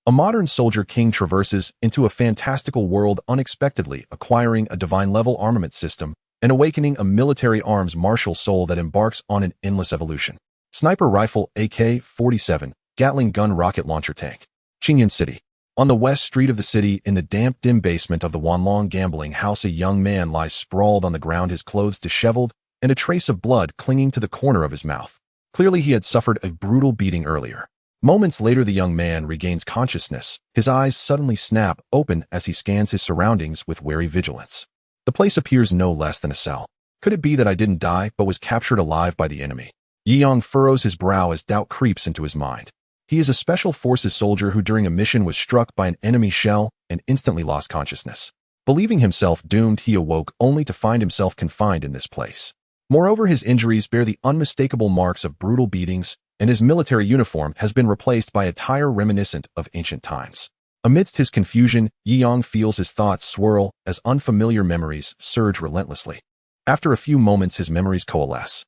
A modern soldier king traverses into a fantastical world unexpectedly, acquiring a divine-level armament system and awakening a military arms martial soul that embarks on an endless evolution. Sniper rifle AK-47, Gatling gun rocket launcher tank. Qingyan City. On the west street of the city, in the damp, dim basement of the Wanlong gambling house, a young man lies sprawled on the ground, his clothes disheveled and a trace of blood clinging to the corner of his mouth. Clearly, he had suffered a brutal beating earlier. Moments later, the young man regains consciousness. His eyes suddenly snap open as he scans his surroundings with wary vigilance. The place appears no less than a cell. Could it be that I didn't die but was captured alive by the enemy? Yi Yang furrows his brow as doubt creeps into his mind. He is a special forces soldier who during a mission was struck by an enemy shell and instantly lost consciousness. Believing himself doomed, he awoke only to find himself confined in this place. Moreover, his injuries bear the unmistakable marks of brutal beatings, and his military uniform has been replaced by attire reminiscent of ancient times. Amidst his confusion, Yi Yang feels his thoughts swirl as unfamiliar memories surge relentlessly. After a few moments, his memories coalesce.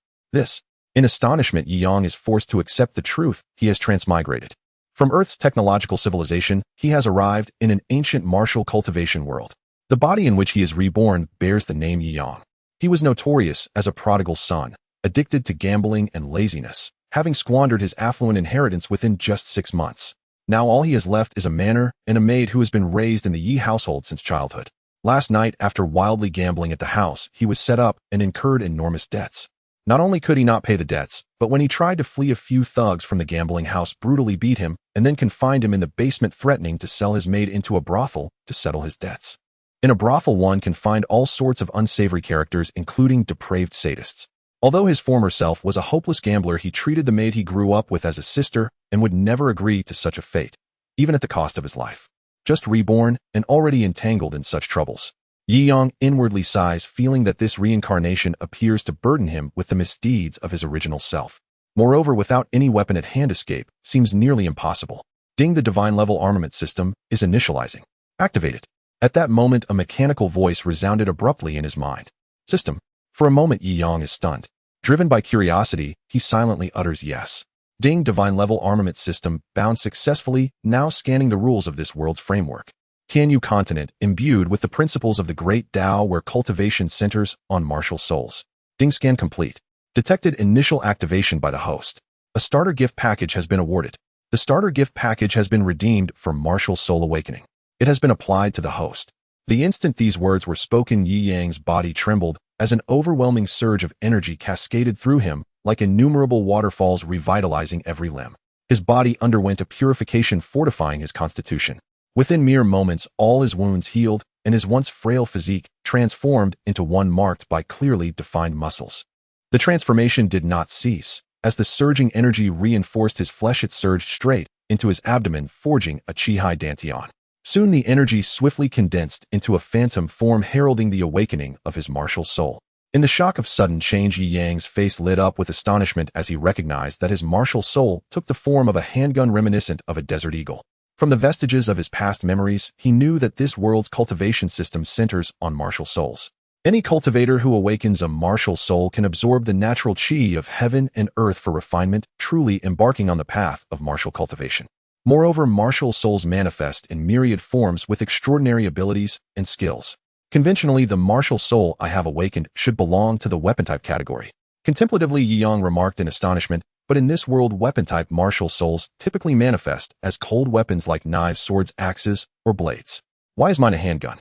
In astonishment, Yi Yang is forced to accept the truth: he has transmigrated. From Earth's technological civilization, he has arrived in an ancient martial cultivation world. The body in which he is reborn bears the name Yi Yang. He was notorious as a prodigal son, addicted to gambling and laziness, having squandered his affluent inheritance within just 6 months. Now all he has left is a manor and a maid who has been raised in the Yi household since childhood. Last night, after wildly gambling at the house, he was set up and incurred enormous debts. Not only could he not pay the debts, but when he tried to flee, a few thugs from the gambling house brutally beat him and then confined him in the basement, threatening to sell his maid into a brothel to settle his debts. In a brothel, one can find all sorts of unsavory characters, including depraved sadists. Although his former self was a hopeless gambler, he treated the maid he grew up with as a sister and would never agree to such a fate, even at the cost of his life. Just reborn and already entangled in such troubles, Yi Yang inwardly sighs, feeling that this reincarnation appears to burden him with the misdeeds of his original self. Moreover, without any weapon at hand, escape seems nearly impossible. Ding! The divine-level armament system is initializing. Activated. At that moment, a mechanical voice resounded abruptly in his mind. System. For a moment, Yi Yang is stunned. Driven by curiosity, he silently utters yes. Ding! Divine-level armament system bound successfully, now scanning the rules of this world's framework. Tianyu continent, imbued with the principles of the great Tao, where cultivation centers on martial souls. Ding! Scan complete. Detected initial activation by the host. A starter gift package has been awarded. The starter gift package has been redeemed for martial soul awakening. It has been applied to the host. The instant these words were spoken, Yi Yang's body trembled as an overwhelming surge of energy cascaded through him, like innumerable waterfalls, revitalizing every limb. His body underwent a purification, fortifying his constitution. Within mere moments, all his wounds healed, and his once frail physique transformed into one marked by clearly defined muscles. The transformation did not cease. As the surging energy reinforced his flesh, it surged straight into his abdomen, forging a Qihai Dantian. Soon the energy swiftly condensed into a phantom form, heralding the awakening of his martial soul. In the shock of sudden change, Yi Yang's face lit up with astonishment as he recognized that his martial soul took the form of a handgun reminiscent of a desert eagle. From the vestiges of his past memories, he knew that this world's cultivation system centers on martial souls. Any cultivator who awakens a martial soul can absorb the natural qi of heaven and earth for refinement, truly embarking on the path of martial cultivation. Moreover, martial souls manifest in myriad forms with extraordinary abilities and skills. Conventionally, the martial soul I have awakened should belong to the weapon type category. Contemplatively, Yi Yang remarked in astonishment, but in this world, weapon type martial souls typically manifest as cold weapons like knives, swords, axes, or blades. Why is mine a handgun?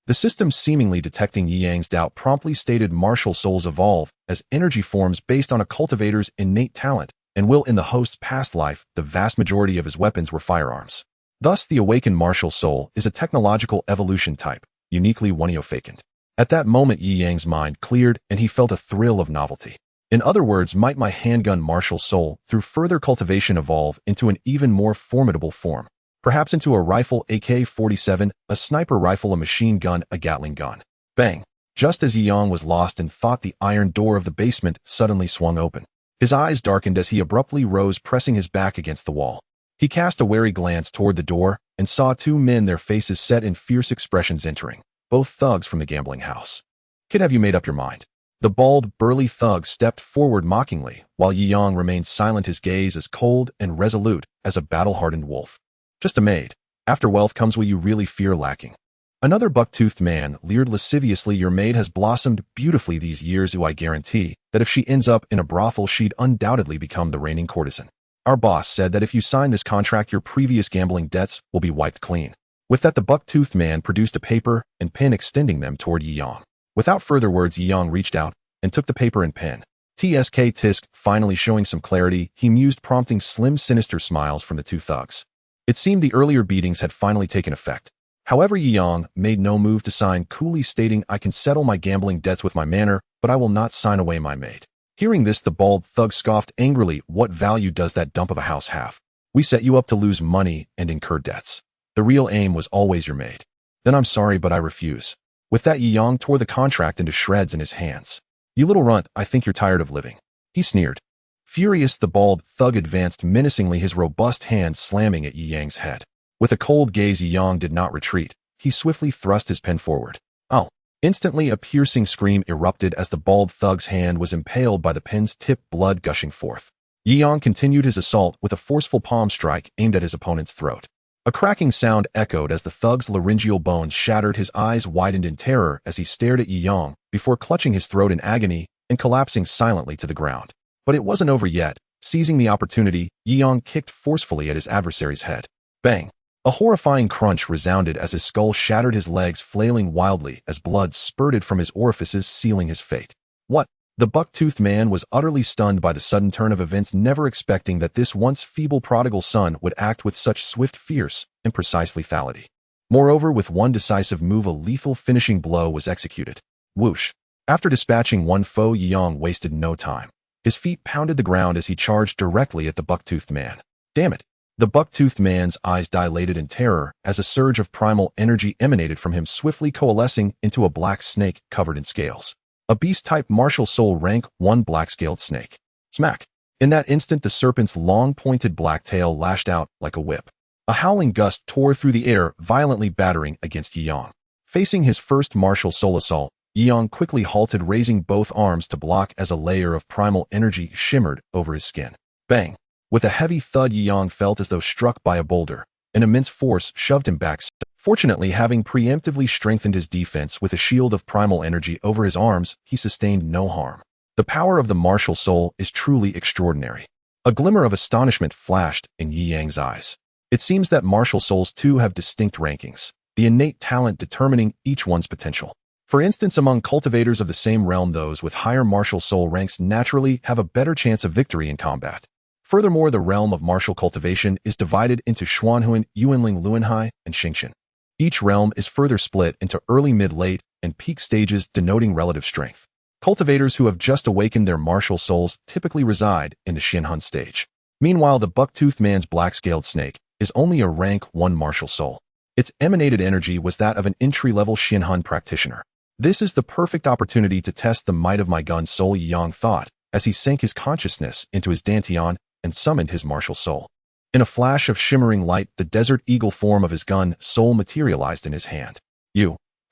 The system, seemingly detecting Yi Yang's doubt, promptly stated martial souls evolve as energy forms based on a cultivator's innate talent and will. In the host's past life, the vast majority of his weapons were firearms. Thus, the awakened martial soul is a technological evolution type, uniquely one-io-vacant. At that moment, Yi Yang's mind cleared and he felt a thrill of novelty. In other words, might my handgun martial soul, through further cultivation, evolve into an even more formidable form? Perhaps into a rifle AK-47, a sniper rifle, a machine gun, a Gatling gun. Bang! Just as Yi Yang was lost in thought, the iron door of the basement suddenly swung open. His eyes darkened as he abruptly rose, pressing his back against the wall. He cast a wary glance toward the door and saw 2 men, their faces set in fierce expressions, entering. Both thugs from the gambling house. Kid, have you made up your mind? The bald, burly thug stepped forward mockingly, while Yi Yang remained silent, his gaze as cold and resolute as a battle-hardened wolf. Just a maid. After wealth comes what you really fear lacking. Another buck-toothed man leered lasciviously. Your maid has blossomed beautifully these years. I guarantee that if she ends up in a brothel, she'd undoubtedly become the reigning courtesan. Our boss said that if you sign this contract, your previous gambling debts will be wiped clean. With that, the buck-toothed man produced a paper and pen, extending them toward Yi Yang. Without further words, Yi Yang reached out and took the paper and pen. Tisk, finally showing some clarity, he mused, prompting slim, sinister smiles from the two thugs. It seemed the earlier beatings had finally taken effect. However, Yi Yang made no move to sign, coolly stating, I can settle my gambling debts with my manor, but I will not sign away my maid. Hearing this, the bald thug scoffed angrily. What value does that dump of a house have? We set you up to lose money and incur debts. The real aim was always your maid. Then I'm sorry, but I refuse. With that, Yi Yang tore the contract into shreds in his hands. You little runt, I think you're tired of living. He sneered. Furious, the bald thug advanced menacingly, his robust hand slamming at Yi Yang's head. With a cold gaze, Yi Yang did not retreat. He swiftly thrust his pen forward. Oh! Instantly, a piercing scream erupted as the bald thug's hand was impaled by the pen's tip, blood gushing forth. Yi Yang continued his assault with a forceful palm strike aimed at his opponent's throat. A cracking sound echoed as the thug's laryngeal bones shattered. His eyes widened in terror as he stared at Yi Yang before clutching his throat in agony and collapsing silently to the ground. But it wasn't over yet. Seizing the opportunity, Yi Yang kicked forcefully at his adversary's head. Bang! A horrifying crunch resounded as his skull shattered, his legs flailing wildly as blood spurted from his orifices, sealing his fate. What? The buck-toothed man was utterly stunned by the sudden turn of events, never expecting that this once feeble prodigal son would act with such swift, fierce, and precise lethality. Moreover, with one decisive move, a lethal finishing blow was executed. Whoosh! After dispatching one foe, Yi Yang wasted no time. His feet pounded the ground as he charged directly at the buck-toothed man. Damn it! The buck-toothed man's eyes dilated in terror as a surge of primal energy emanated from him, swiftly coalescing into a black snake covered in scales. A beast-type martial soul rank 1 black-scaled snake. Smack! In that instant, the serpent's long pointed black tail lashed out like a whip. A howling gust tore through the air, violently battering against Yi Yang. Facing his first martial soul assault, Yi Yang quickly halted, raising both arms to block as a layer of primal energy shimmered over his skin. Bang! With a heavy thud, Yi Yang felt as though struck by a boulder. An immense force shoved him back. Fortunately, having preemptively strengthened his defense with a shield of primal energy over his arms, he sustained no harm. The power of the martial soul is truly extraordinary. A glimmer of astonishment flashed in Yi Yang's eyes. It seems that martial souls too have distinct rankings, the innate talent determining each one's potential. For instance, among cultivators of the same realm, those with higher martial soul ranks naturally have a better chance of victory in combat. Furthermore, the realm of martial cultivation is divided into Xuanhuan, Yuanling, Luanhai, and Xingqian. Each realm is further split into early, mid, late, and peak stages denoting relative strength. Cultivators who have just awakened their martial souls typically reside in the Xianhun stage. Meanwhile, the buck-toothed man's black-scaled snake is only a rank 1 martial soul. Its emanated energy was that of an entry-level Xianhun practitioner. This is the perfect opportunity to test the might of my gun soul, Yi Yang thought, as he sank his consciousness into his dantian and summoned his martial soul. In a flash of shimmering light, the desert eagle form of his gun soul materialized in his hand.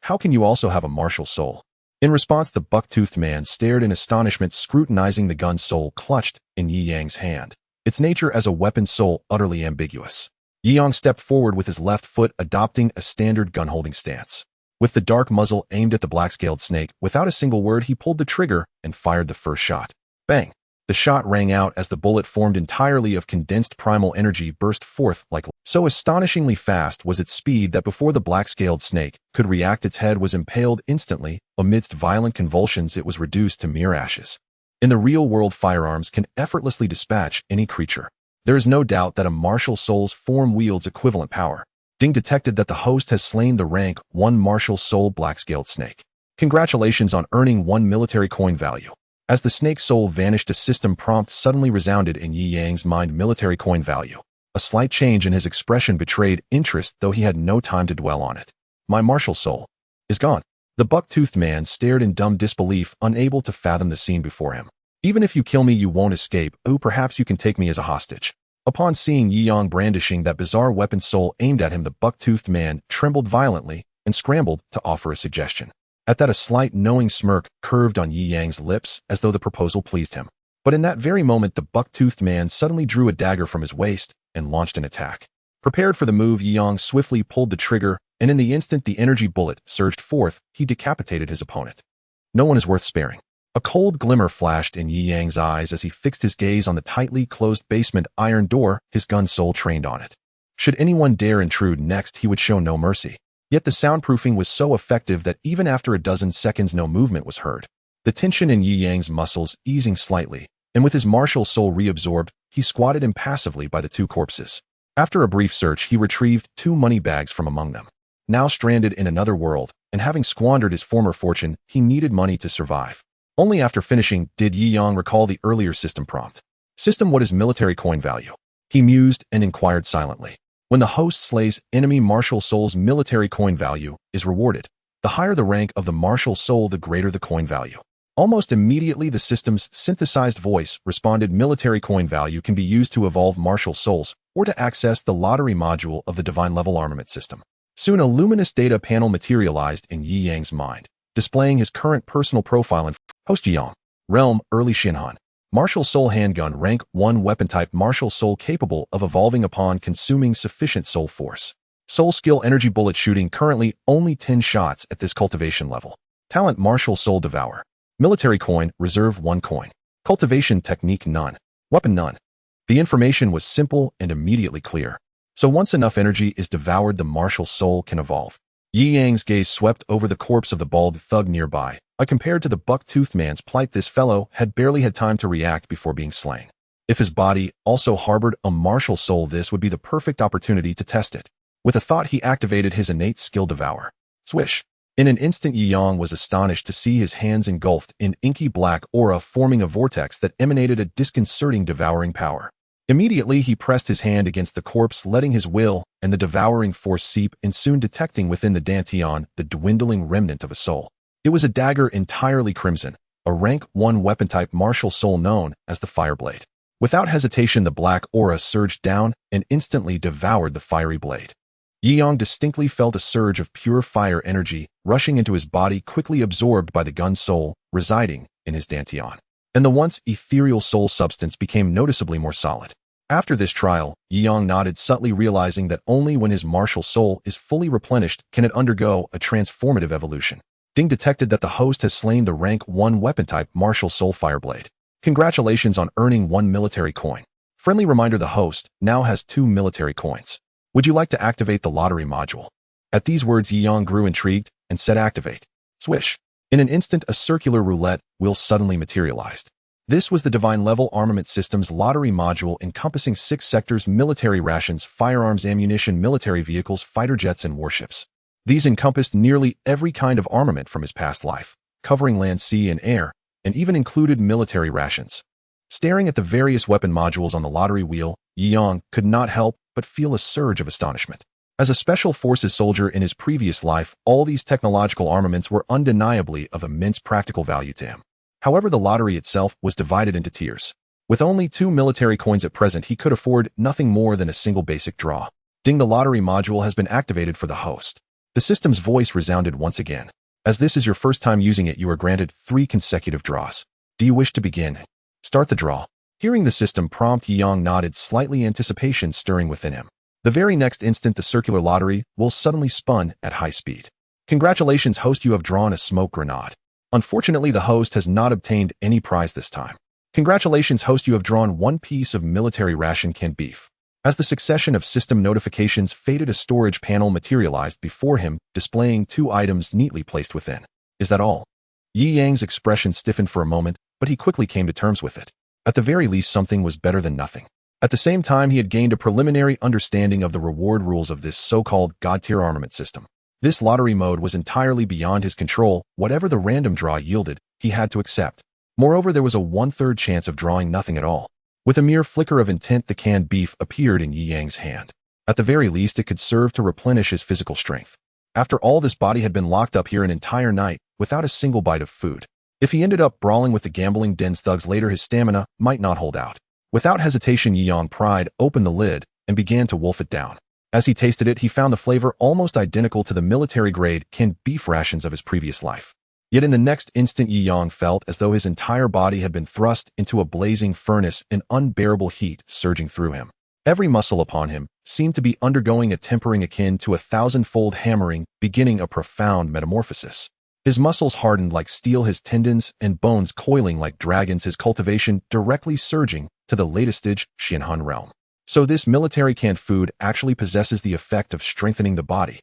How can you also have a martial soul? In response, the buck-toothed man stared in astonishment, scrutinizing the gun soul clutched in Yi Yang's hand. Its nature as a weapon soul utterly ambiguous. Yi Yang stepped forward with his left foot, adopting a standard gun-holding stance. With the dark muzzle aimed at the black-scaled snake, without a single word, he pulled the trigger and fired the first shot. Bang! The shot rang out as the bullet, formed entirely of condensed primal energy, burst forth like so astonishingly fast was its speed that before the black-scaled snake could react, its head was impaled instantly. Amidst violent convulsions, it was reduced to mere ashes. In the real world, firearms can effortlessly dispatch any creature. There is no doubt that a martial soul's form wields equivalent power. Ding detected that the host has slain the rank 1 martial soul black-scaled snake. Congratulations on earning 1 military coin value. As the snake soul vanished, a system prompt suddenly resounded in Yi Yang's mind. Military coin value. A slight change in his expression betrayed interest, though he had no time to dwell on it. My martial soul is gone. The buck-toothed man stared in dumb disbelief, unable to fathom the scene before him. Even if you kill me, you won't escape. Perhaps you can take me as a hostage. Upon seeing Yi Yang brandishing that bizarre weapon soul aimed at him, the buck-toothed man trembled violently and scrambled to offer a suggestion. At that, a slight knowing smirk curved on Yi Yang's lips as though the proposal pleased him. But in that very moment, the buck-toothed man suddenly drew a dagger from his waist and launched an attack. Prepared for the move, Yi Yang swiftly pulled the trigger, and in the instant the energy bullet surged forth, he decapitated his opponent. No one is worth sparing. A cold glimmer flashed in Yi Yang's eyes as he fixed his gaze on the tightly closed basement iron door, his gun sole trained on it. Should anyone dare intrude next, he would show no mercy. Yet the soundproofing was so effective that even after a dozen seconds no movement was heard. The tension in Yi Yang's muscles easing slightly, and with his martial soul reabsorbed, he squatted impassively by the two corpses. After a brief search, he retrieved 2 money bags from among them. Now stranded in another world, and having squandered his former fortune, he needed money to survive. Only after finishing did Yi Yang recall the earlier system prompt. System, what is military coin value? He mused and inquired silently. When the host slays enemy martial soul's military coin value is rewarded. The higher the rank of the martial soul, the greater the coin value. Almost immediately the system's synthesized voice responded, military coin value can be used to evolve martial souls or to access the lottery module of the divine level armament system. Soon a luminous data panel materialized in Yi Yang's mind, displaying his current personal profile and host Yi Yang. Realm, early Shinhan. Martial soul handgun, rank 1 weapon type, martial soul capable of evolving upon consuming sufficient soul force. Soul skill, energy bullet shooting, currently only 10 shots at this cultivation level. Talent, martial soul devour. Military coin, reserve 1 coin. Cultivation technique, none. Weapon, none. The information was simple and immediately clear. So once enough energy is devoured, the martial soul can evolve. Yi Yang's gaze swept over the corpse of the bald thug nearby. Compared to the buck-toothed man's plight, this fellow had barely had time to react before being slain. If his body also harbored a martial soul, this would be the perfect opportunity to test it. With a thought, he activated his innate skill, devour. Swish. In an instant, Yi Yang was astonished to see his hands engulfed in inky black aura, forming a vortex that emanated a disconcerting devouring power. Immediately, he pressed his hand against the corpse, letting his will and the devouring force seep in, soon detecting within the dantian the dwindling remnant of a soul. It was a dagger entirely crimson, a rank 1 weapon type martial soul known as the Fireblade. Without hesitation, the black aura surged down and instantly devoured the fiery blade. Yi Yang distinctly felt a surge of pure fire energy rushing into his body, quickly absorbed by the gun soul residing in his dantian. And the once ethereal soul substance became noticeably more solid. After this trial, Yi Yang nodded, subtly realizing that only when his martial soul is fully replenished can it undergo a transformative evolution. Ding detected that the host has slain the rank 1 weapon type martial soul Fireblade. Congratulations on earning 1 military coin. Friendly reminder, the host now has 2 military coins. Would you like to activate the lottery module? At these words, Yi Yang grew intrigued and said, activate. Swish. In an instant, a circular roulette wheel suddenly materialized. This was the Divine Level Armament System's lottery module, encompassing 6 sectors: military rations, firearms, ammunition, military vehicles, fighter jets, and warships. These encompassed nearly every kind of armament from his past life, covering land, sea, and air, and even included military rations. Staring at the various weapon modules on the lottery wheel, Yi Yang could not help but feel a surge of astonishment. As a special forces soldier in his previous life, all these technological armaments were undeniably of immense practical value to him. However, the lottery itself was divided into tiers. With only 2 military coins at present, he could afford nothing more than a single basic draw. Ding, the lottery module has been activated for the host. The system's voice resounded once again. As this is your first time using it, you are granted 3 consecutive draws. Do you wish to begin? Start the draw. Hearing the system prompt, Yi Yang nodded, slightly anticipation stirring within him. The very next instant, the circular lottery wheel suddenly spun at high speed. Congratulations, host, you have drawn a smoke grenade. Unfortunately, the host has not obtained any prize this time. Congratulations, host, you have drawn 1 piece of military ration canned beef. As the succession of system notifications faded, a storage panel materialized before him, displaying 2 items neatly placed within. Is that all? Yi Yang's expression stiffened for a moment, but he quickly came to terms with it. At the very least, something was better than nothing. At the same time, he had gained a preliminary understanding of the reward rules of this so-called God-tier armament system. This lottery mode was entirely beyond his control. Whatever the random draw yielded, he had to accept. Moreover, there was a 1/3 chance of drawing nothing at all. With a mere flicker of intent, the canned beef appeared in Yi Yang's hand. At the very least, it could serve to replenish his physical strength. After all, this body had been locked up here an entire night, without a single bite of food. If he ended up brawling with the gambling den's thugs later, his stamina might not hold out. Without hesitation, Yi Yang pried open the lid and began to wolf it down. As he tasted it, he found the flavor almost identical to the military-grade canned beef rations of his previous life. Yet in the next instant, Yi Yang felt as though his entire body had been thrust into a blazing furnace, an unbearable heat surging through him. Every muscle upon him seemed to be undergoing a tempering akin to a thousand-fold hammering, beginning a profound metamorphosis. His muscles hardened like steel, his tendons and bones coiling like dragons, his cultivation directly surging to the latest stage, Xianhan realm. So this military canned food actually possesses the effect of strengthening the body.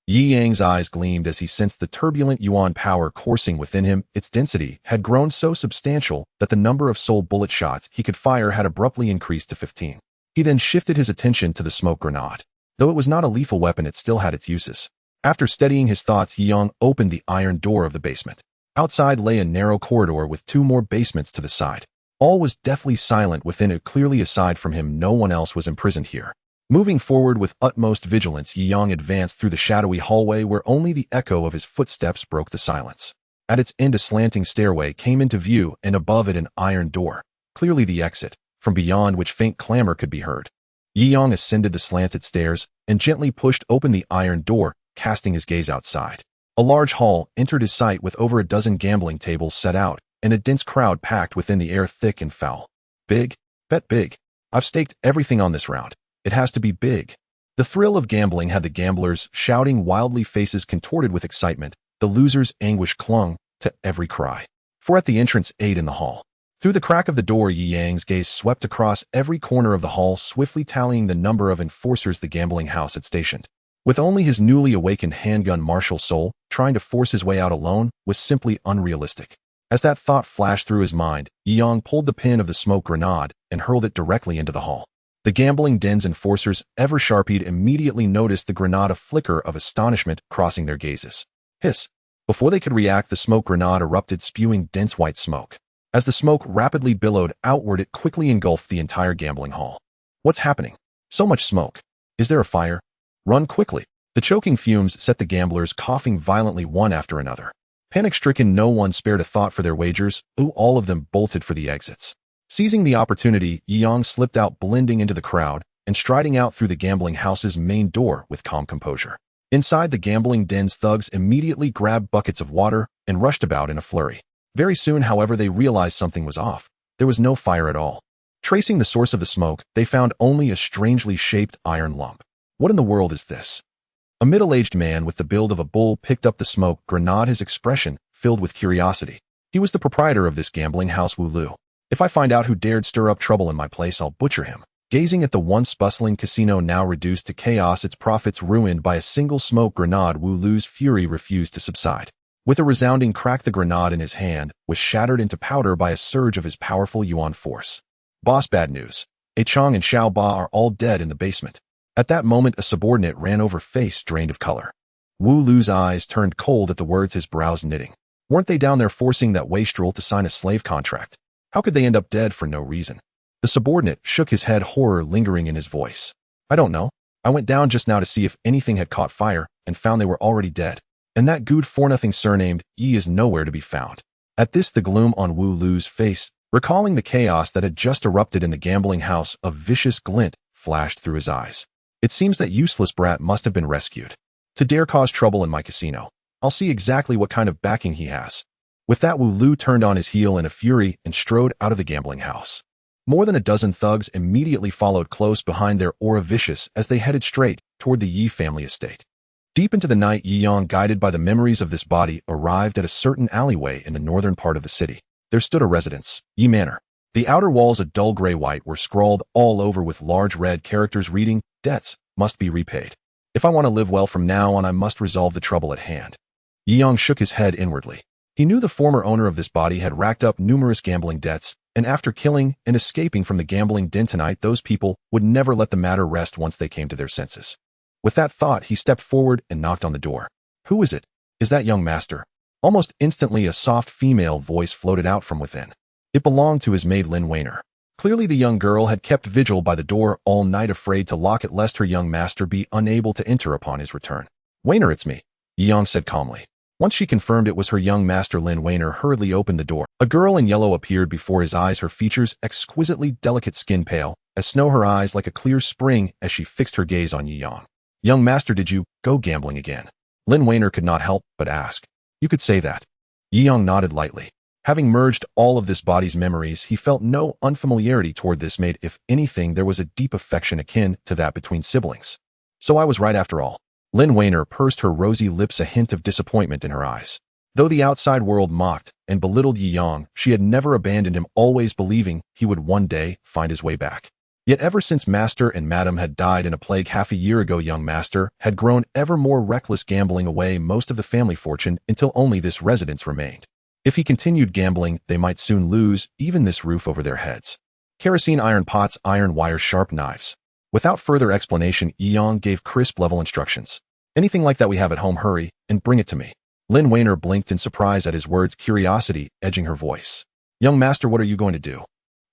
Yi Yang's eyes gleamed as he sensed the turbulent yuan power coursing within him. Its density had grown so substantial that the number of soul bullet shots he could fire had abruptly increased to 15. He then shifted his attention to the smoke grenade. Though it was not a lethal weapon, it still had its uses. After steadying his thoughts, Yi Yang opened the iron door of the basement. Outside lay a narrow corridor with 2 more basements to the side. All was deathly silent within it. Clearly, aside from him, no one else was imprisoned here. Moving forward with utmost vigilance, Yi Yang advanced through the shadowy hallway where only the echo of his footsteps broke the silence. At its end, a slanting stairway came into view, and above it an iron door, clearly the exit, from beyond which faint clamor could be heard. Yi Yang ascended the slanted stairs and gently pushed open the iron door, casting his gaze outside. A large hall entered his sight with over a dozen gambling tables set out, and a dense crowd packed within, the air thick and foul. Big? Bet big. I've staked everything on this round. It has to be big. The thrill of gambling had the gamblers shouting wildly, faces contorted with excitement. The losers' anguish clung to every cry. For at the entrance 8 in the hall. Through the crack of the door, Yi Yang's gaze swept across every corner of the hall, swiftly tallying the number of enforcers the gambling house had stationed. With only his newly awakened handgun martial soul, trying to force his way out alone was simply unrealistic. As that thought flashed through his mind, Yi Yang pulled the pin of the smoke grenade and hurled it directly into the hall. The gambling den's enforcers, ever sharp-eyed, immediately noticed the grenade, a flicker of astonishment crossing their gazes. Hiss! Before they could react, the smoke grenade erupted, spewing dense white smoke. As the smoke rapidly billowed outward, it quickly engulfed the entire gambling hall. What's happening? So much smoke. Is there a fire? Run quickly. The choking fumes set the gamblers coughing violently one after another. Panic-stricken, no one spared a thought for their wagers. All of them bolted for the exits. Seizing the opportunity, Yi Yang slipped out, blending into the crowd, and striding out through the gambling house's main door with calm composure. Inside the gambling den's thugs immediately grabbed buckets of water and rushed about in a flurry. Very soon, however, they realized something was off. There was no fire at all. Tracing the source of the smoke, they found only a strangely shaped iron lump. What in the world is this? A middle-aged man with the build of a bull picked up the smoke grenade, his expression filled with curiosity. He was the proprietor of this gambling house, Wu Lu. If I find out who dared stir up trouble in my place, I'll butcher him. Gazing at the once bustling casino now reduced to chaos, its profits ruined by a single smoke grenade, Wu Lu's fury refused to subside. With a resounding crack, the grenade in his hand was shattered into powder by a surge of his powerful yuan force. Boss, bad news. A Chang and Xiao Ba are all dead in the basement. At that moment, a subordinate ran over, face drained of color. Wu Lu's eyes turned cold at the words, his brows knitting. Weren't they down there forcing that wastrel to sign a slave contract? How could they end up dead for no reason? The subordinate shook his head, horror lingering in his voice. I don't know. I went down just now to see if anything had caught fire and found they were already dead. And that good for nothing surnamed Yi is nowhere to be found. At this, the gloom on Wu Lu's face, recalling the chaos that had just erupted in the gambling house, a vicious glint flashed through his eyes. It seems that useless brat must have been rescued. To dare cause trouble in my casino. I'll see exactly what kind of backing he has. With that, Wu Lu turned on his heel in a fury and strode out of the gambling house. More than a dozen thugs immediately followed close behind their aura vicious as they headed straight toward the Yi family estate. Deep into the night, Yi Yang, guided by the memories of this body, arrived at a certain alleyway in the northern part of the city. There stood a residence, Yi Manor. The outer walls, a dull gray-white, were scrawled all over with large red characters reading, "Debts must be repaid. If I want to live well from now on, I must resolve the trouble at hand." Yi Yang shook his head inwardly. He knew the former owner of this body had racked up numerous gambling debts, and after killing and escaping from the gambling den tonight, those people would never let the matter rest once they came to their senses. With that thought, he stepped forward and knocked on the door. "Who is it? Is that young master?" Almost instantly, a soft female voice floated out from within. It belonged to his maid, Lin Weiner. Clearly, the young girl had kept vigil by the door all night, afraid to lock it lest her young master be unable to enter upon his return. "Weiner, it's me," Yi Yang said calmly. Once she confirmed it was her young master, Lin Weiner hurriedly opened the door. A girl in yellow appeared before his eyes, her features exquisitely delicate, skin pale as snow, her eyes like a clear spring as she fixed her gaze on Yi Yang. "Young master, did you go gambling again?" Lin Weiner could not help but ask. "You could say that." Yi Yang nodded lightly. Having merged all of this body's memories, he felt no unfamiliarity toward this mate. If anything, there was a deep affection akin to that between siblings. So I was right after all. Lynn Weiner pursed her rosy lips, a hint of disappointment in her eyes. Though the outside world mocked and belittled Yi Yang, she had never abandoned him, always believing he would one day find his way back. Yet ever since Master and Madam had died in a plague half a year ago, young Master had grown ever more reckless, gambling away most of the family fortune until only this residence remained. If he continued gambling, they might soon lose even this roof over their heads. Kerosene, iron pots, iron wires, sharp knives. Without further explanation, Yi Yang gave crisp level instructions. Anything like that we have at home, hurry and bring it to me. Lynn Weiner blinked in surprise at his words, curiosity edging her voice. Young Master, what are you going to do?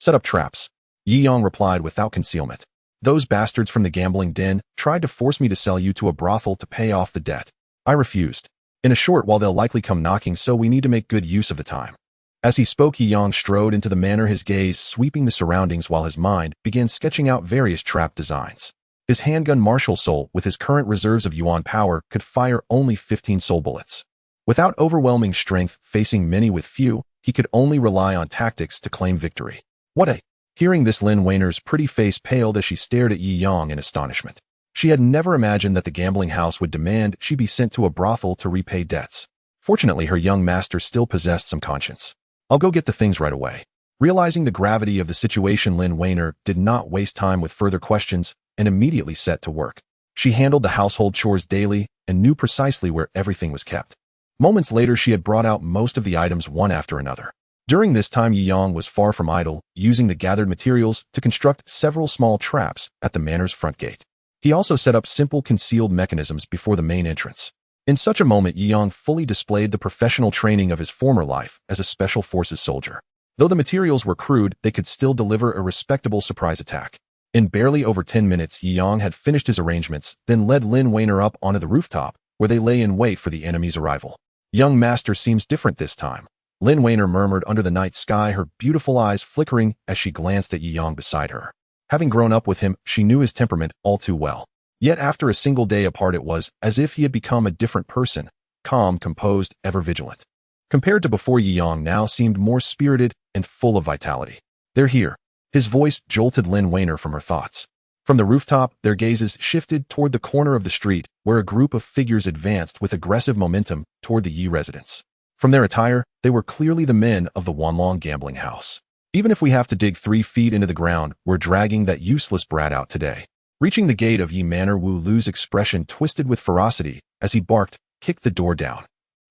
Set up traps. Yi Yang replied without concealment. Those bastards from the gambling den tried to force me to sell you to a brothel to pay off the debt. I refused. In a short while they'll likely come knocking, so we need to make good use of the time. As he spoke, Yi Yang strode into the manor, his gaze sweeping the surroundings while his mind began sketching out various trap designs. His handgun Martial Soul, with his current reserves of yuan power, could fire only 15 soul bullets. Without overwhelming strength, facing many with few, he could only rely on tactics to claim victory. What a... Hearing this, Lynn Weiner's pretty face paled as she stared at Yi Yang in astonishment. She had never imagined that the gambling house would demand she be sent to a brothel to repay debts. Fortunately, her young master still possessed some conscience. I'll go get the things right away. Realizing the gravity of the situation, Lynn Weiner did not waste time with further questions and immediately set to work. She handled the household chores daily and knew precisely where everything was kept. Moments later, she had brought out most of the items one after another. During this time, Yi Yang was far from idle, using the gathered materials to construct several small traps at the manor's front gate. He also set up simple concealed mechanisms before the main entrance. In such a moment, Yi Yang fully displayed the professional training of his former life as a special forces soldier. Though the materials were crude, they could still deliver a respectable surprise attack. In barely over 10 minutes, Yi Yang had finished his arrangements, then led Lynn Weiner up onto the rooftop, where they lay in wait for the enemy's arrival. Young Master seems different this time, Lynn Weiner murmured under the night sky, her beautiful eyes flickering as she glanced at Yi Yang beside her. Having grown up with him, she knew his temperament all too well. Yet after a single day apart, it was as if he had become a different person, calm, composed, ever vigilant. Compared to before, Yi Yang now seemed more spirited and full of vitality. They're here. His voice jolted Lynn Weiner from her thoughts. From the rooftop, their gazes shifted toward the corner of the street, where a group of figures advanced with aggressive momentum toward the Yi residence. From their attire, they were clearly the men of the Wanlong gambling house. Even if we have to dig 3 feet into the ground, we're dragging that useless brat out today. Reaching the gate of Yi Manor, Wu Lu's expression twisted with ferocity as he barked, kicked the door down.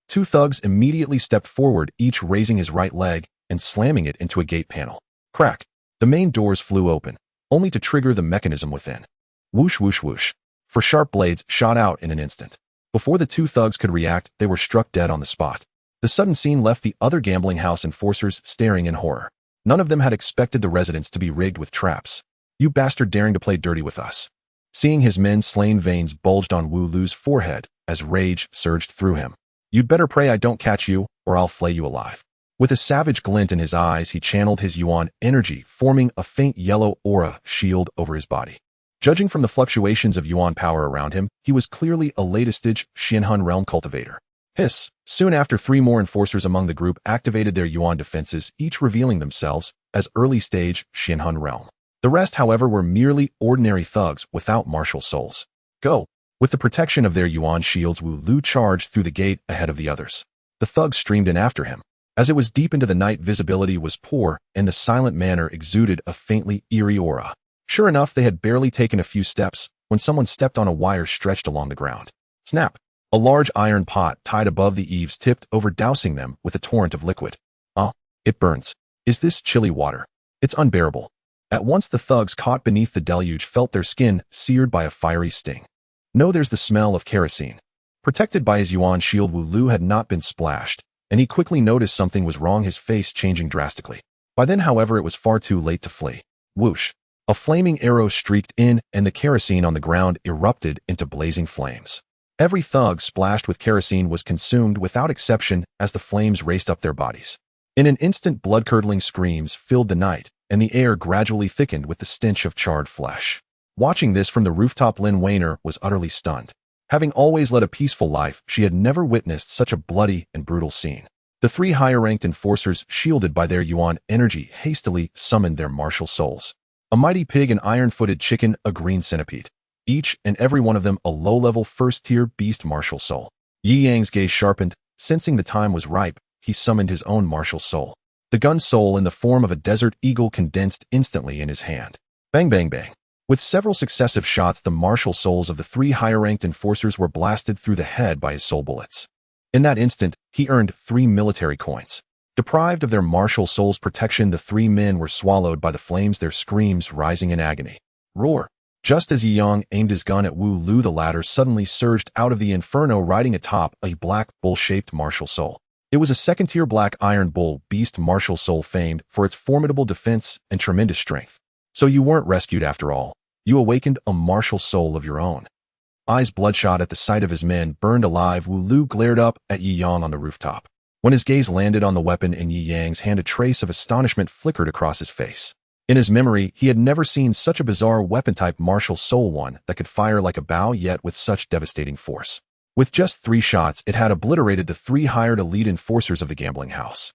2 thugs immediately stepped forward, each raising his right leg and slamming it into a gate panel. Crack! The main doors flew open, only to trigger the mechanism within. Whoosh, whoosh, whoosh. For sharp blades shot out in an instant. Before the 2 thugs could react, they were struck dead on the spot. The sudden scene left the other gambling house enforcers staring in horror. None of them had expected the residence to be rigged with traps. You bastard, daring to play dirty with us. Seeing his men slain, veins bulged on Wu Lu's forehead as rage surged through him. You'd better pray I don't catch you, or I'll flay you alive. With a savage glint in his eyes, he channeled his yuan energy, forming a faint yellow aura shield over his body. Judging from the fluctuations of yuan power around him, he was clearly a late-stage Xianhun realm cultivator. Hiss! Soon after, 3 more enforcers among the group activated their yuan defenses, each revealing themselves as early-stage Xianhun realm. The rest, however, were merely ordinary thugs without martial souls. Go! With the protection of their yuan shields, Wu Lu charged through the gate ahead of the others. The thugs streamed in after him. As it was deep into the night, visibility was poor, and the silent manor exuded a faintly eerie aura. Sure enough, they had barely taken a few steps when someone stepped on a wire stretched along the ground. Snap! A large iron pot tied above the eaves tipped over, dousing them with a torrent of liquid. Oh, it burns. Is this chilly water? It's unbearable. At once the thugs caught beneath the deluge felt their skin seared by a fiery sting. No, there's the smell of kerosene. Protected by his yuan shield, Wu Lu had not been splashed, and he quickly noticed something was wrong, his face changing drastically. By then, however, it was far too late to flee. Whoosh! A flaming arrow streaked in, and the kerosene on the ground erupted into blazing flames. Every thug splashed with kerosene was consumed without exception as the flames raced up their bodies. In an instant, blood-curdling screams filled the night, and the air gradually thickened with the stench of charred flesh. Watching this from the rooftop, Lynn Weiner was utterly stunned. Having always led a peaceful life, she had never witnessed such a bloody and brutal scene. The three higher-ranked enforcers, shielded by their yuan energy, hastily summoned their martial souls. A mighty pig, an iron-footed chicken, a green centipede. Each and every one of them a low-level first-tier beast martial soul. Yi Yang's gaze sharpened. Sensing the time was ripe, he summoned his own martial soul. The gun soul in the form of a desert eagle condensed instantly in his hand. Bang, bang, bang. With several successive shots, the martial souls of the three higher-ranked enforcers were blasted through the head by his soul bullets. In that instant, he earned 3 military coins. Deprived of their martial soul's protection, the three men were swallowed by the flames, their screams rising in agony. Roar! Just as Yi Yang aimed his gun at Wu Lu, the latter suddenly surged out of the inferno riding atop a black bull-shaped martial soul. It was a second-tier black iron bull beast martial soul famed for its formidable defense and tremendous strength. So you weren't rescued after all. You awakened a martial soul of your own. Eyes bloodshot at the sight of his men burned alive, Wu Lu glared up at Yi Yang on the rooftop. When his gaze landed on the weapon in Yi Yang's hand, a trace of astonishment flickered across his face. In his memory, he had never seen such a bizarre weapon-type martial soul, one that could fire like a bow yet with such devastating force. With just 3 shots, it had obliterated the 3 hired elite enforcers of the gambling house.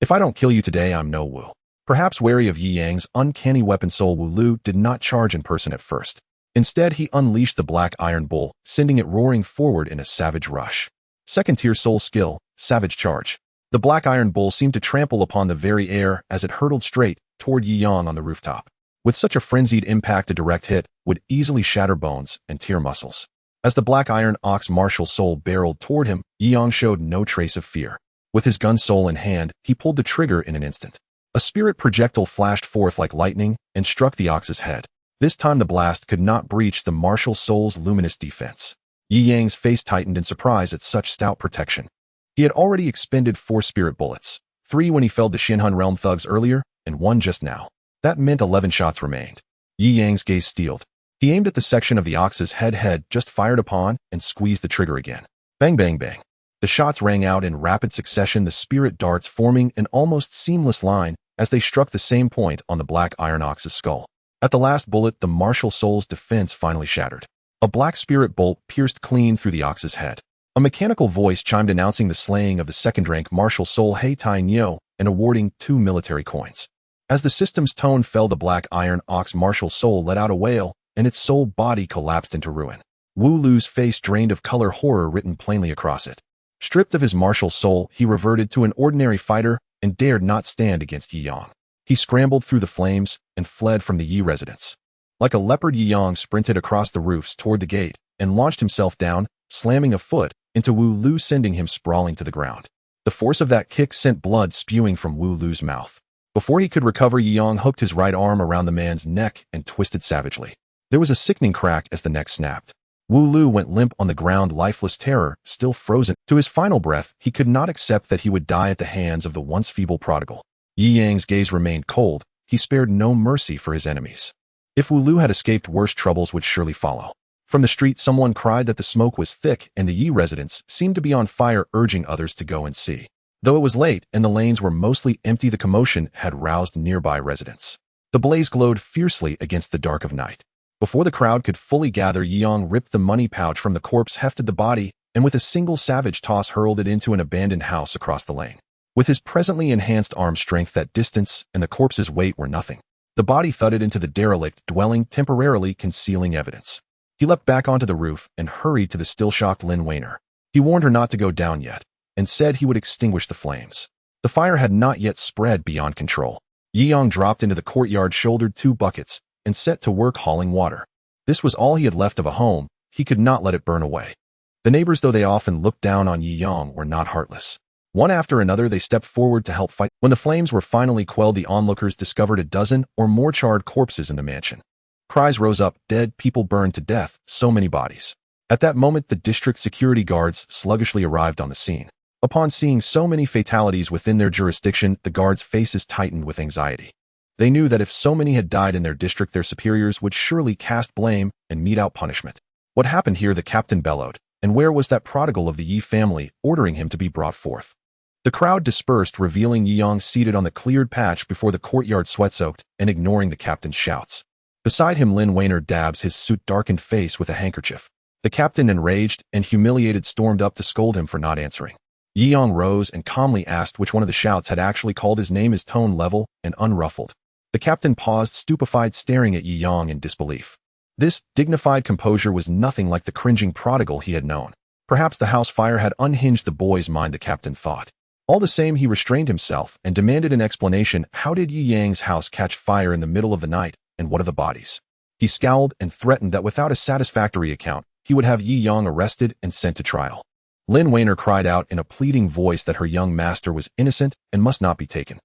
If I don't kill you today, I'm no Wu. Perhaps wary of Yi Yang's uncanny weapon soul, Wu Lu did not charge in person at first. Instead, he unleashed the black iron bull, sending it roaring forward in a savage rush. Second-tier soul skill, savage charge. The black iron bull seemed to trample upon the very air as it hurtled straight toward Yi Yang on the rooftop. With such a frenzied impact, a direct hit would easily shatter bones and tear muscles. As the black iron ox martial soul barreled toward him, Yi Yang showed no trace of fear. With his gun soul in hand, he pulled the trigger in an instant. A spirit projectile flashed forth like lightning and struck the ox's head. This time the blast could not breach the martial soul's luminous defense. Yi Yang's face tightened in surprise at such stout protection. He had already expended 4 spirit bullets, 3 when he felled the Xinhan realm thugs earlier, and 1 just now. That meant 11 shots remained. Yi Yang's gaze steeled. He aimed at the section of the ox's head just fired upon and squeezed the trigger again. Bang, bang, bang. The shots rang out in rapid succession, the spirit darts forming an almost seamless line as they struck the same point on the black iron ox's skull. At the last bullet, the martial soul's defense finally shattered. A black spirit bolt pierced clean through the ox's head. A mechanical voice chimed announcing the slaying of the second-rank martial soul He Tai Nyo and awarding 2 military coins. As the system's tone fell, the black iron ox martial soul let out a wail, and its soul body collapsed into ruin. Wu Lu's face drained of color, horror written plainly across it. Stripped of his martial soul, he reverted to an ordinary fighter and dared not stand against Yi Yang. He scrambled through the flames and fled from the Yi residence. Like a leopard, Yi Yang sprinted across the roofs toward the gate and launched himself down, slamming a foot into Wu Lu, sending him sprawling to the ground. The force of that kick sent blood spewing from Wu Lu's mouth. Before he could recover, Yi Yang hooked his right arm around the man's neck and twisted savagely. There was a sickening crack as the neck snapped. Wu Lu went limp on the ground, lifeless, terror still frozen. To his final breath, he could not accept that he would die at the hands of the once feeble prodigal. Yi Yang's gaze remained cold. He spared no mercy for his enemies. If Wu Lu had escaped, worse troubles would surely follow. From the street, someone cried that the smoke was thick and the Yi residence seemed to be on fire, urging others to go and see. Though it was late and the lanes were mostly empty, the commotion had roused nearby residents. The blaze glowed fiercely against the dark of night. Before the crowd could fully gather, Yi Yang ripped the money pouch from the corpse, hefted the body, and with a single savage toss hurled it into an abandoned house across the lane. With his presently enhanced arm strength, that distance and the corpse's weight were nothing. The body thudded into the derelict dwelling, temporarily concealing evidence. He leapt back onto the roof and hurried to the still-shocked Lin Weiner. He warned her not to go down yet, and said he would extinguish the flames. The fire had not yet spread beyond control. Yi Yang dropped into the courtyard, shouldered 2 buckets, and set to work hauling water. This was all he had left of a home. He could not let it burn away. The neighbors, though they often looked down on Yi Yang, were not heartless. One after another, they stepped forward to help fight. When the flames were finally quelled, the onlookers discovered a dozen or more charred corpses in the mansion. Cries rose up, dead people burned to death, so many bodies. At that moment, the district security guards sluggishly arrived on the scene. Upon seeing so many fatalities within their jurisdiction, the guards' faces tightened with anxiety. They knew that if so many had died in their district, their superiors would surely cast blame and mete out punishment. What happened here? The captain bellowed. And where was that prodigal of the Yi family, ordering him to be brought forth? The crowd dispersed, revealing Yi Yang seated on the cleared patch before the courtyard, sweat-soaked and ignoring the captain's shouts. Beside him, Lin Weiner dabs his soot-darkened face with a handkerchief. The captain, enraged and humiliated, stormed up to scold him for not answering. Yi Yang rose and calmly asked which one of the shouts had actually called his name, his tone level and unruffled. The captain paused, stupefied, staring at Yi Yang in disbelief. This dignified composure was nothing like the cringing prodigal he had known. Perhaps the house fire had unhinged the boy's mind, the captain thought. All the same, he restrained himself and demanded an explanation. How did Yi Yang's house catch fire in the middle of the night, and what of the bodies? He scowled and threatened that without a satisfactory account, he would have Yi Yang arrested and sent to trial. Lin Weiner cried out in a pleading voice that her young master was innocent and must not be taken.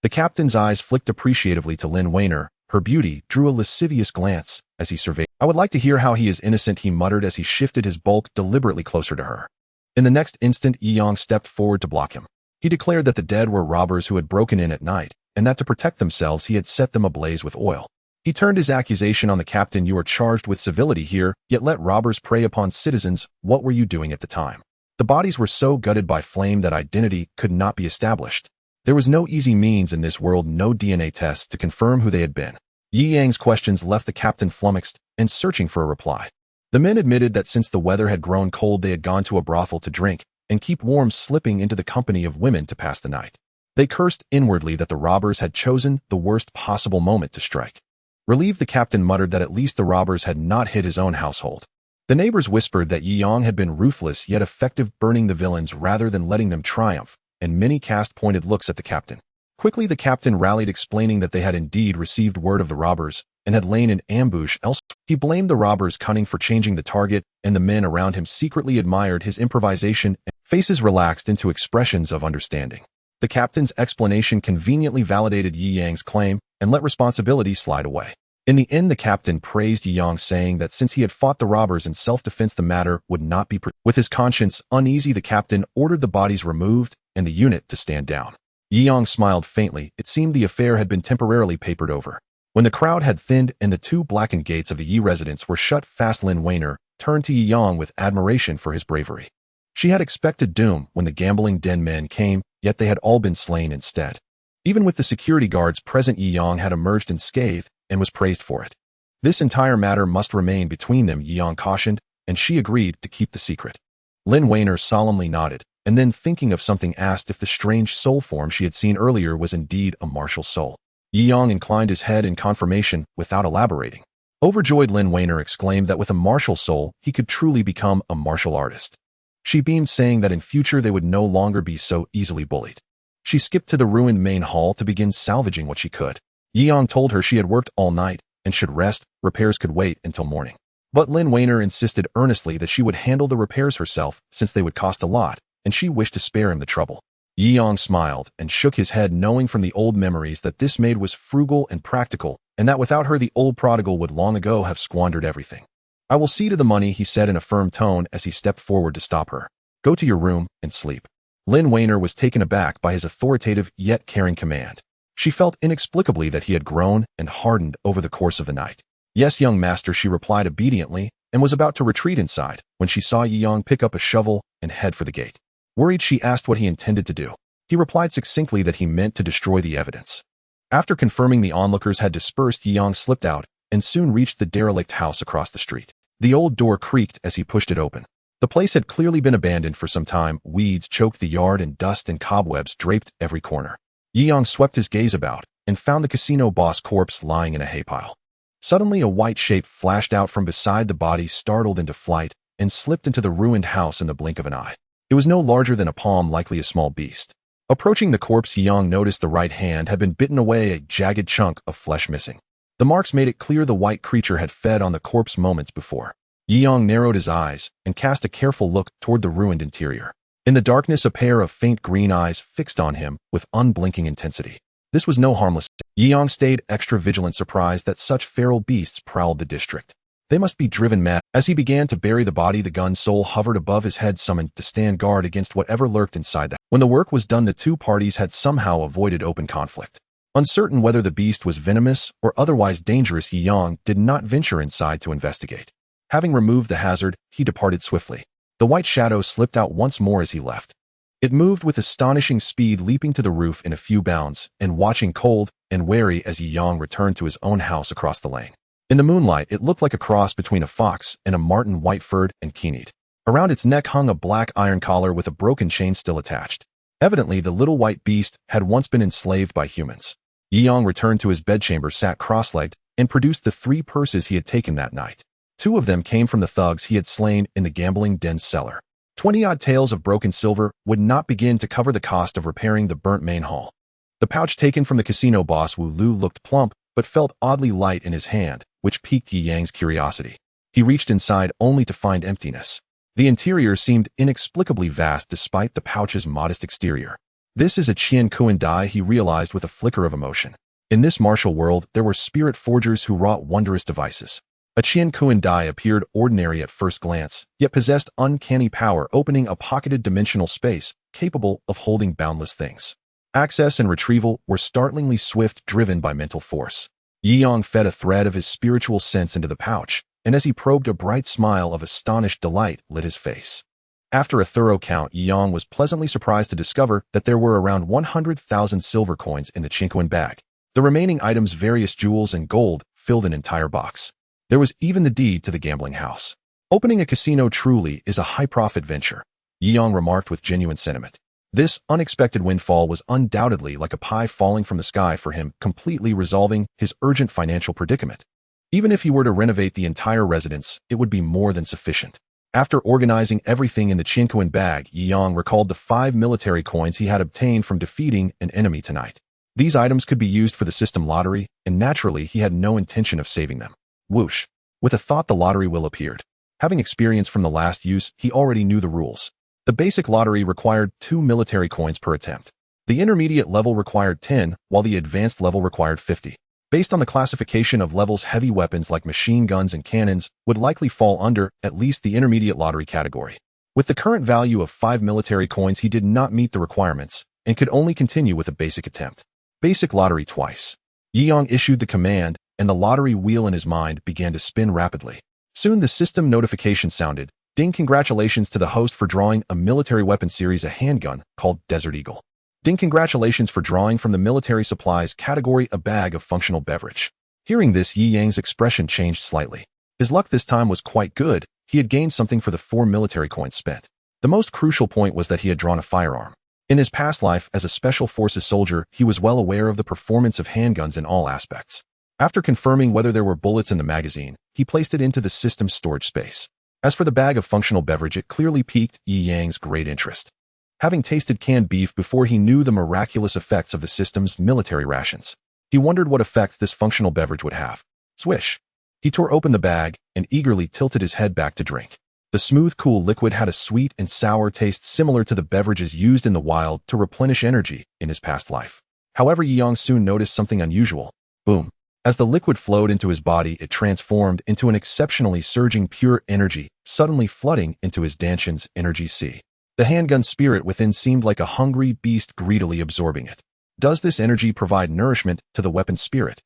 The captain's eyes flicked appreciatively to Lin Weiner. Her beauty drew a lascivious glance as he surveyed. I would like to hear how he is innocent, he muttered as he shifted his bulk deliberately closer to her. In the next instant, Yi Yang stepped forward to block him. He declared that the dead were robbers who had broken in at night, and that to protect themselves he had set them ablaze with oil. He turned his accusation on the captain. You are charged with civility here, yet let robbers prey upon citizens. What were you doing at the time? The bodies were so gutted by flame that identity could not be established. There was no easy means in this world, no DNA tests to confirm who they had been. Yi Yang's questions left the captain flummoxed and searching for a reply. The men admitted that since the weather had grown cold, they had gone to a brothel to drink and keep warm, slipping into the company of women to pass the night. They cursed inwardly that the robbers had chosen the worst possible moment to strike. Relieved, the captain muttered that at least the robbers had not hit his own household. The neighbors whispered that Yi Yang had been ruthless yet effective, burning the villains rather than letting them triumph, and many cast pointed looks at the captain. Quickly, the captain rallied, explaining that they had indeed received word of the robbers and had lain in ambush elsewhere. He blamed the robbers' cunning for changing the target, and the men around him secretly admired his improvisation, and faces relaxed into expressions of understanding. The captain's explanation conveniently validated Yi Yang's claim and let responsibility slide away. In the end, the captain praised Yi Yang, saying that since he had fought the robbers in self-defense, the matter would not be With his conscience uneasy, the captain ordered the bodies removed and the unit to stand down. Yi Yang smiled faintly. It seemed the affair had been temporarily papered over. When the crowd had thinned and the two blackened gates of the Yi residence were shut fast, Lin Weiner turned to Yi Yang with admiration for his bravery. She had expected doom when the gambling den men came, yet they had all been slain instead. Even with the security guards present, Yi Yang had emerged unscathed and was praised for it. This entire matter must remain between them, Yi Yang cautioned, and she agreed to keep the secret. Lin Weiner solemnly nodded, and then, thinking of something, asked if the strange soul form she had seen earlier was indeed a martial soul. Yi Yang inclined his head in confirmation without elaborating. Overjoyed, Lin Weiner exclaimed that with a martial soul he could truly become a martial artist. She beamed, saying that in future they would no longer be so easily bullied. She skipped to the ruined main hall to begin salvaging what she could. Yi Yang told her she had worked all night and should rest. Repairs could wait until morning. But Lin Weiner insisted earnestly that she would handle the repairs herself, since they would cost a lot, and she wished to spare him the trouble. Yi Yang smiled and shook his head, knowing from the old memories that this maid was frugal and practical, and that without her the old prodigal would long ago have squandered everything. I will see to the money, he said in a firm tone as he stepped forward to stop her. Go to your room and sleep. Lin Weiner was taken aback by his authoritative yet caring command. She felt inexplicably that he had grown and hardened over the course of the night. Yes, young master, she replied obediently, and was about to retreat inside when she saw Yi Yang pick up a shovel and head for the gate. Worried, she asked what he intended to do. He replied succinctly that he meant to destroy the evidence. After confirming the onlookers had dispersed, Yi Yang slipped out and soon reached the derelict house across the street. The old door creaked as he pushed it open. The place had clearly been abandoned for some time. Weeds choked the yard and dust and cobwebs draped every corner. Yi Yang swept his gaze about and found the casino boss corpse lying in a haypile. Suddenly, a white shape flashed out from beside the body, startled into flight, and slipped into the ruined house in the blink of an eye. It was no larger than a palm, likely a small beast. Approaching the corpse, Yi Yang noticed the right hand had been bitten away, a jagged chunk of flesh missing. The marks made it clear the white creature had fed on the corpse moments before. Yi Yang narrowed his eyes and cast a careful look toward the ruined interior. In the darkness, a pair of faint green eyes fixed on him with unblinking intensity. This was no harmless. Yi Yang stayed extra vigilant, surprised that such feral beasts prowled the district. They must be driven mad. As he began to bury the body, the gun soul hovered above his head, summoned to stand guard against whatever lurked inside that. When the work was done, the two parties had somehow avoided open conflict. Uncertain whether the beast was venomous or otherwise dangerous, Yi Yang did not venture inside to investigate. Having removed the hazard, he departed swiftly. The white shadow slipped out once more as he left. It moved with astonishing speed, leaping to the roof in a few bounds and watching cold and wary as Yi Yang returned to his own house across the lane. In the moonlight, it looked like a cross between a fox and a marten, white-furred and keen-eyed. Around its neck hung a black iron collar with a broken chain still attached. Evidently, the little white beast had once been enslaved by humans. Yi returned to his bedchamber, sat cross-legged, and produced the 3 purses he had taken that night. 2 of them came from the thugs he had slain in the gambling den's cellar. 20-odd taels of broken silver would not begin to cover the cost of repairing the burnt main hall. The pouch taken from the casino boss Wu Lu looked plump, but felt oddly light in his hand, which piqued Yi Yang's curiosity. He reached inside only to find emptiness. The interior seemed inexplicably vast despite the pouch's modest exterior. This is a Qian Kuan die, he realized with a flicker of emotion. In this martial world, there were spirit forgers who wrought wondrous devices. A Qian Kuan die appeared ordinary at first glance, yet possessed uncanny power, opening a pocketed dimensional space capable of holding boundless things. Access and retrieval were startlingly swift, driven by mental force. Yi fed a thread of his spiritual sense into the pouch, and as he probed, a bright smile of astonished delight lit his face. After a thorough count, Yi was pleasantly surprised to discover that there were around 100,000 silver coins in the Qinquan bag. The remaining items, various jewels and gold, filled an entire box. There was even the deed to the gambling house. Opening a casino truly is a high-profit venture, Yi remarked with genuine sentiment. This unexpected windfall was undoubtedly like a pie falling from the sky for him, completely resolving his urgent financial predicament. Even if he were to renovate the entire residence, it would be more than sufficient. After organizing everything in the Qinquan bag, Yi recalled the 5 military coins he had obtained from defeating an enemy tonight. These items could be used for the system lottery, and naturally he had no intention of saving them. Whoosh. With a thought, the lottery wheel appeared. Having experience from the last use, he already knew the rules. The basic lottery required 2 military coins per attempt. The intermediate level required 10, while the advanced level required 50. Based on the classification of levels, heavy weapons like machine guns and cannons would likely fall under at least the intermediate lottery category. With the current value of 5 military coins, he did not meet the requirements and could only continue with a basic attempt. Basic lottery twice. Yi issued the command, and the lottery wheel in his mind began to spin rapidly. Soon the system notification sounded. Ding, congratulations to the host for drawing a military weapon series, a handgun called Desert Eagle. Ding, congratulations for drawing from the military supplies category a bag of functional beverage. Hearing this, Yi Yang's expression changed slightly. His luck this time was quite good. He had gained something for the 4 military coins spent. The most crucial point was that he had drawn a firearm. In his past life as a special forces soldier, he was well aware of the performance of handguns in all aspects. After confirming whether there were bullets in the magazine, he placed it into the system's storage space. As for the bag of functional beverage, it clearly piqued Yi Yang's great interest. Having tasted canned beef before, he knew the miraculous effects of the system's military rations. He wondered what effects this functional beverage would have. Swish! He tore open the bag and eagerly tilted his head back to drink. The smooth, cool liquid had a sweet and sour taste similar to the beverages used in the wild to replenish energy in his past life. However, Yi soon noticed something unusual. Boom! As the liquid flowed into his body, it transformed into an exceptionally surging pure energy, suddenly flooding into his Danshan's energy sea. The handgun spirit within seemed like a hungry beast greedily absorbing it. Does this energy provide nourishment to the weapon spirit?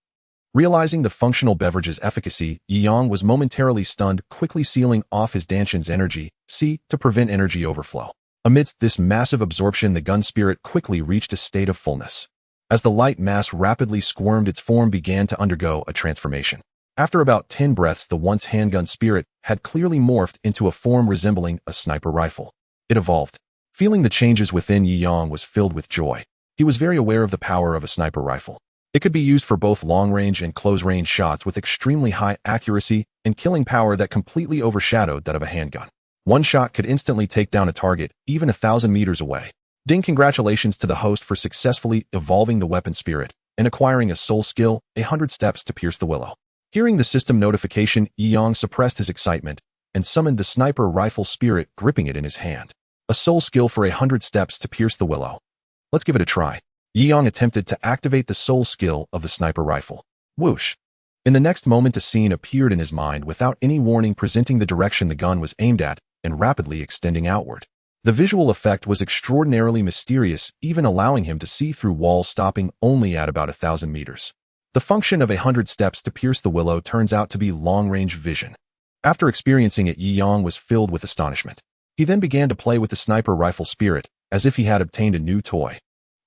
Realizing the functional beverage's efficacy, Yi was momentarily stunned, quickly sealing off his Danshan's energy sea to prevent energy overflow. Amidst this massive absorption, the gun spirit quickly reached a state of fullness. As the light mass rapidly squirmed, its form began to undergo a transformation. After about 10 breaths, the once handgun spirit had clearly morphed into a form resembling a sniper rifle. It evolved. Feeling the changes within, Yi was filled with joy. He was very aware of the power of a sniper rifle. It could be used for both long-range and close-range shots with extremely high accuracy and killing power that completely overshadowed that of a handgun. One shot could instantly take down a target, even 1,000 meters away. Ding, congratulations to the host for successfully evolving the weapon spirit and acquiring a soul skill, 100 steps to pierce the willow. Hearing the system notification, Yi suppressed his excitement and summoned the sniper rifle spirit, gripping it in his hand. A soul skill for 100 steps to pierce the willow. Let's give it a try. Yi attempted to activate the soul skill of the sniper rifle. Whoosh! In the next moment, a scene appeared in his mind without any warning, presenting the direction the gun was aimed at and rapidly extending outward. The visual effect was extraordinarily mysterious, even allowing him to see through walls, stopping only at about 1,000 meters. The function of 100 steps to pierce the willow turns out to be long-range vision. After experiencing it, Yi was filled with astonishment. He then began to play with the sniper rifle spirit, as if he had obtained a new toy.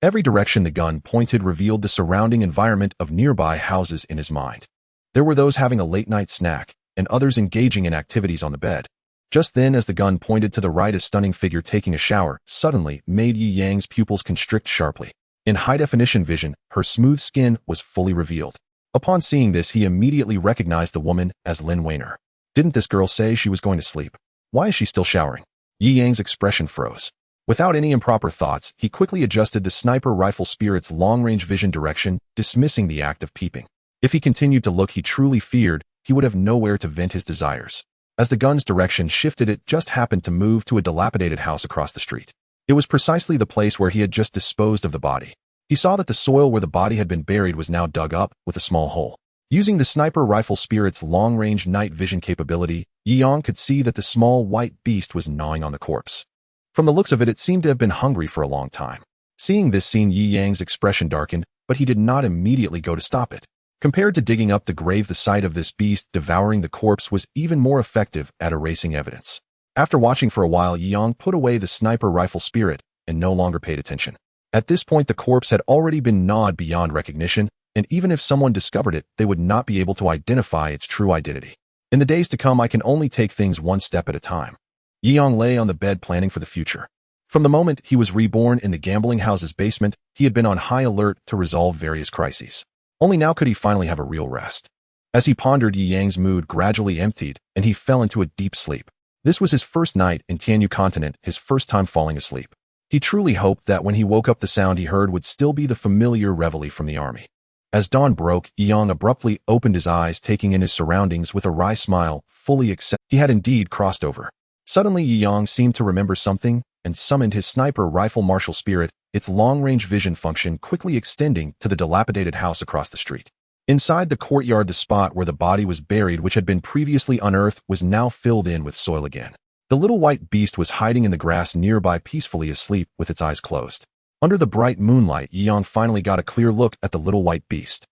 Every direction the gun pointed revealed the surrounding environment of nearby houses in his mind. There were those having a late-night snack, and others engaging in activities on the bed. Just then, as the gun pointed to the right, a stunning figure taking a shower suddenly made Yi Yang's pupils constrict sharply. In high-definition vision, her smooth skin was fully revealed. Upon seeing this, he immediately recognized the woman as Lin Weiner. Didn't this girl say she was going to sleep? Why is she still showering? Yi Yang's expression froze. Without any improper thoughts, he quickly adjusted the sniper rifle spirit's long-range vision direction, dismissing the act of peeping. If he continued to look, he truly feared he would have nowhere to vent his desires. As the gun's direction shifted, it just happened to move to a dilapidated house across the street. It was precisely the place where he had just disposed of the body. He saw that the soil where the body had been buried was now dug up with a small hole. Using the sniper rifle spirit's long-range night vision capability, Yi Yang could see that the small white beast was gnawing on the corpse. From the looks of it, it seemed to have been hungry for a long time. Seeing this scene, Yi Yang's expression darkened, but he did not immediately go to stop it. Compared to digging up the grave, the sight of this beast devouring the corpse was even more effective at erasing evidence. After watching for a while, Yi Yang put away the sniper rifle spirit and no longer paid attention. At this point, the corpse had already been gnawed beyond recognition, and even if someone discovered it, they would not be able to identify its true identity. In the days to come, I can only take things one step at a time. Yi Yang lay on the bed planning for the future. From the moment he was reborn in the gambling house's basement, he had been on high alert to resolve various crises. Only now could he finally have a real rest. As he pondered, Yi Yang's mood gradually emptied, and he fell into a deep sleep. This was his first night in Tianyu continent, his first time falling asleep. He truly hoped that when he woke up, the sound he heard would still be the familiar reveille from the army. As dawn broke, Yi Yang abruptly opened his eyes, taking in his surroundings with a wry smile, fully accepting he had indeed crossed over. Suddenly, Yi Yang seemed to remember something and summoned his sniper rifle martial spirit, its long-range vision function quickly extending to the dilapidated house across the street. Inside the courtyard, the spot where the body was buried, which had been previously unearthed, was now filled in with soil again. The little white beast was hiding in the grass nearby, peacefully asleep with its eyes closed. Under the bright moonlight, Yi Yang finally got a clear look at the little white beast.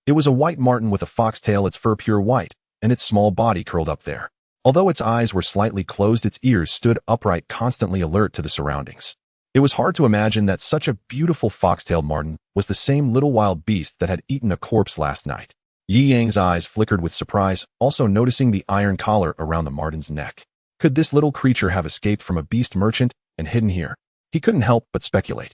It was a white marten with a foxtail, its fur pure white, and its small body curled up there. Although its eyes were slightly closed, its ears stood upright, constantly alert to the surroundings. It was hard to imagine that such a beautiful foxtailed marten was the same little wild beast that had eaten a corpse last night. Yi Yang's eyes flickered with surprise, also noticing the iron collar around the marten's neck. Could this little creature have escaped from a beast merchant and hidden here? He couldn't help but speculate.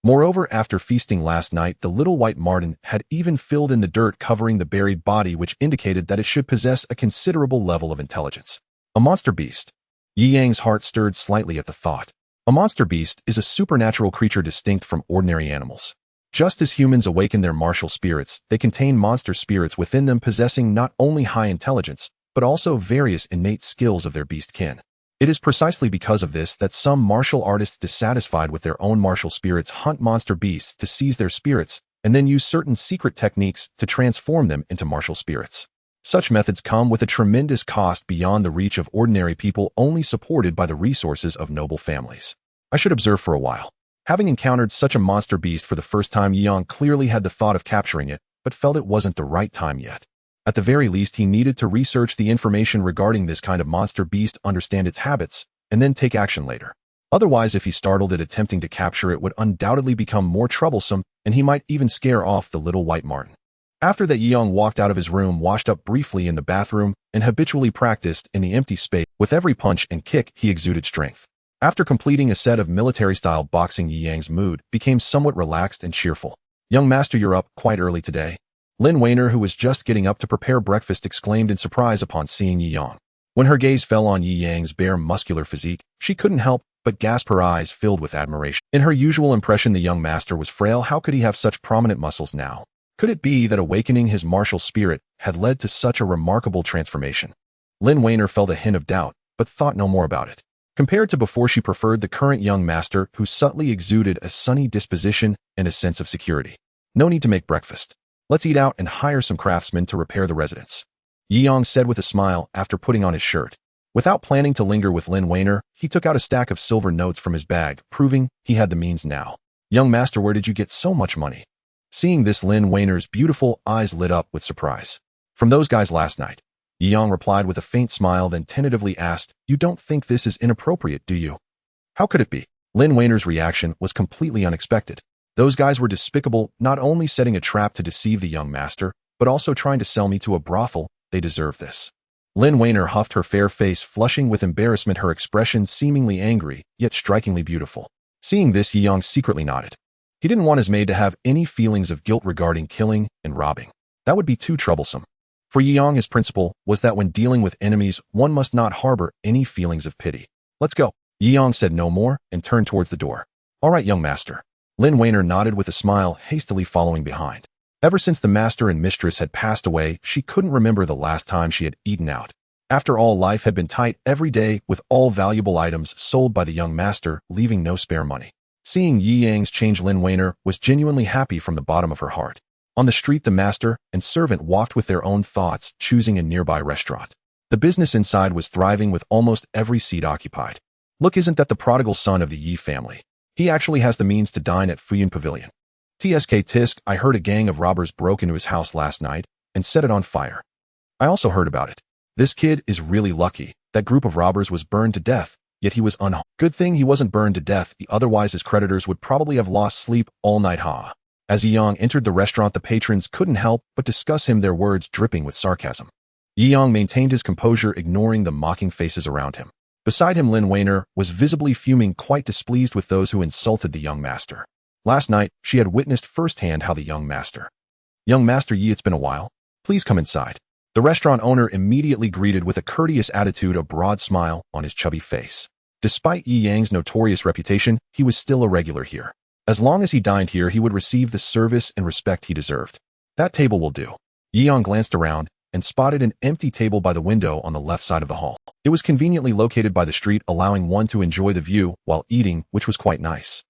Moreover, after feasting last night, the little white marten had even filled in the dirt covering the buried body, which indicated that it should possess a considerable level of intelligence. A monster beast. Yi Yang's heart stirred slightly at the thought. A monster beast is a supernatural creature distinct from ordinary animals. Just as humans awaken their martial spirits, they contain monster spirits within them, possessing not only high intelligence, but also various innate skills of their beast kin. It is precisely because of this that some martial artists dissatisfied with their own martial spirits hunt monster beasts to seize their spirits, and then use certain secret techniques to transform them into martial spirits. Such methods come with a tremendous cost beyond the reach of ordinary people, only supported by the resources of noble families. I should observe for a while. Having encountered such a monster beast for the first time, Yi Yang clearly had the thought of capturing it, but felt it wasn't the right time yet. At the very least, he needed to research the information regarding this kind of monster beast, understand its habits, and then take action later. Otherwise, if he startled it attempting to capture it, would undoubtedly become more troublesome, and he might even scare off the little white marten. After that, Yi Yang walked out of his room, washed up briefly in the bathroom, and habitually practiced in the empty space. With every punch and kick, he exuded strength. After completing a set of military-style boxing, Yi Yang's mood became somewhat relaxed and cheerful. "Young master, you're up quite early today." Lin Weiner, who was just getting up to prepare breakfast, exclaimed in surprise upon seeing Yi Yang. When her gaze fell on Yi Yang's bare muscular physique, she couldn't help but gasp, her eyes filled with admiration. In her usual impression, the young master was frail. How could he have such prominent muscles now? Could it be that awakening his martial spirit had led to such a remarkable transformation? Lin Weiner felt a hint of doubt, but thought no more about it. Compared to before, she preferred the current young master, who subtly exuded a sunny disposition and a sense of security. "No need to make breakfast. Let's eat out and hire some craftsmen to repair the residence," Yi Yang said with a smile after putting on his shirt. Without planning to linger with Lin Weiner, he took out a stack of silver notes from his bag, proving he had the means now. "Young master, where did you get so much money?" Seeing this, Lin Weiner's beautiful eyes lit up with surprise. "From those guys last night," Yi Yang replied with a faint smile, then tentatively asked, "You don't think this is inappropriate, do you?" "How could it be?" Lin Weiner's reaction was completely unexpected. Those guys were despicable, not only setting a trap to deceive the young master, but also trying to sell me to a brothel. They deserve this. Lin Weiner huffed, her fair face flushing with embarrassment, her expression seemingly angry, yet strikingly beautiful. Seeing this, Yi Yang secretly nodded. He didn't want his maid to have any feelings of guilt regarding killing and robbing. That would be too troublesome. For Yi Yang, his principle was that when dealing with enemies, one must not harbor any feelings of pity. Let's go. Yi Yang said no more and turned towards the door. All right, young master. Lin Weiner nodded with a smile, hastily following behind. Ever since the master and mistress had passed away, she couldn't remember the last time she had eaten out. After all, life had been tight every day, with all valuable items sold by the young master, leaving no spare money. Seeing Yi Yang's change, Lin Weiner was genuinely happy from the bottom of her heart. On the street, the master and servant walked with their own thoughts, choosing a nearby restaurant. The business inside was thriving, with almost every seat occupied. Look, isn't that the prodigal son of the Yi family? He actually has the means to dine at Fuyun Pavilion. Tsk tisk, I heard a gang of robbers broke into his house last night and set it on fire. I also heard about it. This kid is really lucky. That group of robbers was burned to death, yet he was unharmed. Good thing he wasn't burned to death, otherwise his creditors would probably have lost sleep all night. Ha. As Yi Yang entered the restaurant, the patrons couldn't help but discuss him, their words dripping with sarcasm. Yi Yang maintained his composure, ignoring the mocking faces around him. Beside him, Lin Weiner was visibly fuming, quite displeased with those who insulted the young master. Last night, she had witnessed firsthand how the young master Yi, it's been a while. Please come inside. The restaurant owner immediately greeted with a courteous attitude, a broad smile on his chubby face. Despite Yi Yang's notorious reputation, he was still a regular here. As long as he dined here, he would receive the service and respect he deserved. That table will do. Yi Yang glanced around and spotted an empty table by the window on the left side of the hall. It was conveniently located by the street, allowing one to enjoy the view while eating, which was quite nice.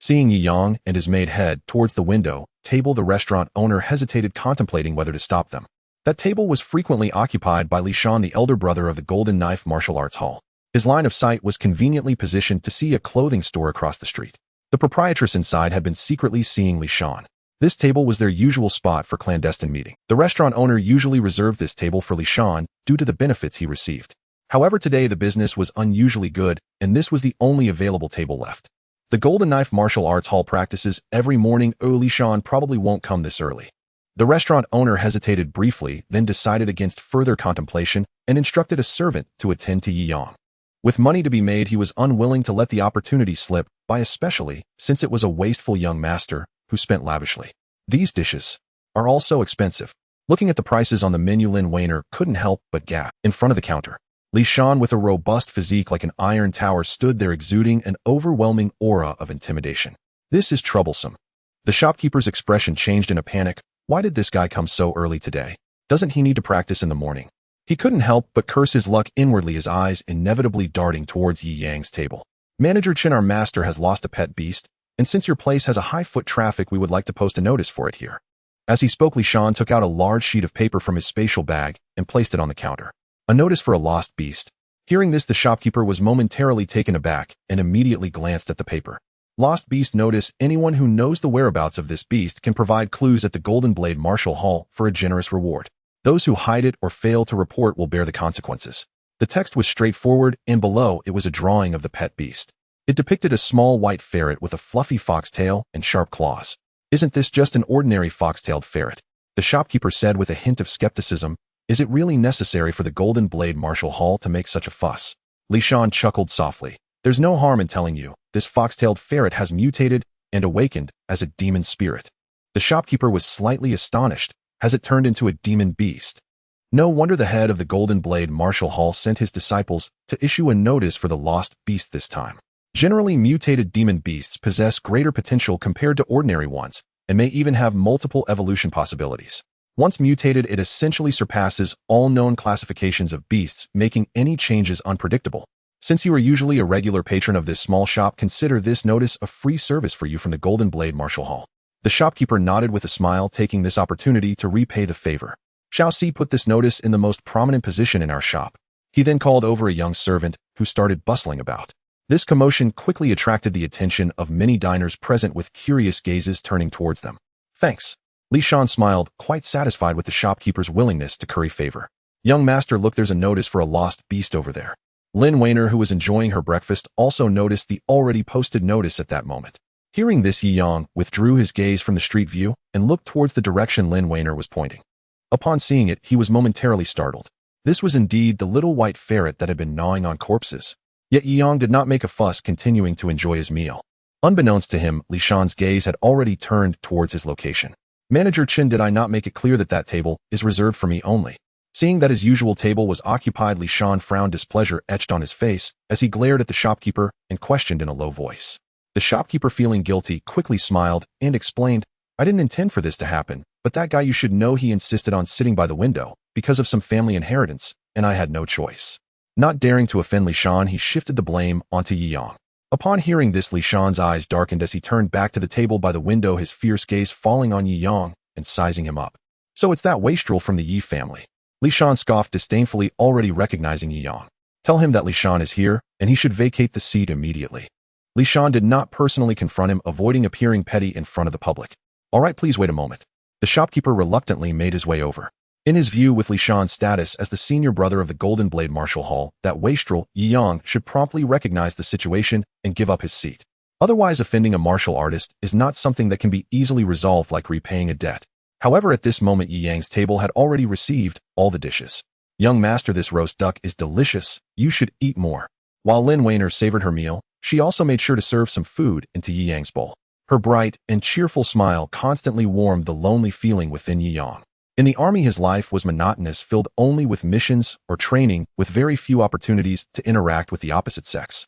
Seeing Yi Yang and his maid head towards the window table, the restaurant owner hesitated, contemplating whether to stop them. That table was frequently occupied by Li Shan, the elder brother of the Golden Knife Martial Arts Hall. His line of sight was conveniently positioned to see a clothing store across the street. The proprietress inside had been secretly seeing Li Shan. This table was their usual spot for clandestine meeting. The restaurant owner usually reserved this table for Li Shan due to the benefits he received. However, today the business was unusually good, and this was the only available table left. The Golden Knife Martial Arts Hall practices every morning. Li Shan probably won't come this early. The restaurant owner hesitated briefly, then decided against further contemplation and instructed a servant to attend to Yi Yang. With money to be made, he was unwilling to let the opportunity slip by, especially since it was a wasteful young master who spent lavishly. These dishes are all so expensive. Looking at the prices on the menu, Lin Weiner couldn't help but gasp. In front of the counter, Li Shan, with a robust physique like an iron tower, stood there, exuding an overwhelming aura of intimidation. This is troublesome. The shopkeeper's expression changed in a panic. Why did this guy come so early today? Doesn't he need to practice in the morning? He couldn't help but curse his luck inwardly, his eyes inevitably darting towards Yi Yang's table. Manager Chen, our master has lost a pet beast, and since your place has a high foot traffic, we would like to post a notice for it here. As he spoke, Li Shan took out a large sheet of paper from his spatial bag and placed it on the counter. A notice for a lost beast. Hearing this, the shopkeeper was momentarily taken aback and immediately glanced at the paper. Lost beast notice. Anyone who knows the whereabouts of this beast can provide clues at the Golden Blade Martial Hall for a generous reward. Those who hide it or fail to report will bear the consequences. The text was straightforward, and below it was a drawing of the pet beast. It depicted a small white ferret with a fluffy foxtail and sharp claws. Isn't this just an ordinary fox-tailed ferret? The shopkeeper said with a hint of skepticism. Is it really necessary for the Golden Blade Martial Hall to make such a fuss? Li Shan chuckled softly. There's no harm in telling you. This fox-tailed ferret has mutated and awakened as a demon spirit. The shopkeeper was slightly astonished. Has it turned into a demon beast? No wonder the head of the Golden Blade Martial Hall sent his disciples to issue a notice for the lost beast this time. Generally, mutated demon beasts possess greater potential compared to ordinary ones, and may even have multiple evolution possibilities. Once mutated, it essentially surpasses all known classifications of beasts, making any changes unpredictable. Since you are usually a regular patron of this small shop, consider this notice a free service for you from the Golden Blade Martial Hall. The shopkeeper nodded with a smile, taking this opportunity to repay the favor. Shao Si put this notice in the most prominent position in our shop. He then called over a young servant who started bustling about. This commotion quickly attracted the attention of many diners present, with curious gazes turning towards them. Thanks. Li Shan smiled, quite satisfied with the shopkeeper's willingness to curry favor. Young master, look, there's a notice for a lost beast over there. Lin Weiner, who was enjoying her breakfast, also noticed the already posted notice at that moment. Hearing this, Yi Yang withdrew his gaze from the street view and looked towards the direction Lin Weiner was pointing. Upon seeing it, he was momentarily startled. This was indeed the little white ferret that had been gnawing on corpses. Yet Yang did not make a fuss, continuing to enjoy his meal. Unbeknownst to him, Li Shan's gaze had already turned towards his location. Manager Chen, did I not make it clear that that table is reserved for me only? Seeing that his usual table was occupied, Li Shan frowned, displeasure etched on his face as he glared at the shopkeeper and questioned in a low voice. The shopkeeper, feeling guilty, quickly smiled and explained, I didn't intend for this to happen, but that guy, you should know, he insisted on sitting by the window because of some family inheritance, and I had no choice. Not daring to offend Li Shan, he shifted the blame onto Yi Yang. Upon hearing this, Li Shan's eyes darkened as he turned back to the table by the window, his fierce gaze falling on Yi Yang and sizing him up. So it's that wastrel from the Yi family. Li Shan scoffed disdainfully, already recognizing Yi Yang. Tell him that Li Shan is here, and he should vacate the seat immediately. Li Shan did not personally confront him, avoiding appearing petty in front of the public. All right, please wait a moment. The shopkeeper reluctantly made his way over. In his view, with Li Shan's status as the senior brother of the Golden Blade Marshal Hall, that wastrel, Yi Yang, should promptly recognize the situation and give up his seat. Otherwise, offending a martial artist is not something that can be easily resolved like repaying a debt. However, at this moment, Yi Yang's table had already received all the dishes. Young master, this roast duck is delicious. You should eat more. While Lin Weiner savored her meal, she also made sure to serve some food into Yi Yang's bowl. Her bright and cheerful smile constantly warmed the lonely feeling within Yi Yang. In the army, his life was monotonous, filled only with missions or training, with very few opportunities to interact with the opposite sex.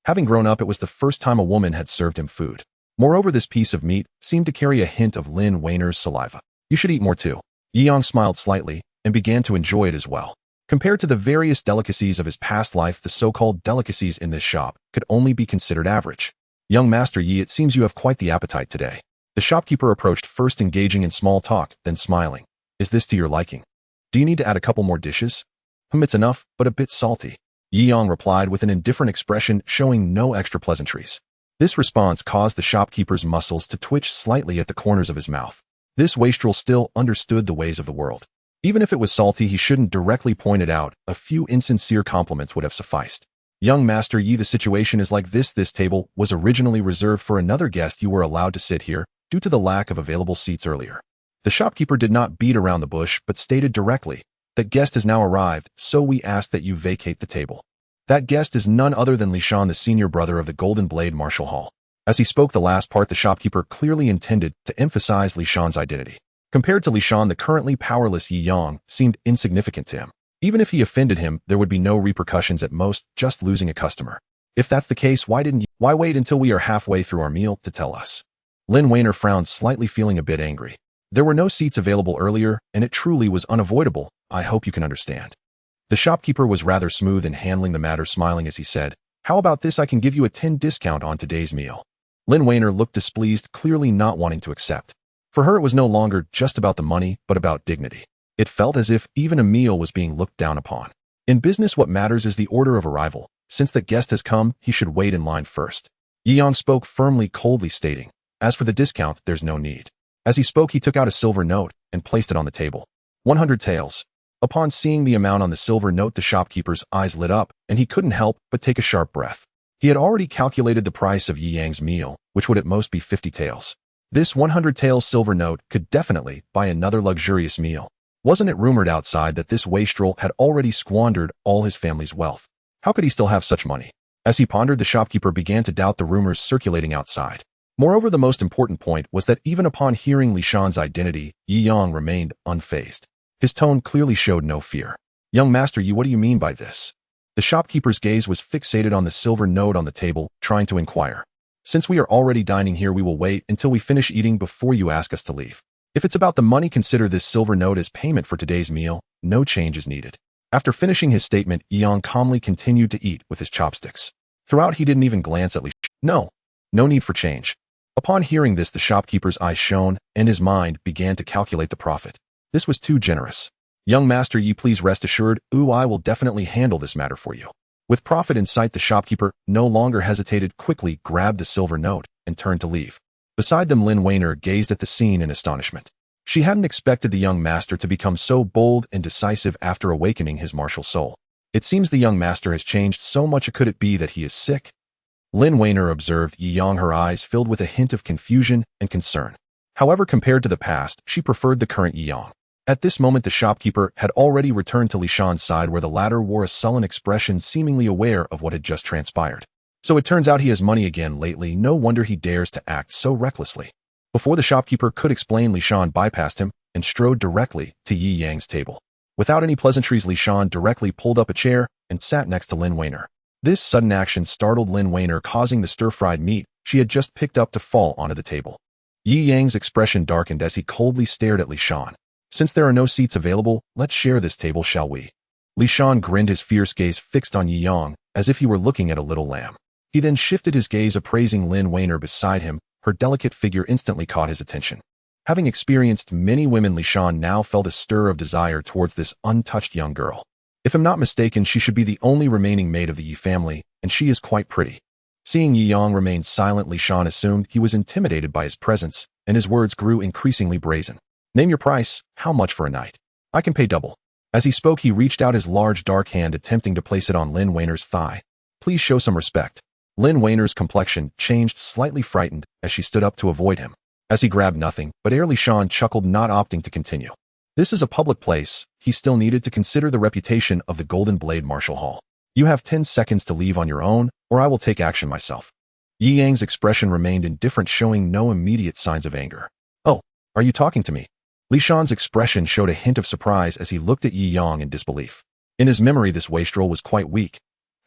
Having grown up, it was the first time a woman had served him food. Moreover, this piece of meat seemed to carry a hint of Lin Weiner's saliva. You should eat more too. Yi Yang smiled slightly and began to enjoy it as well. Compared to the various delicacies of his past life, the so-called delicacies in this shop could only be considered average. Young Master Yi, it seems you have quite the appetite today. The shopkeeper approached, first engaging in small talk, then smiling. Is this to your liking? Do you need to add a couple more dishes? It's enough, but a bit salty. Yi Yang replied with an indifferent expression, showing no extra pleasantries. This response caused the shopkeeper's muscles to twitch slightly at the corners of his mouth. This wastrel still understood the ways of the world. Even if it was salty, he shouldn't directly point it out. A few insincere compliments would have sufficed. Young Master Yi, the situation is like this. This table was originally reserved for another guest. You were allowed to sit here due to the lack of available seats earlier. The shopkeeper did not beat around the bush, but stated directly, that guest has now arrived, so we ask that you vacate the table. That guest is none other than Li Shan, the senior brother of the Golden Blade Marshal Hall. As he spoke the last part, the shopkeeper clearly intended to emphasize Li Shan's identity. Compared to Li Shan, the currently powerless Yi Yang seemed insignificant to him. Even if he offended him, there would be no repercussions, at most, just losing a customer. If that's the case, why wait until we are halfway through our meal to tell us? Lin Weiner frowned slightly, feeling a bit angry. There were no seats available earlier, and it truly was unavoidable. I hope you can understand. The shopkeeper was rather smooth in handling the matter, smiling as he said, How about this? I can give you a 10% discount on today's meal. Lin Weiner looked displeased, clearly not wanting to accept. For her, it was no longer just about the money, but about dignity. It felt as if even a meal was being looked down upon. In business, what matters is the order of arrival. Since the guest has come, he should wait in line first. Yi Yang spoke firmly, coldly stating, As for the discount, there's no need. As he spoke, he took out a silver note and placed it on the table. 100 taels. Upon seeing the amount on the silver note, the shopkeeper's eyes lit up, and he couldn't help but take a sharp breath. He had already calculated the price of Yi Yang's meal, which would at most be 50 taels. This 100 taels silver note could definitely buy another luxurious meal. Wasn't it rumored outside that this wastrel had already squandered all his family's wealth? How could he still have such money? As he pondered, the shopkeeper began to doubt the rumors circulating outside. Moreover, the most important point was that even upon hearing Li Shan's identity, Yi Yang remained unfazed. His tone clearly showed no fear. Young Master Yi, what do you mean by this? The shopkeeper's gaze was fixated on the silver note on the table, trying to inquire. Since we are already dining here, we will wait until we finish eating before you ask us to leave. If it's about the money, consider this silver note as payment for today's meal. No change is needed. After finishing his statement, Yi Yang calmly continued to eat with his chopsticks. Throughout, he didn't even glance at Li Shan. No need for change. Upon hearing this, the shopkeeper's eyes shone, and his mind began to calculate the profit. This was too generous. Young Master Yi, please rest assured, I will definitely handle this matter for you. With profit in sight, the shopkeeper no longer hesitated, quickly grabbed the silver note, and turned to leave. Beside them, Lin Weiner gazed at the scene in astonishment. She hadn't expected the young master to become so bold and decisive after awakening his martial soul. It seems the young master has changed so much. Could it be that he is sick? Lin Weiner observed Yi Yang, her eyes filled with a hint of confusion and concern. However, compared to the past, she preferred the current Yi Yang. At this moment the shopkeeper had already returned to Li Shan's side, where the latter wore a sullen expression, seemingly aware of what had just transpired. So it turns out he has money again lately. No wonder he dares to act so recklessly. Before the shopkeeper could explain, Li Shan bypassed him and strode directly to Yi Yang's table. Without any pleasantries, Li Shan directly pulled up a chair and sat next to Lin Weiner. This sudden action startled Lin Weiner, causing the stir-fried meat she had just picked up to fall onto the table. Yi Yang's expression darkened as he coldly stared at Li Shan. Since there are no seats available, let's share this table, shall we? Li Shan grinned, his fierce gaze fixed on Yi Yang, as if he were looking at a little lamb. He then shifted his gaze, appraising Lin Weiner beside him. Her delicate figure instantly caught his attention. Having experienced many women, Li Shan now felt a stir of desire towards this untouched young girl. If I'm not mistaken, she should be the only remaining maid of the Yi family, and she is quite pretty. Seeing Yi Yang remain silent, Li Shan assumed he was intimidated by his presence, and his words grew increasingly brazen. Name your price. How much for a night? I can pay double. As he spoke, he reached out his large dark hand, attempting to place it on Lin Weiner's thigh. Please show some respect. Lin Weiner's complexion changed, slightly frightened, as she stood up to avoid him. As he grabbed nothing but air, Li Shan chuckled, not opting to continue. This is a public place. He still needed to consider the reputation of the Golden Blade Martial Hall. You have 10 seconds to leave on your own, or I will take action myself. Yi Yang's expression remained indifferent, showing no immediate signs of anger. Oh, are you talking to me? Li Shan's expression showed a hint of surprise as he looked at Yi Yang in disbelief. In his memory, this wastrel was quite weak.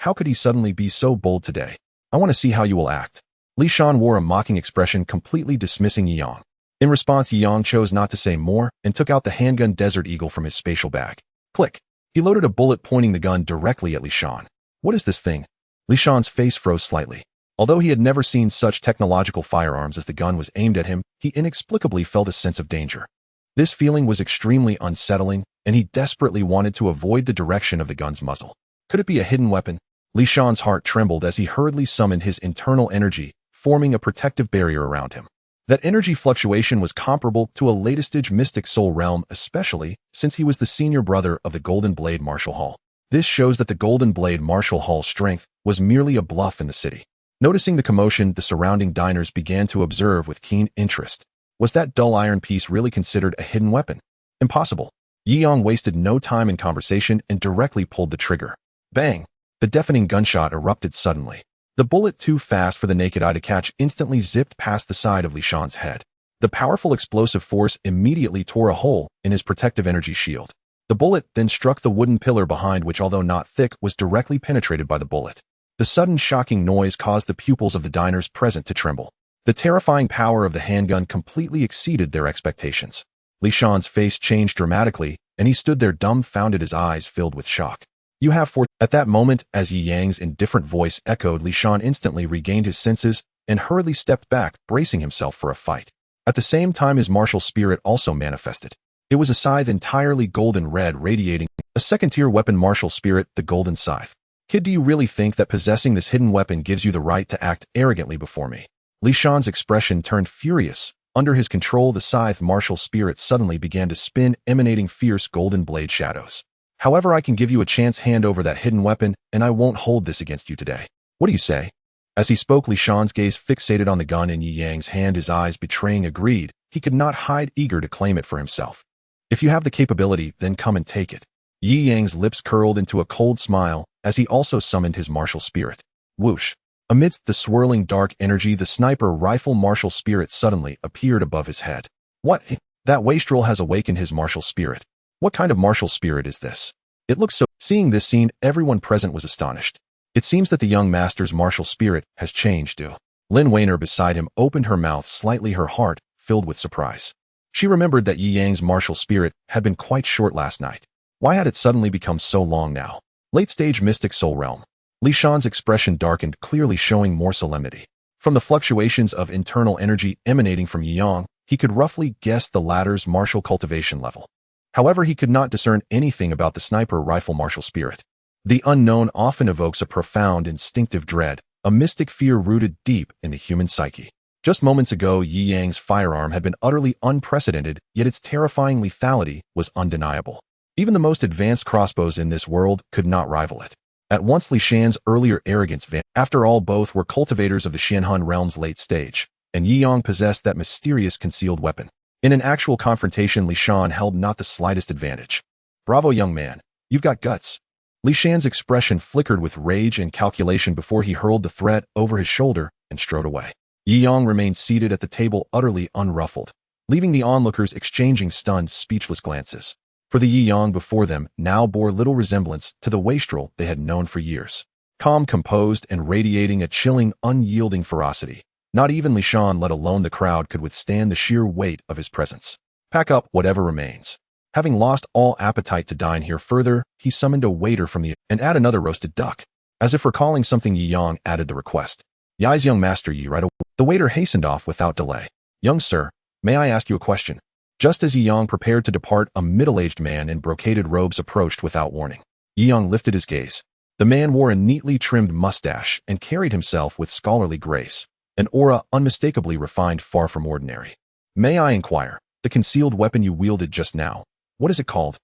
How could he suddenly be so bold today? I want to see how you will act. Li Shan wore a mocking expression, completely dismissing Yi Yang. In response, Yi Yang chose not to say more and took out the handgun Desert Eagle from his spatial bag. Click. He loaded a bullet, pointing the gun directly at Li Shan. What is this thing? Li Shan's face froze slightly. Although he had never seen such technological firearms as the gun was aimed at him, he inexplicably felt a sense of danger. This feeling was extremely unsettling, and he desperately wanted to avoid the direction of the gun's muzzle. Could it be a hidden weapon? Li Shan's heart trembled as he hurriedly summoned his internal energy, forming a protective barrier around him. That energy fluctuation was comparable to a latest-stage mystic soul realm, especially since he was the senior brother of the Golden Blade Martial Hall. This shows that the Golden Blade Martial Hall's strength was merely a bluff in the city. Noticing the commotion, the surrounding diners began to observe with keen interest. Was that dull iron piece really considered a hidden weapon? Impossible. Yi Yang wasted no time in conversation and directly pulled the trigger. Bang! The deafening gunshot erupted suddenly. The bullet, too fast for the naked eye to catch, instantly zipped past the side of Li Shan's head. The powerful explosive force immediately tore a hole in his protective energy shield. The bullet then struck the wooden pillar behind, which, although not thick, was directly penetrated by the bullet. The sudden shocking noise caused the pupils of the diners present to tremble. The terrifying power of the handgun completely exceeded their expectations. Li Shan's face changed dramatically, and he stood there dumbfounded, his eyes filled with shock. You have 4. At that moment, as Yi Yang's indifferent voice echoed, Li Shan instantly regained his senses and hurriedly stepped back, bracing himself for a fight. At the same time, his martial spirit also manifested. It was a scythe entirely golden red, radiating a second-tier weapon. Martial spirit, the golden scythe. Kid, do you really think that possessing this hidden weapon gives you the right to act arrogantly before me? Li Shan's expression turned furious. Under his control, the scythe martial spirit suddenly began to spin, emanating fierce golden blade shadows. However, I can give you a chance. Hand over that hidden weapon, and I won't hold this against you today. What do you say? As he spoke, Li Shan's gaze fixated on the gun in Yi Yang's hand, his eyes betraying a greed he could not hide, eager to claim it for himself. If you have the capability, then come and take it. Yi Yang's lips curled into a cold smile as he also summoned his martial spirit. Whoosh! Amidst the swirling dark energy, the sniper rifle martial spirit suddenly appeared above his head. What? That wastrel has awakened his martial spirit. What kind of martial spirit is this? It looks so... Seeing this scene, everyone present was astonished. It seems that the young master's martial spirit has changed too. Lin Weiner beside him opened her mouth slightly, her heart filled with surprise. She remembered that Yi Yang's martial spirit had been quite short last night. Why had it suddenly become so long now? Late-stage mystic soul realm. Li Shan's expression darkened, clearly showing more solemnity. From the fluctuations of internal energy emanating from Yi Yang, he could roughly guess the latter's martial cultivation level. However, he could not discern anything about the sniper rifle martial spirit. The unknown often evokes a profound instinctive dread, a mystic fear rooted deep in the human psyche. Just moments ago, Yi Yang's firearm had been utterly unprecedented, yet its terrifying lethality was undeniable. Even the most advanced crossbows in this world could not rival it. At once, Li Shan's earlier arrogance vanished. After all, both were cultivators of the Xianhun realm's late stage, and Yi Yang possessed that mysterious concealed weapon. In an actual confrontation, Li Shan held not the slightest advantage. "Bravo, young man. You've got guts." Li Shan's expression flickered with rage and calculation before he hurled the threat over his shoulder and strode away. Yi Yang remained seated at the table utterly unruffled, leaving the onlookers exchanging stunned, speechless glances. For the Yi Yang before them now bore little resemblance to the wastrel they had known for years. Calm, composed, and radiating a chilling, unyielding ferocity. Not even Li Shan, let alone the crowd, could withstand the sheer weight of his presence. "Pack up whatever remains." Having lost all appetite to dine here further, he summoned a waiter from and add another roasted duck. As if recalling something, Yi Yang added the request. "Yi's young master Yi right away." The waiter hastened off without delay. "Young sir, may I ask you a question?" Just as Yi Yang prepared to depart, a middle-aged man in brocaded robes approached without warning. Yi Yang lifted his gaze. The man wore a neatly trimmed mustache and carried himself with scholarly grace, an aura unmistakably refined, far from ordinary. "May I inquire, the concealed weapon you wielded just now, what is it called?"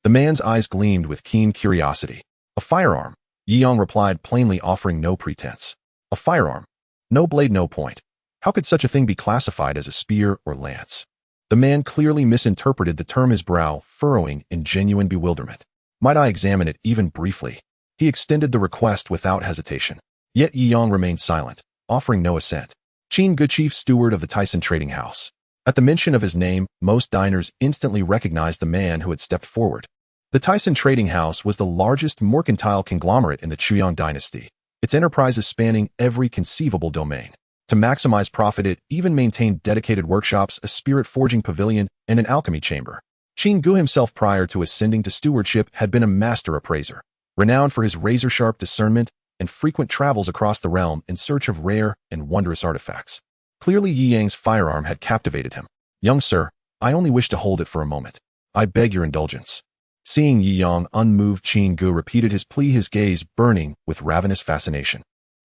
The man's eyes gleamed with keen curiosity. "A firearm," Yi Yang replied, plainly offering no pretense. "A firearm. No blade, no point. How could such a thing be classified as a spear or lance?" The man clearly misinterpreted the term, his brow furrowing in genuine bewilderment. "Might I examine it even briefly?" He extended the request without hesitation. Yet Yi Yang remained silent, offering no assent. Qin Gu, chief steward of the Tyson Trading House. At the mention of his name, most diners instantly recognized the man who had stepped forward. The Tyson Trading House was the largest mercantile conglomerate in the Chuyang dynasty, its enterprises spanning every conceivable domain. To maximize profit, it even maintained dedicated workshops, a spirit-forging pavilion, and an alchemy chamber. Qin Gu himself, prior to ascending to stewardship, had been a master appraiser, renowned for his razor-sharp discernment and frequent travels across the realm in search of rare and wondrous artifacts. Clearly, Yi Yang's firearm had captivated him. "Young sir, I only wish to hold it for a moment. I beg your indulgence." Seeing Yi Yang unmoved, Qin Gu repeated his plea, his gaze burning with ravenous fascination.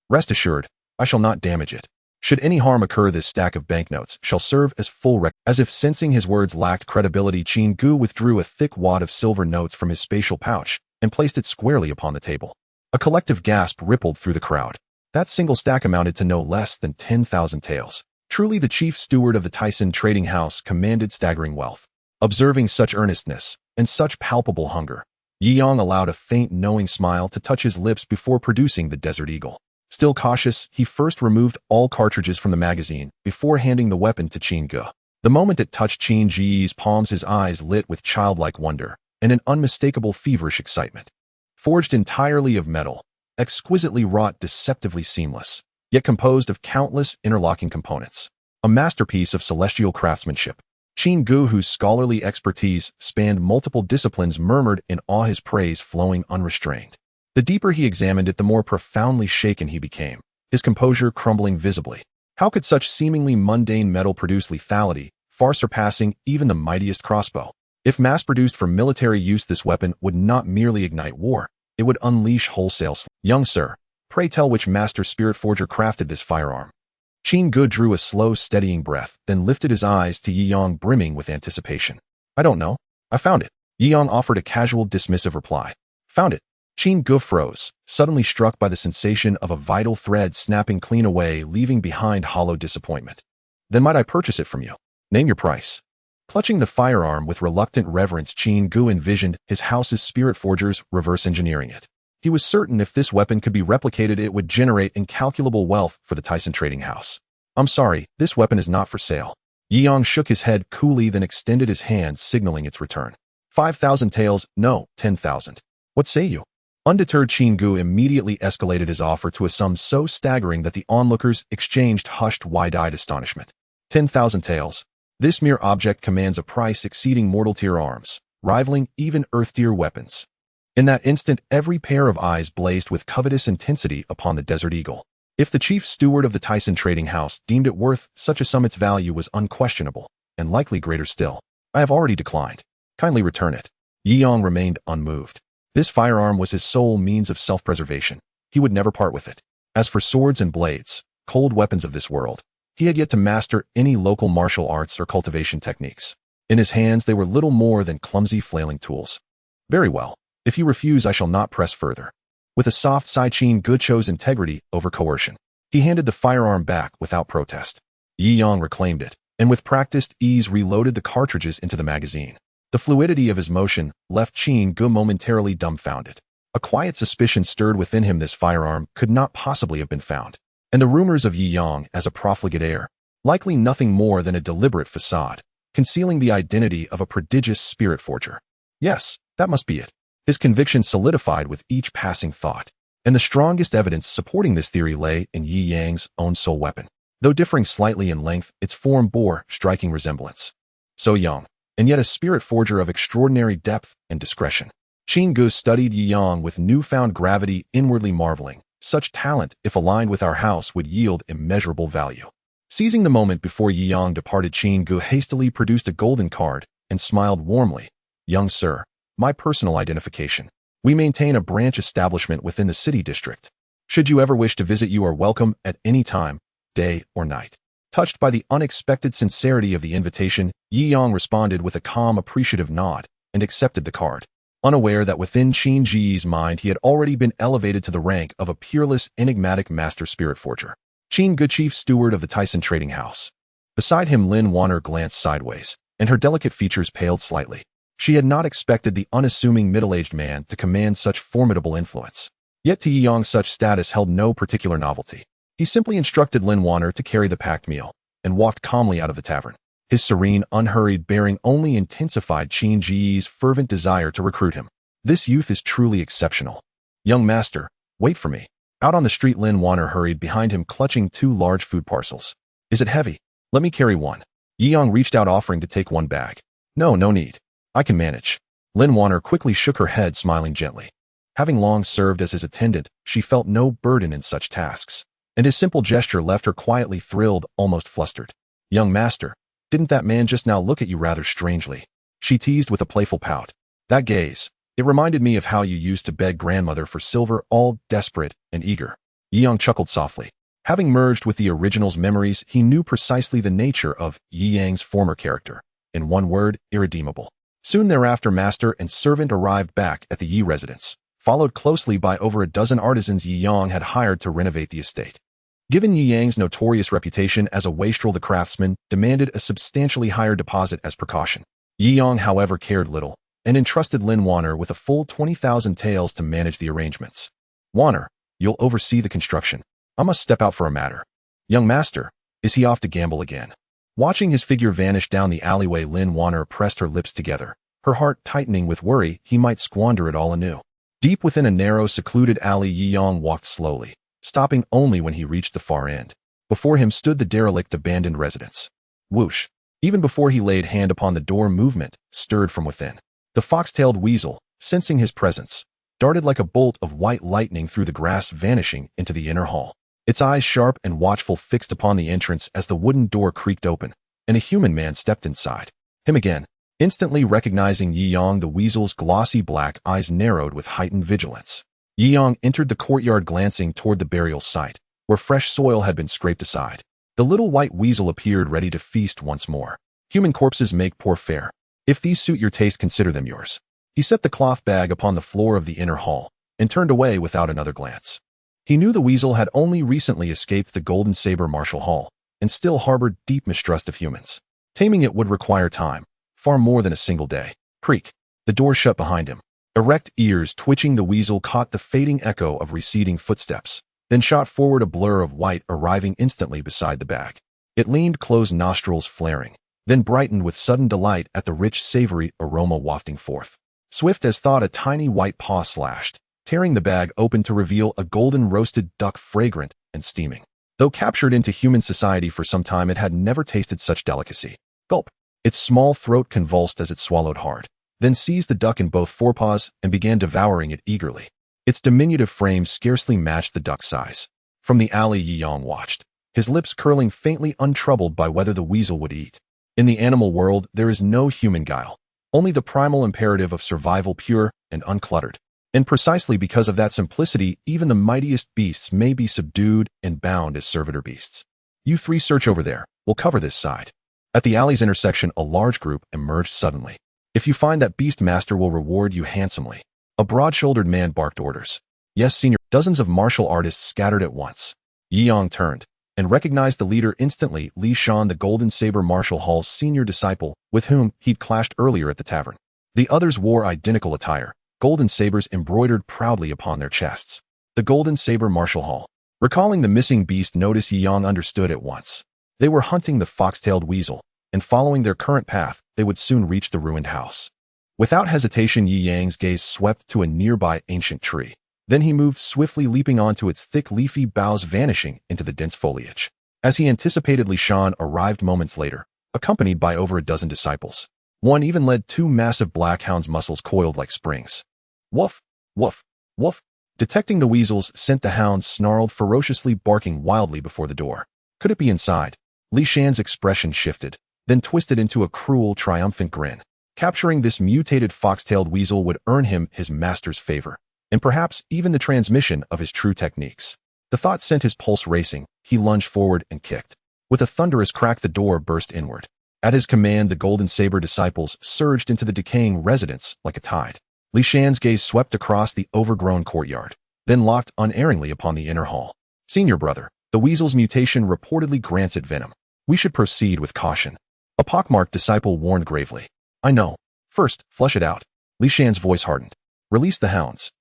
"Rest assured, I shall not damage it. Should any harm occur, this stack of banknotes shall serve as full record." As if sensing his words lacked credibility, Qin Gu withdrew a thick wad of silver notes from his spatial pouch and placed it squarely upon the table. A collective gasp rippled through the crowd. That single stack amounted to no less than 10,000 taels. Truly, the chief steward of the Tyson Trading House commanded staggering wealth. Observing such earnestness and such palpable hunger, Yi Yang allowed a faint, knowing smile to touch his lips before producing the Desert Eagle. Still cautious, he first removed all cartridges from the magazine before handing the weapon to Qin Gu. The moment it touched Qin Ji's palms, his eyes lit with childlike wonder and an unmistakable feverish excitement. Forged entirely of metal, exquisitely wrought, deceptively seamless, yet composed of countless interlocking components. A masterpiece of celestial craftsmanship. Qin Gu, whose scholarly expertise spanned multiple disciplines, murmured in awe, his praise flowing unrestrained. The deeper he examined it, the more profoundly shaken he became, his composure crumbling visibly. How could such seemingly mundane metal produce lethality, far surpassing even the mightiest crossbow? If mass-produced for military use, this weapon would not merely ignite war, it would unleash wholesale slaughter. "Young sir, pray tell which master spirit forger crafted this firearm." Qin Gu drew a slow, steadying breath, then lifted his eyes to Yi Yang, brimming with anticipation. "I don't know. I found it." Yi Yang offered a casual, dismissive reply. "Found it." Qin Gu froze, suddenly struck by the sensation of a vital thread snapping clean away, leaving behind hollow disappointment. "Then might I purchase it from you? Name your price." Clutching the firearm with reluctant reverence, Qin Gu envisioned his house's spirit forgers reverse engineering it. He was certain if this weapon could be replicated, it would generate incalculable wealth for the Tyson Trading House. "I'm sorry, this weapon is not for sale." Yi Yang shook his head coolly, then extended his hand, signaling its return. 5,000 taels, no, 10,000. What say you? Undeterred, Qin Gu immediately escalated his offer to a sum so staggering that the onlookers exchanged hushed, wide-eyed astonishment. 10,000 taels. This mere object commands a price exceeding mortal-tier arms, rivaling even earth-tier weapons. In that instant, every pair of eyes blazed with covetous intensity upon the Desert Eagle. If the chief steward of the Tyson Trading House deemed it worth such a sum, its value was unquestionable, and likely greater still. "I have already declined. Kindly return it." Yi Yang remained unmoved. This firearm was his sole means of self-preservation. He would never part with it. As for swords and blades, cold weapons of this world, he had yet to master any local martial arts or cultivation techniques. In his hands, they were little more than clumsy, flailing tools. "Very well. If you refuse, I shall not press further." With a soft sigh, Qin Gu chose integrity over coercion. He handed the firearm back without protest. Yi Yang reclaimed it, and with practiced ease reloaded the cartridges into the magazine. The fluidity of his motion left Qin Gu momentarily dumbfounded. A quiet suspicion stirred within him this firearm could not possibly have been found, and the rumors of Yi Yang as a profligate heir, likely nothing more than a deliberate facade, concealing the identity of a prodigious spirit forger. Yes, that must be it. His conviction solidified with each passing thought, and the strongest evidence supporting this theory lay in Yi Yang's own soul weapon. Though differing slightly in length, its form bore striking resemblance. So young, and yet a spirit forger of extraordinary depth and discretion. Qin Gu studied Yi Yang with newfound gravity, inwardly marveling. Such talent, if aligned with our house, would yield immeasurable value. Seizing the moment before Yi Yang departed, Qin Gu hastily produced a golden card and smiled warmly. Young sir, my personal identification. We maintain a branch establishment within the city district. Should you ever wish to visit, you are welcome at any time, day or night. Touched by the unexpected sincerity of the invitation, Yi Yang responded with a calm, appreciative nod and accepted the card, unaware that within Qin Ji's mind he had already been elevated to the rank of a peerless, enigmatic master spirit forger. Qin Gu, chief steward of the Tyson Trading House. Beside him, Lin Wanner glanced sideways, and her delicate features paled slightly. She had not expected the unassuming middle-aged man to command such formidable influence. Yet to Yi Yang such status held no particular novelty. He simply instructed Lin Wanner to carry the packed meal, and walked calmly out of the tavern. His serene, unhurried bearing only intensified Qin Ji's fervent desire to recruit him. This youth is truly exceptional. Young master, wait for me. Out on the street, Lin Wanner hurried behind him, clutching 2 large food parcels. Is it heavy? Let me carry one. Yi Yang reached out, offering to take one bag. No need. I can manage. Lin Wanner quickly shook her head, smiling gently. Having long served as his attendant, she felt no burden in such tasks, and his simple gesture left her quietly thrilled, almost flustered. Young master, didn't that man just now look at you rather strangely? She teased with a playful pout. That gaze, it reminded me of how you used to beg grandmother for silver, all desperate and eager. Yi Yang chuckled softly. Having merged with the original's memories, he knew precisely the nature of Yi Yang's former character. In one word, irredeemable. Soon thereafter, master and servant arrived back at the Yi residence, followed closely by over a dozen artisans Yi Yang had hired to renovate the estate. Given Yi Yang's notorious reputation as a wastrel, the craftsman demanded a substantially higher deposit as precaution. Yi Yang, however, cared little, and entrusted Lin Wanner with a full 20,000 taels to manage the arrangements. Wanner, you'll oversee the construction. I must step out for a matter. Young master, is he off to gamble again? Watching his figure vanish down the alleyway, Lin Wanner pressed her lips together, her heart tightening with worry he might squander it all anew. Deep within a narrow, secluded alley, Yi Yang walked slowly, stopping only when he reached the far end. Before him stood the derelict, abandoned residence. Whoosh! Even before he laid hand upon the door, movement stirred from within. The fox-tailed weasel, sensing his presence, darted like a bolt of white lightning through the grass, vanishing into the inner hall. Its eyes, sharp and watchful, fixed upon the entrance as the wooden door creaked open, and a human man stepped inside. Him again. Instantly recognizing Yi Yang, the weasel's glossy black eyes narrowed with heightened vigilance. Yi Yang entered the courtyard, glancing toward the burial site, where fresh soil had been scraped aside. The little white weasel appeared ready to feast once more. Human corpses make poor fare. If these suit your taste, consider them yours. He set the cloth bag upon the floor of the inner hall, and turned away without another glance. He knew the weasel had only recently escaped the Golden Saber Martial Hall, and still harbored deep mistrust of humans. Taming it would require time, far more than a single day. Creak. The door shut behind him. Erect ears twitching, the weasel caught the fading echo of receding footsteps, then shot forward, a blur of white arriving instantly beside the bag. It leaned, closed nostrils flaring, then brightened with sudden delight at the rich, savory aroma wafting forth. Swift as thought, a tiny white paw slashed, tearing the bag open to reveal a golden roasted duck, fragrant and steaming. Though captured into human society for some time, it had never tasted such delicacy. Gulp. Its small throat convulsed as it swallowed hard, then seized the duck in both forepaws and began devouring it eagerly. Its diminutive frame scarcely matched the duck's size. From the alley, Yi Yang watched, his lips curling faintly, untroubled by whether the weasel would eat. In the animal world, there is no human guile, only the primal imperative of survival, pure and uncluttered. And precisely because of that simplicity, even the mightiest beasts may be subdued and bound as servitor beasts. You three search over there. We'll cover this side. At the alley's intersection, a large group emerged suddenly. If you find that beast, master will reward you handsomely. A broad-shouldered man barked orders. Yes, senior. Dozens of martial artists scattered at once. Yi Yang turned, and recognized the leader instantly, Li Shan, the Golden Saber Marshal Hall's senior disciple, with whom he'd clashed earlier at the tavern. The others wore identical attire, golden sabers embroidered proudly upon their chests. The Golden Saber Marshal Hall. Recalling the missing beast notice, Yi Yang understood at once. They were hunting the fox-tailed weasel, and following their current path, they would soon reach the ruined house. Without hesitation, Yi Yang's gaze swept to a nearby ancient tree. Then he moved swiftly, leaping onto its thick leafy boughs, vanishing into the dense foliage. As he anticipated, Li Shan arrived moments later, accompanied by over a dozen disciples. One even led two massive black hounds, muscles coiled like springs. Woof, woof, woof. Detecting the weasels sent the hounds snarled ferociously, barking wildly before the door. Could it be inside? Li Shan's expression shifted, then twisted into a cruel, triumphant grin. Capturing this mutated fox-tailed weasel would earn him his master's favor, and perhaps even the transmission of his true techniques. The thought sent his pulse racing. He lunged forward and kicked. With a thunderous crack, the door burst inward. At his command, the Golden Saber disciples surged into the decaying residence like a tide. Li Shan's gaze swept across the overgrown courtyard, then locked unerringly upon the inner hall. Senior brother, the weasel's mutation reportedly grants it venom. We should proceed with caution. A pockmarked disciple warned gravely. I know. First, flush it out. Li Shan's voice hardened. Release the hounds.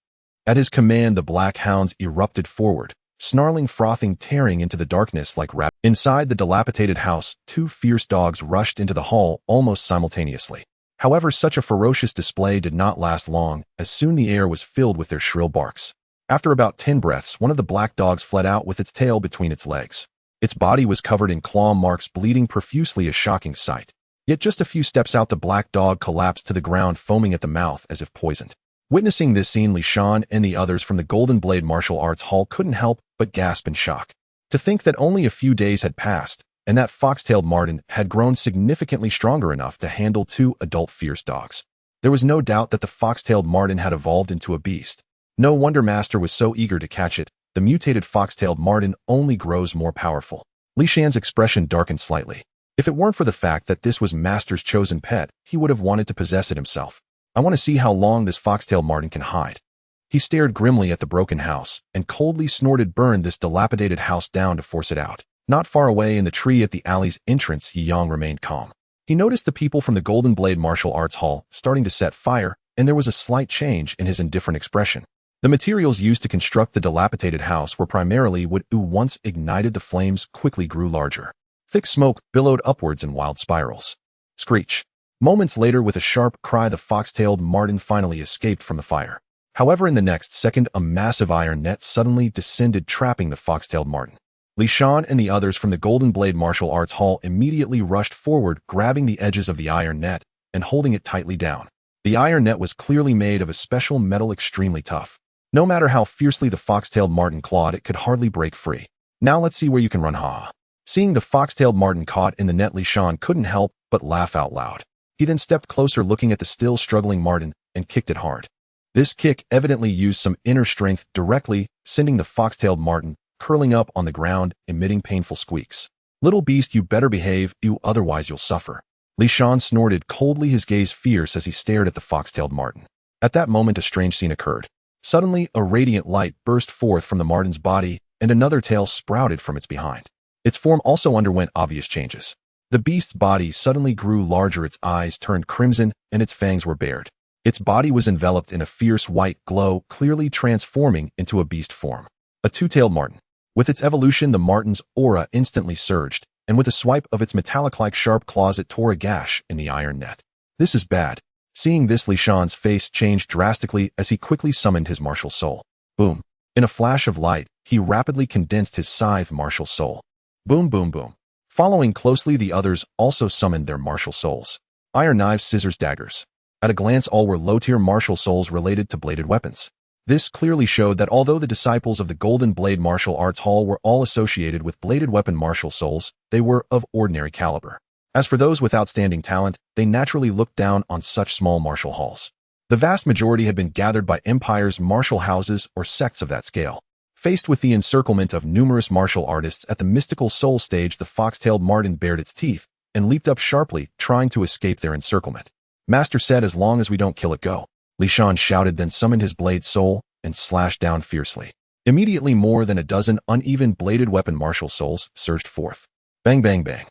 At his command, the black hounds erupted forward, snarling, frothing, tearing into the darkness like rabbits. Inside the dilapidated house, two fierce dogs rushed into the hall almost simultaneously. However, such a ferocious display did not last long, as soon the air was filled with their shrill barks. After about 10 breaths, one of the black dogs fled out with its tail between its legs. Its body was covered in claw marks, bleeding profusely, a shocking sight. Yet just a few steps out, the black dog collapsed to the ground, foaming at the mouth as if poisoned. Witnessing this scene, Li Shan and the others from the Golden Blade Martial Arts Hall couldn't help but gasp in shock. To think that only a few days had passed, and that fox-tailed Marten had grown significantly stronger enough to handle two adult fierce dogs. There was no doubt that the fox-tailed Marten had evolved into a beast. No wonder Master was so eager to catch it. The mutated fox-tailed Marten only grows more powerful. Li Shan's expression darkened slightly. If it weren't for the fact that this was Master's chosen pet, he would have wanted to possess it himself. I want to see how long this fox-tailed Marten can hide. He stared grimly at the broken house and coldly snorted, burn this dilapidated house down to force it out. Not far away in the tree at the alley's entrance, Yi Yang remained calm. He noticed the people from the Golden Blade Martial Arts Hall starting to set fire, and there was a slight change in his indifferent expression. The materials used to construct the dilapidated house were primarily wood. Once ignited, the flames quickly grew larger. Thick smoke billowed upwards in wild spirals. Screech. Moments later, with a sharp cry, the fox-tailed Marten finally escaped from the fire. However, in the next second, a massive iron net suddenly descended, trapping the fox-tailed Marten. Li Shan and the others from the Golden Blade Martial Arts Hall immediately rushed forward, grabbing the edges of the iron net and holding it tightly down. The iron net was clearly made of a special metal, extremely tough. No matter how fiercely the fox-tailed Marten clawed, it could hardly break free. Now let's see where you can run, ha. Seeing the fox-tailed Marten caught in the net, Li Shan couldn't help but laugh out loud. He then stepped closer, looking at the still struggling Marten, and kicked it hard. This kick evidently used some inner strength, directly sending the fox-tailed Marten curling up on the ground, emitting painful squeaks. Little beast, you better behave, otherwise you'll suffer. Li Shan snorted coldly, his gaze fierce as he stared at the fox-tailed Marten. At that moment, a strange scene occurred. Suddenly, a radiant light burst forth from the Marten's body, and another tail sprouted from its behind. Its form also underwent obvious changes. The beast's body suddenly grew larger, its eyes turned crimson, and its fangs were bared. Its body was enveloped in a fierce white glow, clearly transforming into a beast form. A two-tailed Marten. With its evolution, the Marten's aura instantly surged, and with a swipe of its metallic-like sharp claws, it tore a gash in the iron net. This is bad. Seeing this, Li Shan's face changed drastically as he quickly summoned his martial soul. Boom. In a flash of light, he rapidly condensed his scythe martial soul. Boom, boom, boom. Following closely, the others also summoned their martial souls. Iron knives, scissors, daggers. At a glance, all were low-tier martial souls related to bladed weapons. This clearly showed that although the disciples of the Golden Blade Martial Arts Hall were all associated with bladed weapon martial souls, they were of ordinary caliber. As for those with outstanding talent, they naturally looked down on such small martial halls. The vast majority had been gathered by empires, martial houses, or sects of that scale. Faced with the encirclement of numerous martial artists at the mystical soul stage, the fox-tailed Marten bared its teeth and leaped up sharply, trying to escape their encirclement. Master said, as long as we don't kill it, go. Li Shan shouted, then summoned his blade soul and slashed down fiercely. Immediately more than a dozen uneven-bladed weapon martial souls surged forth. Bang, bang, bang.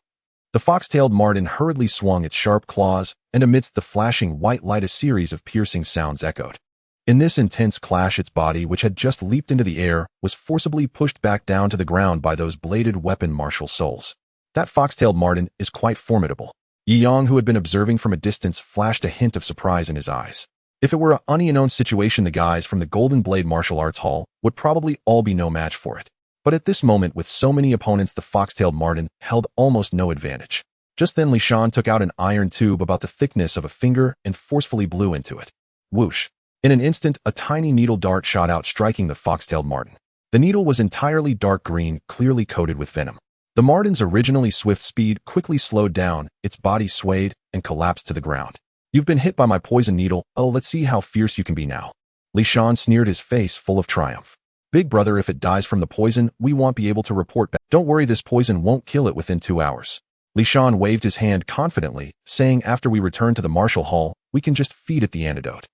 The fox-tailed marten hurriedly swung its sharp claws, and amidst the flashing white light a series of piercing sounds echoed. In this intense clash its body, which had just leaped into the air, was forcibly pushed back down to the ground by those bladed weapon martial souls. That fox-tailed marten is quite formidable. Yi Yang, who had been observing from a distance, flashed a hint of surprise in his eyes. If it were a unknown situation, the guys from the Golden Blade Martial Arts Hall would probably all be no match for it. But at this moment, with so many opponents, the fox-tailed marten held almost no advantage. Just then Li Shan took out an iron tube about the thickness of a finger and forcefully blew into it. Whoosh! In an instant, a tiny needle dart shot out, striking the fox-tailed marten. The needle was entirely dark green, clearly coated with venom. The marten's originally swift speed quickly slowed down, its body swayed, and collapsed to the ground. You've been hit by my poison needle. Oh, let's see how fierce you can be now. Li Shan sneered, his face full of triumph. Big brother, if it dies from the poison, we won't be able to report back. Don't worry, this poison won't kill it within 2 hours. Li Shan waved his hand confidently, saying, after we return to the martial hall, we can just feed it the antidote.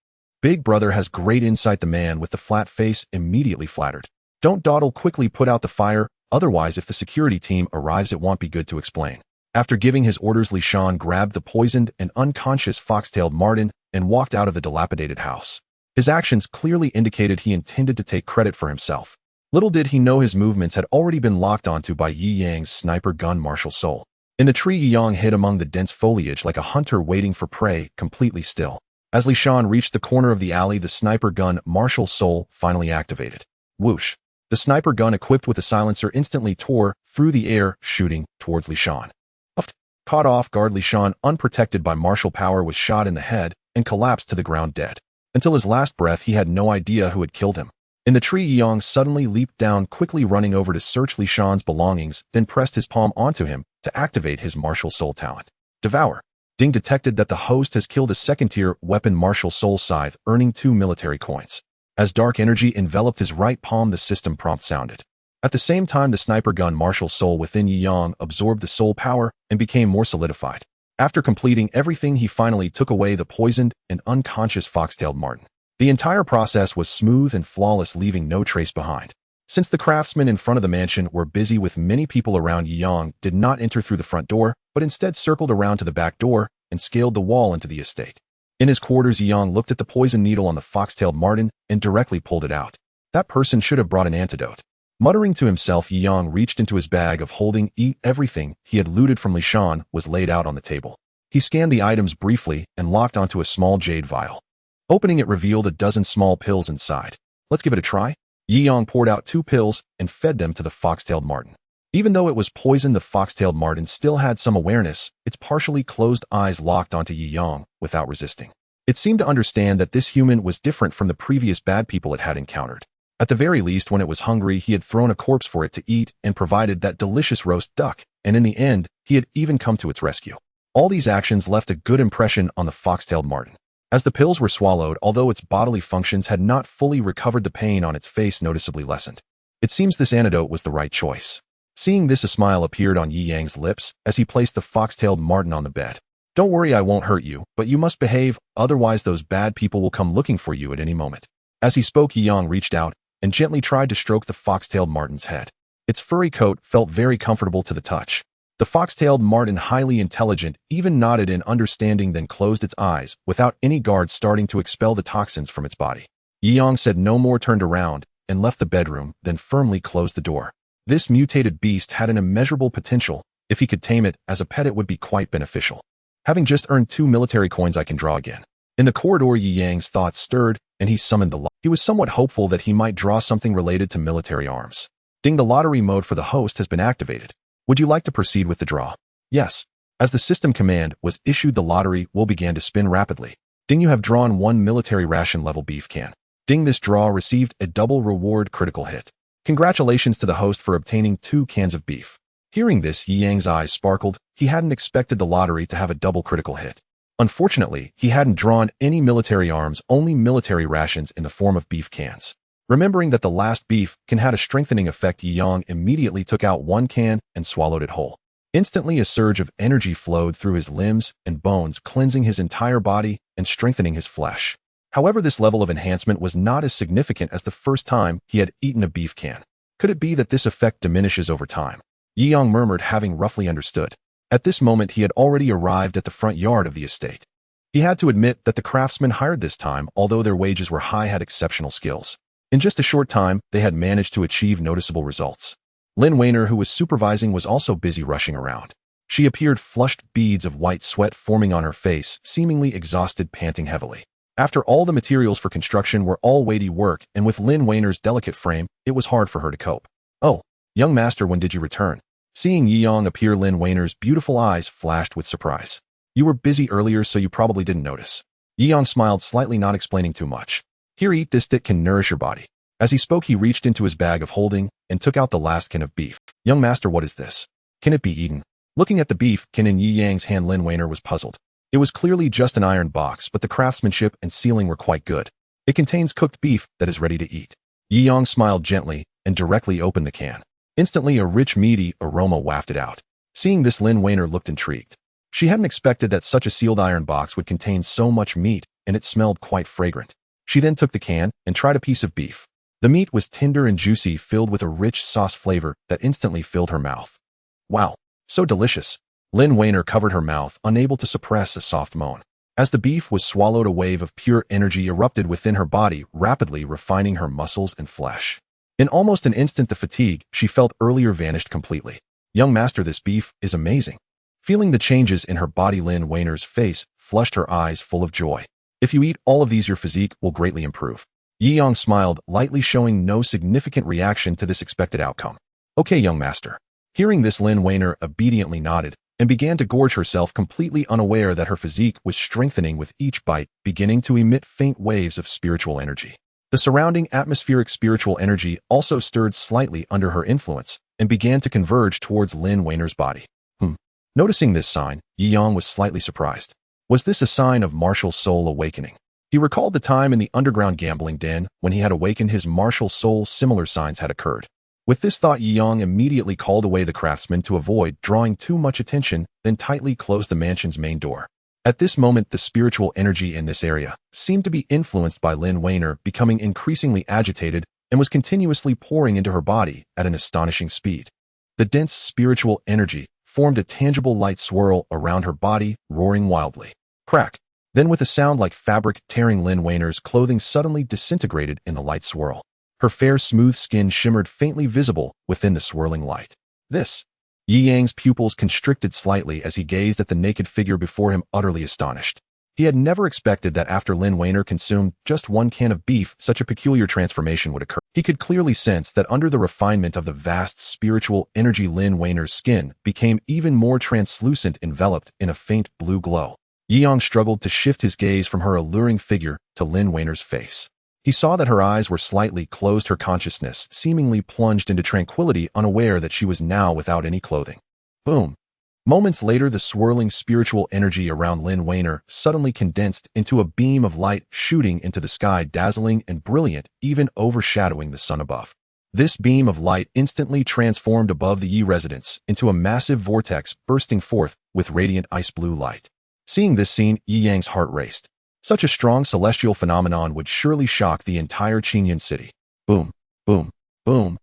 Big brother has great insight. The man with the flat face immediately flattered. Don't dawdle, quickly put out the fire, otherwise if the security team arrives it won't be good to explain. After giving his orders, Li Shan grabbed the poisoned and unconscious fox-tailed marten and walked out of the dilapidated house. His actions clearly indicated he intended to take credit for himself. Little did he know his movements had already been locked onto by Yi Yang's sniper gun martial soul. In the tree, Yi Yang hid among the dense foliage like a hunter waiting for prey, completely still. As Li Shan reached the corner of the alley, the sniper gun martial soul finally activated. Whoosh! The sniper gun equipped with a silencer instantly tore through the air, shooting towards Li Shan. Caught off guard, Li Shan, unprotected by martial power, was shot in the head and collapsed to the ground dead. Until his last breath, he had no idea who had killed him. In the tree, Yi Yang suddenly leaped down, quickly running over to search Li Shan's belongings, then pressed his palm onto him to activate his martial soul talent. Devour. Ding detected that the host has killed a second-tier weapon martial soul scythe, earning 2 military coins. As dark energy enveloped his right palm, the system prompt sounded. At the same time, the sniper gun martial soul within Yi Yang absorbed the soul power and became more solidified. After completing everything, he finally took away the poisoned and unconscious fox-tailed marten. The entire process was smooth and flawless, leaving no trace behind. Since the craftsmen in front of the mansion were busy with many people around, Yi Yang did not enter through the front door, but instead circled around to the back door and scaled the wall into the estate. In his quarters, Yi Yang looked at the poison needle on the fox-tailed marten and directly pulled it out. That person should have brought an antidote. Muttering to himself, Yi Yang reached into his bag of holding. Everything he had looted from Li Shan was laid out on the table. He scanned the items briefly and locked onto a small jade vial. Opening it revealed a dozen small pills inside. Let's give it a try. Yi Yang poured out 2 pills and fed them to the fox-tailed marten. Even though it was poison, the fox-tailed marten still had some awareness, its partially closed eyes locked onto Yi Yang without resisting. It seemed to understand that this human was different from the previous bad people it had encountered. At the very least, when it was hungry, he had thrown a corpse for it to eat and provided that delicious roast duck, and in the end, he had even come to its rescue. All these actions left a good impression on the fox-tailed marten. As the pills were swallowed, although its bodily functions had not fully recovered, the pain on its face noticeably lessened. It seems this antidote was the right choice. Seeing this, a smile appeared on Yi Yang's lips as he placed the fox-tailed marten on the bed. Don't worry, I won't hurt you, but you must behave, otherwise those bad people will come looking for you at any moment. As he spoke, Yi Yang reached out and gently tried to stroke the fox-tailed marten's head. Its furry coat felt very comfortable to the touch. The fox-tailed marten, highly intelligent, even nodded in understanding, then closed its eyes, without any guards starting to expel the toxins from its body. Yi Yang said no more, turned around, and left the bedroom, then firmly closed the door. This mutated beast had an immeasurable potential. If he could tame it as a pet, it would be quite beneficial. Having just earned 2 military coins, I can draw again. In the corridor, Yi Yang's thoughts stirred, and he summoned the lot. He was somewhat hopeful that he might draw something related to military arms. Ding, the lottery mode for the host has been activated. Would you like to proceed with the draw? Yes. As the system command was issued, the lottery will begin to spin rapidly. Ding, you have drawn 1 military ration level beef can. Ding, this draw received a double reward critical hit. Congratulations to the host for obtaining 2 cans of beef. Hearing this, Yi Yang's eyes sparkled. He hadn't expected the lottery to have a double critical hit. Unfortunately, he hadn't drawn any military arms, only military rations in the form of beef cans. Remembering that the last beef can had a strengthening effect, Yi Yang immediately took out 1 can and swallowed it whole. Instantly, a surge of energy flowed through his limbs and bones, cleansing his entire body and strengthening his flesh. However, this level of enhancement was not as significant as the first time he had eaten a beef can. Could it be that this effect diminishes over time? Yiyang murmured, having roughly understood. At this moment, he had already arrived at the front yard of the estate. He had to admit that the craftsmen hired this time, although their wages were high, had exceptional skills. In just a short time, they had managed to achieve noticeable results. Lin Weiner, who was supervising, was also busy rushing around. She appeared flushed, beads of white sweat forming on her face, seemingly exhausted, panting heavily. After all, the materials for construction were all weighty work, and with Lin Weiner's delicate frame, it was hard for her to cope. "Oh, young master, when did you return?" Seeing Yiyang appear, Lin Weiner's beautiful eyes flashed with surprise. "You were busy earlier, so you probably didn't notice." Yiyang smiled slightly, not explaining too much. "Here, eat this, it can nourish your body." As he spoke, he reached into his bag of holding and took out the last can of beef. "Young master, what is this? Can it be eaten?" Looking at the beef can in Yiyang's hand, Lin Weiner was puzzled. It was clearly just an iron box, but the craftsmanship and sealing were quite good. "It contains cooked beef that is ready to eat." Yiyang smiled gently and directly opened the can. Instantly, a rich, meaty aroma wafted out. Seeing this, Lin Weiner looked intrigued. She hadn't expected that such a sealed iron box would contain so much meat, and it smelled quite fragrant. She then took the can and tried a piece of beef. The meat was tender and juicy, filled with a rich sauce flavor that instantly filled her mouth. "Wow, so delicious." Lin Weiner covered her mouth, unable to suppress a soft moan. As the beef was swallowed, a wave of pure energy erupted within her body, rapidly refining her muscles and flesh. In almost an instant, the fatigue she felt earlier vanished completely. "Young master, this beef is amazing." Feeling the changes in her body, Lin Weiner's face flushed, her eyes full of joy. "If you eat all of these, your physique will greatly improve." Yiyang smiled, lightly, showing no significant reaction to this expected outcome. "Okay, young master." Hearing this, Lin Weiner obediently nodded and began to gorge herself, completely unaware that her physique was strengthening with each bite, beginning to emit faint waves of spiritual energy. The surrounding atmospheric spiritual energy also stirred slightly under her influence and began to converge towards Lin Weiner's body. Noticing this sign, Yiyang was slightly surprised. Was this a sign of martial soul awakening? He recalled the time in the underground gambling den when he had awakened his martial soul. Similar signs had occurred. With this thought, Yiyang immediately called away the craftsman to avoid drawing too much attention, then tightly closed the mansion's main door. At this moment, the spiritual energy in this area seemed to be influenced by Lin Weiner, becoming increasingly agitated and was continuously pouring into her body at an astonishing speed. The dense spiritual energy formed a tangible light swirl around her body, roaring wildly. Crack! Then, with a sound like fabric tearing, Lin Weiner's clothing suddenly disintegrated in the light swirl. Her fair, smooth skin shimmered, faintly visible within the swirling light. "This?" Yiyang's pupils constricted slightly as he gazed at the naked figure before him, utterly astonished. He had never expected that after Lin Weiner consumed just one can of beef, such a peculiar transformation would occur. He could clearly sense that under the refinement of the vast spiritual energy, Lin Weiner's skin became even more translucent, enveloped in a faint blue glow. Yiyang struggled to shift his gaze from her alluring figure to Lin Weiner's face. He saw that her eyes were slightly closed, her consciousness seemingly plunged into tranquility, unaware that she was now without any clothing. Boom! Moments later, the swirling spiritual energy around Lin Weiner suddenly condensed into a beam of light shooting into the sky, dazzling and brilliant, even overshadowing the sun above. This beam of light instantly transformed above the Yi residence into a massive vortex, bursting forth with radiant ice blue light. Seeing this scene, Yiyang's heart raced. Such a strong celestial phenomenon would surely shock the entire Qingyun city. Boom, boom, boom.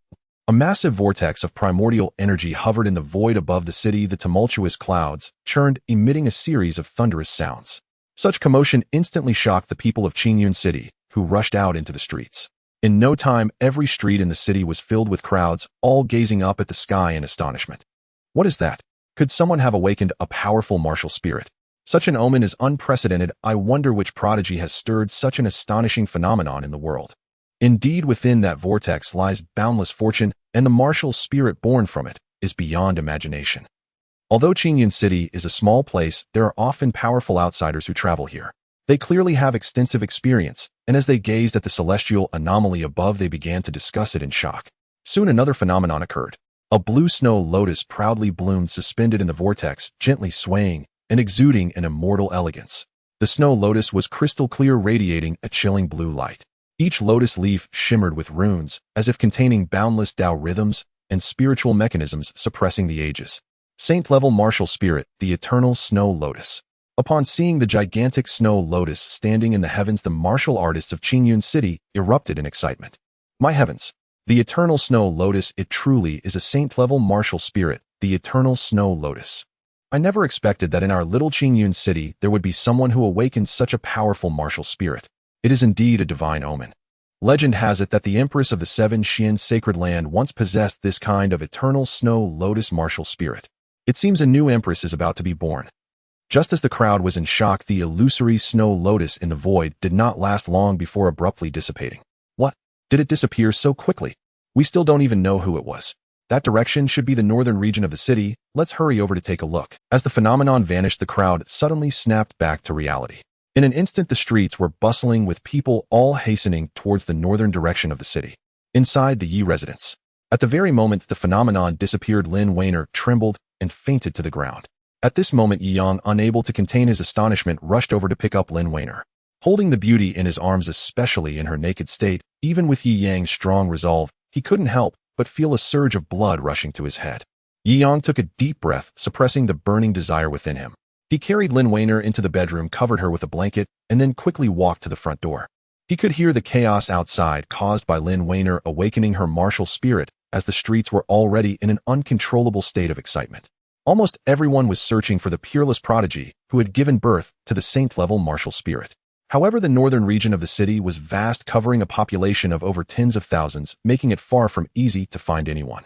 A massive vortex of primordial energy hovered in the void above the city. The tumultuous clouds churned, emitting a series of thunderous sounds. Such commotion instantly shocked the people of Qingyun city, who rushed out into the streets. In no time, every street in the city was filled with crowds, all gazing up at the sky in astonishment. What is that? Could someone have awakened a powerful martial spirit? Such an omen is unprecedented. I wonder which prodigy has stirred such an astonishing phenomenon in the world. Indeed, within that vortex lies boundless fortune, and the martial spirit born from it is beyond imagination. Although Qingyun City is a small place, there are often powerful outsiders who travel here. They clearly have extensive experience, and as they gazed at the celestial anomaly above, they began to discuss it in shock. Soon another phenomenon occurred. A blue snow lotus proudly bloomed, suspended in the vortex, gently swaying and exuding an immortal elegance. The snow lotus was crystal clear, radiating a chilling blue light. Each lotus leaf shimmered with runes, as if containing boundless Tao rhythms and spiritual mechanisms suppressing the ages. Saint-level martial spirit, the eternal snow lotus. Upon seeing the gigantic snow lotus standing in the heavens, the martial artists of Qingyun City erupted in excitement. My heavens! The eternal snow lotus, it truly is a saint-level martial spirit, the eternal snow lotus. I never expected that in our little Qingyun City there would be someone who awakened such a powerful martial spirit. It is indeed a divine omen. Legend has it that the Empress of the Seven Xian Sacred Land once possessed this kind of eternal snow lotus martial spirit. It seems a new empress is about to be born. Just as the crowd was in shock, the illusory snow lotus in the void did not last long before abruptly dissipating. What? Did it disappear so quickly? We still don't even know who it was. That direction should be the northern region of the city. Let's hurry over to take a look. As the phenomenon vanished, the crowd suddenly snapped back to reality. In an instant, the streets were bustling with people, all hastening towards the northern direction of the city. Inside the Yi residence, at the very moment the phenomenon disappeared, Lin Weiner trembled and fainted to the ground. At this moment, Yi Yang, unable to contain his astonishment, rushed over to pick up Lin Weiner. Holding the beauty in his arms, especially in her naked state, even with Yi Yang's strong resolve, he couldn't help but feel a surge of blood rushing to his head. Yi Yang took a deep breath, suppressing the burning desire within him. He carried Lin Weiner into the bedroom, covered her with a blanket, and then quickly walked to the front door. He could hear the chaos outside caused by Lin Weiner awakening her martial spirit, as the streets were already in an uncontrollable state of excitement. Almost everyone was searching for the peerless prodigy who had given birth to the saint-level martial spirit. However, the northern region of the city was vast, covering a population of over tens of thousands, making it far from easy to find anyone.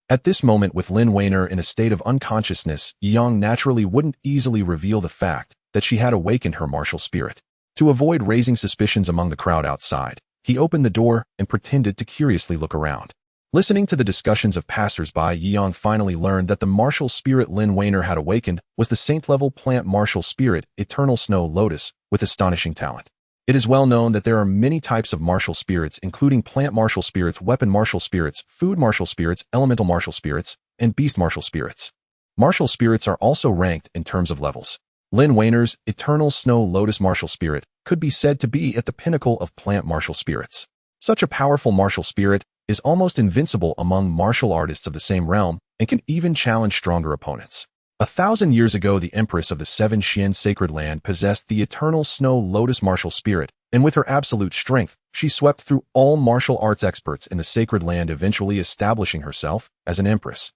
At this moment, with Lin Weiner in a state of unconsciousness, Yi Yang naturally wouldn't easily reveal the fact that she had awakened her martial spirit. To avoid raising suspicions among the crowd outside, he opened the door and pretended to curiously look around. Listening to the discussions of passers-by, Yi Yang finally learned that the martial spirit Lin Weiner had awakened was the saint-level plant martial spirit, Eternal Snow Lotus, with astonishing talent. It is well known that there are many types of martial spirits, including plant martial spirits, weapon martial spirits, food martial spirits, elemental martial spirits, and beast martial spirits. Martial spirits are also ranked in terms of levels. Lin Weiner's Eternal Snow Lotus martial spirit could be said to be at the pinnacle of plant martial spirits. Such a powerful martial spirit is almost invincible among martial artists of the same realm and can even challenge stronger opponents. 1,000 years ago, the Empress of the Seven Xian Sacred Land possessed the Eternal Snow Lotus martial spirit, and with her absolute strength, she swept through all martial arts experts in the Sacred Land, eventually establishing herself as an empress.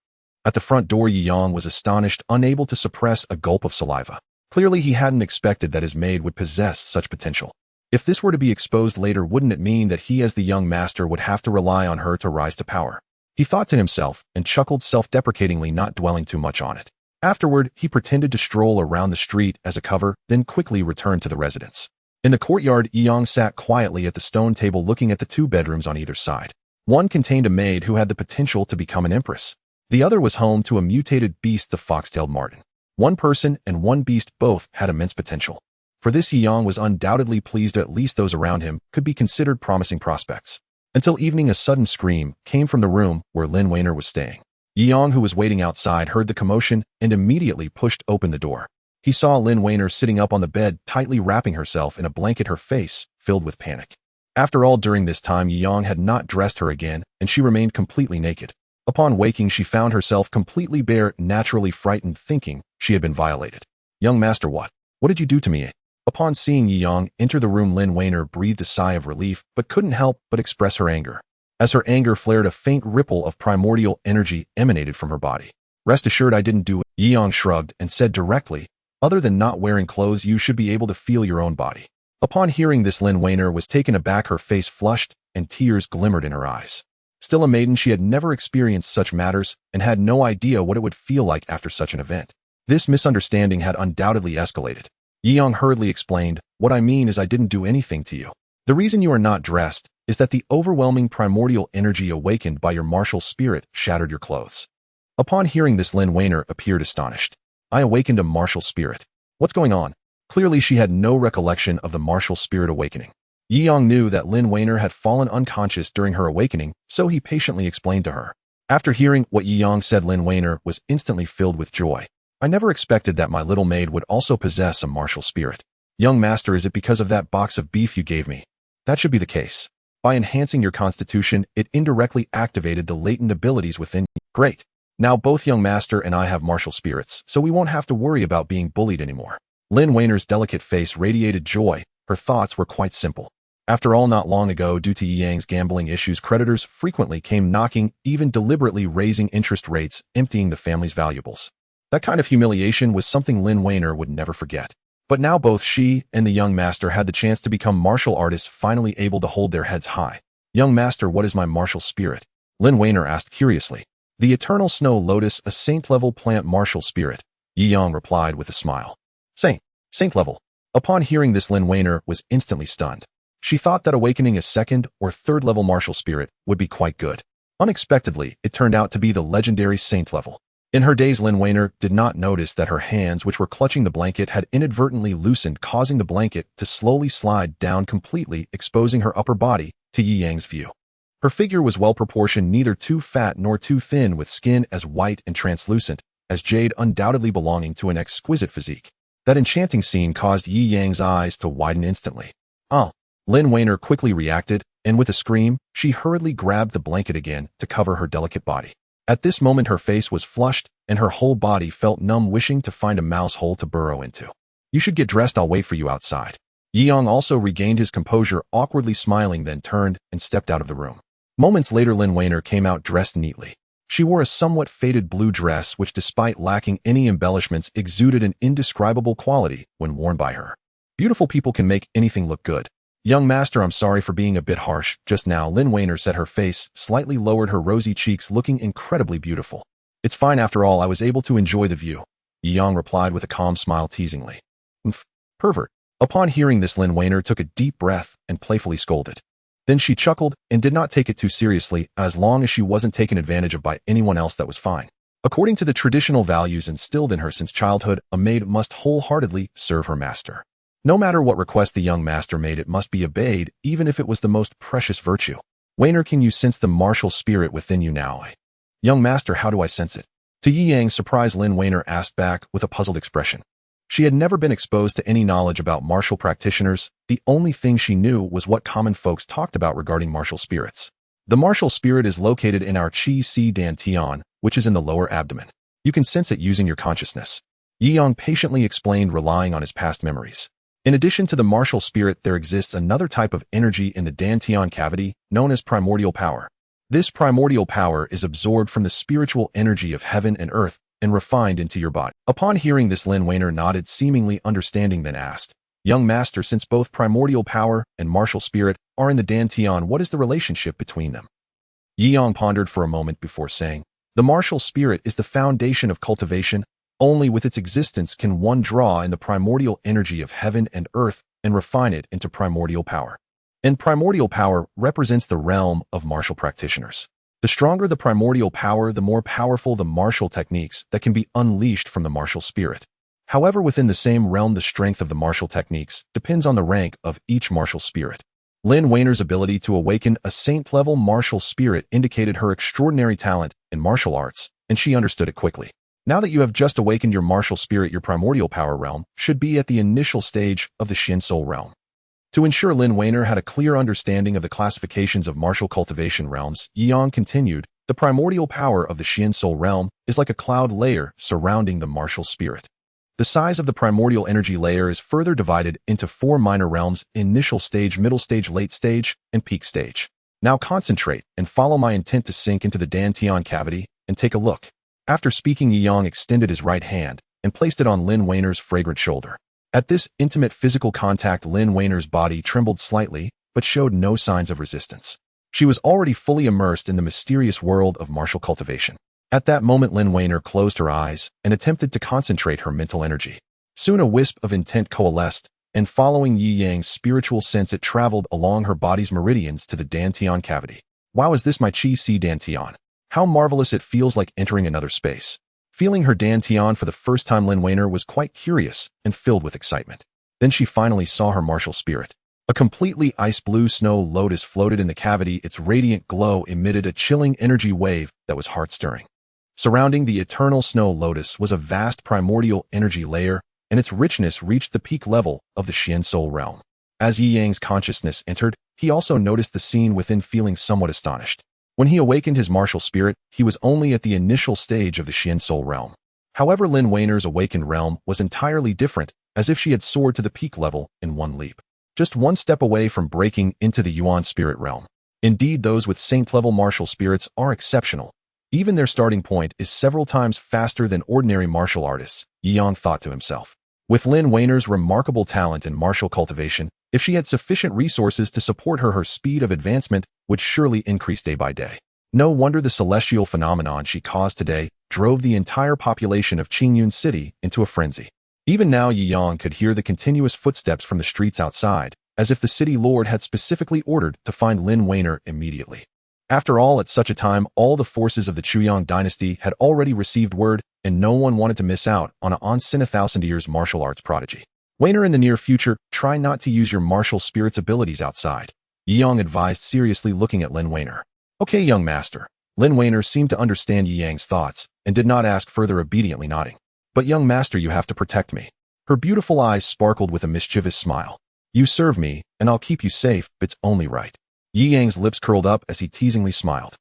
At the front door, Yi Yang was astonished, unable to suppress a gulp of saliva. Clearly, he hadn't expected that his maid would possess such potential. If this were to be exposed later, wouldn't it mean that he as the young master would have to rely on her to rise to power? He thought to himself and chuckled self-deprecatingly, not dwelling too much on it. Afterward, he pretended to stroll around the street as a cover, then quickly returned to the residence. In the courtyard, Yi Yang sat quietly at the stone table, looking at the two bedrooms on either side. One contained a maid who had the potential to become an empress. The other was home to a mutated beast, the fox-tailed marten. One person and one beast both had immense potential. For this, Yi Yang was undoubtedly pleased. At least those around him could be considered promising prospects. Until evening, a sudden scream came from the room where Lin Weiner was staying. Yi Yang, who was waiting outside, heard the commotion and immediately pushed open the door. He saw Lin Weiner sitting up on the bed, tightly wrapping herself in a blanket, her face filled with panic. After all, during this time, Yi Yang had not dressed her again, and she remained completely naked. Upon waking, she found herself completely bare, naturally frightened, thinking she had been violated. "Young master, what did you do to me?" Upon seeing Yi Yang enter the room, Lin Weiner breathed a sigh of relief, but couldn't help but express her anger. As her anger flared, a faint ripple of primordial energy emanated from her body. "Rest assured I didn't do it." Yi Yang shrugged and said directly, "Other than not wearing clothes, you should be able to feel your own body." Upon hearing this, Lin Weiner was taken aback, her face flushed, and tears glimmered in her eyes. Still a maiden, she had never experienced such matters and had no idea what it would feel like after such an event. This misunderstanding had undoubtedly escalated. Yi Yang hurriedly explained, "What I mean is I didn't do anything to you. The reason you are not dressed is that the overwhelming primordial energy awakened by your martial spirit shattered your clothes." Upon hearing this, Lin Weiner appeared astonished. "I awakened a martial spirit. What's going on?" Clearly, she had no recollection of the martial spirit awakening. Yi Yang knew that Lin Weiner had fallen unconscious during her awakening, so he patiently explained to her. After hearing what Yi Yang said, Lin Weiner was instantly filled with joy. "I never expected that my little maid would also possess a martial spirit. Young master, is it because of that box of beef you gave me? That should be the case. By enhancing your constitution, it indirectly activated the latent abilities within you. Great. Now both young master and I have martial spirits, so we won't have to worry about being bullied anymore." Lin Weiner's delicate face radiated joy. Her thoughts were quite simple. After all, not long ago, due to Yi Yang's gambling issues, creditors frequently came knocking, even deliberately raising interest rates, emptying the family's valuables. That kind of humiliation was something Lin Weiner would never forget. But now both she and the young master had the chance to become martial artists, finally able to hold their heads high. "Young master, what is my martial spirit?" Lin Weiner asked curiously. "The eternal snow lotus, a saint-level plant martial spirit," Yi Yang replied with a smile. Saint level. Upon hearing this, Lin Weiner was instantly stunned. She thought that awakening a second or third level martial spirit would be quite good. Unexpectedly, it turned out to be the legendary saint level. In her daze, Lin Weiner did not notice that her hands, which were clutching the blanket, had inadvertently loosened, causing the blanket to slowly slide down completely, exposing her upper body to Yi Yang's view. Her figure was well proportioned, neither too fat nor too thin, with skin as white and translucent as jade, undoubtedly belonging to an exquisite physique. That enchanting scene caused Yi Yang's eyes to widen instantly. "Oh." Lin Weiner quickly reacted, and with a scream, she hurriedly grabbed the blanket again to cover her delicate body. At this moment, her face was flushed, and her whole body felt numb, wishing to find a mouse hole to burrow into. "You should get dressed, I'll wait for you outside." Yi Yang also regained his composure, awkwardly smiling, then turned and stepped out of the room. Moments later, Lin Weiner came out dressed neatly. She wore a somewhat faded blue dress, which, despite lacking any embellishments, exuded an indescribable quality when worn by her. Beautiful people can make anything look good. "Young master, I'm sorry for being a bit harsh just now," Lin Weiner said, her face slightly lowered, her rosy cheeks looking incredibly beautiful. "It's fine, after all, I was able to enjoy the view," Yi Yang replied with a calm smile teasingly. "Umph, pervert." Upon hearing this, Lin Weiner took a deep breath and playfully scolded. Then she chuckled and did not take it too seriously. As long as she wasn't taken advantage of by anyone else, that was fine. According to the traditional values instilled in her since childhood, a maid must wholeheartedly serve her master. No matter what request the young master made, it must be obeyed, even if it was the most precious virtue. "Weiner, can you sense the martial spirit within you now?" "Young master, how do I sense it?" To Yi Yang's surprise, Lin Weiner asked back with a puzzled expression. She had never been exposed to any knowledge about martial practitioners. The only thing she knew was what common folks talked about regarding martial spirits. The martial spirit is located in our Qi Si Dan Tian, which is in the lower abdomen. You can sense it using your consciousness. Yi Yang patiently explained, relying on his past memories. In addition to the martial spirit, there exists another type of energy in the Dantian cavity, known as primordial power. This primordial power is absorbed from the spiritual energy of heaven and earth and refined into your body. Upon hearing this, Lin Weiner nodded, seemingly understanding, then asked, "Young master, since both primordial power and martial spirit are in the Dantian, what is the relationship between them?" Yi Yang pondered for a moment before saying, "The martial spirit is the foundation of cultivation. Only with its existence can one draw in the primordial energy of heaven and earth and refine it into primordial power. And primordial power represents the realm of martial practitioners. The stronger the primordial power, the more powerful the martial techniques that can be unleashed from the martial spirit. However, within the same realm, the strength of the martial techniques depends on the rank of each martial spirit." Lin Weiner's ability to awaken a saint-level martial spirit indicated her extraordinary talent in martial arts, and she understood it quickly. Now that you have just awakened your martial spirit, your primordial power realm should be at the initial stage of the Xian Soul realm. To ensure Lin Weiner had a clear understanding of the classifications of martial cultivation realms, Yi Yang continued, "The primordial power of the Xian Soul realm is like a cloud layer surrounding the martial spirit. The size of the primordial energy layer is further divided into 4 minor realms: initial stage, middle stage, late stage, and peak stage. Now concentrate and follow my intent to sink into the Dantian cavity and take a look." After speaking, Yi Yang extended his right hand and placed it on Lin Weiner's fragrant shoulder. At this intimate physical contact, Lin Weiner's body trembled slightly, but showed no signs of resistance. She was already fully immersed in the mysterious world of martial cultivation. At that moment, Lin Weiner closed her eyes and attempted to concentrate her mental energy. Soon a wisp of intent coalesced, and following Yi Yang's spiritual sense, it traveled along her body's meridians to the Dantian cavity. "Wow, is this my Qi Si Dantian? How marvelous, it feels like entering another space." Feeling her Dantian for the first time, Lin Weiner was quite curious and filled with excitement. Then she finally saw her martial spirit. A completely ice-blue snow lotus floated in the cavity. Its radiant glow emitted a chilling energy wave that was heart-stirring. Surrounding the eternal snow lotus was a vast primordial energy layer, and its richness reached the peak level of the Xian Soul realm. As Yi Yang's consciousness entered, he also noticed the scene within, feeling somewhat astonished. When he awakened his martial spirit, he was only at the initial stage of the Xian Soul realm. However, Lin Weiner's awakened realm was entirely different as if she had soared to the peak level in one leap. Just one step away from breaking into the Yuan spirit realm. Indeed, those with saint-level martial spirits are exceptional. Even their starting point is several times faster than ordinary martial artists, Yang thought to himself. With Lin Weiner's remarkable talent in martial cultivation, if she had sufficient resources to support her, her speed of advancement would surely increase day by day. No wonder the celestial phenomenon she caused today drove the entire population of Qingyun City into a frenzy. Even now, Yang could hear the continuous footsteps from the streets outside, as if the city lord had specifically ordered to find Lin Weiner immediately. After all, at such a time, all the forces of the Chuyang dynasty had already received word, and no one wanted to miss out on a once in a thousand years martial arts prodigy. Weiner, in the near future, try not to use your martial spirit's abilities outside, Yang advised, seriously looking at Lin Weiner. Okay, young master. Lin Weiner seemed to understand Yang's thoughts and did not ask further, obediently nodding. But young master, you have to protect me. Her beautiful eyes sparkled with a mischievous smile. You serve me, and I'll keep you safe, it's only right. Yang's lips curled up as he teasingly smiled.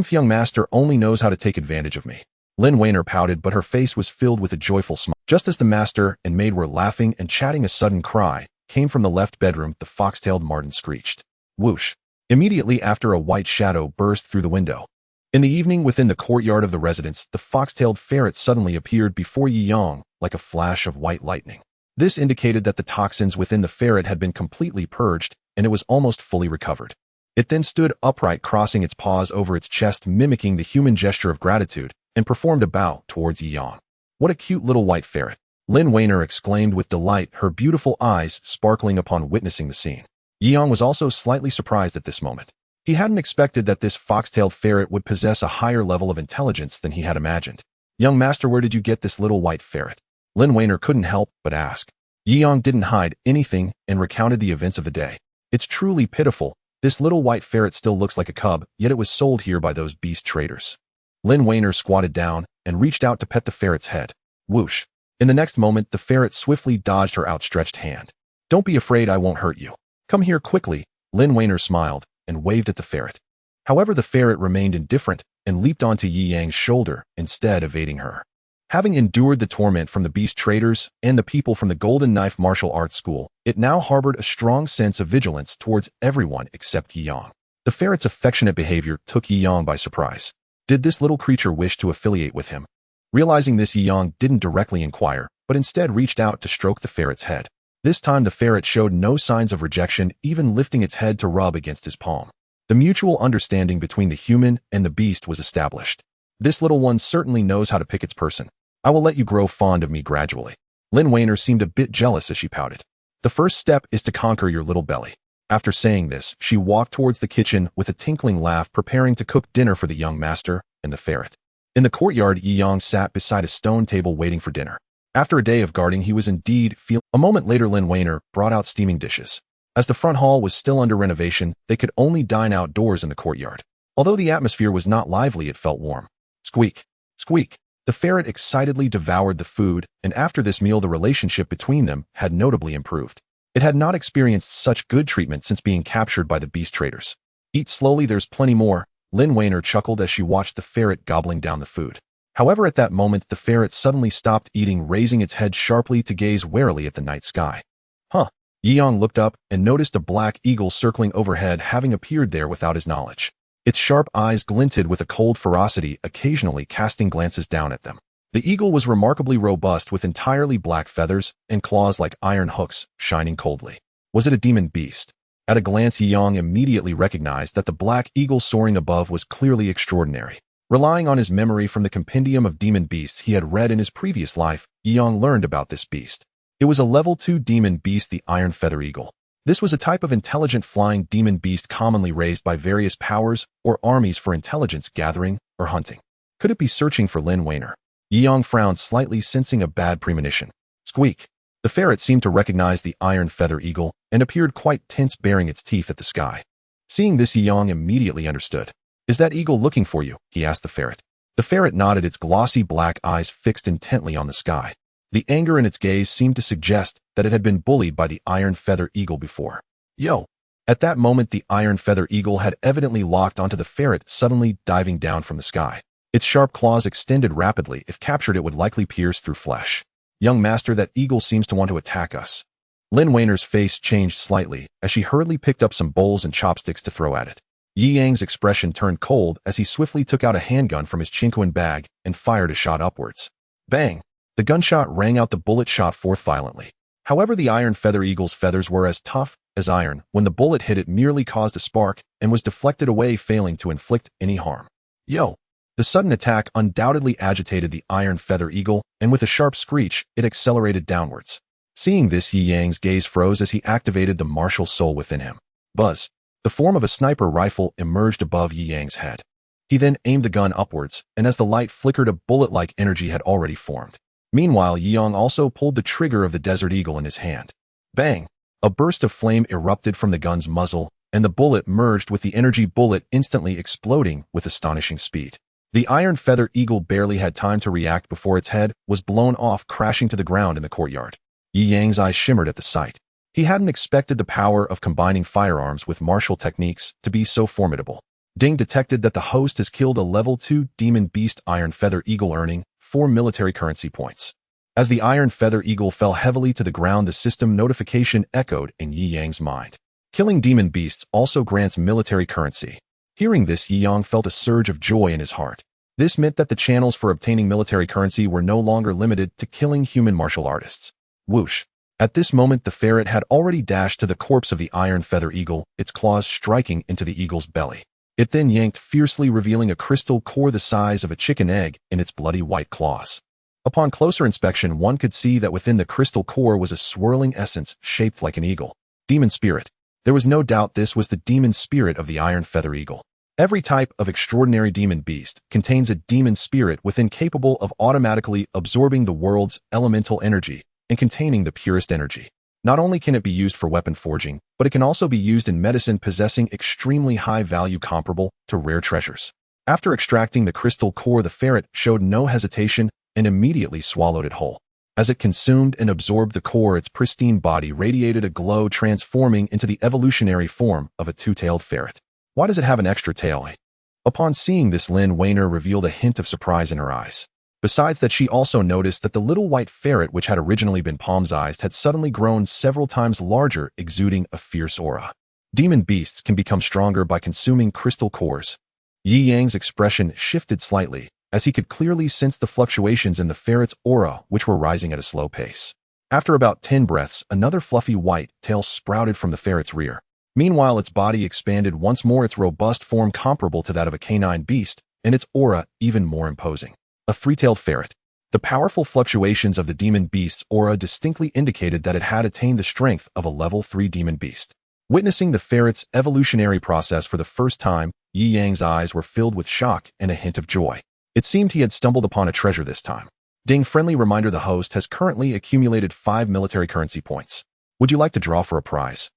Young master only knows how to take advantage of me. Lin Weiner pouted, but her face was filled with a joyful smile. Just as the master and maid were laughing and chatting, a sudden cry came from the left bedroom. The fox-tailed marten screeched. Whoosh. Immediately after, a white shadow burst through the window. In the evening, within the courtyard of the residence, the fox-tailed ferret suddenly appeared before Yang like a flash of white lightning. This indicated that the toxins within the ferret had been completely purged, and it was almost fully recovered. It then stood upright, crossing its paws over its chest, mimicking the human gesture of gratitude, and performed a bow towards Yang. What a cute little white ferret! Lin Weiner exclaimed with delight, her beautiful eyes sparkling upon witnessing the scene. Yang was also slightly surprised at this moment. He hadn't expected that this fox-tailed ferret would possess a higher level of intelligence than he had imagined. Young master, where did you get this little white ferret? Lin Weiner couldn't help but ask. Yang didn't hide anything and recounted the events of the day. It's truly pitiful. This little white ferret still looks like a cub, yet it was sold here by those beast traders. Lin Weiner squatted down and reached out to pet the ferret's head. Whoosh. In the next moment, the ferret swiftly dodged her outstretched hand. Don't be afraid, I won't hurt you. Come here quickly. Lin Weiner smiled and waved at the ferret. However, the ferret remained indifferent and leaped onto Yang's shoulder, instead evading her. Having endured the torment from the beast traders and the people from the Golden Knife Martial Arts School, it now harbored a strong sense of vigilance towards everyone except Yang. The ferret's affectionate behavior took Yang by surprise. Did this little creature wish to affiliate with him? Realizing this, Yang didn't directly inquire, but instead reached out to stroke the ferret's head. This time the ferret showed no signs of rejection, even lifting its head to rub against his palm. The mutual understanding between the human and the beast was established. This little one certainly knows how to pick its person. I will let you grow fond of me gradually. Lin Weiner seemed a bit jealous as she pouted. The first step is to conquer your little belly. After saying this, she walked towards the kitchen with a tinkling laugh, preparing to cook dinner for the young master and the ferret. In the courtyard, Yang sat beside a stone table waiting for dinner. After a day of guarding, he was indeed feeling. A moment later, Lin Weiner brought out steaming dishes. As the front hall was still under renovation, they could only dine outdoors in the courtyard. Although the atmosphere was not lively, it felt warm. Squeak, squeak. The ferret excitedly devoured the food, and after this meal, the relationship between them had notably improved. It had not experienced such good treatment since being captured by the beast traders. Eat slowly, there's plenty more, Lin Weiner chuckled as she watched the ferret gobbling down the food. However, at that moment, the ferret suddenly stopped eating, raising its head sharply to gaze warily at the night sky. Huh. Yang looked up and noticed a black eagle circling overhead, having appeared there without his knowledge. Its sharp eyes glinted with a cold ferocity, occasionally casting glances down at them. The eagle was remarkably robust, with entirely black feathers and claws like iron hooks, shining coldly. Was it a demon beast? At a glance, Yang immediately recognized that the black eagle soaring above was clearly extraordinary. Relying on his memory from the compendium of demon beasts he had read in his previous life, Yang learned about this beast. It was a level 2 demon beast, the iron feather eagle. This was a type of intelligent flying demon beast commonly raised by various powers or armies for intelligence gathering or hunting. Could it be searching for Lin Weiner? Yang frowned slightly, sensing a bad premonition. Squeak. The ferret seemed to recognize the iron feather eagle and appeared quite tense, baring its teeth at the sky. Seeing this, Yang immediately understood. Is that eagle looking for you? He asked the ferret. The ferret nodded, its glossy black eyes fixed intently on the sky. The anger in its gaze seemed to suggest that it had been bullied by the iron feather eagle before. Yo! At that moment, the iron feather eagle had evidently locked onto the ferret, suddenly diving down from the sky. Its sharp claws extended rapidly. If captured, it would likely pierce through flesh. Young master, that eagle seems to want to attack us. Lin Weiner's face changed slightly as she hurriedly picked up some bowls and chopsticks to throw at it. Yi Yang's expression turned cold as he swiftly took out a handgun from his chinquan bag and fired a shot upwards. Bang! The gunshot rang out. The bullet shot forth violently. However, the iron feather eagle's feathers were as tough as iron. When the bullet hit, it merely caused a spark and was deflected away, failing to inflict any harm. Yo! The sudden attack undoubtedly agitated the iron feather eagle, and with a sharp screech, it accelerated downwards. Seeing this, Yi Yang's gaze froze as he activated the martial soul within him. Buzz! The form of a sniper rifle emerged above Yi Yang's head. He then aimed the gun upwards, and as the light flickered, a bullet-like energy had already formed. Meanwhile, Yi Yang also pulled the trigger of the Desert Eagle in his hand. Bang! A burst of flame erupted from the gun's muzzle, and the bullet merged with the energy bullet, instantly exploding with astonishing speed. The iron feather eagle barely had time to react before its head was blown off, crashing to the ground in the courtyard. Yi Yang's eyes shimmered at the sight. He hadn't expected the power of combining firearms with martial techniques to be so formidable. Ding detected that the host has killed a level 2 demon beast iron feather eagle, earning 4 military currency points. As the iron feather eagle fell heavily to the ground, the system notification echoed in Yi Yang's mind. Killing demon beasts also grants military currency. Hearing this, Yi Yang felt a surge of joy in his heart. This meant that the channels for obtaining military currency were no longer limited to killing human martial artists. Whoosh! At this moment, the ferret had already dashed to the corpse of the iron feather eagle, its claws striking into the eagle's belly. It then yanked fiercely, revealing a crystal core the size of a chicken egg in its bloody white claws. Upon closer inspection, one could see that within the crystal core was a swirling essence shaped like an eagle. Demon spirit. There was no doubt this was the demon spirit of the iron feather eagle. Every type of extraordinary demon beast contains a demon spirit within, capable of automatically absorbing the world's elemental energy and containing the purest energy. Not only can it be used for weapon forging, but it can also be used in medicine, possessing extremely high value comparable to rare treasures. After extracting the crystal core, the ferret showed no hesitation and immediately swallowed it whole. As it consumed and absorbed the core, its pristine body radiated a glow, transforming into the evolutionary form of a two-tailed ferret. Why does it have an extra tail? Upon seeing this, Lin Weiner revealed a hint of surprise in her eyes. Besides that, she also noticed that the little white ferret, which had originally been palm-sized, had suddenly grown several times larger, exuding a fierce aura. Demon beasts can become stronger by consuming crystal cores. Yi Yang's expression shifted slightly, as he could clearly sense the fluctuations in the ferret's aura, which were rising at a slow pace. After about 10 breaths, another fluffy white tail sprouted from the ferret's rear. Meanwhile, its body expanded once more, its robust form comparable to that of a canine beast, and its aura even more imposing. A three-tailed ferret. The powerful fluctuations of the demon beast's aura distinctly indicated that it had attained the strength of a level 3 demon beast. Witnessing the ferret's evolutionary process for the first time, Yi Yang's eyes were filled with shock and a hint of joy. It seemed he had stumbled upon a treasure this time. Ding, friendly reminder: the host has currently accumulated 5 military currency points. Would you like to draw for a prize?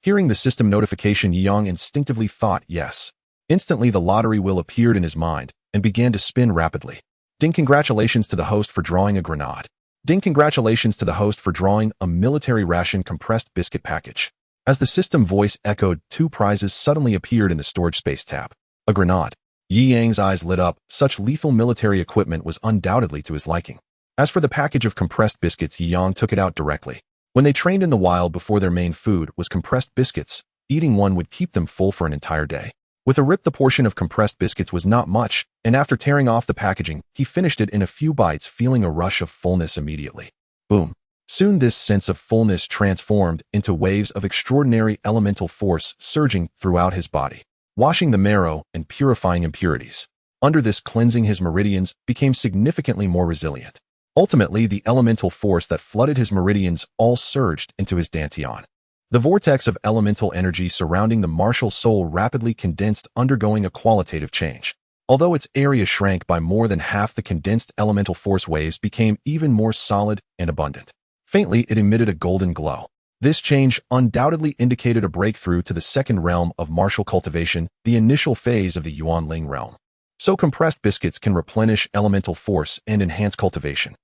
Hearing the system notification, Yi Yang instinctively thought yes. Instantly, the lottery wheel appeared in his mind and began to spin rapidly. Ding, congratulations to the host for drawing a grenade. Ding, congratulations to the host for drawing a military ration compressed biscuit package. As the system voice echoed, 2 prizes suddenly appeared in the storage space tab. A grenade. Yi Yang's eyes lit up. Such lethal military equipment was undoubtedly to his liking. As for the package of compressed biscuits, Yi Yang took it out directly. When they trained in the wild before, their main food was compressed biscuits. Eating one would keep them full for an entire day. With a rip, the portion of compressed biscuits was not much, and after tearing off the packaging, he finished it in a few bites, feeling a rush of fullness immediately. Boom. Soon this sense of fullness transformed into waves of extraordinary elemental force surging throughout his body, washing the marrow and purifying impurities. Under this cleansing, his meridians became significantly more resilient. Ultimately, the elemental force that flooded his meridians all surged into his dantian. The vortex of elemental energy surrounding the martial soul rapidly condensed, undergoing a qualitative change. Although its area shrank by more than half, the condensed elemental force waves became even more solid and abundant. Faintly, it emitted a golden glow. This change undoubtedly indicated a breakthrough to the second realm of martial cultivation, the initial phase of the Yuanling realm. So compressed biscuits can replenish elemental force and enhance cultivation.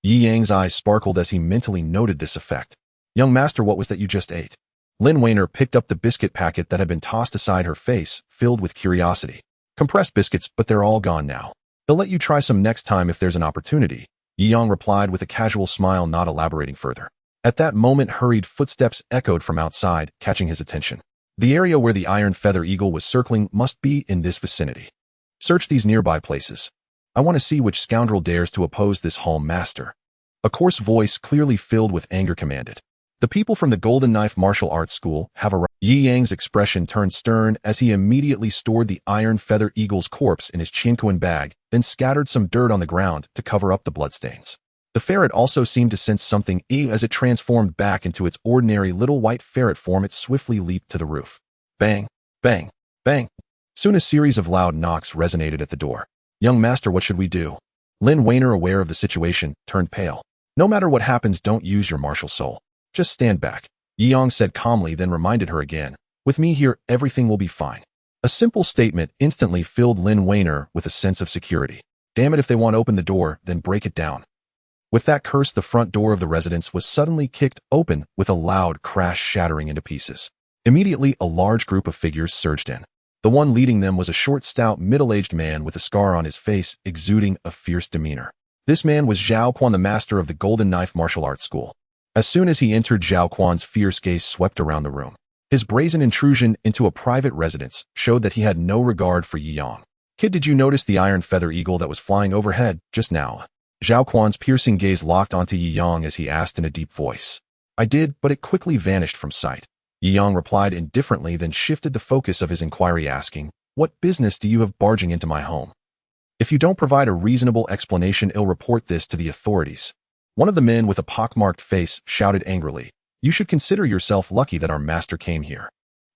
Yi Yang's eyes sparkled as he mentally noted this effect. Young master, what was that you just ate? Lin Weiner picked up the biscuit packet that had been tossed aside, her face filled with curiosity. Compressed biscuits, but they're all gone now. They'll let you try some next time if there's an opportunity. Yi Yang replied with a casual smile, not elaborating further. At that moment, hurried footsteps echoed from outside, catching his attention. The area where the Iron Feather Eagle was circling must be in this vicinity. Search these nearby places. I want to see which scoundrel dares to oppose this hall master. A coarse voice, clearly filled with anger, commanded. The people from the Golden Knife Martial Arts School have arrived. Yi Yang's expression turned stern as he immediately stored the Iron Feather Eagle's corpse in his chinquin bag, then scattered some dirt on the ground to cover up the bloodstains. The ferret also seemed to sense something as it transformed back into its ordinary little white ferret form. It swiftly leaped to the roof. Bang, bang, bang. Soon a series of loud knocks resonated at the door. Young master, what should we do? Lin Weiner, aware of the situation, turned pale. No matter what happens, don't use your martial soul. Just stand back. Yi Yang said calmly, then reminded her again. With me here, everything will be fine. A simple statement instantly filled Lin Weiner with a sense of security. Damn it, if they want to open the door, then break it down. With that curse, the front door of the residence was suddenly kicked open with a loud crash, shattering into pieces. Immediately, a large group of figures surged in. The one leading them was a short, stout, middle-aged man with a scar on his face, exuding a fierce demeanor. This man was Zhao Quan, the master of the Golden Knife Martial Arts School. As soon as he entered, Zhao Quan's fierce gaze swept around the room. His brazen intrusion into a private residence showed that he had no regard for Yi Yang. Kid, did you notice the Iron Feather Eagle that was flying overhead just now? Zhao Quan's piercing gaze locked onto Yi Yang as he asked in a deep voice. I did, but it quickly vanished from sight. Yi Yang replied indifferently, then shifted the focus of his inquiry, asking, What business do you have barging into my home? If you don't provide a reasonable explanation, I'll report this to the authorities. One of the men with a pockmarked face shouted angrily. You should consider yourself lucky that our master came here.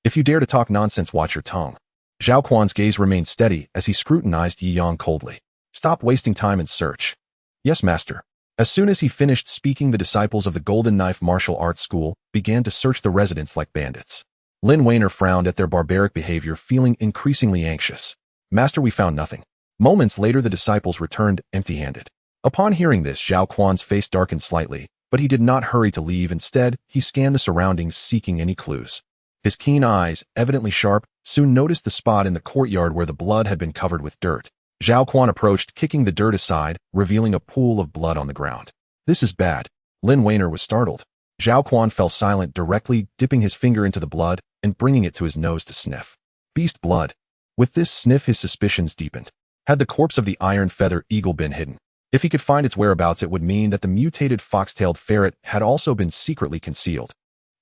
If you dare to talk nonsense, watch your tongue. Zhao Quan's gaze remained steady as he scrutinized Yi Yang coldly. Stop wasting time and search. Yes, master. As soon as he finished speaking, the disciples of the Golden Knife Martial Arts School began to search the residence like bandits. Lin Weiner frowned at their barbaric behavior, feeling increasingly anxious. Master, we found nothing. Moments later, the disciples returned empty-handed. Upon hearing this, Zhao Quan's face darkened slightly, but he did not hurry to leave. Instead, he scanned the surroundings, seeking any clues. His keen eyes, evidently sharp, soon noticed the spot in the courtyard where the blood had been covered with dirt. Zhao Quan approached, kicking the dirt aside, revealing a pool of blood on the ground. This is bad. Lin Weiner was startled. Zhao Quan fell silent, directly dipping his finger into the blood and bringing it to his nose to sniff. Beast blood. With this sniff, his suspicions deepened. Had the corpse of the Iron Feather Eagle been hidden? If he could find its whereabouts, it would mean that the mutated fox-tailed ferret had also been secretly concealed.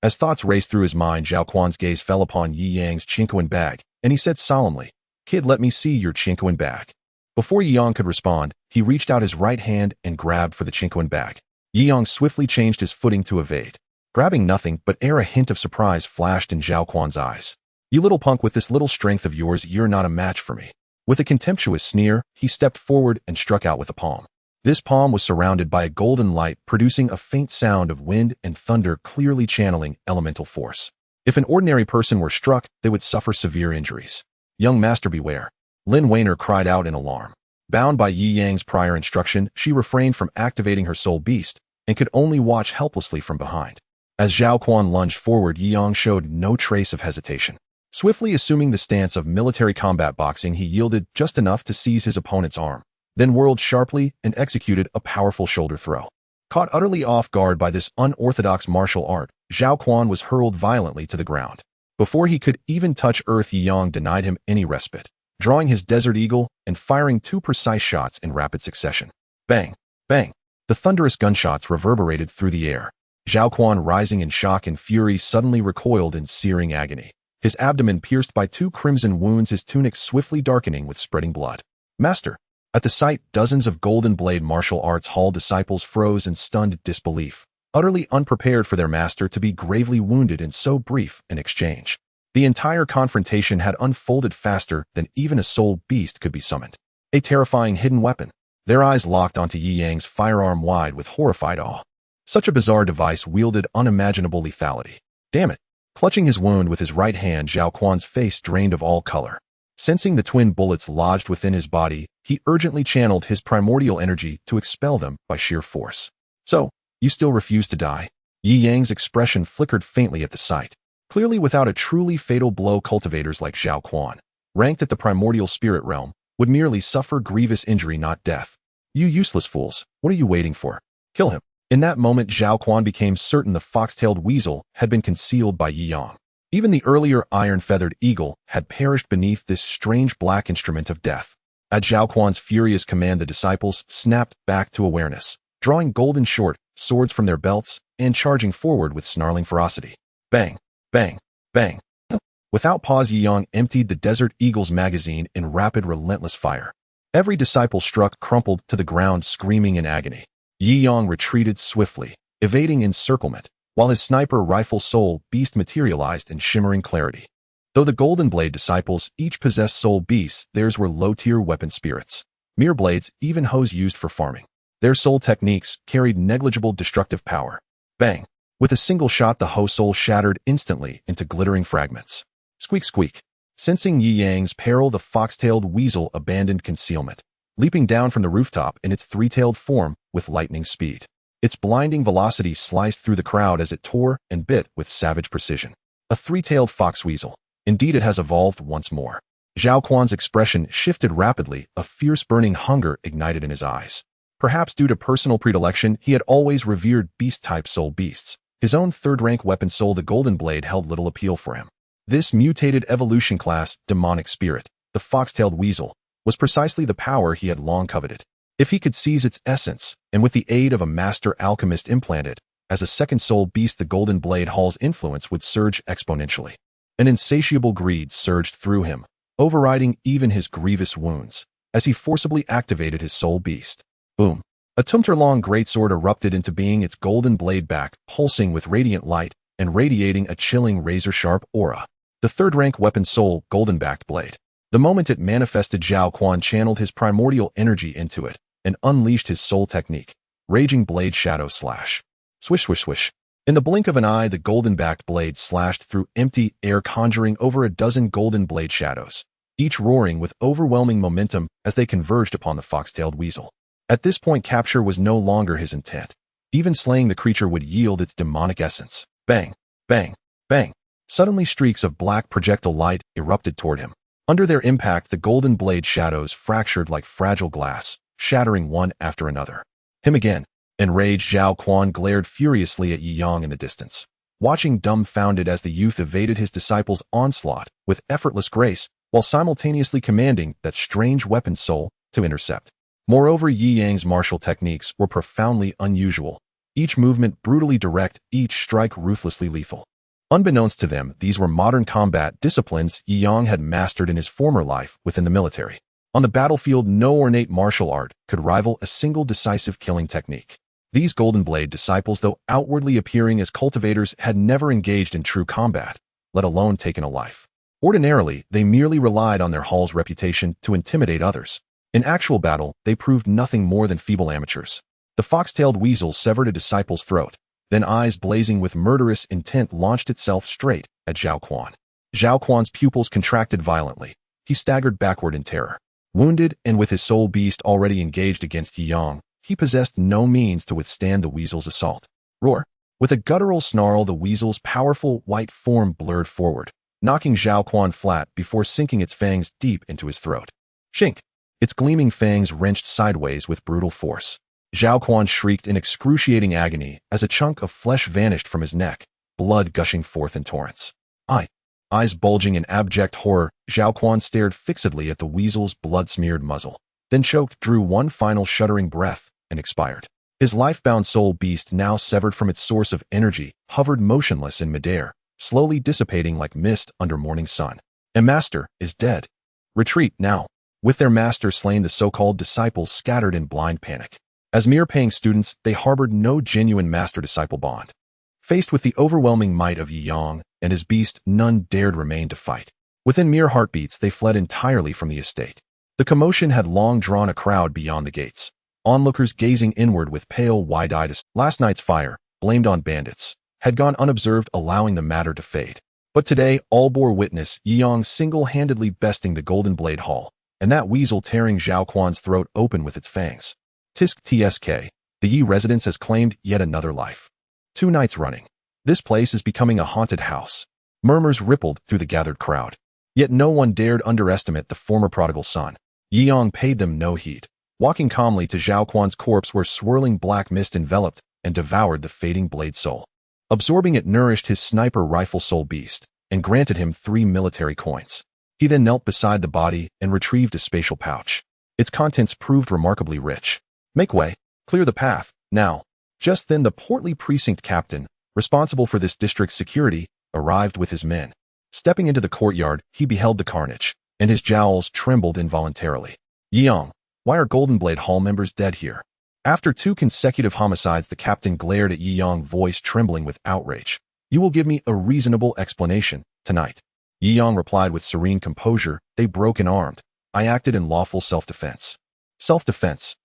As thoughts raced through his mind, Zhao Quan's gaze fell upon Yi Yang's chinquin bag, and he said solemnly, Kid, let me see your chinquin bag. Before Yi Yang could respond, he reached out his right hand and grabbed for the chinquin bag. Yi Yang swiftly changed his footing to evade. Grabbing nothing, but a hint of surprise flashed in Zhao Quan's eyes. You little punk, with this little strength of yours, you're not a match for me. With a contemptuous sneer, he stepped forward and struck out with a palm. This palm was surrounded by a golden light, producing a faint sound of wind and thunder, clearly channeling elemental force. If an ordinary person were struck, they would suffer severe injuries. Young master, beware. Lin Weiner cried out in alarm. Bound by Yi Yang's prior instruction, she refrained from activating her soul beast and could only watch helplessly from behind. As Zhao Quan lunged forward, Yi Yang showed no trace of hesitation. Swiftly assuming the stance of military combat boxing, he yielded just enough to seize his opponent's arm, then whirled sharply and executed a powerful shoulder throw. Caught utterly off guard by this unorthodox martial art, Zhao Quan was hurled violently to the ground. Before he could even touch earth, Yi Yang denied him any respite, drawing his Desert Eagle and firing two precise shots in rapid succession. Bang! Bang! The thunderous gunshots reverberated through the air. Zhao Quan, rising in shock and fury, suddenly recoiled in searing agony. His abdomen pierced by two crimson wounds, his tunic swiftly darkening with spreading blood. Master! At the sight, dozens of Golden Blade martial arts hall disciples froze in stunned disbelief, utterly unprepared for their master to be gravely wounded in so brief an exchange. The entire confrontation had unfolded faster than even a soul beast could be summoned. A terrifying hidden weapon. Their eyes locked onto Yi Yang's firearm wide with horrified awe. Such a bizarre device wielded unimaginable lethality. Damn it! Clutching his wound with his right hand, Zhao Quan's face drained of all color. Sensing the twin bullets lodged within his body, he urgently channeled his primordial energy to expel them by sheer force. So, you still refuse to die? Yi Yang's expression flickered faintly at the sight. Clearly, without a truly fatal blow, cultivators like Zhao Quan, ranked at the primordial spirit realm, would merely suffer grievous injury, not death. "You useless fools, what are you waiting for? Kill him." In that moment, Zhao Quan became certain the fox-tailed weasel had been concealed by Yi Yang. Even the earlier iron-feathered eagle had perished beneath this strange black instrument of death. At Zhao Quan's furious command, the disciples snapped back to awareness, drawing golden short swords from their belts and charging forward with snarling ferocity. Bang, bang, bang. Without pause, Yi Yang emptied the Desert Eagle's magazine in rapid, relentless fire. Every disciple struck crumpled to the ground, screaming in agony. Yi Yang retreated swiftly, evading encirclement, while his sniper rifle soul beast materialized in shimmering clarity. Though the Golden Blade disciples each possessed soul beasts, theirs were low-tier weapon spirits. Mere blades, even hoes used for farming. Their soul techniques carried negligible destructive power. Bang! With a single shot, the hoe soul shattered instantly into glittering fragments. Squeak, squeak. Sensing Yi Yang's peril, the fox-tailed weasel abandoned concealment, leaping down from the rooftop in its three-tailed form with lightning speed. Its blinding velocity sliced through the crowd as it tore and bit with savage precision. A three-tailed fox weasel. Indeed, it has evolved once more. Zhao Quan's expression shifted rapidly, a fierce burning hunger ignited in his eyes. Perhaps due to personal predilection, he had always revered beast-type soul beasts. His own third-rank weapon soul, the Golden Blade, held little appeal for him. This mutated evolution class, demonic spirit, the fox-tailed weasel, was precisely the power he had long coveted. If he could seize its essence, and with the aid of a master alchemist implanted, as a second soul beast, the Golden Blade Hall's influence would surge exponentially. An insatiable greed surged through him, overriding even his grievous wounds, as he forcibly activated his soul beast. Boom! A tumtor-long greatsword erupted into being, its golden blade back, pulsing with radiant light and radiating a chilling razor-sharp aura. The third-rank weapon soul, golden-backed blade. The moment it manifested, Zhao Quan channeled his primordial energy into it and unleashed his soul technique, Raging Blade Shadow Slash. Swish, swish, swish. In the blink of an eye, the golden-backed blade slashed through empty air, conjuring over a dozen golden blade shadows, each roaring with overwhelming momentum as they converged upon the fox-tailed weasel. At this point, capture was no longer his intent. Even slaying the creature would yield its demonic essence. Bang, bang, bang. Suddenly, streaks of black projectile light erupted toward him. Under their impact, the golden blade shadows fractured like fragile glass, shattering one after another. Him again. Enraged, Zhao Quan glared furiously at Yi Yang in the distance, watching dumbfounded as the youth evaded his disciples' onslaught with effortless grace, while simultaneously commanding that strange weapon soul to intercept. Moreover, Yi Yang's martial techniques were profoundly unusual, each movement brutally direct, each strike ruthlessly lethal. Unbeknownst to them, these were modern combat disciplines Yi Yang had mastered in his former life within the military. On the battlefield, no ornate martial art could rival a single decisive killing technique. These Golden Blade disciples, though outwardly appearing as cultivators, had never engaged in true combat, let alone taken a life. Ordinarily, they merely relied on their hall's reputation to intimidate others. In actual battle, they proved nothing more than feeble amateurs. The fox-tailed weasel severed a disciple's throat, then, eyes blazing with murderous intent, launched itself straight at Zhao Quan. Zhao Quan's pupils contracted violently. He staggered backward in terror. Wounded, and with his soul beast already engaged against Yi Yang, he possessed no means to withstand the weasel's assault. Roar! With a guttural snarl, the weasel's powerful white form blurred forward, knocking Zhao Quan flat before sinking its fangs deep into his throat. Shink! Its gleaming fangs wrenched sideways with brutal force. Zhao Quan shrieked in excruciating agony as a chunk of flesh vanished from his neck, blood gushing forth in torrents. Eyes bulging in abject horror, Zhao Quan stared fixedly at the weasel's blood-smeared muzzle, then choked, drew one final shuddering breath, and expired. His life-bound soul beast, now severed from its source of energy, hovered motionless in midair, slowly dissipating like mist under morning sun. A master is dead. Retreat now. With their master slain, the so-called disciples scattered in blind panic. As mere paying students, they harbored no genuine master-disciple bond. Faced with the overwhelming might of Yi Yang and his beast, none dared remain to fight. Within mere heartbeats, they fled entirely from the estate. The commotion had long drawn a crowd beyond the gates, onlookers gazing inward with pale, wide-eyed. Last night's fire, blamed on bandits, had gone unobserved, allowing the matter to fade. But today, all bore witness Yi Yang single-handedly besting the Golden Blade Hall, and that weasel tearing Zhao Quan's throat open with its fangs. Tisk TSK, the Yi residence has claimed yet another life. 2 nights running. This place is becoming a haunted house. Murmurs rippled through the gathered crowd. Yet no one dared underestimate the former prodigal son. Yi Yang paid them no heed. walking calmly to Zhao Quan's corpse where swirling black mist enveloped and devoured the fading blade soul. Absorbing it nourished his sniper rifle soul beast and granted him 3 military coins. He then knelt beside the body and retrieved a spatial pouch. Its contents proved remarkably rich. Make way. Clear the path, now. Just then the portly precinct captain, responsible for this district's security, arrived with his men. Stepping into the courtyard, he beheld the carnage, and his jowls trembled involuntarily. Yang, why are Golden Blade Hall members dead here? After 2 consecutive homicides, the captain glared at Yi Yang, voice trembling with outrage. You will give me a reasonable explanation tonight. Yi Yang replied with serene composure, they broke unarmed. I acted in lawful self-defense. Self-defense.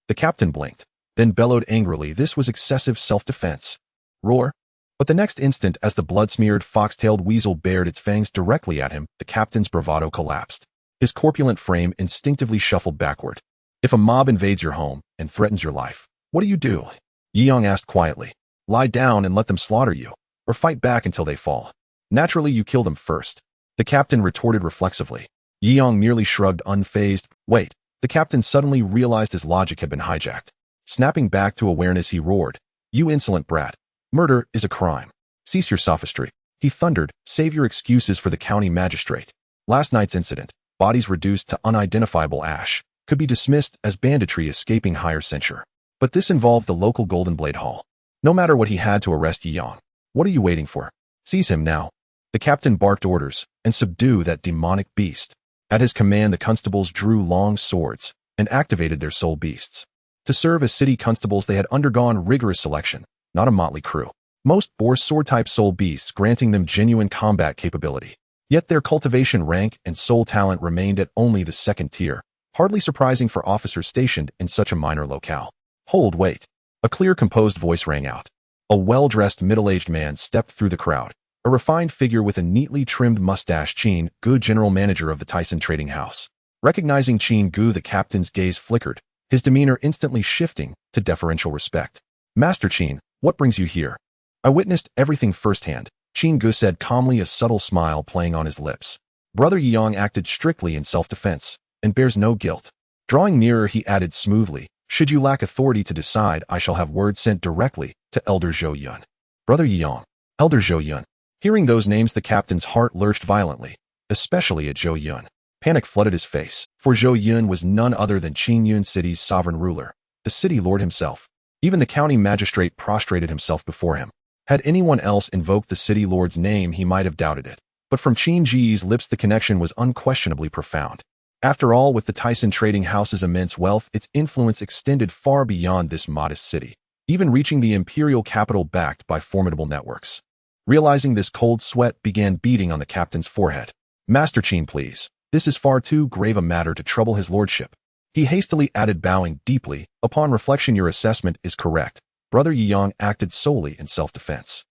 The captain blinked, then bellowed angrily, this was excessive self-defense. Roar. But the next instant, as the blood-smeared fox-tailed weasel bared its fangs directly at him, the captain's bravado collapsed. His corpulent frame instinctively shuffled backward. If a mob invades your home and threatens your life, what do you do? Yi Yang asked quietly. Lie down and let them slaughter you, or fight back until they fall. Naturally, you kill them first. The captain retorted reflexively. Yi Yang merely shrugged, unfazed. Wait. The captain suddenly realized his logic had been hijacked. Snapping back to awareness, he roared. You insolent brat. Murder is a crime. Cease your sophistry. He thundered. Save your excuses for the county magistrate. Last night's incident, bodies reduced to unidentifiable ash, could be dismissed as banditry escaping higher censure. But this involved the local Golden Blade Hall. No matter what, he had to arrest Yi Yang. What are you waiting for? Seize him now. The captain barked orders, and subdue that demonic beast. At his command, the constables drew long swords and activated their soul beasts. To serve as city constables, they had undergone rigorous selection, not a motley crew. Most bore sword-type soul beasts, granting them genuine combat capability. Yet their cultivation, rank, and soul talent remained at only the 2nd tier, hardly surprising for officers stationed in such a minor locale. Hold, wait. A clear, composed voice rang out. A well-dressed, middle-aged man stepped through the crowd, a refined figure with a neatly trimmed mustache. Qin Gu, general manager of the Tyson Trading House. Recognizing Qin Gu, the captain's gaze flickered, his demeanor instantly shifting to deferential respect. Master Qin, what brings you here? I witnessed everything firsthand, Qin Gu said calmly, a subtle smile playing on his lips. Brother Yi Yang acted strictly in self-defense, and bears no guilt. Drawing nearer, he added smoothly, should you lack authority to decide, I shall have word sent directly to Elder Zhou Yun. Brother Yi Yang, Elder Zhou Yun. Hearing those names, the captain's heart lurched violently, especially at Zhou Yun. Panic flooded his face, for Zhou Yun was none other than Qingyun City's sovereign ruler, the city lord himself. Even the county magistrate prostrated himself before him. Had anyone else invoked the city lord's name, he might have doubted it. But from Qin Ji's lips, the connection was unquestionably profound. After all, with the Tyson Trading House's immense wealth, its influence extended far beyond this modest city, even reaching the imperial capital backed by formidable networks. Realizing this, cold sweat began beating on the captain's forehead. Master Qin, please. This is far too grave a matter to trouble his lordship. He hastily added, bowing deeply. Upon reflection, your assessment is correct. Brother Yi Yang acted solely in self-defense.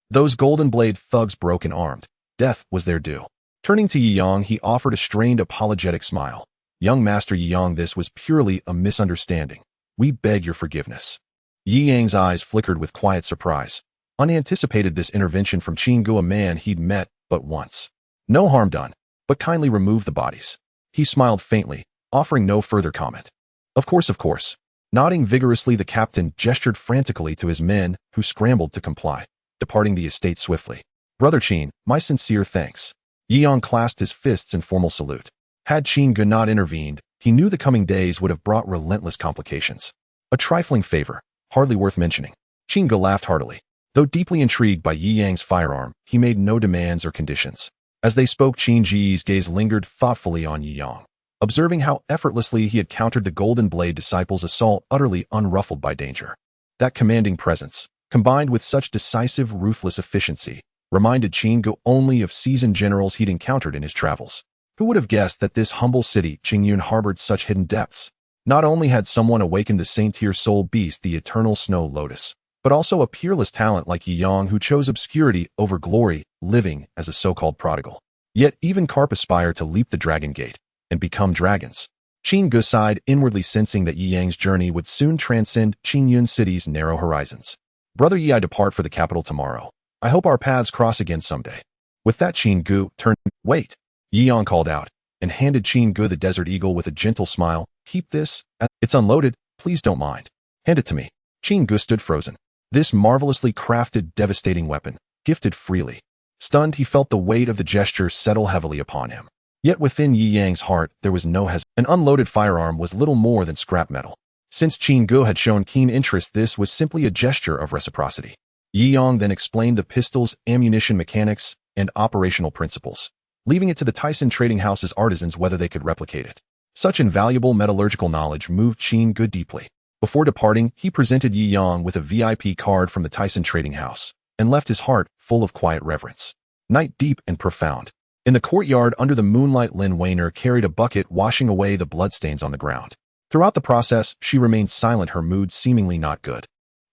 Those Golden Blade thugs broke unarmed. Death was their due. Turning to Yi Yang, he offered a strained, apologetic smile. Young Master Yi Yang, this was purely a misunderstanding. We beg your forgiveness. Yi Yang's eyes flickered with quiet surprise. Unanticipated this intervention from Qin Gu, a man he'd met but once. No harm done, but kindly remove the bodies. He smiled faintly, offering no further comment. Of course. Nodding vigorously, the captain gestured frantically to his men, who scrambled to comply, departing the estate swiftly. Brother Qin, my sincere thanks. Yi Yang clasped his fists in formal salute. Had Qin Gu not intervened, he knew the coming days would have brought relentless complications. A trifling favor, hardly worth mentioning. Qin Gu laughed heartily. Though deeply intrigued by Yi Yang's firearm, he made no demands or conditions. As they spoke, Qin Ji's gaze lingered thoughtfully on Yi Yang, observing how effortlessly he had countered the Golden Blade disciples' assault, utterly unruffled by danger. That commanding presence, combined with such decisive, ruthless efficiency, reminded Qin Gu only of seasoned generals he'd encountered in his travels. Who would have guessed that this humble city, Qingyun, harbored such hidden depths? Not only had someone awakened the saint-tier soul beast, the eternal snow lotus, but also a peerless talent like Yi Yang who chose obscurity over glory, living as a so-called prodigal. Yet even carp aspire to leap the dragon gate and become dragons. Qin Gu sighed, inwardly sensing that Yi Yang's journey would soon transcend Qingyun City's narrow horizons. Brother Yi, I depart for the capital tomorrow. I hope our paths cross again someday. With that, Qin Gu turned. Wait! Yi Yang called out, and handed Qin Gu the Desert Eagle with a gentle smile. Keep this. It's unloaded. Please don't mind. Hand it to me. Qin Gu stood frozen. This marvelously crafted, devastating weapon, gifted freely. Stunned, he felt the weight of the gesture settle heavily upon him. Yet within Yi Yang's heart, there was no hesitation. An unloaded firearm was little more than scrap metal. Since Qin Gu had shown keen interest, this was simply a gesture of reciprocity. Yi Yang then explained the pistol's ammunition mechanics and operational principles, leaving it to the Tyson Trading House's artisans whether they could replicate it. Such invaluable metallurgical knowledge moved Qin Gu deeply. Before departing, he presented Yi Yang with a VIP card from the Tyson Trading House and left his heart full of quiet reverence. Night deep and profound. In the courtyard under the moonlight, Lin Weiner carried a bucket washing away the bloodstains on the ground. Throughout the process, she remained silent, her mood seemingly not good.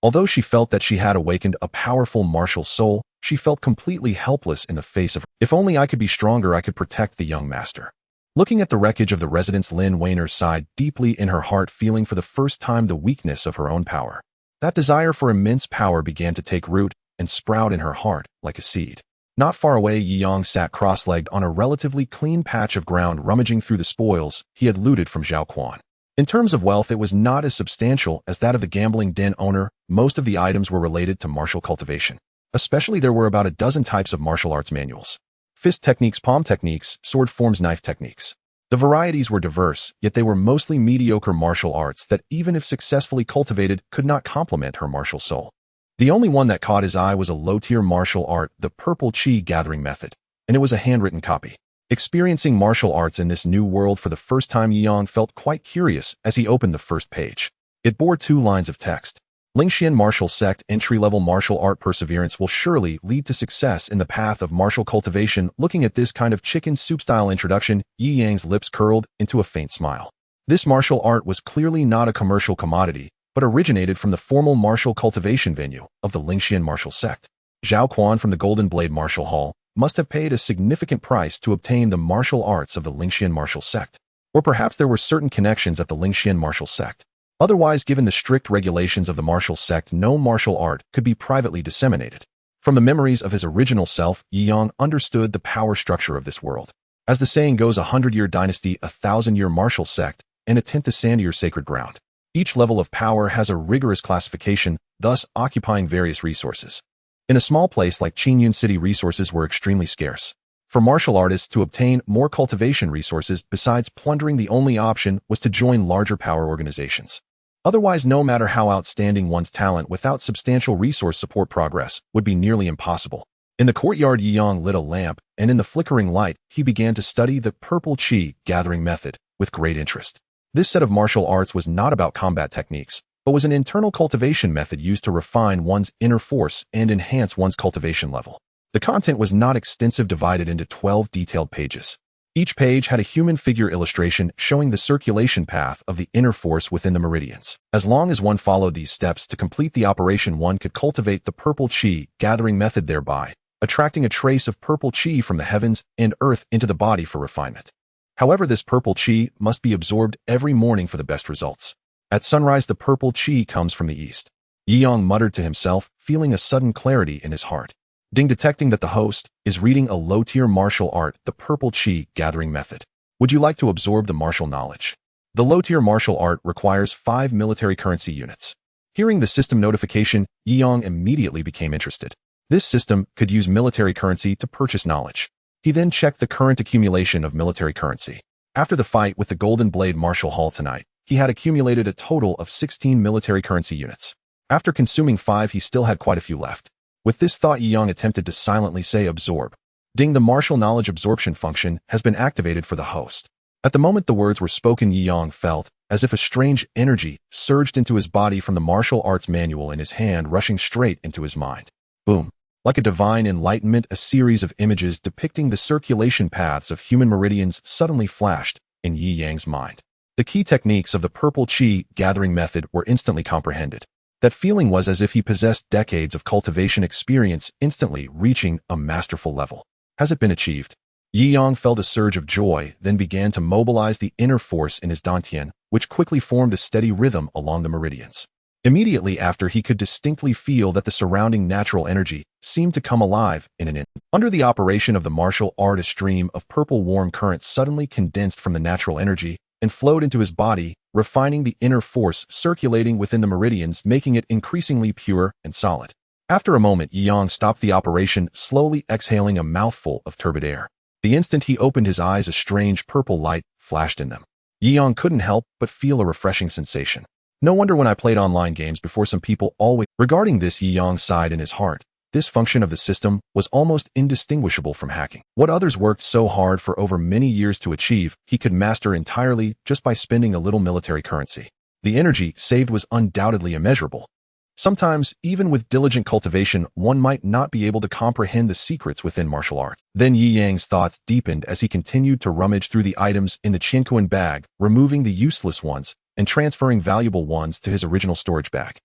Although she felt that she had awakened a powerful martial soul, she felt completely helpless in the face of, "If only I could be stronger, I could protect the young master." Looking at the wreckage of the residence, Lin Weiner sighed deeply in her heart, feeling for the first time the weakness of her own power. That desire for immense power began to take root and sprout in her heart like a seed. Not far away, Yi Yang sat cross-legged on a relatively clean patch of ground, rummaging through the spoils he had looted from Zhao Quan. In terms of wealth, it was not as substantial as that of the gambling den owner. Most of the items were related to martial cultivation. Especially, there were about a dozen types of martial arts manuals. Fist techniques, palm techniques, sword forms, knife techniques. The varieties were diverse, yet they were mostly mediocre martial arts that, even if successfully cultivated, could not complement her martial soul. The only one that caught his eye was a low-tier martial art, the purple chi gathering method, and it was a handwritten copy. Experiencing martial arts in this new world for the first time, Yi Yang felt quite curious as he opened the first page. It bore 2 lines of text. Lingxian Martial Sect, entry-level martial art. Perseverance will surely lead to success in the path of martial cultivation. Looking at this kind of chicken soup-style introduction, Yi Yang's lips curled into a faint smile. This martial art was clearly not a commercial commodity, but originated from the formal martial cultivation venue of the Lingxian Martial Sect. Zhao Quan from the Golden Blade Martial Hall must have paid a significant price to obtain the martial arts of the Lingxian Martial Sect. Or perhaps there were certain connections at the Lingxian Martial Sect. Otherwise, given the strict regulations of the martial sect, no martial art could be privately disseminated. From the memories of his original self, Yi Yang understood the power structure of this world. As the saying goes, 100-year dynasty, 1,000-year martial sect, and a 10th ascend-year sacred ground. Each level of power has a rigorous classification, thus occupying various resources. In a small place like Qinyun City, resources were extremely scarce. For martial artists to obtain more cultivation resources besides plundering, the only option was to join larger power organizations. Otherwise, no matter how outstanding one's talent, without substantial resource support, progress would be nearly impossible. In the courtyard, Yi Yang lit a lamp, and in the flickering light, he began to study the purple chi gathering method with great interest. This set of martial arts was not about combat techniques, but was an internal cultivation method used to refine one's inner force and enhance one's cultivation level. The content was not extensive, divided into 12 detailed pages. Each page had a human figure illustration showing the circulation path of the inner force within the meridians. As long as one followed these steps to complete the operation, one could cultivate the purple chi gathering method, thereby attracting a trace of purple chi from the heavens and earth into the body for refinement. However, this purple chi must be absorbed every morning for the best results. At sunrise, the purple chi comes from the east. Yi Yang muttered to himself, feeling a sudden clarity in his heart. Ding, detecting that the host is reading a low-tier martial art, the purple chi gathering method. Would you like to absorb the martial knowledge? The low-tier martial art requires 5 military currency units. Hearing the system notification, Yi Yang immediately became interested. This system could use military currency to purchase knowledge. He then checked the current accumulation of military currency. After the fight with the Golden Blade Martial Hall tonight, he had accumulated a total of 16 military currency units. After consuming 5, he still had quite a few left. With this thought, Yi Yang attempted to silently say, "Absorb." Ding, the martial knowledge absorption function has been activated for the host. At the moment the words were spoken, Yi Yang felt as if a strange energy surged into his body from the martial arts manual in his hand, rushing straight into his mind. Boom. Like a divine enlightenment, a series of images depicting the circulation paths of human meridians suddenly flashed in Yi Yang's mind. The key techniques of the purple chi gathering method were instantly comprehended. That feeling was as if he possessed decades of cultivation experience, instantly reaching a masterful level. Has it been achieved? Yi Yang felt a surge of joy, then began to mobilize the inner force in his dantian, which quickly formed a steady rhythm along the meridians. Immediately after, he could distinctly feel that the surrounding natural energy seemed to come alive in an instant. Under the operation of the martial art, a stream of purple warm current suddenly condensed from the natural energy, and flowed into his body, refining the inner force circulating within the meridians, making it increasingly pure and solid. After a moment, Yang stopped the operation, slowly exhaling a mouthful of turbid air. The instant he opened his eyes, a strange purple light flashed in them. Yang couldn't help but feel a refreshing sensation. No wonder when I played online games before, some people always... Regarding this, Yang sighed in his heart. This function of the system was almost indistinguishable from hacking. What others worked so hard for over many years to achieve, he could master entirely just by spending a little military currency. The energy saved was undoubtedly immeasurable. Sometimes, even with diligent cultivation, one might not be able to comprehend the secrets within martial arts. Then Yi Yang's thoughts deepened as he continued to rummage through the items in the Chinquan bag, removing the useless ones and transferring valuable ones to his original storage bag.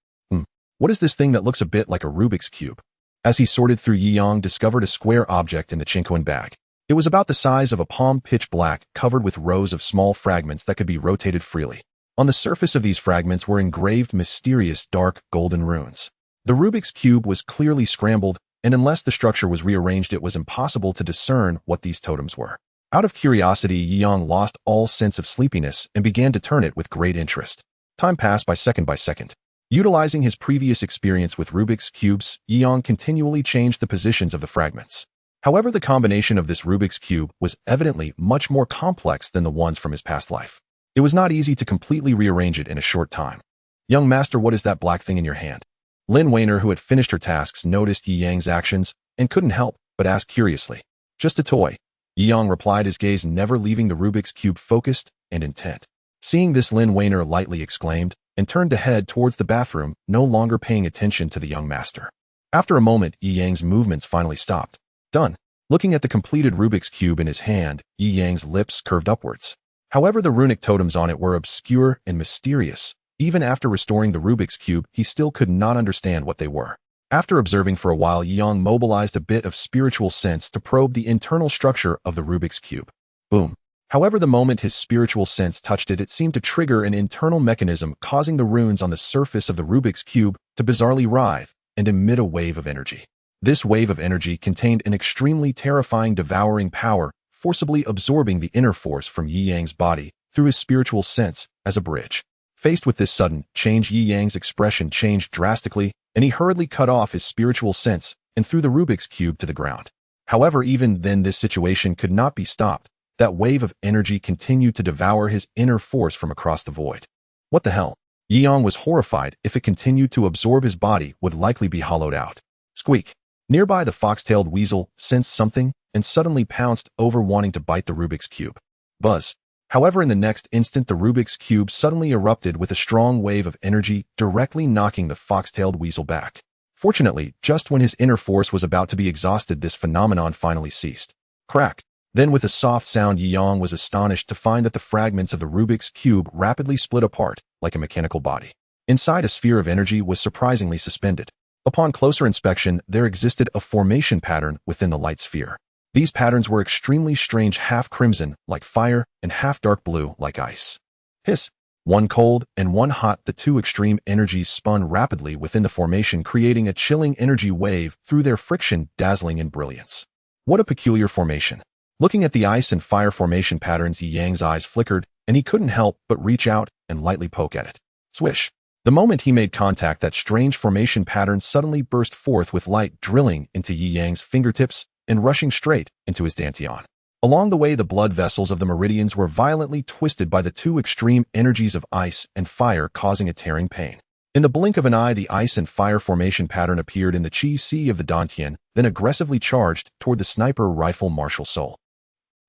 What is this thing that looks a bit like a Rubik's Cube? As he sorted through, Yi Yang discovered a square object in the Chinquan bag. It was about the size of a palm, pitch black, covered with rows of small fragments that could be rotated freely. On the surface of these fragments were engraved mysterious dark golden runes. The Rubik's Cube was clearly scrambled, and unless the structure was rearranged, it was impossible to discern what these totems were. Out of curiosity, Yi Yang lost all sense of sleepiness and began to turn it with great interest. Time passed by second by second. Utilizing his previous experience with Rubik's Cubes, Yi Yang continually changed the positions of the fragments. However, the combination of this Rubik's Cube was evidently much more complex than the ones from his past life. It was not easy to completely rearrange it in a short time. "Young master, what is that black thing in your hand?" Lin Weiner, who had finished her tasks, noticed Yi Yang's actions and couldn't help but ask curiously. "Just a toy," Yi Yang replied, his gaze never leaving the Rubik's Cube, focused and intent. Seeing this, Lin Weiner lightly exclaimed and turned to head towards the bathroom, no longer paying attention to the young master. After a moment, Yi Yang's movements finally stopped. Done. Looking at the completed Rubik's Cube in his hand, Yi Yang's lips curved upwards. However, the runic totems on it were obscure and mysterious. Even after restoring the Rubik's Cube, he still could not understand what they were. After observing for a while, Yi Yang mobilized a bit of spiritual sense to probe the internal structure of the Rubik's Cube. Boom. However, the moment his spiritual sense touched it, it seemed to trigger an internal mechanism, causing the runes on the surface of the Rubik's Cube to bizarrely writhe and emit a wave of energy. This wave of energy contained an extremely terrifying devouring power, forcibly absorbing the inner force from Yi Yang's body through his spiritual sense as a bridge. Faced with this sudden change, Yi Yang's expression changed drastically, and he hurriedly cut off his spiritual sense and threw the Rubik's Cube to the ground. However, even then, this situation could not be stopped. That wave of energy continued to devour his inner force from across the void. What the hell? Yi Yang was horrified. If it continued to absorb, his body would likely be hollowed out. Squeak. Nearby, the fox-tailed weasel sensed something and suddenly pounced over, wanting to bite the Rubik's Cube. Buzz. However, in the next instant, the Rubik's Cube suddenly erupted with a strong wave of energy, directly knocking the fox-tailed weasel back. Fortunately, just when his inner force was about to be exhausted, this phenomenon finally ceased. Crack. Then, with a soft sound, Yi Yang was astonished to find that the fragments of the Rubik's Cube rapidly split apart like a mechanical body. Inside, a sphere of energy was surprisingly suspended. Upon closer inspection, there existed a formation pattern within the light sphere. These patterns were extremely strange, half crimson, like fire, and half dark blue, like ice. Hiss. One cold and one hot, the two extreme energies spun rapidly within the formation, creating a chilling energy wave through their friction, dazzling in brilliance. What a peculiar formation. Looking at the ice and fire formation patterns, Yi Yang's eyes flickered, and he couldn't help but reach out and lightly poke at it. Swish. The moment he made contact, that strange formation pattern suddenly burst forth with light, drilling into Yi Yang's fingertips and rushing straight into his dantian. Along the way, the blood vessels of the meridians were violently twisted by the two extreme energies of ice and fire, causing a tearing pain. In the blink of an eye, the ice and fire formation pattern appeared in the chi si of the dantian, then aggressively charged toward the sniper rifle martial soul.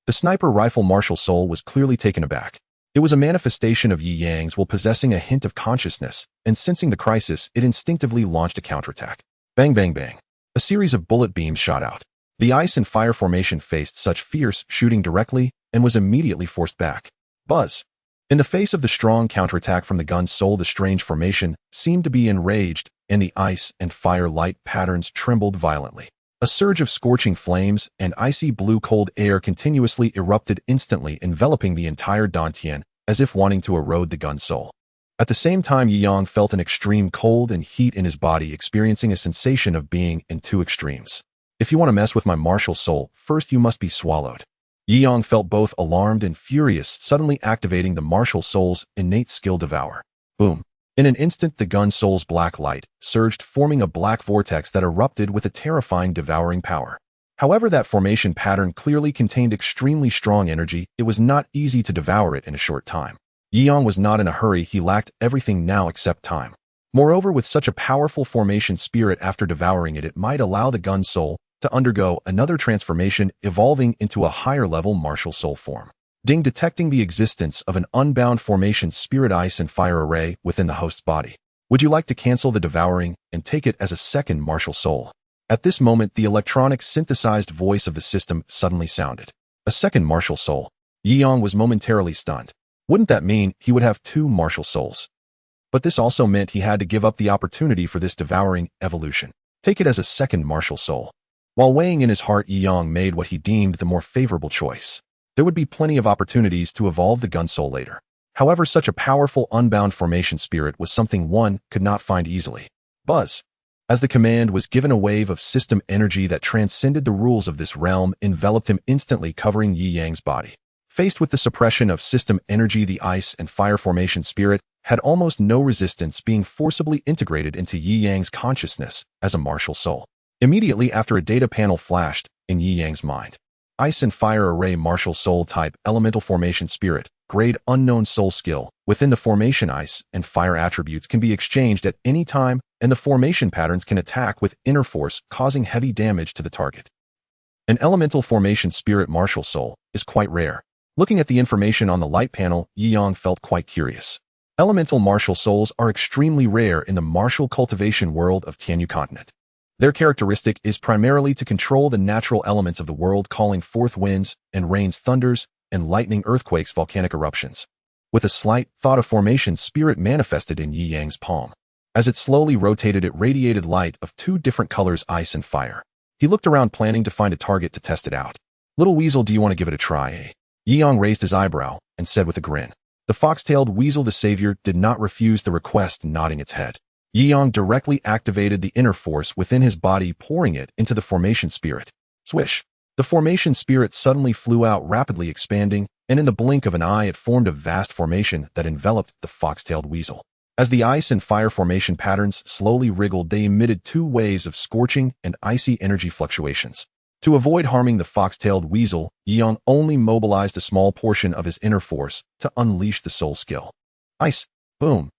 The sniper rifle martial soul was clearly taken aback. It was a manifestation of Yi Yang's will, possessing a hint of consciousness, and sensing the crisis, it instinctively launched a counterattack. Bang, bang, bang. A series of bullet beams shot out. The ice and fire formation faced such fierce shooting directly and was immediately forced back. Buzz. In the face of the strong counterattack from the gun's soul, the strange formation seemed to be enraged, and the ice and fire light patterns trembled violently. A surge of scorching flames and icy blue cold air continuously erupted, instantly enveloping the entire dantian, as if wanting to erode the gun's soul. At the same time, Yi Yang felt an extreme cold and heat in his body, experiencing a sensation of being in two extremes. "If you want to mess with my martial soul, first you must be swallowed." Yi Yang felt both alarmed and furious, suddenly activating the martial soul's innate skill devour. Boom. In an instant, the gun soul's black light surged, forming a black vortex that erupted with a terrifying devouring power. However, that formation pattern clearly contained extremely strong energy. It was not easy to devour it in a short time. Yi Yang was not in a hurry. He lacked everything now except time. Moreover, with such a powerful formation spirit, after devouring it, it might allow the gun soul to undergo another transformation, evolving into a higher-level martial soul form. Ding, detecting the existence of an unbound formation spirit ice and fire array within the host's body. Would you like to cancel the devouring and take it as a second martial soul? At this moment, the electronic synthesized voice of the system suddenly sounded. A second martial soul. Yi Yang was momentarily stunned. Wouldn't that mean he would have two martial souls? But this also meant he had to give up the opportunity for this devouring evolution. Take it as a second martial soul. While weighing in his heart, Yi Yang made what he deemed the more favorable choice. There would be plenty of opportunities to evolve the gun soul later. However, such a powerful unbound formation spirit was something one could not find easily. Buzz. As the command was given, a wave of system energy that transcended the rules of this realm enveloped him, instantly covering Yi Yang's body. Faced with the suppression of system energy, the ice and fire formation spirit had almost no resistance, being forcibly integrated into Yi Yang's consciousness as a martial soul. Immediately after, a data panel flashed in Yi Yang's mind. Ice and fire array martial soul type, elemental formation spirit, grade unknown soul skill. Within the formation, ice and fire attributes can be exchanged at any time, and the formation patterns can attack with inner force, causing heavy damage to the target. An elemental formation spirit martial soul is quite rare. Looking at the information on the light panel, Yi Yang felt quite curious. Elemental martial souls are extremely rare in the martial cultivation world of Tianyu continent. Their characteristic is primarily to control the natural elements of the world, calling forth winds and rains, thunders and lightning, earthquakes, volcanic eruptions. With a slight thought of formation spirit manifested in Yi Yang's palm. As it slowly rotated, it radiated light of two different colors, ice and fire. He looked around, planning to find a target to test it out. Little weasel, do you want to give it a try, eh? Yi Yang raised his eyebrow and said with a grin. The fox-tailed weasel, the savior, did not refuse the request, nodding its head. Yi Yang directly activated the inner force within his body, pouring it into the formation spirit. Swish! The formation spirit suddenly flew out, rapidly expanding, and in the blink of an eye it formed a vast formation that enveloped the fox-tailed weasel. As the ice and fire formation patterns slowly wriggled, they emitted two waves of scorching and icy energy fluctuations. To avoid harming the fox-tailed weasel, Yi Yang only mobilized a small portion of his inner force to unleash the soul skill. Ice! Boom!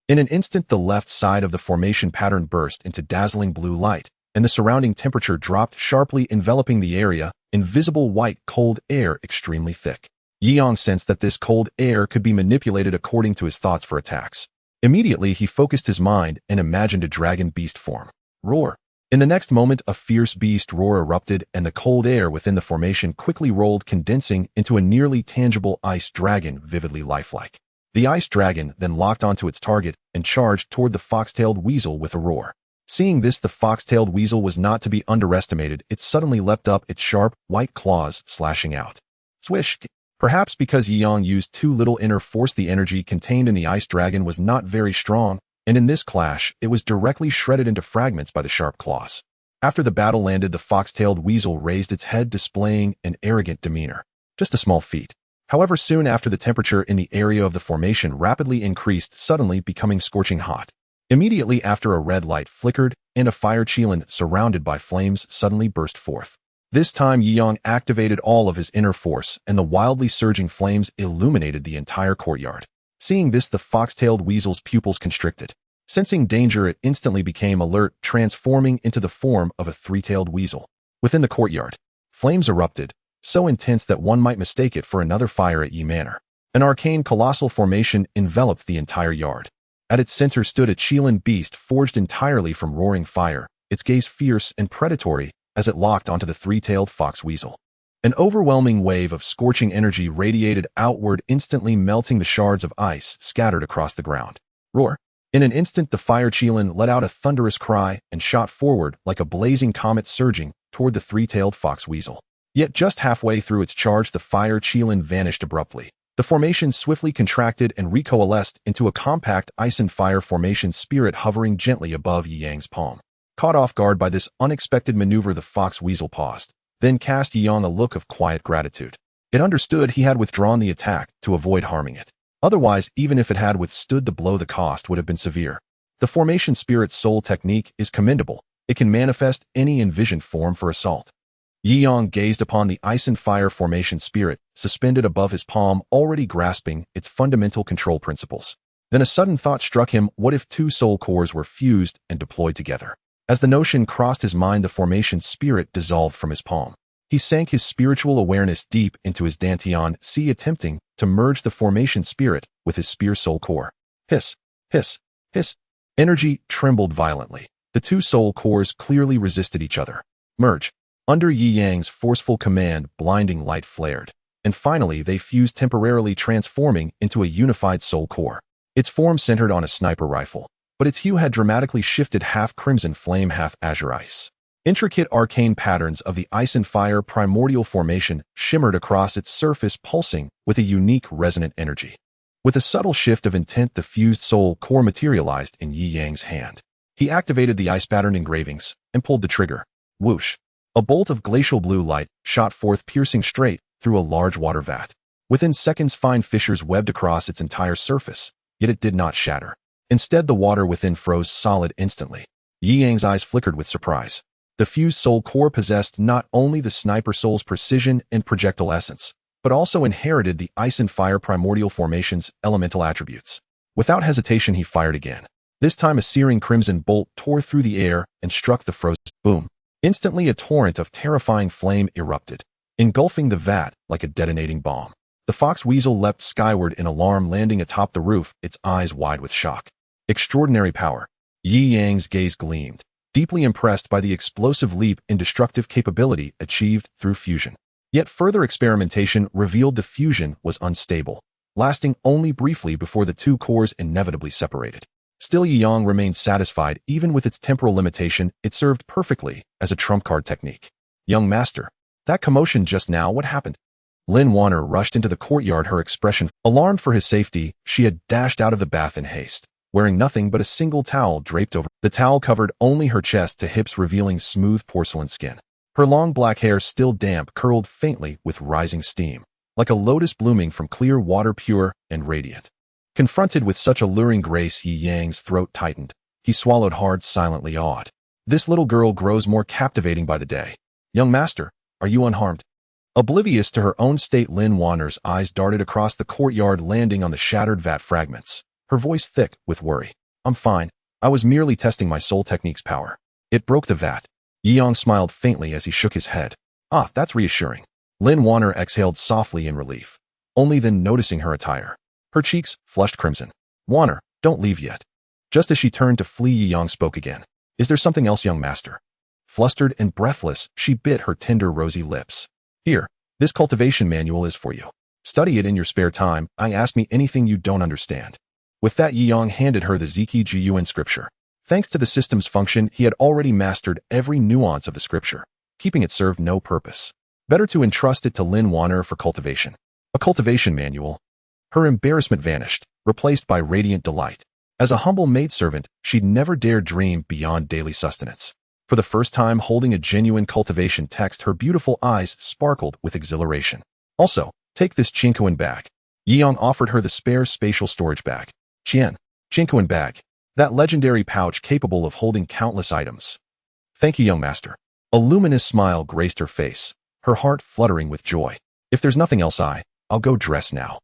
In an instant, the left side of the formation pattern burst into dazzling blue light, and the surrounding temperature dropped sharply, enveloping the area, invisible white, cold air extremely thick. Yi Yang sensed that this cold air could be manipulated according to his thoughts for attacks. Immediately, he focused his mind and imagined a dragon beast form. Roar! In the next moment, a fierce beast roar erupted, and the cold air within the formation quickly rolled, condensing into a nearly tangible ice dragon, vividly lifelike. The ice dragon then locked onto its target and charged toward the fox-tailed weasel with a roar. Seeing this, the fox-tailed weasel was not to be underestimated. It suddenly leapt up, its sharp, white claws slashing out. Swish! Perhaps because Yi Yang used too little inner force, the energy contained in the ice dragon was not very strong, and in this clash, it was directly shredded into fragments by the sharp claws. After the battle landed, the fox-tailed weasel raised its head, displaying an arrogant demeanor. Just a small feat. However, soon after, the temperature in the area of the formation rapidly increased, suddenly becoming scorching hot. Immediately after, a red light flickered, and a fire chelan surrounded by flames suddenly burst forth. This time, Yi Yang activated all of his inner force, and the wildly surging flames illuminated the entire courtyard. Seeing this, the fox-tailed weasel's pupils constricted. Sensing danger, it instantly became alert, transforming into the form of a three-tailed weasel. Within the courtyard, flames erupted, so intense that one might mistake it for another fire at Yi Manor. An arcane colossal formation enveloped the entire yard. At its center stood a chelan beast forged entirely from roaring fire, its gaze fierce and predatory as it locked onto the three-tailed fox weasel. An overwhelming wave of scorching energy radiated outward, instantly melting the shards of ice scattered across the ground. Roar! In an instant, the fire chelan let out a thunderous cry and shot forward like a blazing comet, surging toward the three-tailed fox weasel. Yet just halfway through its charge, the fire chelan vanished abruptly. The formation swiftly contracted and recoalesced into a compact ice and fire formation spirit hovering gently above Yi Yang's palm. Caught off guard by this unexpected maneuver, the fox weasel paused, then cast Yi Yang a look of quiet gratitude. It understood he had withdrawn the attack to avoid harming it. Otherwise, even if it had withstood the blow, the cost would have been severe. The formation spirit's soul technique is commendable. It can manifest any envisioned form for assault. Yi Yang gazed upon the ice and fire formation spirit, suspended above his palm, already grasping its fundamental control principles. Then a sudden thought struck him: what if two soul cores were fused and deployed together? As the notion crossed his mind, the formation spirit dissolved from his palm. He sank his spiritual awareness deep into his dantian, attempting to merge the formation spirit with his spear soul core. Hiss, hiss, hiss. Energy trembled violently. The two soul cores clearly resisted each other. Merge. Under Yi Yang's forceful command, blinding light flared, and finally they fused, temporarily transforming into a unified soul core. Its form centered on a sniper rifle, but its hue had dramatically shifted, half crimson flame, half azure ice. Intricate arcane patterns of the ice and fire primordial formation shimmered across its surface, pulsing with a unique resonant energy. With a subtle shift of intent, the fused soul core materialized in Yi Yang's hand. He activated the ice-patterned engravings and pulled the trigger. Whoosh! A bolt of glacial blue light shot forth, piercing straight through a large water vat. Within seconds, fine fissures webbed across its entire surface, yet it did not shatter. Instead, the water within froze solid instantly. Yi Yang's eyes flickered with surprise. The fused soul core possessed not only the sniper soul's precision and projectile essence, but also inherited the ice and fire primordial formation's elemental attributes. Without hesitation, he fired again. This time a searing crimson bolt tore through the air and struck the frozen. Boom! Instantly, a torrent of terrifying flame erupted, engulfing the vat like a detonating bomb. The fox weasel leapt skyward in alarm, landing atop the roof, its eyes wide with shock. Extraordinary power. Yi Yang's gaze gleamed, deeply impressed by the explosive leap in destructive capability achieved through fusion. Yet further experimentation revealed the fusion was unstable, lasting only briefly before the two cores inevitably separated. Still, Yi Yang remained satisfied. Even with its temporal limitation, it served perfectly as a trump card technique. Young master, that commotion just now, what happened? Lin Wanner rushed into the courtyard, her expression alarmed for his safety. She had dashed out of the bath in haste, wearing nothing but a single towel draped over. The towel covered only her chest to hips, revealing smooth porcelain skin. Her long black hair, still damp, curled faintly with rising steam, like a lotus blooming from clear water, pure and radiant. Confronted with such alluring grace, Yi Yang's throat tightened. He swallowed hard, silently awed. This little girl grows more captivating by the day. Young master, are you unharmed? Oblivious to her own state, Lin Wanner's eyes darted across the courtyard, landing on the shattered vat fragments, her voice thick with worry. I'm fine. I was merely testing my soul technique's power. It broke the vat. Yi Yang smiled faintly as he shook his head. Ah, that's reassuring. Lin Wanner exhaled softly in relief, only then noticing her attire. Her cheeks flushed crimson. Wanner, don't leave yet. Just as she turned to flee, Yi Yang spoke again. Is there something else, young master? Flustered and breathless, she bit her tender, rosy lips. Here, this cultivation manual is for you. Study it in your spare time. Ask me anything you don't understand. With that, Yi Yang handed her the Ziki Jiyuan scripture. Thanks to the system's function, he had already mastered every nuance of the scripture. Keeping it served no purpose. Better to entrust it to Lin Wanner for cultivation. A cultivation manual. Her embarrassment vanished, replaced by radiant delight. As a humble maidservant, she'd never dared dream beyond daily sustenance. For the first time holding a genuine cultivation text, her beautiful eyes sparkled with exhilaration. Also, take this Chinkoan bag. Yi Yang offered her the spare spatial storage bag. Chinkoan bag. That legendary pouch capable of holding countless items. Thank you, young master. A luminous smile graced her face, her heart fluttering with joy. If there's nothing else, I'll go dress now.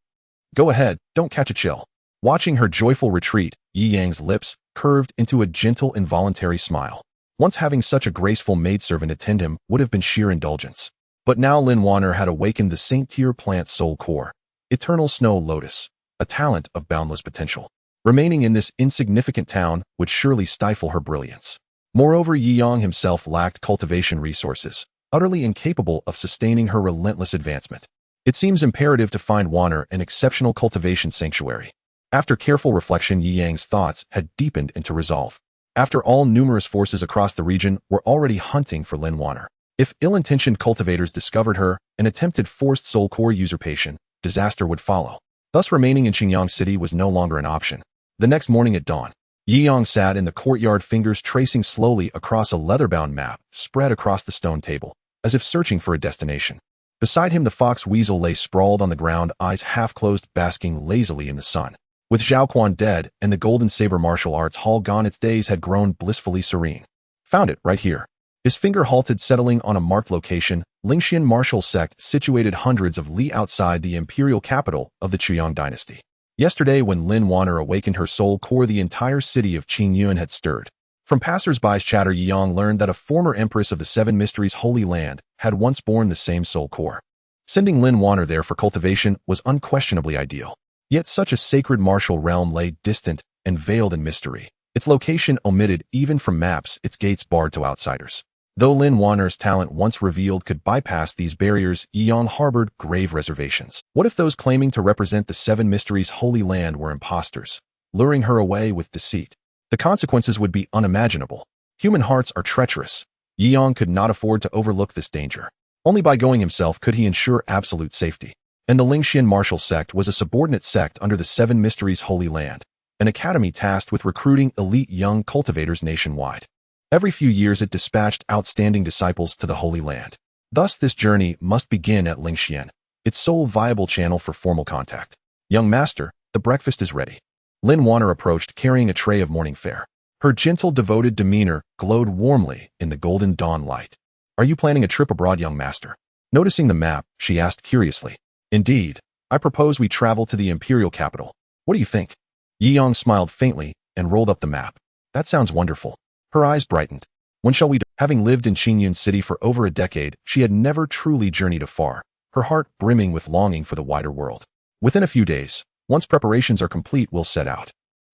Go ahead, don't catch a chill. Watching her joyful retreat, Yi Yang's lips curved into a gentle, involuntary smile. Once having such a graceful maidservant attend him would have been sheer indulgence. But now Lin Wanner had awakened the Saint-Tier plant soul core, eternal snow lotus, a talent of boundless potential. Remaining in this insignificant town would surely stifle her brilliance. Moreover, Yi Yang himself lacked cultivation resources, utterly incapable of sustaining her relentless advancement. It seems imperative to find Wanner an exceptional cultivation sanctuary. After careful reflection, Yi Yang's thoughts had deepened into resolve. After all, numerous forces across the region were already hunting for Lin Wanner. If ill-intentioned cultivators discovered her and attempted forced soul core usurpation, disaster would follow. Thus, remaining in Qingyang City was no longer an option. The next morning at dawn, Yi Yang sat in the courtyard, fingers tracing slowly across a leather-bound map spread across the stone table, as if searching for a destination. Beside him, the fox weasel lay sprawled on the ground, eyes half-closed, basking lazily in the sun. With Zhao Quan dead and the golden saber martial arts hall gone, its days had grown blissfully serene. Found it, right here. His finger halted, settling on a marked location, Lingxian martial sect situated hundreds of li outside the imperial capital of the Chuyang dynasty. Yesterday, when Lin Wanner awakened her soul core, the entire city of Qingyun had stirred. From passers-by's chatter, Yang learned that a former empress of the Seven Mysteries Holy Land had once borne the same soul core. Sending Lin Wanner there for cultivation was unquestionably ideal. Yet such a sacred martial realm lay distant and veiled in mystery. Its location omitted even from maps, its gates barred to outsiders. Though Lin Wanner's talent once revealed could bypass these barriers, Yang harbored grave reservations. What if those claiming to represent the Seven Mysteries Holy Land were imposters, luring her away with deceit? The consequences would be unimaginable. Human hearts are treacherous. Yang could not afford to overlook this danger. Only by going himself could he ensure absolute safety. And the Lingxian martial sect was a subordinate sect under the Seven Mysteries Holy Land, an academy tasked with recruiting elite young cultivators nationwide. Every few years it dispatched outstanding disciples to the Holy Land. Thus this journey must begin at Lingxian, its sole viable channel for formal contact. Young master, the breakfast is ready. Lin Wanner approached, carrying a tray of morning fare. Her gentle, devoted demeanor glowed warmly in the golden dawn light. Are you planning a trip abroad, young master? Noticing the map, she asked curiously. Indeed, I propose we travel to the imperial capital. What do you think? Yi Yang smiled faintly and rolled up the map. That sounds wonderful. Her eyes brightened. When shall we? Having lived in Qingyun City for over a decade, she had never truly journeyed afar, her heart brimming with longing for the wider world. Within a few days, once preparations are complete, we'll set out.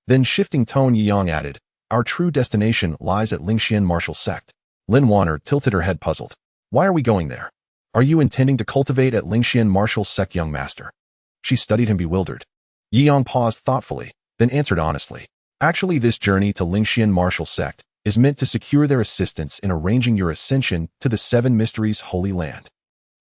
Then, shifting tone, Yi Yang added, our true destination lies at Lingxian martial sect. Lin Wanner tilted her head, puzzled. Why are we going there? Are you intending to cultivate at Lingxian martial sect, young master? She studied him, bewildered. Yi Yang paused thoughtfully, then answered honestly. Actually, this journey to Lingxian martial sect is meant to secure their assistance in arranging your ascension to the Seven Mysteries Holy Land.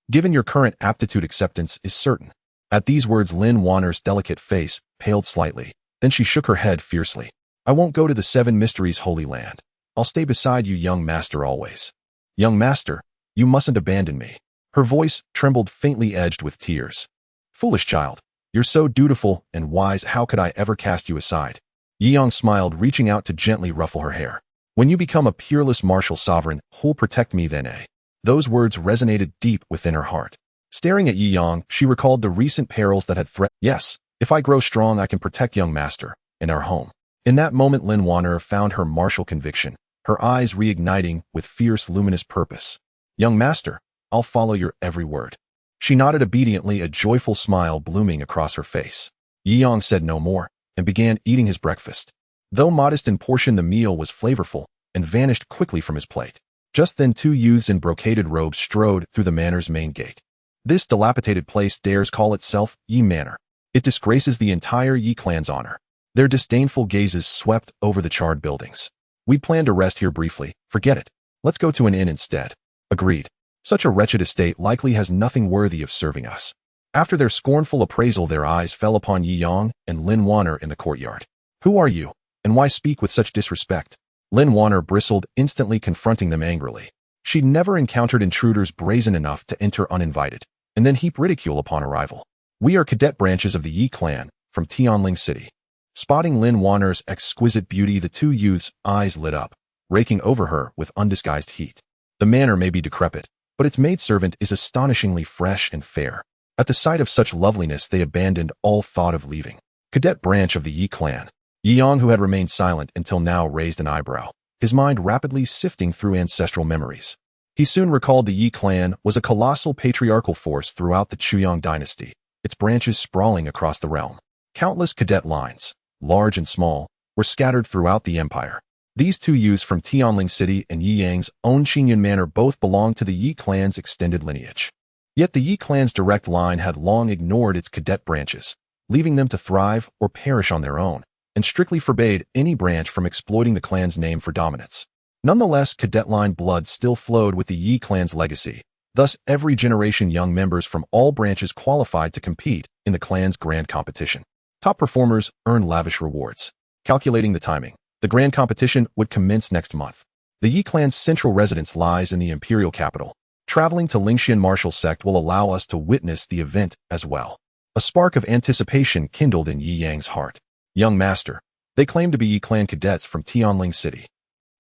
Given your current aptitude, acceptance is certain. At these words, Lin Wanner's delicate face paled slightly. Then she shook her head fiercely. I won't go to the Seven Mysteries Holy Land. I'll stay beside you, young master, always. Young master, you mustn't abandon me. Her voice trembled, faintly edged with tears. Foolish child, you're so dutiful and wise, how could I ever cast you aside? Yi Yang smiled, reaching out to gently ruffle her hair. When you become a peerless martial sovereign, who'll protect me then, eh? Those words resonated deep within her heart. Staring at Yi Yang, she recalled the recent perils that had threatened. Yes, if I grow strong, I can protect young master and our home. In that moment, Lin Wanner found her martial conviction, her eyes reigniting with fierce, luminous purpose. Young master, I'll follow your every word. She nodded obediently, a joyful smile blooming across her face. Yi Yang said no more and began eating his breakfast. Though modest in portion, the meal was flavorful and vanished quickly from his plate. Just then, two youths in brocaded robes strode through the manor's main gate. This dilapidated place dares call itself Yi Manor. It disgraces the entire Yi clan's honor. Their disdainful gazes swept over the charred buildings. We planned to rest here briefly. Forget it. Let's go to an inn instead. Agreed. Such a wretched estate likely has nothing worthy of serving us. After their scornful appraisal, their eyes fell upon Yi Yang and Lin Wanner in the courtyard. Who are you, and why speak with such disrespect? Lin Wanner bristled, instantly confronting them angrily. She'd never encountered intruders brazen enough to enter uninvited, and then heap ridicule upon arrival. We are cadet branches of the Yi clan, from Tianling City. Spotting Lin Wanner's exquisite beauty, the two youths' eyes lit up, raking over her with undisguised heat. The manor may be decrepit, but its maidservant is astonishingly fresh and fair. At the sight of such loveliness, they abandoned all thought of leaving. Cadet branch of the Yi clan. Yi Yang, who had remained silent until now, raised an eyebrow, his mind rapidly sifting through ancestral memories. He soon recalled the Yi clan was a colossal patriarchal force throughout the Chuyang dynasty, its branches sprawling across the realm. Countless cadet lines, large and small, were scattered throughout the empire. These two youths from Tianling City and Yi Yang's own Qingyun Manor both belonged to the Yi clan's extended lineage. Yet the Yi clan's direct line had long ignored its cadet branches, leaving them to thrive or perish on their own, and strictly forbade any branch from exploiting the clan's name for dominance. Nonetheless, cadet line blood still flowed with the Yi clan's legacy. Thus, every generation young members from all branches qualified to compete in the clan's grand competition. Top performers earn lavish rewards. Calculating the timing, the grand competition would commence next month. The Yi clan's central residence lies in the imperial capital, Traveling to Lingxian martial sect will allow us to witness the event as well. A spark of anticipation kindled in Yi Yang's heart. Young master, they claim to be Yi clan cadets from Tianling City.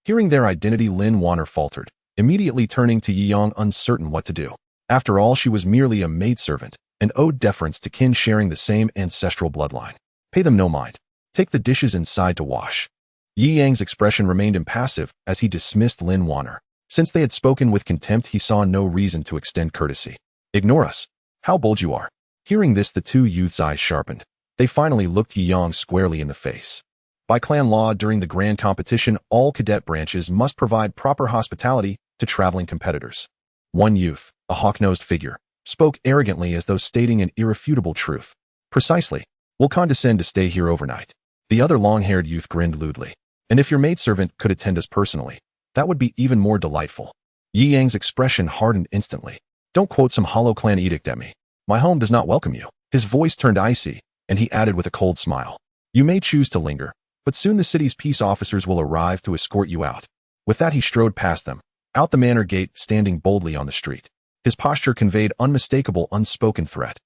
Hearing their identity, Lin Wanner faltered, immediately turning to Yi Yang, uncertain what to do. After all, she was merely a maidservant and owed deference to kin sharing the same ancestral bloodline. Pay them no mind. Take the dishes inside to wash. Yi Yang's expression remained impassive as he dismissed Lin Wanner. Since they had spoken with contempt, he saw no reason to extend courtesy. Ignore us. How bold you are. Hearing this, the two youths' eyes sharpened. They finally looked Yi Yang squarely in the face. By clan law, during the grand competition, all cadet branches must provide proper hospitality to traveling competitors. One youth, a hawk-nosed figure, spoke arrogantly as though stating an irrefutable truth. Precisely. We'll condescend to stay here overnight. The other long-haired youth grinned lewdly. And if your maidservant could attend us personally, that would be even more delightful. Yi Yang's expression hardened instantly. Don't quote some hollow clan edict at me. My home does not welcome you. His voice turned icy, and he added with a cold smile. You may choose to linger, but soon the city's peace officers will arrive to escort you out. With that, he strode past them, out the manor gate, standing boldly on the street. His posture conveyed unmistakable, unspoken threat.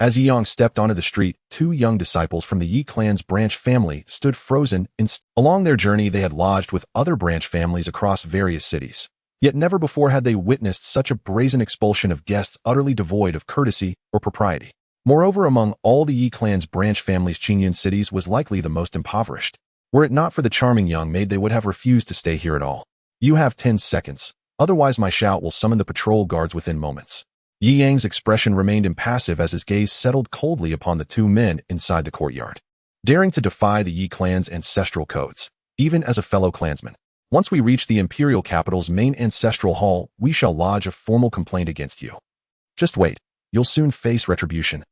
As Yi Yang stepped onto the street, two young disciples from the Yi clan's branch family stood frozen. Along their journey, they had lodged with other branch families across various cities. Yet never before had they witnessed such a brazen expulsion of guests utterly devoid of courtesy or propriety. Moreover, among all the Yi clan's branch families, Qingyun cities was likely the most impoverished. Were it not for the charming young maid, they would have refused to stay here at all. You have 10 seconds. Otherwise, my shout will summon the patrol guards within moments. Yi Yang's expression remained impassive as his gaze settled coldly upon the two men inside the courtyard. Daring to defy the Yi clan's ancestral codes, even as a fellow clansman. Once we reach the imperial capital's main ancestral hall, we shall lodge a formal complaint against you. Just wait. You'll soon face retribution.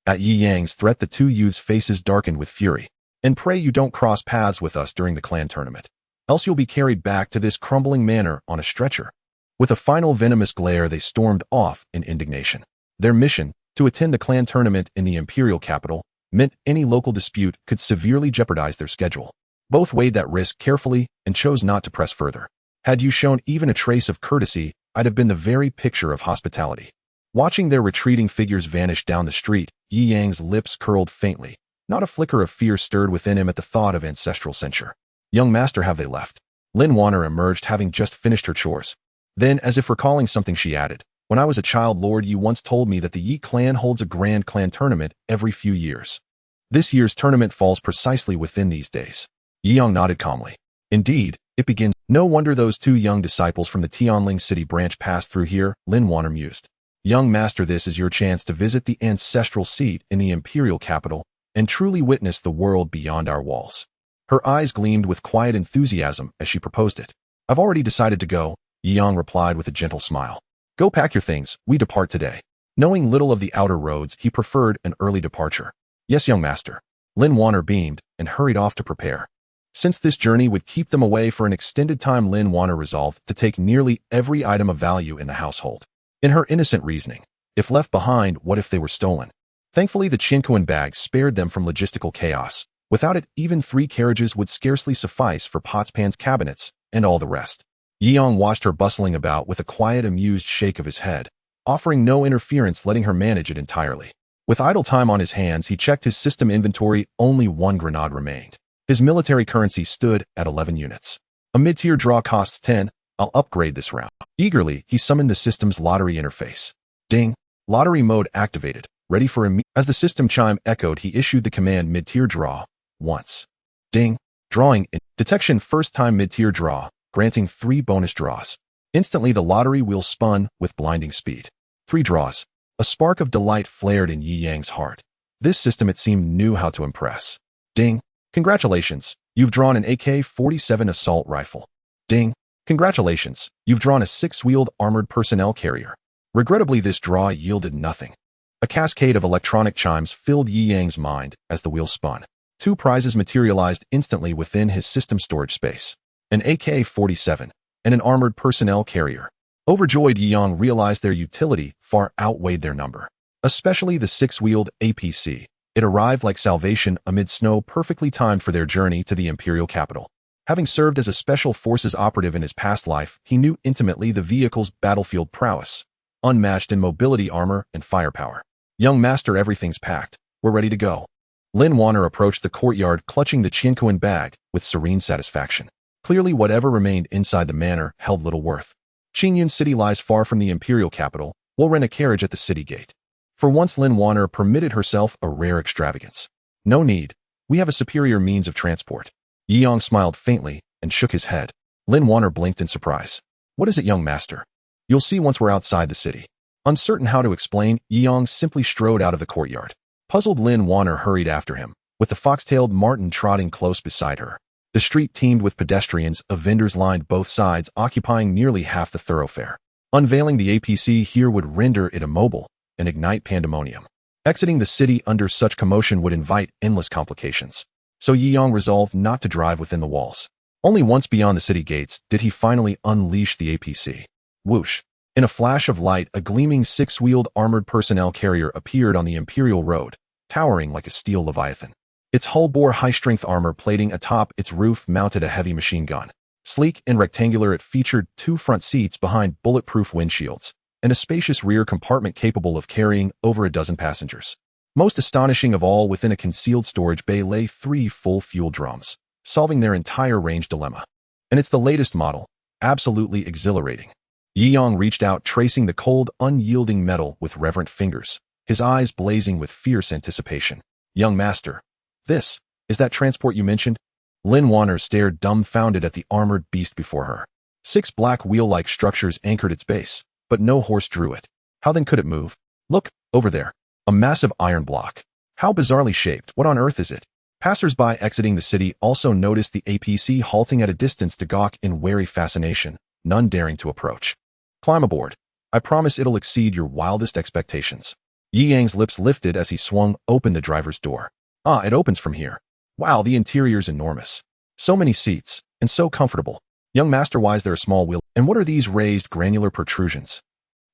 At Yi Yang's threat, the two youths' faces darkened with fury. And pray you don't cross paths with us during the clan tournament. Else you'll be carried back to this crumbling manor on a stretcher. With a final venomous glare, they stormed off in indignation. Their mission, to attend the clan tournament in the imperial capital, meant any local dispute could severely jeopardize their schedule. Both weighed that risk carefully and chose not to press further. Had you shown even a trace of courtesy, I'd have been the very picture of hospitality. Watching their retreating figures vanish down the street, Yi Yang's lips curled faintly. Not a flicker of fear stirred within him at the thought of ancestral censure. Young master, have they left? Lin Wanner emerged, having just finished her chores. Then, as if recalling something, she added, When I was a child, Lord, you once told me that the Yi clan holds a grand clan tournament every few years. This year's tournament falls precisely within these days. Yi Yang nodded calmly. Indeed, it begins. No wonder those two young disciples from the Tianling City branch passed through here, Lin Wanner mused. Young master, this is your chance to visit the ancestral seat in the imperial capital and truly witness the world beyond our walls. Her eyes gleamed with quiet enthusiasm as she proposed it. I've already decided to go, Yi Yang replied with a gentle smile. Go pack your things, we depart today. Knowing little of the outer roads, he preferred an early departure. Yes, young master. Lin Wanner beamed and hurried off to prepare. Since this journey would keep them away for an extended time, Lin Wanner resolved to take nearly every item of value in the household. In her innocent reasoning, if left behind, what if they were stolen? Thankfully, the Chinquan bag spared them from logistical chaos. Without it, even 3 carriages would scarcely suffice for pots, pans, cabinets, and all the rest. Yi Yang watched her bustling about with a quiet, amused shake of his head, offering no interference, letting her manage it entirely. With idle time on his hands, he checked his system inventory. Only 1 grenade remained. His military currency stood at 11 units. A mid-tier draw costs 10. I'll upgrade this round. Eagerly, he summoned the system's lottery interface. Ding. Lottery mode activated. Ready for As the system chime echoed, he issued the command mid-tier draw. Once. Ding. Drawing in. Detection first time mid-tier draw, granting 3 bonus draws. Instantly, the lottery wheel spun with blinding speed. 3 draws. A spark of delight flared in Yi Yang's heart. This system, it seemed, knew how to impress. Ding. Congratulations. You've drawn an AK-47 assault rifle. Ding. Congratulations. You've drawn a 6-wheeled armored personnel carrier. Regrettably, this draw yielded nothing. A cascade of electronic chimes filled Yi Yang's mind as the wheel spun. 2 prizes materialized instantly within his system storage space. An AK-47 and an armored personnel carrier. Overjoyed, Yi Yang realized their utility far outweighed their number. Especially the 6-wheeled APC. It arrived like salvation amid snow, perfectly timed for their journey to the imperial capital. Having served as a special forces operative in his past life, he knew intimately the vehicle's battlefield prowess. unmatched in mobility, armor, and firepower. Young master, everything's packed. We're ready to go. Lin Wanner approached the courtyard clutching the Qianquan bag with serene satisfaction. Clearly whatever remained inside the manor held little worth. Qingyun City lies far from the imperial capital. We'll rent a carriage at the city gate. For once Lin Wanner permitted herself a rare extravagance. No need. We have a superior means of transport. Yi Yang smiled faintly and shook his head. Lin Wanner blinked in surprise. What is it, young master? You'll see once we're outside the city. Uncertain how to explain, Yi Yang simply strode out of the courtyard. Puzzled, Lin Wanner hurried after him, with the fox-tailed marten trotting close beside her. The street teemed with pedestrians, vendors lined both sides, occupying nearly half the thoroughfare. Unveiling the APC here would render it immobile and ignite pandemonium. Exiting the city under such commotion would invite endless complications. So Yi Yang resolved not to drive within the walls. Only once beyond the city gates did he finally unleash the APC. Whoosh! In a flash of light, a gleaming six-wheeled armored personnel carrier appeared on the Imperial Road, towering like a steel leviathan. Its hull bore high-strength armor plating atop its roof mounted a heavy machine gun. Sleek and rectangular, it featured two front seats behind bulletproof windshields, and a spacious rear compartment capable of carrying over a dozen passengers. Most astonishing of all, within a concealed storage bay lay 3 full fuel drums, solving their entire range dilemma. And it's the latest model, absolutely exhilarating. Yi Yang reached out, tracing the cold, unyielding metal with reverent fingers, his eyes blazing with fierce anticipation. Young master, this is that transport you mentioned? Lin Wanner stared dumbfounded at the armored beast before her. 6 black wheel-like structures anchored its base, but no horse drew it. How then could it move? Look, over there. A massive iron block. How bizarrely shaped. What on earth is it? Passers-by exiting the city also noticed the APC halting at a distance to gawk in wary fascination, none daring to approach. Climb aboard. I promise it'll exceed your wildest expectations. Yi Yang's lips lifted as he swung open the driver's door. Ah, it opens from here. Wow, the interior's enormous. So many seats, and so comfortable. Young master, why is there a small wheel? And what are these raised granular protrusions?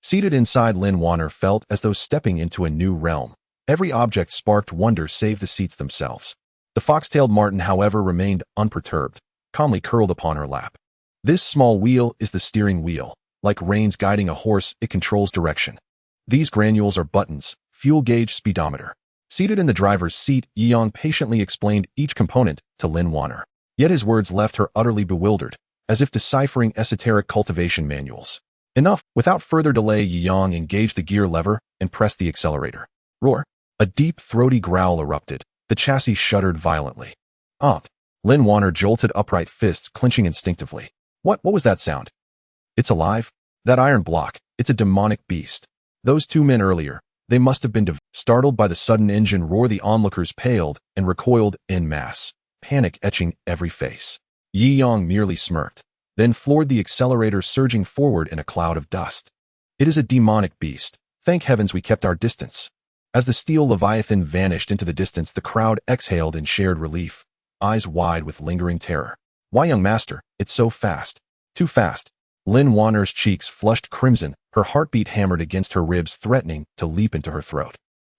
Seated inside, Lin Wanner felt as though stepping into a new realm. Every object sparked wonder save the seats themselves. The fox-tailed marten, however, remained unperturbed, calmly curled upon her lap. This small wheel is the steering wheel. Like reins guiding a horse, it controls direction. These granules are buttons, fuel gauge, speedometer. Seated in the driver's seat, Yi Yang patiently explained each component to Lin Wanner. Yet his words left her utterly bewildered, as if deciphering esoteric cultivation manuals. Enough! Without further delay, Yi Yang engaged the gear lever and pressed the accelerator. Roar! A deep, throaty growl erupted. The chassis shuddered violently. Lin Wanner jolted upright, fists clenching instinctively. What was that sound? It's alive? That iron block, it's a demonic beast. Those 2 men earlier, they must have been startled by the sudden engine roar. The onlookers paled and recoiled en masse, panic etching every face. Yi Yang merely smirked, then floored the accelerator, surging forward in a cloud of dust. It is a demonic beast. Thank heavens we kept our distance. As the steel leviathan vanished into the distance, the crowd exhaled in shared relief, eyes wide with lingering terror. Why, young master, it's so fast. Too fast. Lin Wanner's cheeks flushed crimson, her heartbeat hammered against her ribs, threatening to leap into her throat.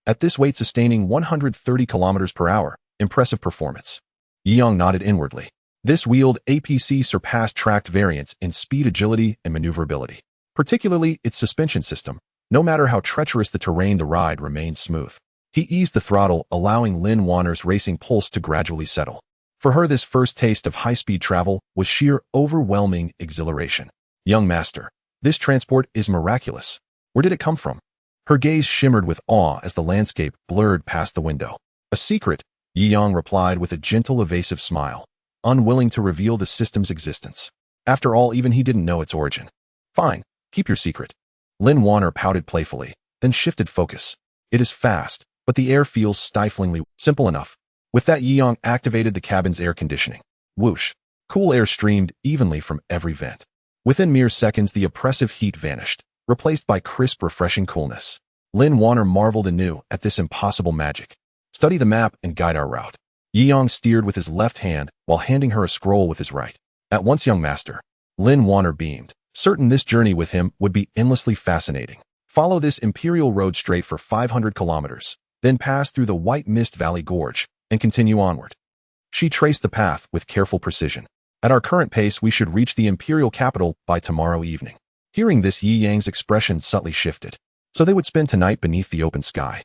At this weight, sustaining 130 kilometers per hour, impressive performance. Yi Yang nodded inwardly. This wheeled APC surpassed tracked variants in speed, agility, and maneuverability. Particularly its suspension system. No matter how treacherous the terrain, the ride remained smooth. He eased the throttle, allowing Lin Wanner's racing pulse to gradually settle. For her, this first taste of high-speed travel was sheer, overwhelming exhilaration. Young master, this transport is miraculous. Where did it come from? Her gaze shimmered with awe as the landscape blurred past the window. A secret, Yi Yang replied with a gentle, evasive smile, unwilling to reveal the system's existence. After all, even he didn't know its origin. Fine, keep your secret. Lin Wanner pouted playfully, then shifted focus. It is fast, but the air feels stiflingly simple enough. With that, Yi Yang activated the cabin's air conditioning. Whoosh! Cool air streamed evenly from every vent. Within mere seconds, the oppressive heat vanished, replaced by crisp, refreshing coolness. Lin Wanner marveled anew at this impossible magic. Study the map and guide our route. Yi Yang steered with his left hand while handing her a scroll with his right. At once, young master. Lin Wanner beamed, certain this journey with him would be endlessly fascinating. Follow this Imperial Road straight for 500 kilometers, then pass through the White Mist Valley Gorge, and continue onward. She traced the path with careful precision. At our current pace, we should reach the imperial capital by tomorrow evening. Hearing this, Yi Yang's expression subtly shifted. So they would spend tonight beneath the open sky.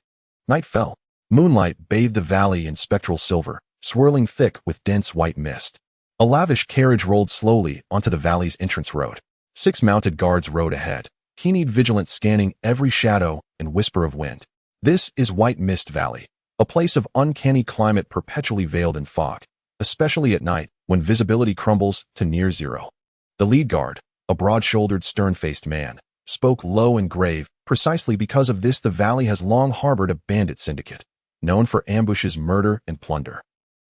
Night fell. Moonlight bathed the valley in spectral silver, swirling thick with dense white mist. A lavish carriage rolled slowly onto the valley's entrance road. 6 mounted guards rode ahead, keen-eyed vigilant scanning every shadow and whisper of wind. This is White Mist Valley, a place of uncanny climate perpetually veiled in fog, especially at night when visibility crumbles to near zero. The lead guard, a broad-shouldered, stern-faced man, spoke low and grave. Precisely because of this, the valley has long harbored a bandit syndicate, known for ambushes, murder, and plunder.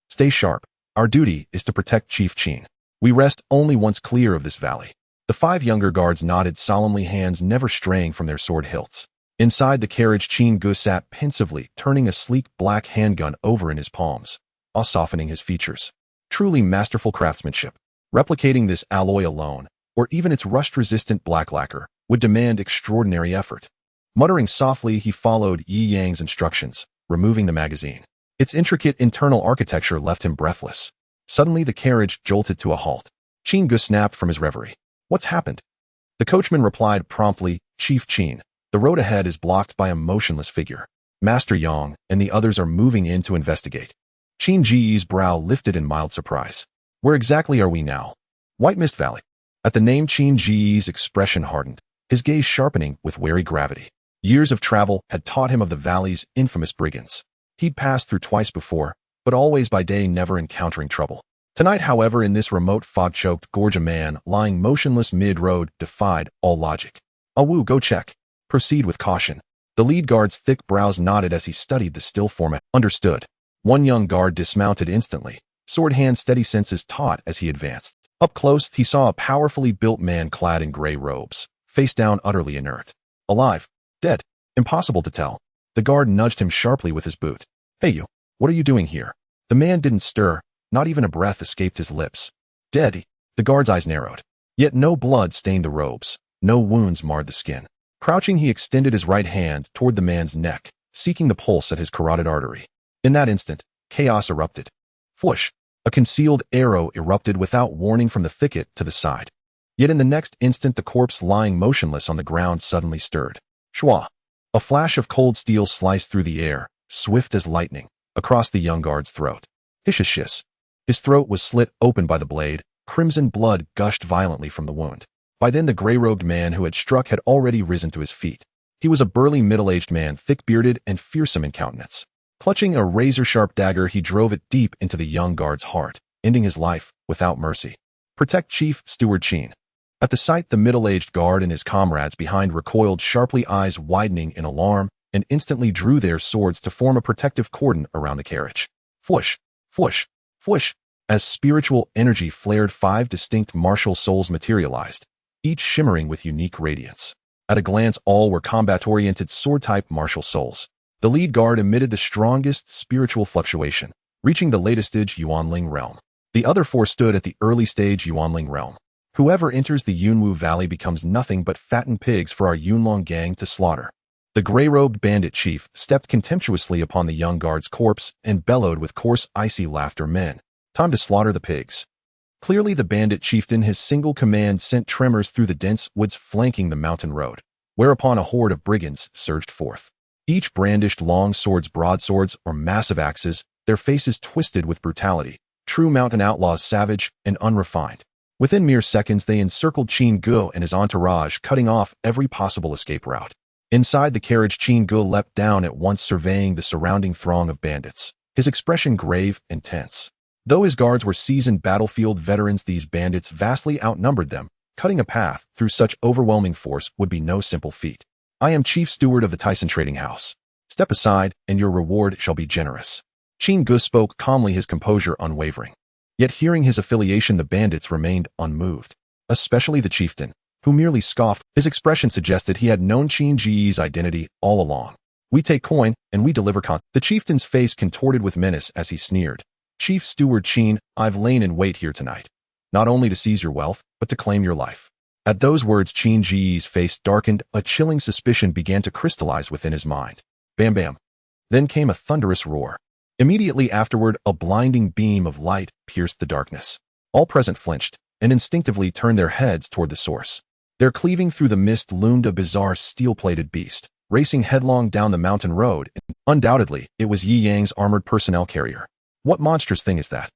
Stay sharp. Our duty is to protect Chief Qin. We rest only once clear of this valley. The 5 younger guards nodded solemnly, hands never straying from their sword hilts. Inside the carriage, Qin Gu sat pensively, turning a sleek black handgun over in his palms, softening his features. Truly masterful craftsmanship. Replicating this alloy alone, or even its rust-resistant black lacquer, would demand extraordinary effort. Muttering softly, he followed Yi Yang's instructions, removing the magazine. Its intricate internal architecture left him breathless. Suddenly, the carriage jolted to a halt. Qin Gu snapped from his reverie. What's happened? The coachman replied promptly, Chief Qin, the road ahead is blocked by a motionless figure. Master Yang and the others are moving in to investigate. Qin Ji's brow lifted in mild surprise. Where exactly are we now? White Mist Valley. At the name, Qin Ji's expression hardened, his gaze sharpening with wary gravity. Years of travel had taught him of the valley's infamous brigands. He'd passed through twice before, but always by day, never encountering trouble. Tonight, however, in this remote fog-choked gorge, a man lying motionless mid-road defied all logic. Awu, go check. Proceed with caution. The lead guard's thick brows nodded as he studied the still form. Understood. One young guard dismounted instantly, sword hand steady, senses taut as he advanced. Up close, he saw a powerfully built man clad in gray robes, face down, utterly inert. Alive? Dead? Impossible to tell. The guard nudged him sharply with his boot. Hey you, what are you doing here? The man didn't stir, not even a breath escaped his lips. Dead? The guard's eyes narrowed. Yet no blood stained the robes, no wounds marred the skin. Crouching, he extended his right hand toward the man's neck, seeking the pulse at his carotid artery. In that instant, chaos erupted. Whoosh! A concealed arrow erupted without warning from the thicket to the side. Yet in the next instant, the corpse lying motionless on the ground suddenly stirred. Shwa! A flash of cold steel sliced through the air, swift as lightning, across the young guard's throat. Hish. His throat was slit open by the blade, crimson blood gushed violently from the wound. By then, the gray-robed man who had struck had already risen to his feet. He was a burly, middle-aged man, thick-bearded and fearsome in countenance. Clutching a razor-sharp dagger, he drove it deep into the young guard's heart, ending his life without mercy. Protect Chief Steward Qin. At the sight, the middle-aged guard and his comrades behind recoiled sharply, eyes widening in alarm, and instantly drew their swords to form a protective cordon around the carriage. Whoosh! Whoosh! Whoosh! As spiritual energy flared, 5 distinct martial souls materialized, each shimmering with unique radiance. At a glance, all were combat-oriented sword-type martial souls. The lead guard emitted the strongest spiritual fluctuation, reaching the latest stage Yuanling realm. The other 4 stood at the early stage Yuanling realm. Whoever enters the Yunwu Valley becomes nothing but fattened pigs for our Yunlong gang to slaughter. The gray-robed bandit chief stepped contemptuously upon the young guard's corpse and bellowed with coarse, icy laughter. Men, time to slaughter the pigs. Clearly, the bandit chieftain, his single command sent tremors through the dense woods flanking the mountain road, whereupon a horde of brigands surged forth. Each brandished long swords, broadswords, or massive axes, their faces twisted with brutality, true mountain outlaws, savage and unrefined. Within mere seconds, they encircled Qin Gu and his entourage, cutting off every possible escape route. Inside the carriage, Qin Gu leapt down at once, surveying the surrounding throng of bandits, his expression grave and tense. Though his guards were seasoned battlefield veterans, these bandits vastly outnumbered them. Cutting a path through such overwhelming force would be no simple feat. I am chief steward of the Tyson Trading House. Step aside, and your reward shall be generous. Qin Gu spoke calmly, his composure unwavering. Yet hearing his affiliation, the bandits remained unmoved, especially the chieftain, who merely scoffed. His expression suggested he had known Qin Ji's identity all along. We take coin, and we deliver con. The chieftain's face contorted with menace as he sneered. Chief Steward Qin, I've lain in wait here tonight, not only to seize your wealth, but to claim your life. At those words, Qin Ji's face darkened, a chilling suspicion began to crystallize within his mind. Bam bam. Then came a thunderous roar. Immediately afterward, a blinding beam of light pierced the darkness. All present flinched, and instinctively turned their heads toward the source. There, cleaving through the mist, loomed a bizarre steel-plated beast, racing headlong down the mountain road. Undoubtedly, it was Yi Yang's armored personnel carrier. What monstrous thing is that?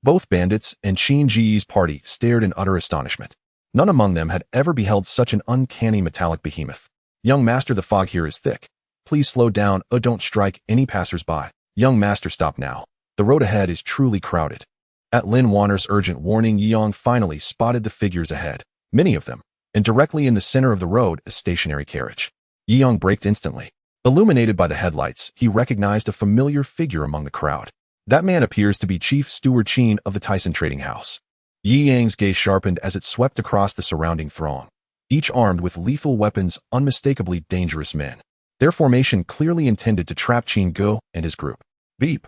Both bandits and Qin Ji's party stared in utter astonishment. None among them had ever beheld such an uncanny metallic behemoth. Young master, the fog here is thick. Please slow down, don't strike any passers-by. Young master, stop now. The road ahead is truly crowded. At Lin Wanner's urgent warning, Yi Yang finally spotted the figures ahead, many of them, and directly in the center of the road, a stationary carriage. Yi Yang braked instantly. Illuminated by the headlights, he recognized a familiar figure among the crowd. That man appears to be Chief Steward Qin of the Tyson Trading House. Yi Yang's gaze sharpened as it swept across the surrounding throng, each armed with lethal weapons, unmistakably dangerous men. Their formation clearly intended to trap Qin Ge and his group. Beep!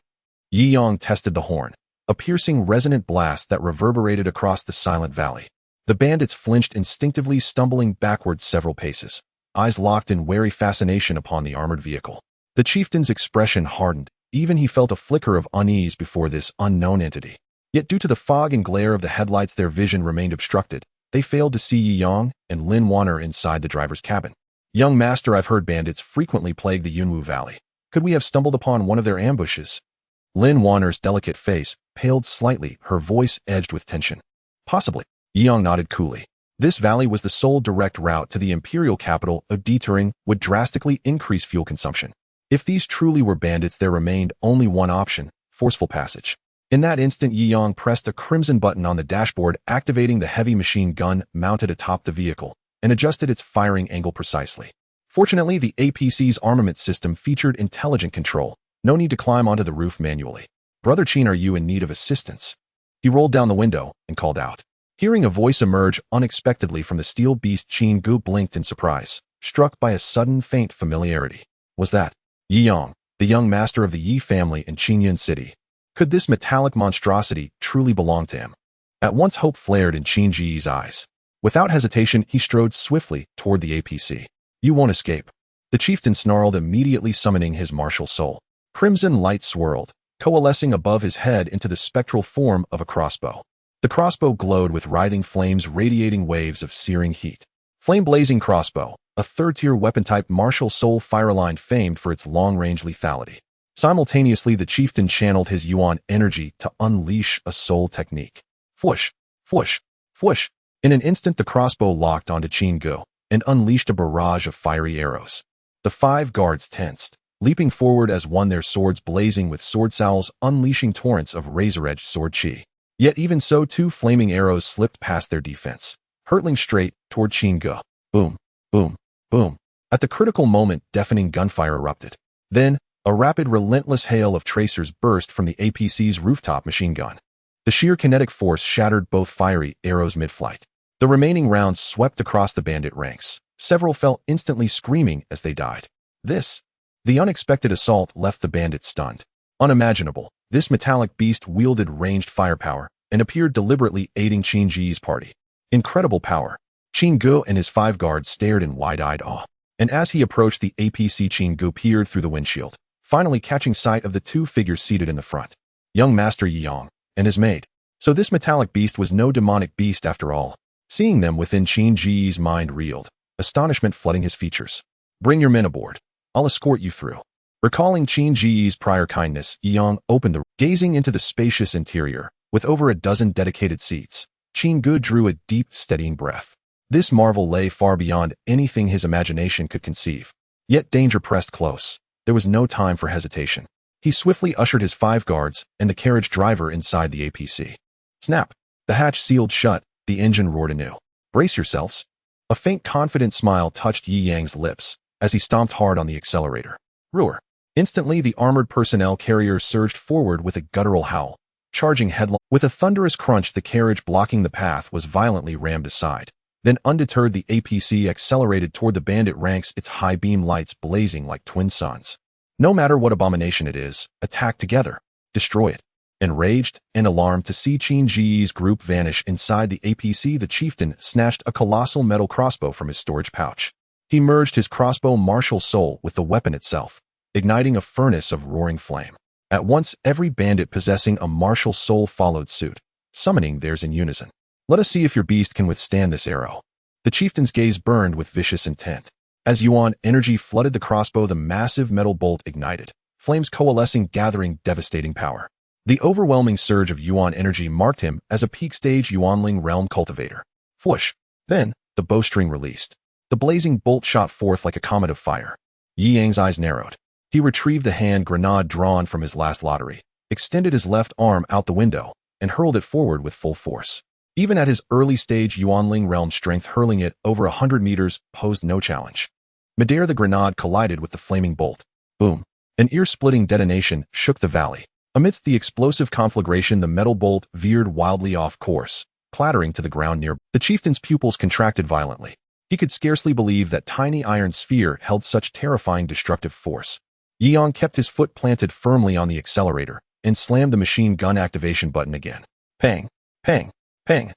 Yi Yang tested the horn, a piercing resonant blast that reverberated across the silent valley. The bandits flinched instinctively, stumbling backwards several paces, eyes locked in wary fascination upon the armored vehicle. The chieftain's expression hardened. Even he felt a flicker of unease before this unknown entity. Yet due to the fog and glare of the headlights, their vision remained obstructed. They failed to see Yi Yang and Lin Wanner inside the driver's cabin. Young master, I've heard bandits frequently plague the Yunwu Valley. Could we have stumbled upon one of their ambushes? Lin Wanner's delicate face paled slightly, her voice edged with tension. Possibly. Yi Yang nodded coolly. This valley was the sole direct route to the imperial capital. A detouring would drastically increase fuel consumption. If these truly were bandits, there remained only one option: forceful passage. In that instant, Yi Yang pressed a crimson button on the dashboard, activating the heavy machine gun mounted atop the vehicle, and adjusted its firing angle precisely. Fortunately, the APC's armament system featured intelligent control. No need to climb onto the roof manually. Brother Qin, are you in need of assistance? He rolled down the window and called out. Hearing a voice emerge unexpectedly from the steel beast, Qin Ge blinked in surprise, struck by a sudden faint familiarity. Was that Yi Yang, the young master of the Yi family in Qingyun City? Could this metallic monstrosity truly belong to him? At once hope flared in Qin Ji's eyes. Without hesitation, he strode swiftly toward the APC. You won't escape. The chieftain snarled, immediately summoning his martial soul. Crimson light swirled, coalescing above his head into the spectral form of a crossbow. The crossbow glowed with writhing flames, radiating waves of searing heat. Flame-blazing crossbow, a third-tier weapon-type martial soul fireline famed for its long-range lethality. Simultaneously, the chieftain channeled his yuan energy to unleash a soul technique. Fwoosh, fwoosh, fwoosh. In an instant, the crossbow locked onto Qin Ge and unleashed a barrage of fiery arrows. The 5 guards tensed, leaping forward as one, their swords blazing with sword sowls, unleashing torrents of razor-edged sword chi. Yet even so, 2 flaming arrows slipped past their defense, hurtling straight toward Qin Ge. Boom, boom, boom. At the critical moment, deafening gunfire erupted. Then, a rapid, relentless hail of tracers burst from the APC's rooftop machine gun. The sheer kinetic force shattered both fiery arrows mid-flight. The remaining rounds swept across the bandit ranks. Several fell instantly, screaming as they died. The unexpected assault left the bandits stunned. Unimaginable, this metallic beast wielded ranged firepower and appeared deliberately aiding Qin Ji's party. Incredible power. Qin Ge and his 5 guards stared in wide-eyed awe. And as he approached the APC, Qin Ge peered through the windshield, finally catching sight of the 2 figures seated in the front. Young Master Yi Yang and his maid. So this metallic beast was no demonic beast after all. Seeing them within, Qin Ji's mind reeled, astonishment flooding his features. Bring your men aboard. I'll escort you through. Recalling Qin Ji's prior kindness, Yi Yang opened the gazing into the spacious interior. With over a dozen dedicated seats, Qin Ge drew a deep, steadying breath. This marvel lay far beyond anything his imagination could conceive. Yet danger pressed close. There was no time for hesitation. He swiftly ushered his 5 guards and the carriage driver inside the APC. Snap! The hatch sealed shut, the engine roared anew. Brace yourselves. A faint, confident smile touched Yi Yang's lips as he stomped hard on the accelerator. Roar! Instantly, the armored personnel carrier surged forward with a guttural howl, charging headlong. With a thunderous crunch, the carriage blocking the path was violently rammed aside. Then, undeterred, the APC accelerated toward the bandit ranks, its high beam lights blazing like twin suns. No matter what abomination it is, attack together. Destroy it. Enraged and alarmed to see Qin Ji's group vanish inside the APC, the chieftain snatched a colossal metal crossbow from his storage pouch. He merged his crossbow martial soul with the weapon itself, igniting a furnace of roaring flame. At once, every bandit possessing a martial soul followed suit, summoning theirs in unison. Let us see if your beast can withstand this arrow. The chieftain's gaze burned with vicious intent. As Yuan energy flooded the crossbow, the massive metal bolt ignited, flames coalescing, gathering devastating power. The overwhelming surge of Yuan energy marked him as a peak-stage Yuanling realm cultivator. Whoosh! Then, the bowstring released. The blazing bolt shot forth like a comet of fire. Yi Yang's eyes narrowed. He retrieved the hand grenade drawn from his last lottery, extended his left arm out the window, and hurled it forward with full force. Even at his early-stage Yuanling realm strength, hurling it over 100 meters posed no challenge. Midair, the grenade collided with the flaming bolt. Boom! An ear-splitting detonation shook the valley. Amidst the explosive conflagration, the metal bolt veered wildly off course, clattering to the ground near. The chieftain's pupils contracted violently. He could scarcely believe that tiny iron sphere held such terrifying destructive force. Yi Yang kept his foot planted firmly on the accelerator and slammed the machine gun activation button again. Pang! Pang! Pang!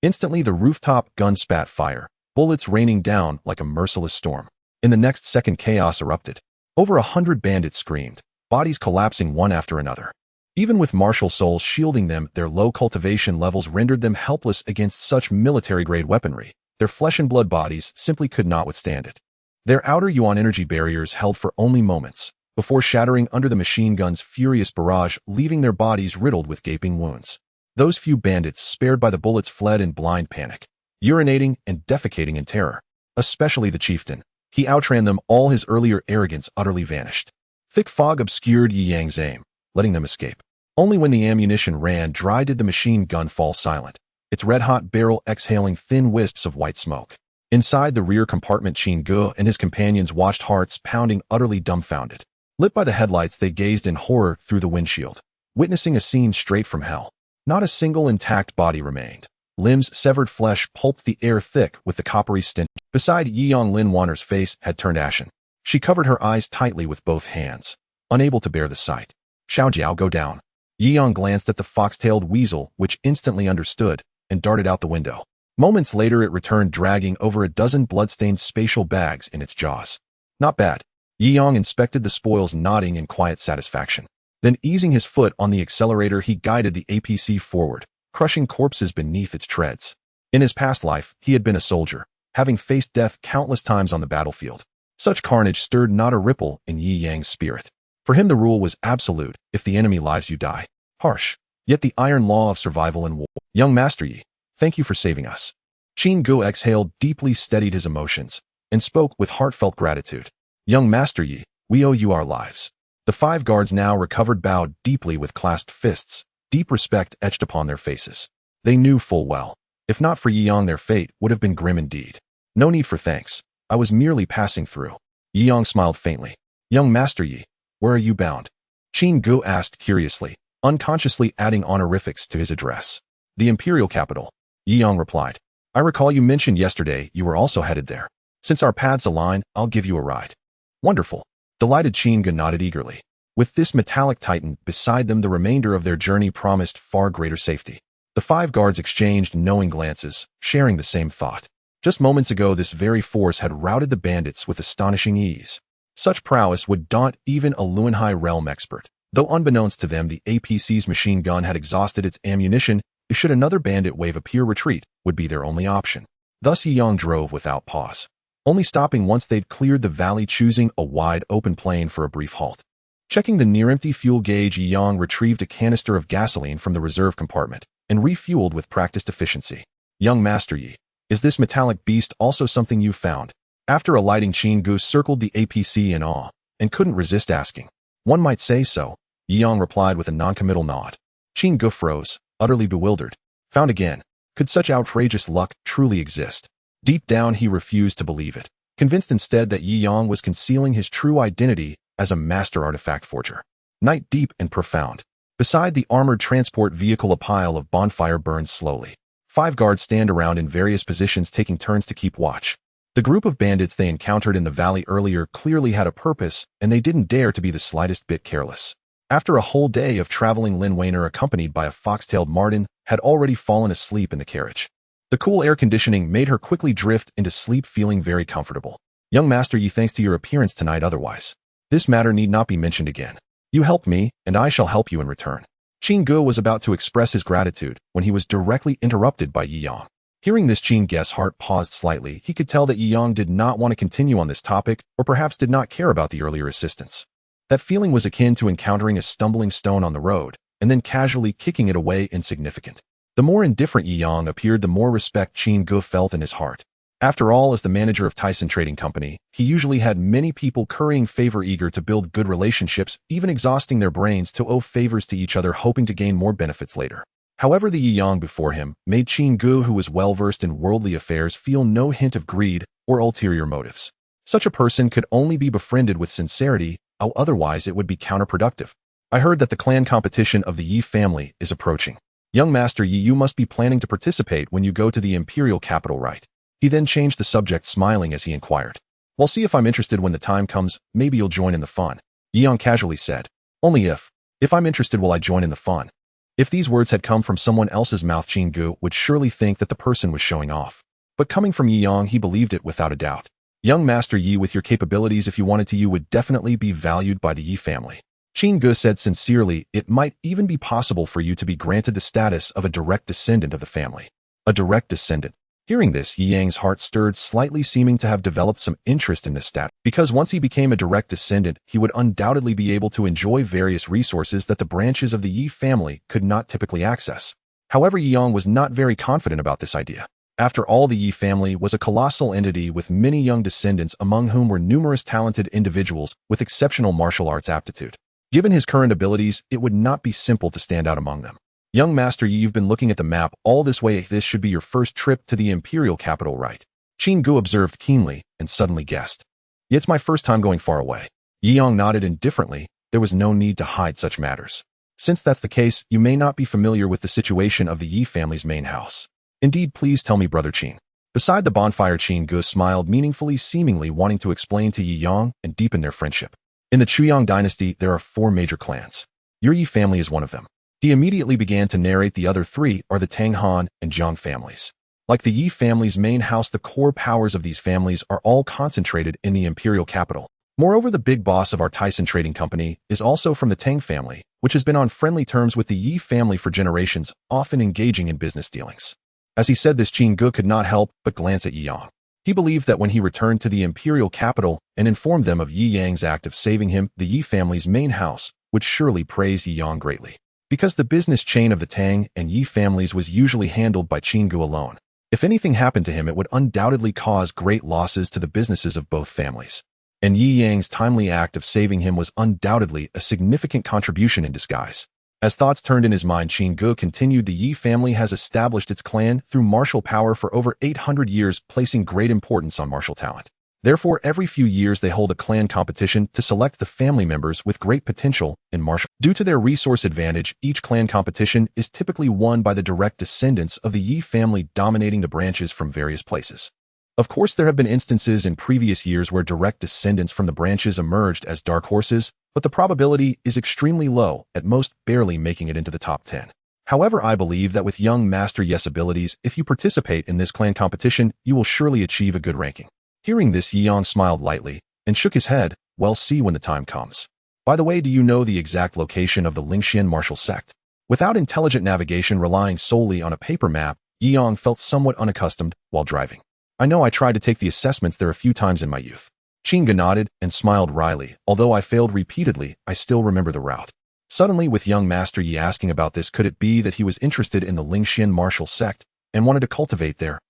Instantly, the rooftop gun spat fire, bullets raining down like a merciless storm. In the next second, chaos erupted. Over 100 bandits screamed, bodies collapsing one after another. Even with martial souls shielding them, their low cultivation levels rendered them helpless against such military-grade weaponry. Their flesh and blood bodies simply could not withstand it. Their outer Yuan energy barriers held for only moments, before shattering under the machine gun's furious barrage, leaving their bodies riddled with gaping wounds. Those few bandits spared by the bullets fled in blind panic, urinating and defecating in terror. Especially the chieftain. He outran them all. His earlier arrogance utterly vanished. Thick fog obscured Yi Yang's aim, letting them escape. Only when the ammunition ran dry did the machine gun fall silent, its red-hot barrel exhaling thin wisps of white smoke. Inside the rear compartment, Qin Ge and his companions watched, hearts pounding, utterly dumbfounded. Lit by the headlights, they gazed in horror through the windshield, witnessing a scene straight from hell. Not a single intact body remained. Limbs, severed flesh pulped the air thick with the coppery stench. Beside Yi Yang, Lin Wanner's face had turned ashen. She covered her eyes tightly with both hands, unable to bear the sight. Xiao Jiao, go down. Yi Yang glanced at the fox-tailed weasel, which instantly understood, and darted out the window. Moments later, it returned, dragging over a dozen blood-stained spatial bags in its jaws. Not bad. Yi Yang inspected the spoils, nodding in quiet satisfaction. Then, easing his foot on the accelerator, he guided the APC forward, crushing corpses beneath its treads. In his past life, he had been a soldier, having faced death countless times on the battlefield. Such carnage stirred not a ripple in Yi Yang's spirit. For him, the rule was absolute: if the enemy lives, you die. Harsh, yet the iron law of survival in war. Young Master Yi, thank you for saving us. Qin Ge exhaled deeply, steadied his emotions, and spoke with heartfelt gratitude. Young Master Yi, we owe you our lives. The 5 guards, now recovered, bowed deeply with clasped fists, deep respect etched upon their faces. They knew full well, if not for Yi Yang, their fate would have been grim indeed. No need for thanks. I was merely passing through. Yi Yang smiled faintly. Young Master Yi, where are you bound? Qin Ge asked curiously, unconsciously adding honorifics to his address. The imperial capital. Yi Yang replied. I recall you mentioned yesterday you were also headed there. Since our paths align, I'll give you a ride. Wonderful. Delighted, Qin Ge nodded eagerly. With this metallic titan beside them, the remainder of their journey promised far greater safety. The 5 guards exchanged knowing glances, sharing the same thought. Just moments ago, this very force had routed the bandits with astonishing ease. Such prowess would daunt even a Luanhai realm expert. Though unbeknownst to them, the APC's machine gun had exhausted its ammunition. Should another bandit wave appear, retreat would be their only option. Thus Yi Yang drove without pause, only stopping once they'd cleared the valley, choosing a wide open plain for a brief halt. Checking the near-empty fuel gauge, Yi Yang retrieved a canister of gasoline from the reserve compartment and refueled with practiced efficiency. Young Master Yi, is this metallic beast also something you found? After alighting, Qin Ge circled the APC in awe and couldn't resist asking. One might say so, Yi Yang replied with a noncommittal nod. Qin Ge froze, utterly bewildered. Found again? Could such outrageous luck truly exist? Deep down, he refused to believe it, convinced instead that Yi Yang was concealing his true identity as a master artifact forger. Night, deep and profound. Beside the armored transport vehicle, a pile of bonfire burns slowly. 5 guards stand around in various positions, taking turns to keep watch. The group of bandits they encountered in the valley earlier clearly had a purpose, and they didn't dare to be the slightest bit careless. After a whole day of traveling, Lin Wainer, accompanied by a fox-tailed Marten, had already fallen asleep in the carriage. The cool air conditioning made her quickly drift into sleep, feeling very comfortable. Young Master Yi, thanks to your appearance tonight, otherwise this matter need not be mentioned again. You helped me, and I shall help you in return. Qin Ge was about to express his gratitude when he was directly interrupted by Yi Yang. Hearing this, Qin Gu's heart paused slightly. He could tell that Yi Yang did not want to continue on this topic, or perhaps did not care about the earlier assistance. That feeling was akin to encountering a stumbling stone on the road, and then casually kicking it away insignificant. The more indifferent Yi Yang appeared, the more respect Qin Gu felt in his heart. After all, as the manager of Tyson Trading Company, he usually had many people currying favor, eager to build good relationships, even exhausting their brains to owe favors to each other, hoping to gain more benefits later. However, the Yi Yang before him made Qin Gu, who was well-versed in worldly affairs, feel no hint of greed or ulterior motives. Such a person could only be befriended with sincerity, otherwise it would be counterproductive. I heard that the clan competition of the Yi family is approaching. Young Master Yi, you must be planning to participate when you go to the imperial capital, right? He then changed the subject, smiling as he inquired. Well, see if I'm interested when the time comes. Maybe you'll join in the fun. Yi Yang casually said. Only if. If I'm interested, will I join in the fun? If these words had come from someone else's mouth, Qin Gu would surely think that the person was showing off. But coming from Yi Yang, he believed it without a doubt. Young Master Yi, with your capabilities, if you wanted to, you would definitely be valued by the Yi family. Qin Gu said sincerely. It might even be possible for you to be granted the status of a direct descendant of the family. A direct descendant. Hearing this, Yi Yang's heart stirred slightly, seeming to have developed some interest in this stat, because once he became a direct descendant, he would undoubtedly be able to enjoy various resources that the branches of the Yi family could not typically access. However, Yi Yang was not very confident about this idea. After all, the Yi family was a colossal entity with many young descendants, among whom were numerous talented individuals with exceptional martial arts aptitude. Given his current abilities, it would not be simple to stand out among them. Young Master Yi, you've been looking at the map all this way. This should be your first trip to the imperial capital, right? Qin Gu observed keenly and suddenly guessed. It's my first time going far away. Yi Yang nodded indifferently. There was no need to hide such matters. Since that's the case, you may not be familiar with the situation of the Yi family's main house. Indeed, please tell me, Brother Qin. Beside the bonfire, Qin Gu smiled meaningfully, seemingly wanting to explain to Yi Yang and deepen their friendship. In the Chuyang dynasty, there are 4 major clans. Your Yi family is one of them. He immediately began to narrate. The other 3 are the Tang Han and Jiang families. Like the Yi family's main house, the core powers of these families are all concentrated in the imperial capital. Moreover, the big boss of our Tyson Trading Company is also from the Tang family, which has been on friendly terms with the Yi family for generations, often engaging in business dealings. As he said this, Qin Gu could not help but glance at Yi Yang. He believed that when he returned to the imperial capital and informed them of Yi Yang's act of saving him, the Yi family's main house would surely praise Yi Yang greatly. Because the business chain of the Tang and Yi families was usually handled by Qin Gu alone. If anything happened to him, it would undoubtedly cause great losses to the businesses of both families. And Yi Yang's timely act of saving him was undoubtedly a significant contribution in disguise. As thoughts turned in his mind, Qin Gu continued. The Yi family has established its clan through martial power for over 800 years, placing great importance on martial talent. Therefore, every few years they hold a clan competition to select the family members with great potential in martial. Due to their resource advantage, each clan competition is typically won by the direct descendants of the Yi family, dominating the branches from various places. Of course, there have been instances in previous years where direct descendants from the branches emerged as dark horses, but the probability is extremely low, at most barely making it into the top 10. However, I believe that with young Master Yi's abilities, if you participate in this clan competition, you will surely achieve a good ranking. Hearing this, Yi Yang smiled lightly and shook his head. Well, see when the time comes. By the way, do you know the exact location of the Lingxian martial sect? Without intelligent navigation, relying solely on a paper map, Yi Yang felt somewhat unaccustomed while driving. I know, I tried to take the assessments there a few times in my youth. Qin Gu nodded and smiled wryly. Although I failed repeatedly, I still remember the route. Suddenly, with young Master Yi asking about this, could it be that he was interested in the Lingxian martial sect and wanted to cultivate there?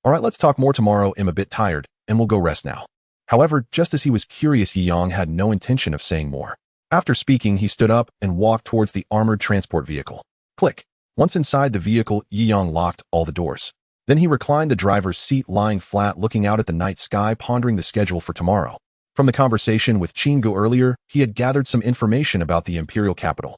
Alright, let's talk more tomorrow. I'm a bit tired, and we'll go rest now. However, just as he was curious, Yi Yang had no intention of saying more. After speaking, he stood up and walked towards the armored transport vehicle. Click. Once inside the vehicle, Yi Yang locked all the doors. Then he reclined the driver's seat, lying flat, looking out at the night sky, pondering the schedule for tomorrow. From the conversation with Qin Gu earlier, he had gathered some information about the imperial capital.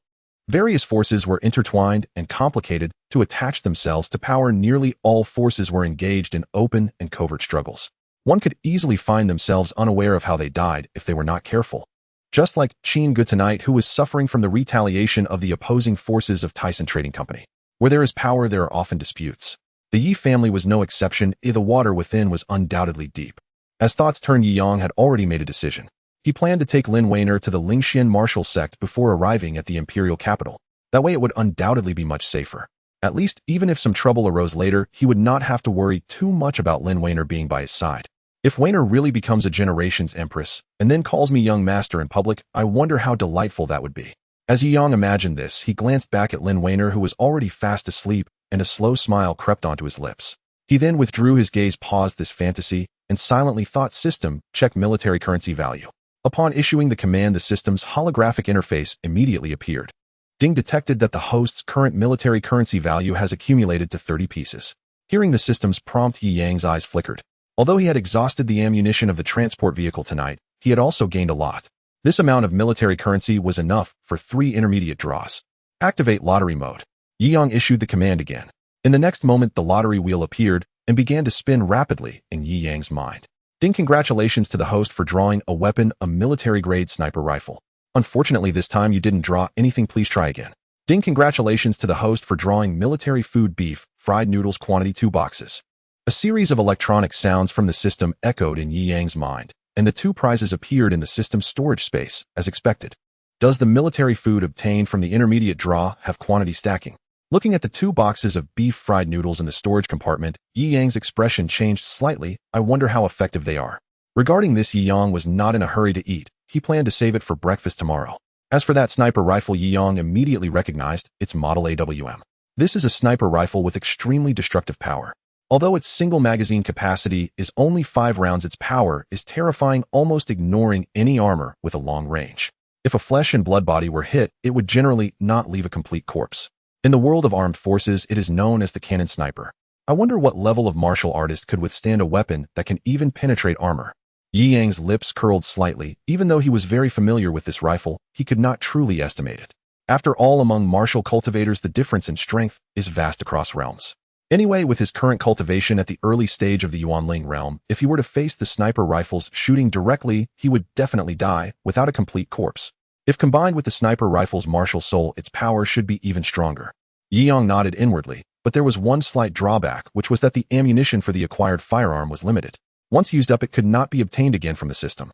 Various forces were intertwined and complicated to attach themselves to power. Nearly all forces were engaged in open and covert struggles. One could easily find themselves unaware of how they died if they were not careful. Just like Qin Gu tonight, who was suffering from the retaliation of the opposing forces of Tyson Trading Company. Where there is power, there are often disputes. The Yi family was no exception. The water within was undoubtedly deep. As thoughts turned, Yi Yang had already made a decision. He planned to take Lin Weiner to the Lingxian martial sect before arriving at the imperial capital. That way it would undoubtedly be much safer. At least, even if some trouble arose later, he would not have to worry too much about Lin Weiner being by his side. If Weiner really becomes a generation's empress, and then calls me young master in public, I wonder how delightful that would be. As Yi Yang imagined this, he glanced back at Lin Weiner, who was already fast asleep, and a slow smile crept onto his lips. He then withdrew his gaze, paused this fantasy, and silently thought, system, check military currency value. Upon issuing the command, the system's holographic interface immediately appeared. Ding detected that the host's current military currency value has accumulated to 30 pieces. Hearing the system's prompt, Yi Yang's eyes flickered. Although he had exhausted the ammunition of the transport vehicle tonight, he had also gained a lot. This amount of military currency was enough for 3 intermediate draws. Activate lottery mode. Yi Yang issued the command again. In the next moment, the lottery wheel appeared and began to spin rapidly in Yi Yang's mind. Ding, congratulations to the host for drawing a weapon, a military-grade sniper rifle. Unfortunately, this time you didn't draw anything. Please try again. Ding, congratulations to the host for drawing military food, beef, fried noodles, quantity 2 boxes. A series of electronic sounds from the system echoed in Yi Yang's mind, and the 2 prizes appeared in the system's storage space, as expected. Does the military food obtained from the intermediate draw have quantity stacking? Looking at the 2 boxes of beef fried noodles in the storage compartment, Yi Yang's expression changed slightly. I wonder how effective they are. Regarding this, Yi Yang was not in a hurry to eat. He planned to save it for breakfast tomorrow. As for that sniper rifle, Yi Yang immediately recognized its model AWM. This is a sniper rifle with extremely destructive power. Although its single magazine capacity is only 5 rounds, its power is terrifying, almost ignoring any armor with a long range. If a flesh and blood body were hit, it would generally not leave a complete corpse. In the world of armed forces, it is known as the cannon sniper. I wonder what level of martial artist could withstand a weapon that can even penetrate armor. Yi Yang's lips curled slightly. Even though he was very familiar with this rifle, he could not truly estimate it. After all, among martial cultivators, the difference in strength is vast across realms. Anyway, with his current cultivation at the early stage of the Yuanling realm, if he were to face the sniper rifles shooting directly, he would definitely die without a complete corpse. If combined with the sniper rifle's martial soul, its power should be even stronger. Yi Yang nodded inwardly, but there was one slight drawback, which was that the ammunition for the acquired firearm was limited. Once used up, it could not be obtained again from the system.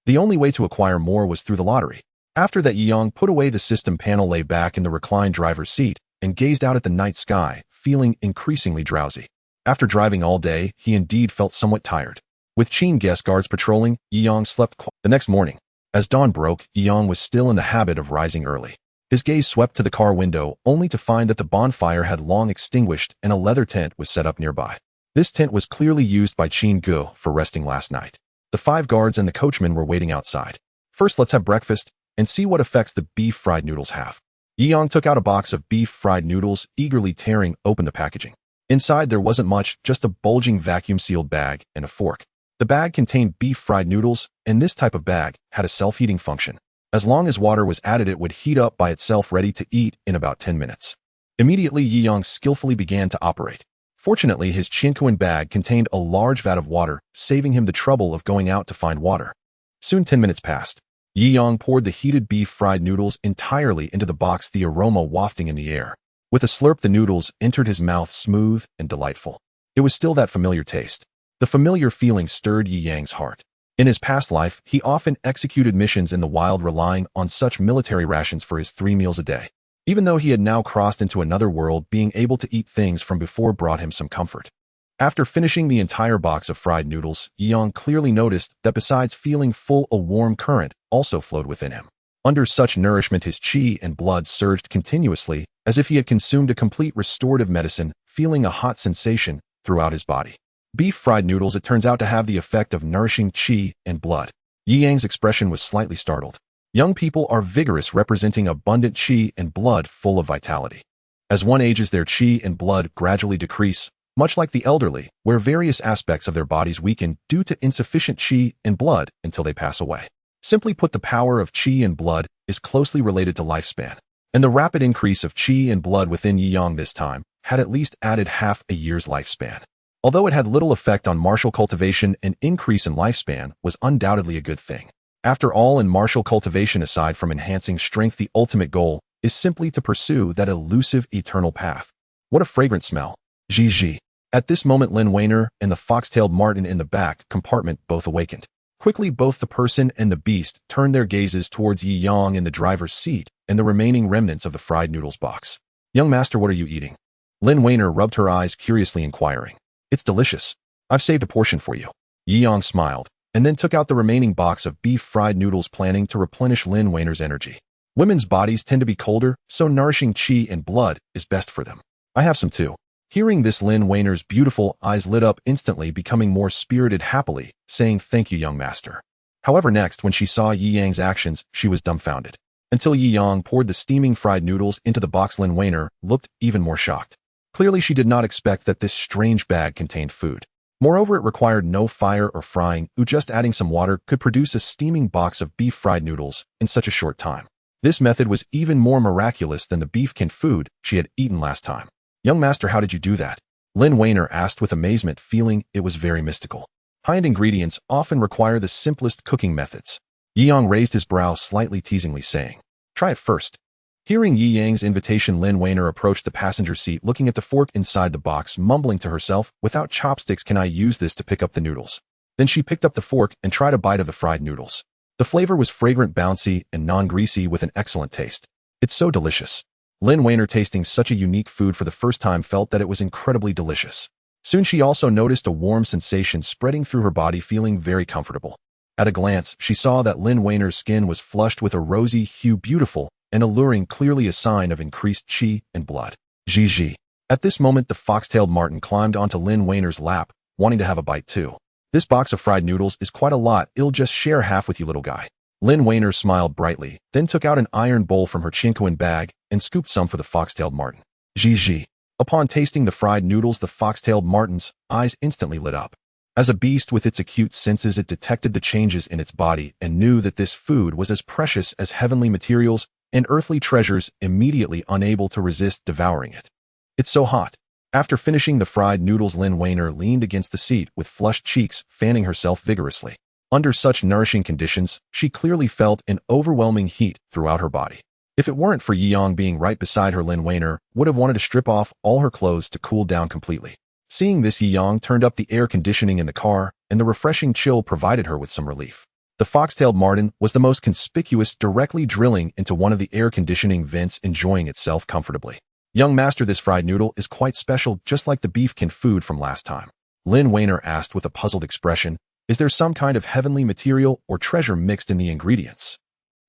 The only way to acquire more was through the lottery. After that, Yi Yang put away the system panel, lay back in the reclined driver's seat, and gazed out at the night sky, feeling increasingly drowsy. After driving all day, he indeed felt somewhat tired. With Qin guest guards patrolling, Yi Yang slept quietly. The next morning, as dawn broke, Yi Yang was still in the habit of rising early. His gaze swept to the car window, only to find that the bonfire had long extinguished and a leather tent was set up nearby. This tent was clearly used by Qin Gu for resting last night. The 5 guards and the coachman were waiting outside. First, let's have breakfast and see what effects the beef fried noodles have. Yi Yang took out a box of beef fried noodles, eagerly tearing open the packaging. Inside there wasn't much, just a bulging vacuum-sealed bag and a fork. The bag contained beef fried noodles, and this type of bag had a self-heating function. As long as water was added, it would heat up by itself, ready to eat in about 10 minutes. Immediately, Yi Yang skillfully began to operate. Fortunately, his Chinkuan bag contained a large vat of water, saving him the trouble of going out to find water. Soon 10 minutes passed. Yi Yang poured the heated beef fried noodles entirely into the box, the aroma wafting in the air. With a slurp, the noodles entered his mouth, smooth and delightful. It was still that familiar taste. The familiar feeling stirred Yi Yang's heart. In his past life, he often executed missions in the wild, relying on such military rations for his 3 meals a day. Even though he had now crossed into another world, being able to eat things from before brought him some comfort. After finishing the entire box of fried noodles, Yi Yang clearly noticed that besides feeling full, a warm current also flowed within him. Under such nourishment, his qi and blood surged continuously, as if he had consumed a complete restorative medicine, feeling a hot sensation throughout his body. Beef fried noodles, it turns out to have the effect of nourishing qi and blood. Yi Yang's expression was slightly startled. Young people are vigorous, representing abundant qi and blood full of vitality. As one ages, their qi and blood gradually decrease, much like the elderly, where various aspects of their bodies weaken due to insufficient qi and blood until they pass away. Simply put, the power of qi and blood is closely related to lifespan, and the rapid increase of qi and blood within Yi Yang this time had at least added half a year's lifespan. Although it had little effect on martial cultivation, an increase in lifespan was undoubtedly a good thing. After all, in martial cultivation, aside from enhancing strength, the ultimate goal is simply to pursue that elusive eternal path. What a fragrant smell. Zhi. At this moment, Lin Weiner and the fox-tailed marten in the back compartment both awakened. Quickly, both the person and the beast turned their gazes towards Yi Yang in the driver's seat and the remaining remnants of the fried noodles box. Young master, what are you eating? Lin Weiner rubbed her eyes, curiously inquiring. It's delicious. I've saved a portion for you. Yi Yang smiled, and then took out the remaining box of beef fried noodles, planning to replenish Lin Weiner's energy. Women's bodies tend to be colder, so nourishing qi and blood is best for them. I have some too. Hearing this, Lin Weiner's beautiful eyes lit up instantly, becoming more spirited happily, saying, "Thank you, young master." However, next, when she saw Yi Yang's actions, she was dumbfounded. Until Yi Yang poured the steaming fried noodles into the box, Lin Weiner looked even more shocked. Clearly, she did not expect that this strange bag contained food. Moreover, it required no fire or frying, just adding some water could produce a steaming box of beef fried noodles in such a short time. This method was even more miraculous than the beefkin food she had eaten last time. "Young master, how did you do that?" Lin Weiner asked with amazement, feeling it was very mystical. High-end ingredients often require the simplest cooking methods. Yi Yang raised his brow slightly, teasingly saying, "Try it first." Hearing Yi Yang's invitation, Lin Weiner approached the passenger seat, looking at the fork inside the box, mumbling to herself, "Without chopsticks, can I use this to pick up the noodles?" Then she picked up the fork and tried a bite of the fried noodles. The flavor was fragrant, bouncy, and non-greasy with an excellent taste. "It's so delicious." Lin Weiner, tasting such a unique food for the first time, felt that it was incredibly delicious. Soon she also noticed a warm sensation spreading through her body, feeling very comfortable. At a glance, she saw that Lin Weiner's skin was flushed with a rosy hue, beautiful and alluring, clearly a sign of increased qi and blood. Gigi. At this moment, the fox-tailed marten climbed onto Lin Weiner's lap, wanting to have a bite too. "This box of fried noodles is quite a lot. I'll just share half with you, little guy." Lin Weiner smiled brightly, then took out an iron bowl from her chinkoan bag and scooped some for the fox-tailed marten. Gigi. Upon tasting the fried noodles, the fox-tailed marten's eyes instantly lit up. As a beast with its acute senses, it detected the changes in its body and knew that this food was as precious as heavenly materials and earthly treasures, immediately unable to resist devouring it. "It's so hot." After finishing the fried noodles, Lin Weiner leaned against the seat with flushed cheeks, fanning herself vigorously. Under such nourishing conditions, she clearly felt an overwhelming heat throughout her body. If it weren't for Yi Yang being right beside her, Lin Weiner would have wanted to strip off all her clothes to cool down completely. Seeing this, Yi Yang turned up the air conditioning in the car, and the refreshing chill provided her with some relief. The fox-tailed marten was the most conspicuous, directly drilling into one of the air conditioning vents, enjoying itself comfortably. "Young master, this fried noodle is quite special, just like the beefkin food from last time." Lin Weiner asked with a puzzled expression, "Is there some kind of heavenly material or treasure mixed in the ingredients?"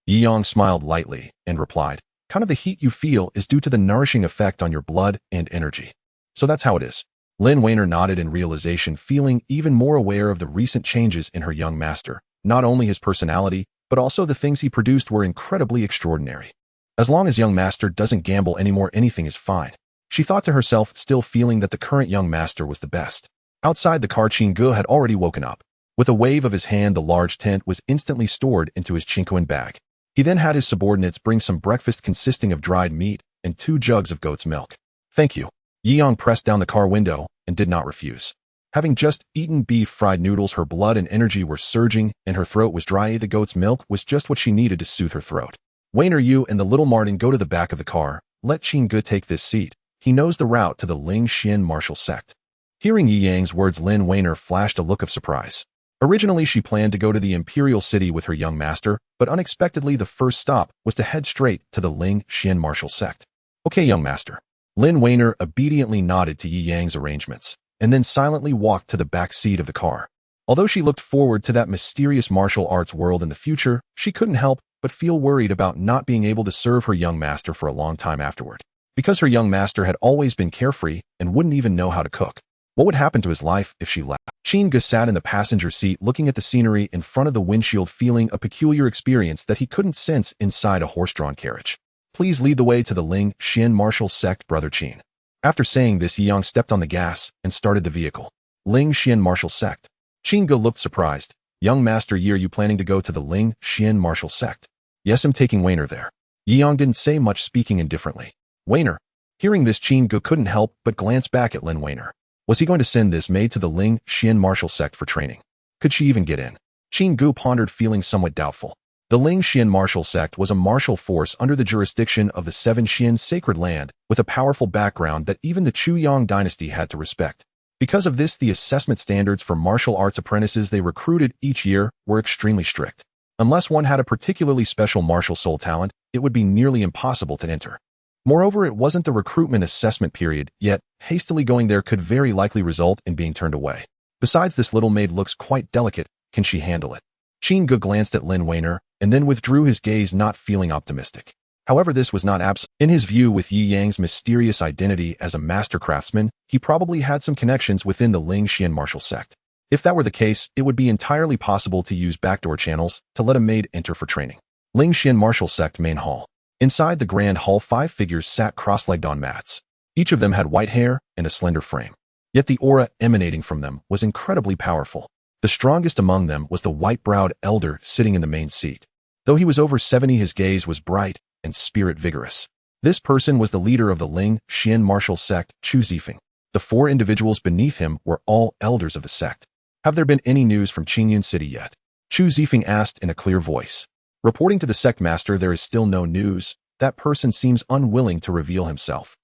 Yi Yang smiled lightly and replied, "Kind of the heat you feel is due to the nourishing effect on your blood and energy." "So that's how it is." Lin Weiner nodded in realization, feeling even more aware of the recent changes in her young master. Not only his personality, but also the things he produced were incredibly extraordinary. As long as young master doesn't gamble anymore, anything is fine. She thought to herself, still feeling that the current young master was the best. Outside the car, Chingu had already woken up. With a wave of his hand, the large tent was instantly stored into his chinkoan bag. He then had his subordinates bring some breakfast consisting of dried meat and 2 jugs of goat's milk. "Thank you." Yi Yang pressed down the car window and did not refuse. Having just eaten beef fried noodles, her blood and energy were surging and her throat was dry. The goat's milk was just what she needed to soothe her throat. "Weiner, you and the little marten go to the back of the car. Let Chingu take this seat. He knows the route to the Ling Xian martial sect." Hearing Yi Yang's words, Lin Weiner flashed a look of surprise. Originally, she planned to go to the imperial city with her young master, but unexpectedly the first stop was to head straight to the Ling Xian martial sect. "Okay, young master." Lin Weiner obediently nodded to Yi Yang's arrangements, and then silently walked to the back seat of the car. Although she looked forward to that mysterious martial arts world in the future, she couldn't help but feel worried about not being able to serve her young master for a long time afterward. Because her young master had always been carefree and wouldn't even know how to cook. What would happen to his life if she left? Chingu sat in the passenger seat, looking at the scenery in front of the windshield, feeling a peculiar experience that he couldn't sense inside a horse-drawn carriage. "Please lead the way to the Ling Xian martial sect, Brother Qin." After saying this, Yi Yang stepped on the gas and started the vehicle. Ling Xian martial sect. Chingu looked surprised. "Young master Yi, are you planning to go to the Ling Xian martial sect?" "Yes, I'm taking Weiner there." Yi Yang didn't say much, speaking indifferently. "Weiner." Hearing this, Chingu couldn't help but glance back at Lin Weiner. Was he going to send this maid to the Ling Xian martial sect for training? Could she even get in? Chingu pondered, feeling somewhat doubtful. The Ling Xian martial sect was a martial force under the jurisdiction of the 7 Xian sacred land, with a powerful background that even the Chuyang dynasty had to respect. Because of this, the assessment standards for martial arts apprentices they recruited each year were extremely strict. Unless one had a particularly special martial soul talent, it would be nearly impossible to enter. Moreover, it wasn't the recruitment assessment period, yet hastily going there could very likely result in being turned away. Besides, this little maid looks quite delicate. Can she handle it? Qin Ge glanced at Lin Weiner and then withdrew his gaze, not feeling optimistic. However, this was not absent. In his view, with Yi Yang's mysterious identity as a master craftsman, he probably had some connections within the Ling Xian martial sect. If that were the case, it would be entirely possible to use backdoor channels to let a maid enter for training. Ling Xian martial sect main hall. Inside the grand hall, 5 figures sat cross-legged on mats. Each of them had white hair and a slender frame. Yet the aura emanating from them was incredibly powerful. The strongest among them was the white-browed elder sitting in the main seat. Though he was over 70, his gaze was bright and spirit vigorous. This person was the leader of the Ling Xian martial sect, Chu Zifeng. The 4 individuals beneath him were all elders of the sect. Have there been any news from Qingyun City yet? Chu Zifeng asked in a clear voice. Reporting to the sect master, there is still no news. That person seems unwilling to reveal himself.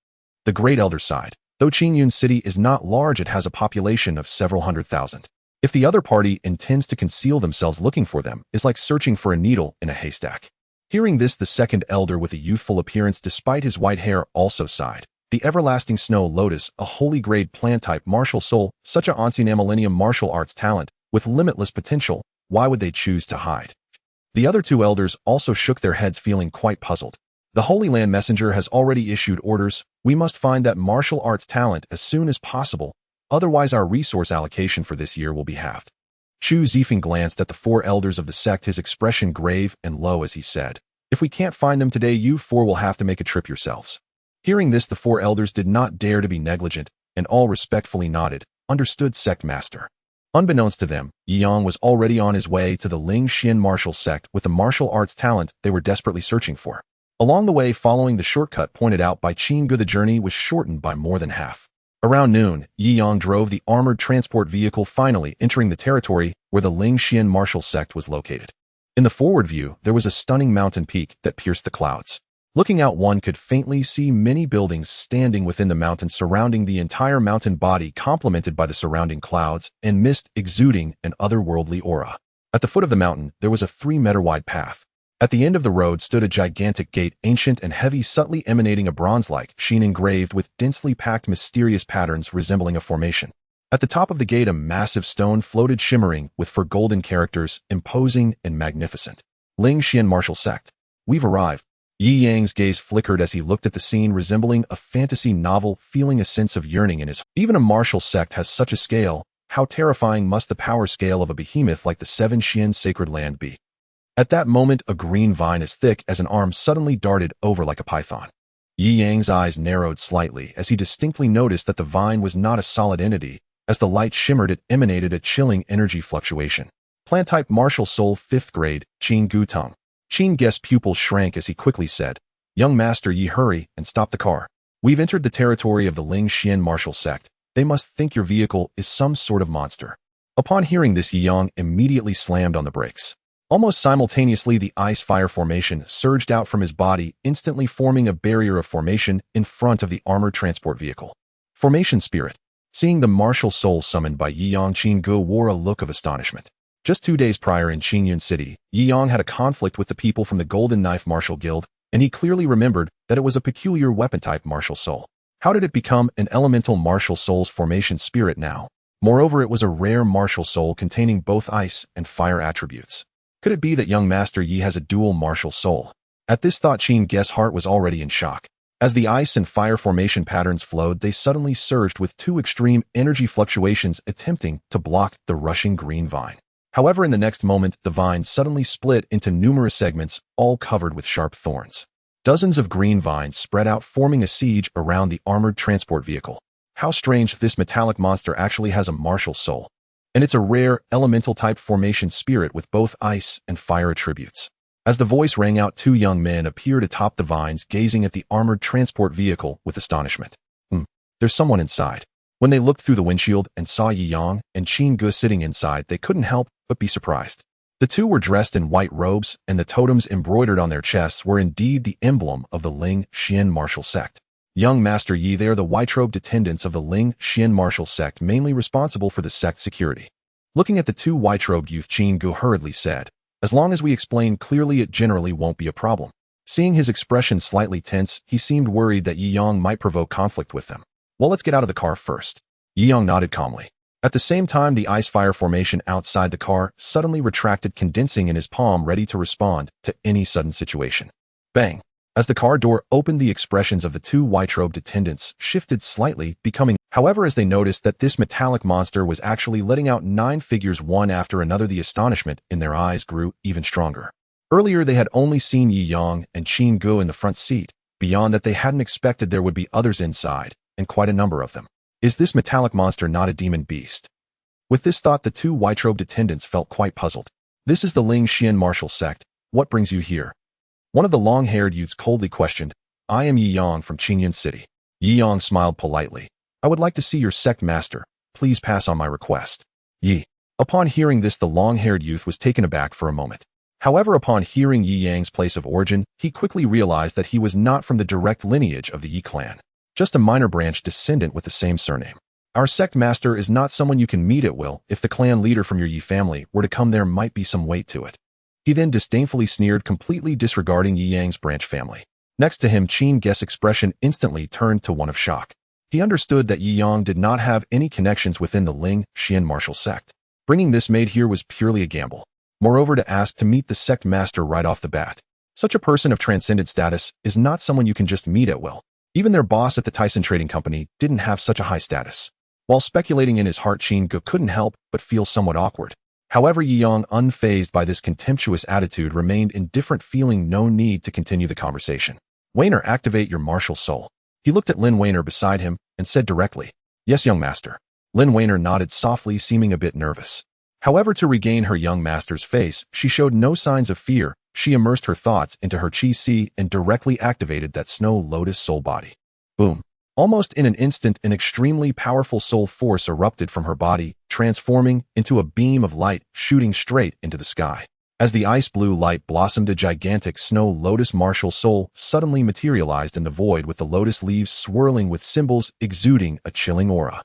The great elder sighed. Though Qingyun City is not large, it has a population of several 100,000. If the other party intends to conceal themselves, looking for them is like searching for a needle in a haystack. Hearing this, the second elder with a youthful appearance despite his white hair also sighed. The everlasting snow lotus, a holy grade plant type martial soul, such an ancient millennium martial arts talent with limitless potential, why would they choose to hide? The other 2 elders also shook their heads, feeling quite puzzled. The Holy Land Messenger has already issued orders. We must find that martial arts talent as soon as possible, otherwise our resource allocation for this year will be halved. Chu Zifeng glanced at the 4 elders of the sect, his expression grave and low as he said, "If we can't find them today, you 4 will have to make a trip yourselves." Hearing this, the 4 elders did not dare to be negligent, and all respectfully nodded. Understood, sect master. Unbeknownst to them, Yi Yang was already on his way to the Ling Xian martial sect with the martial arts talent they were desperately searching for. Along the way, following the shortcut pointed out by Qin Ge, the journey was shortened by more than half. Around noon, Yi Yang drove the armored transport vehicle, finally entering the territory where the Ling Xian martial sect was located. In the forward view, there was a stunning mountain peak that pierced the clouds. Looking out, one could faintly see many buildings standing within the mountains surrounding the entire mountain body, complemented by the surrounding clouds and mist exuding an otherworldly aura. At the foot of the mountain, there was a 3-meter-wide path. At the end of the road stood a gigantic gate, ancient and heavy, subtly emanating a bronze-like sheen engraved with densely packed mysterious patterns resembling a formation. At the top of the gate, a massive stone floated, shimmering with 4 golden characters, imposing and magnificent. Ling Xian martial sect. We've arrived. Yi Yang's gaze flickered as he looked at the scene, resembling a fantasy novel, feeling a sense of yearning in his heart. Even a martial sect has such a scale. How terrifying must the power scale of a behemoth like the 7 Xian sacred land be? At that moment, a green vine as thick as an arm suddenly darted over like a python. Yi Yang's eyes narrowed slightly as he distinctly noticed that the vine was not a solid entity. As the light shimmered, it emanated a chilling energy fluctuation. Plant-type martial soul, 5th grade, Qin Gutong. Qin Ge's pupil shrank as he quickly said, "Young master Yi, hurry and stop the car. We've entered the territory of the Ling Xian martial sect. They must think your vehicle is some sort of monster." Upon hearing this, Yi Yang immediately slammed on the brakes. Almost simultaneously, the ice-fire formation surged out from his body, instantly forming a barrier of formation in front of the armored transport vehicle. Formation spirit. Seeing the martial soul summoned by Yi Yang, Qin Ge wore a look of astonishment. Just 2 days prior in Qingyun City, Yi Yang had a conflict with the people from the Golden Knife Martial Guild, and he clearly remembered that it was a peculiar weapon-type martial soul. How did it become an elemental martial soul's formation spirit now? Moreover, it was a rare martial soul containing both ice and fire attributes. Could it be that young Master Yi has a dual martial soul? At this thought, Qin Ge's heart was already in shock. As the ice and fire formation patterns flowed, they suddenly surged with 2 extreme energy fluctuations, attempting to block the rushing green vine. However, in the next moment, the vine suddenly split into numerous segments, all covered with sharp thorns. Dozens of green vines spread out, forming a siege around the armored transport vehicle. How strange, this metallic monster actually has a martial soul. And it's a rare, elemental-type formation spirit with both ice and fire attributes. As the voice rang out, 2 young men appeared atop the vines, gazing at the armored transport vehicle with astonishment. There's someone inside. When they looked through the windshield and saw Yi Yang and Qin Ge sitting inside, they couldn't help but be surprised. The 2 were dressed in white robes, and the totems embroidered on their chests were indeed the emblem of the Ling Xian martial sect. Young Master Yi, they are the white-robed attendants of the Ling Xian martial sect, mainly responsible for the sect's security. Looking at the 2 white-robed youth, Qin Ge hurriedly said, "As long as we explain clearly, it generally won't be a problem." Seeing his expression slightly tense, he seemed worried that Yi Yang might provoke conflict with them. Well, let's get out of the car first. Yi Yang nodded calmly. At the same time, the ice fire formation outside the car suddenly retracted, condensing in his palm, ready to respond to any sudden situation. Bang! As the car door opened, the expressions of the two white-robed attendants shifted slightly, becoming. However, as they noticed that this metallic monster was actually letting out 9 figures one after another, the astonishment in their eyes grew even stronger. Earlier, they had only seen Yi Yang and Qin Gu in the front seat. Beyond that, they hadn't expected there would be others inside, and quite a number of them. Is this metallic monster not a demon beast? With this thought, the two white-robed attendants felt quite puzzled. This is the Ling Xian martial sect. What brings you here? One of the long-haired youths coldly questioned. I am Yi Yang from Qingyun City. Yi Yang smiled politely. I would like to see your sect master. Please pass on my request. Yi. Upon hearing this, the long-haired youth was taken aback for a moment. However, upon hearing Yi Yang's place of origin, he quickly realized that he was not from the direct lineage of the Yi clan, just a minor branch descendant with the same surname. Our sect master is not someone you can meet at will. If the clan leader from your Yi family were to come, there might be some weight to it. He then disdainfully sneered, completely disregarding Yi Yang's branch family. Next to him, Qin Gu's expression instantly turned to one of shock. He understood that Yi Yang did not have any connections within the Ling Xian martial sect. Bringing this maid here was purely a gamble. Moreover, to ask to meet the sect master right off the bat. Such a person of transcendent status is not someone you can just meet at will. Even their boss at the Tyson Trading Company didn't have such a high status. While speculating in his heart, Qin Gu couldn't help but feel somewhat awkward. However, Yi Yang, unfazed by this contemptuous attitude, remained indifferent, feeling no need to continue the conversation. Weiner, activate your martial soul. He looked at Lin Weiner beside him and said directly, Yes, young master. Lin Weiner nodded softly, seeming a bit nervous. However, to regain her young master's face, she showed no signs of fear. She immersed her thoughts into her Qi and directly activated that Snow Lotus soul body. Boom. Almost in an instant, an extremely powerful soul force erupted from her body, transforming into a beam of light shooting straight into the sky. As the ice blue light blossomed, a gigantic Snow Lotus martial soul suddenly materialized in the void, with the lotus leaves swirling with symbols exuding a chilling aura.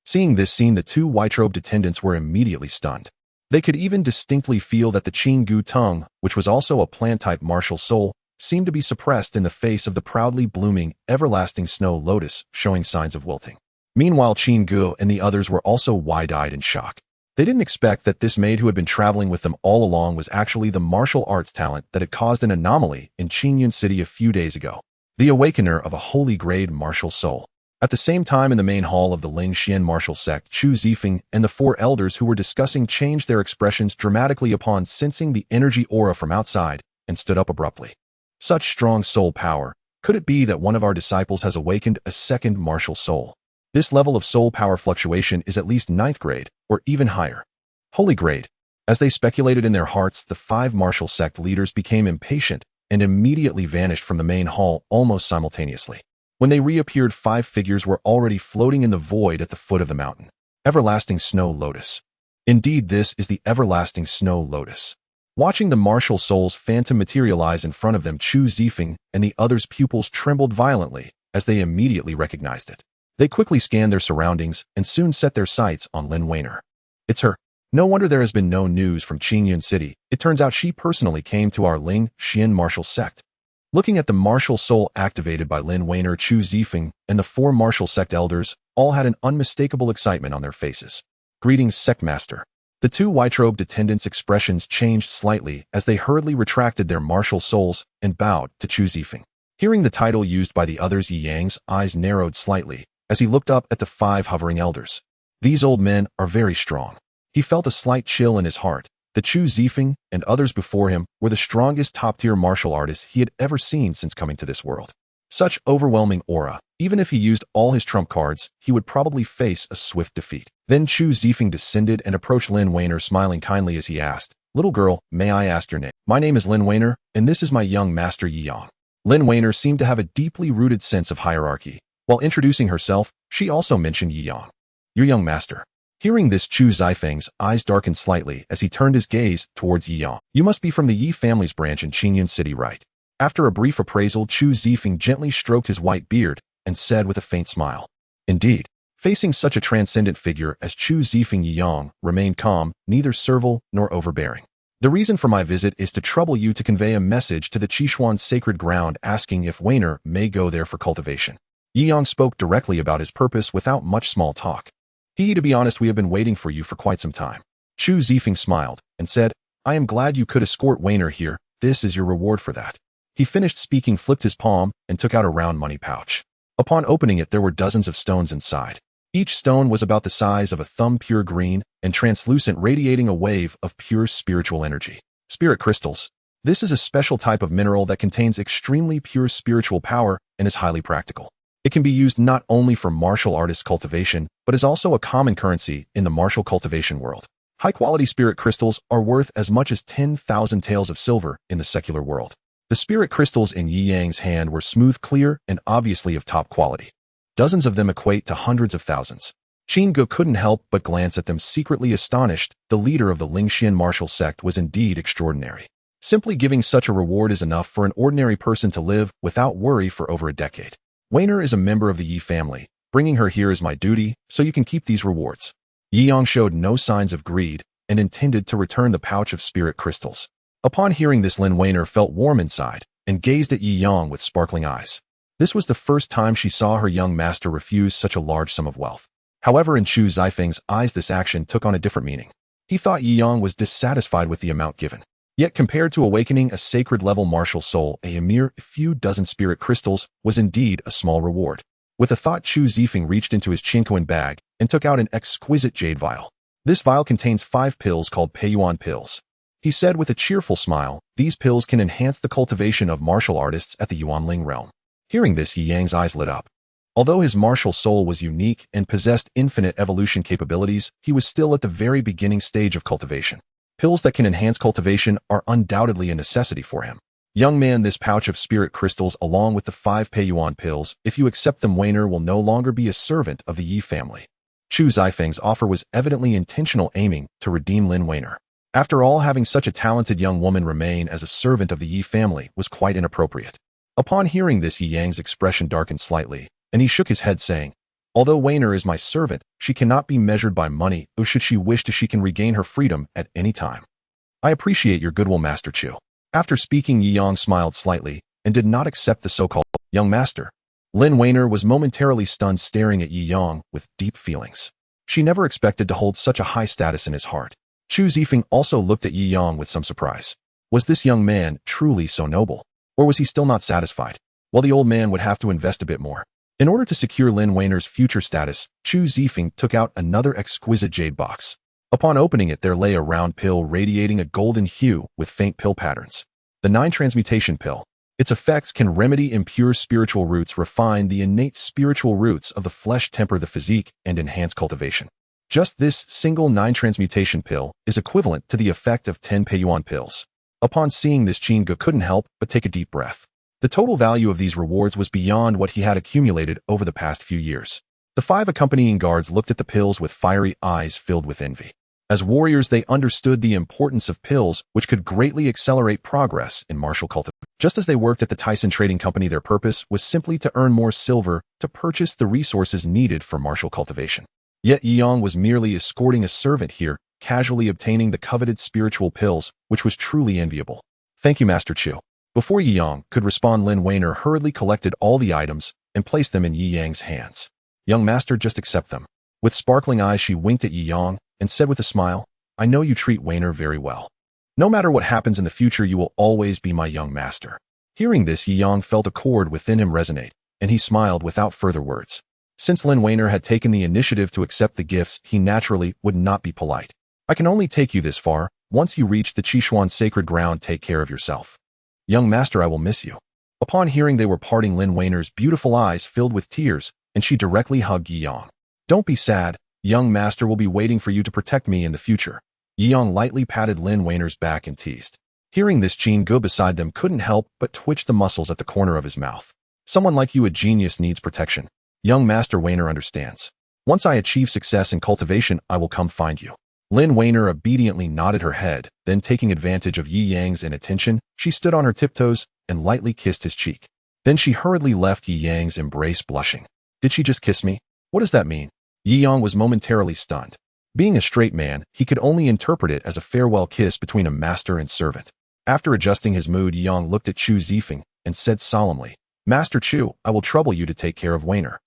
Seeing this scene, the two white-robed attendants were immediately stunned. They could even distinctly feel that the Qin Gu tongue, which was also a plant-type martial soul, seemed to be suppressed in the face of the proudly blooming, everlasting Snow Lotus, showing signs of wilting. Meanwhile, Qin Gu and the others were also wide-eyed in shock. They didn't expect that this maid who had been traveling with them all along was actually the martial arts talent that had caused an anomaly in Qingyun City a few days ago, the awakener of a holy grade martial soul. At the same time, in the main hall of the Ling Xian martial sect, Chu Zifeng and the 4 elders who were discussing changed their expressions dramatically upon sensing the energy aura from outside and stood up abruptly. Such strong soul power. Could it be that one of our disciples has awakened a second martial soul? This level of soul power fluctuation is at least 9th grade, or even higher. Holy grade. As they speculated in their hearts, the 5 martial sect leaders became impatient and immediately vanished from the main hall almost simultaneously. When they reappeared, 5 figures were already floating in the void at the foot of the mountain. Everlasting Snow Lotus. Indeed, this is the Everlasting Snow Lotus. Watching the martial soul's phantom materialize in front of them, Chu Zifeng and the others' pupils trembled violently as they immediately recognized it. They quickly scanned their surroundings and soon set their sights on Lin Weiner. It's her. No wonder there has been no news from Qingyun City. It turns out she personally came to our Ling Xian martial sect. Looking at the martial soul activated by Lin Weiner, Chu Zifeng and the 4 martial sect elders all had an unmistakable excitement on their faces. Greetings, sect master. The 2 white-robed attendants' expressions changed slightly as they hurriedly retracted their martial souls and bowed to Chu Zifeng. Hearing the title used by the others, Yi Yang's eyes narrowed slightly as he looked up at the 5 hovering elders. These old men are very strong. He felt a slight chill in his heart. The Chu Zifeng and others before him were the strongest top-tier martial artists he had ever seen since coming to this world. Such overwhelming aura. Even if he used all his trump cards, he would probably face a swift defeat. Then Chu Zifeng descended and approached Lin Weiner, smiling kindly as he asked, Little girl, may I ask your name? My name is Lin Weiner, and this is my young master Yi Yang. Lin Weiner seemed to have a deeply rooted sense of hierarchy. While introducing herself, she also mentioned Yi Yang. Your young master. Hearing this, Chu Zifeng's eyes darkened slightly as he turned his gaze towards Yi Yang. You must be from the Yi family's branch in Qingyun City, right? After a brief appraisal, Chu Zifeng gently stroked his white beard and said with a faint smile, Indeed. Facing such a transcendent figure as Chu Zifeng, Yi Yang remained calm, neither servile nor overbearing. The reason for my visit is to trouble you to convey a message to the Qishuan's sacred ground asking if Weiner may go there for cultivation. Yi Yang spoke directly about his purpose without much small talk. To be honest, we have been waiting for you for quite some time. Chu Zifeng smiled and said, I am glad you could escort Weiner here. This is your reward for that. He finished speaking, flipped his palm, and took out a round money pouch. Upon opening it, there were dozens of stones inside. Each stone was about the size of a thumb, pure green, and translucent, radiating a wave of pure spiritual energy. Spirit crystals. This is a special type of mineral that contains extremely pure spiritual power and is highly practical. It can be used not only for martial artist cultivation, but is also a common currency in the martial cultivation world. High-quality spirit crystals are worth as much as 10,000 taels of silver in the secular world. The spirit crystals in Yi Yang's hand were smooth, clear, and obviously of top quality. Dozens of them equate to hundreds of thousands. Qin Ge couldn't help but glance at them, secretly astonished. The leader of the Lingxian martial sect was indeed extraordinary. Simply giving such a reward is enough for an ordinary person to live without worry for over a decade. Weiner is a member of the Yi family. Bringing her here is my duty, so you can keep these rewards. Yi Yang showed no signs of greed and intended to return the pouch of spirit crystals. Upon hearing this, Lin Weiner felt warm inside and gazed at Yi Yang with sparkling eyes. This was the first time she saw her young master refuse such a large sum of wealth. However, in Chu Zifeng's eyes, this action took on a different meaning. He thought Yi Yang was dissatisfied with the amount given. Yet compared to awakening a sacred-level martial soul, a mere few dozen spirit crystals was indeed a small reward. With a thought, Chu Zifeng reached into his Qinquan bag and took out an exquisite jade vial. This vial contains 5 pills called Peiyuan pills. He said with a cheerful smile, these pills can enhance the cultivation of martial artists at the Yuanling realm. Hearing this, Yi Yang's eyes lit up. Although his martial soul was unique and possessed infinite evolution capabilities, he was still at the very beginning stage of cultivation. Pills that can enhance cultivation are undoubtedly a necessity for him. Young man, this pouch of spirit crystals along with the 5 Peiyuan pills, if you accept them, Weiner will no longer be a servant of the Yi family. Chu Zifeng's offer was evidently intentional, aiming to redeem Lin Weiner. After all, having such a talented young woman remain as a servant of the Yi family was quite inappropriate. Upon hearing this, Yi Yang's expression darkened slightly, and he shook his head saying, although Weiner is my servant, she cannot be measured by money, or should she wish to, she can regain her freedom at any time. I appreciate your goodwill, Master Chu. After speaking, Yi Yang smiled slightly and did not accept the so-called young master. Lin Weiner was momentarily stunned, staring at Yi Yang with deep feelings. She never expected to hold such a high status in his heart. Chu Zifeng also looked at Yi Yang with some surprise. Was this young man truly so noble? Or was he still not satisfied? Well, the old man would have to invest a bit more. In order to secure Lin Weiner's future status, Chu Zifeng took out another exquisite jade box. Upon opening it, there lay a round pill radiating a golden hue with faint pill patterns. The 9 transmutation pill. Its effects can remedy impure spiritual roots, refine the innate spiritual roots of the flesh, temper the physique, and enhance cultivation. Just this single 9 transmutation pill is equivalent to the effect of 10 Peiyuan pills. Upon seeing this, Qin Ge couldn't help but take a deep breath. The total value of these rewards was beyond what he had accumulated over the past few years. The 5 accompanying guards looked at the pills with fiery eyes filled with envy. As warriors, they understood the importance of pills, which could greatly accelerate progress in martial cultivation. Just as they worked at the Tyson Trading Company, their purpose was simply to earn more silver to purchase the resources needed for martial cultivation. Yet Yi Yang was merely escorting a servant here, casually obtaining the coveted spiritual pills, which was truly enviable. Thank you, Master Chu. Before Yi Yang could respond, Lin Weiner hurriedly collected all the items and placed them in Yi Yang's hands. Young master, just accept them. With sparkling eyes, she winked at Yi Yang and said with a smile, I know you treat Weiner very well. No matter what happens in the future, you will always be my young master. Hearing this, Yi Yang felt a chord within him resonate, and he smiled without further words. Since Lin Weiner had taken the initiative to accept the gifts, he naturally would not be polite. I can only take you this far. Once you reach the Qishuan sacred ground, take care of yourself. Young master, I will miss you. Upon hearing they were parting, Lin Weiner's beautiful eyes filled with tears, and she directly hugged Yi Yang. Don't be sad. Young master will be waiting for you to protect me in the future. Yi Yang lightly patted Lin Weiner's back and teased. Hearing this, Qin Ge beside them couldn't help but twitch the muscles at the corner of his mouth. Someone like you, a genius, needs protection. Young master Weiner understands. Once I achieve success in cultivation, I will come find you. Lin Weiner obediently nodded her head, then taking advantage of Yi Yang's inattention, she stood on her tiptoes and lightly kissed his cheek. Then she hurriedly left Yi Yang's embrace, blushing. Did she just kiss me? What does that mean? Yi Yang was momentarily stunned. Being a straight man, he could only interpret it as a farewell kiss between a master and servant. After adjusting his mood, Yang looked at Chu Zifeng and said solemnly, "Master Chu, I will trouble you to take care of Weiner."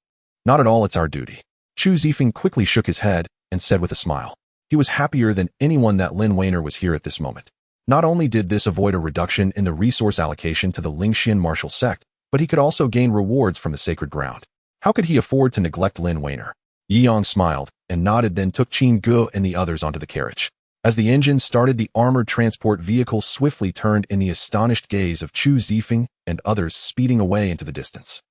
"Not at all, it's our duty." Chu Zifeng quickly shook his head and said with a smile. He was happier than anyone that Lin Weiner was here at this moment. Not only did this avoid a reduction in the resource allocation to the Lingxian martial sect, but he could also gain rewards from the sacred ground. How could he afford to neglect Lin Weiner? Yi Yang smiled and nodded, then took Qin Gu and the others onto the carriage. As the engine started, the armored transport vehicle swiftly turned in the astonished gaze of Chu Zifeng and others, speeding away into the distance.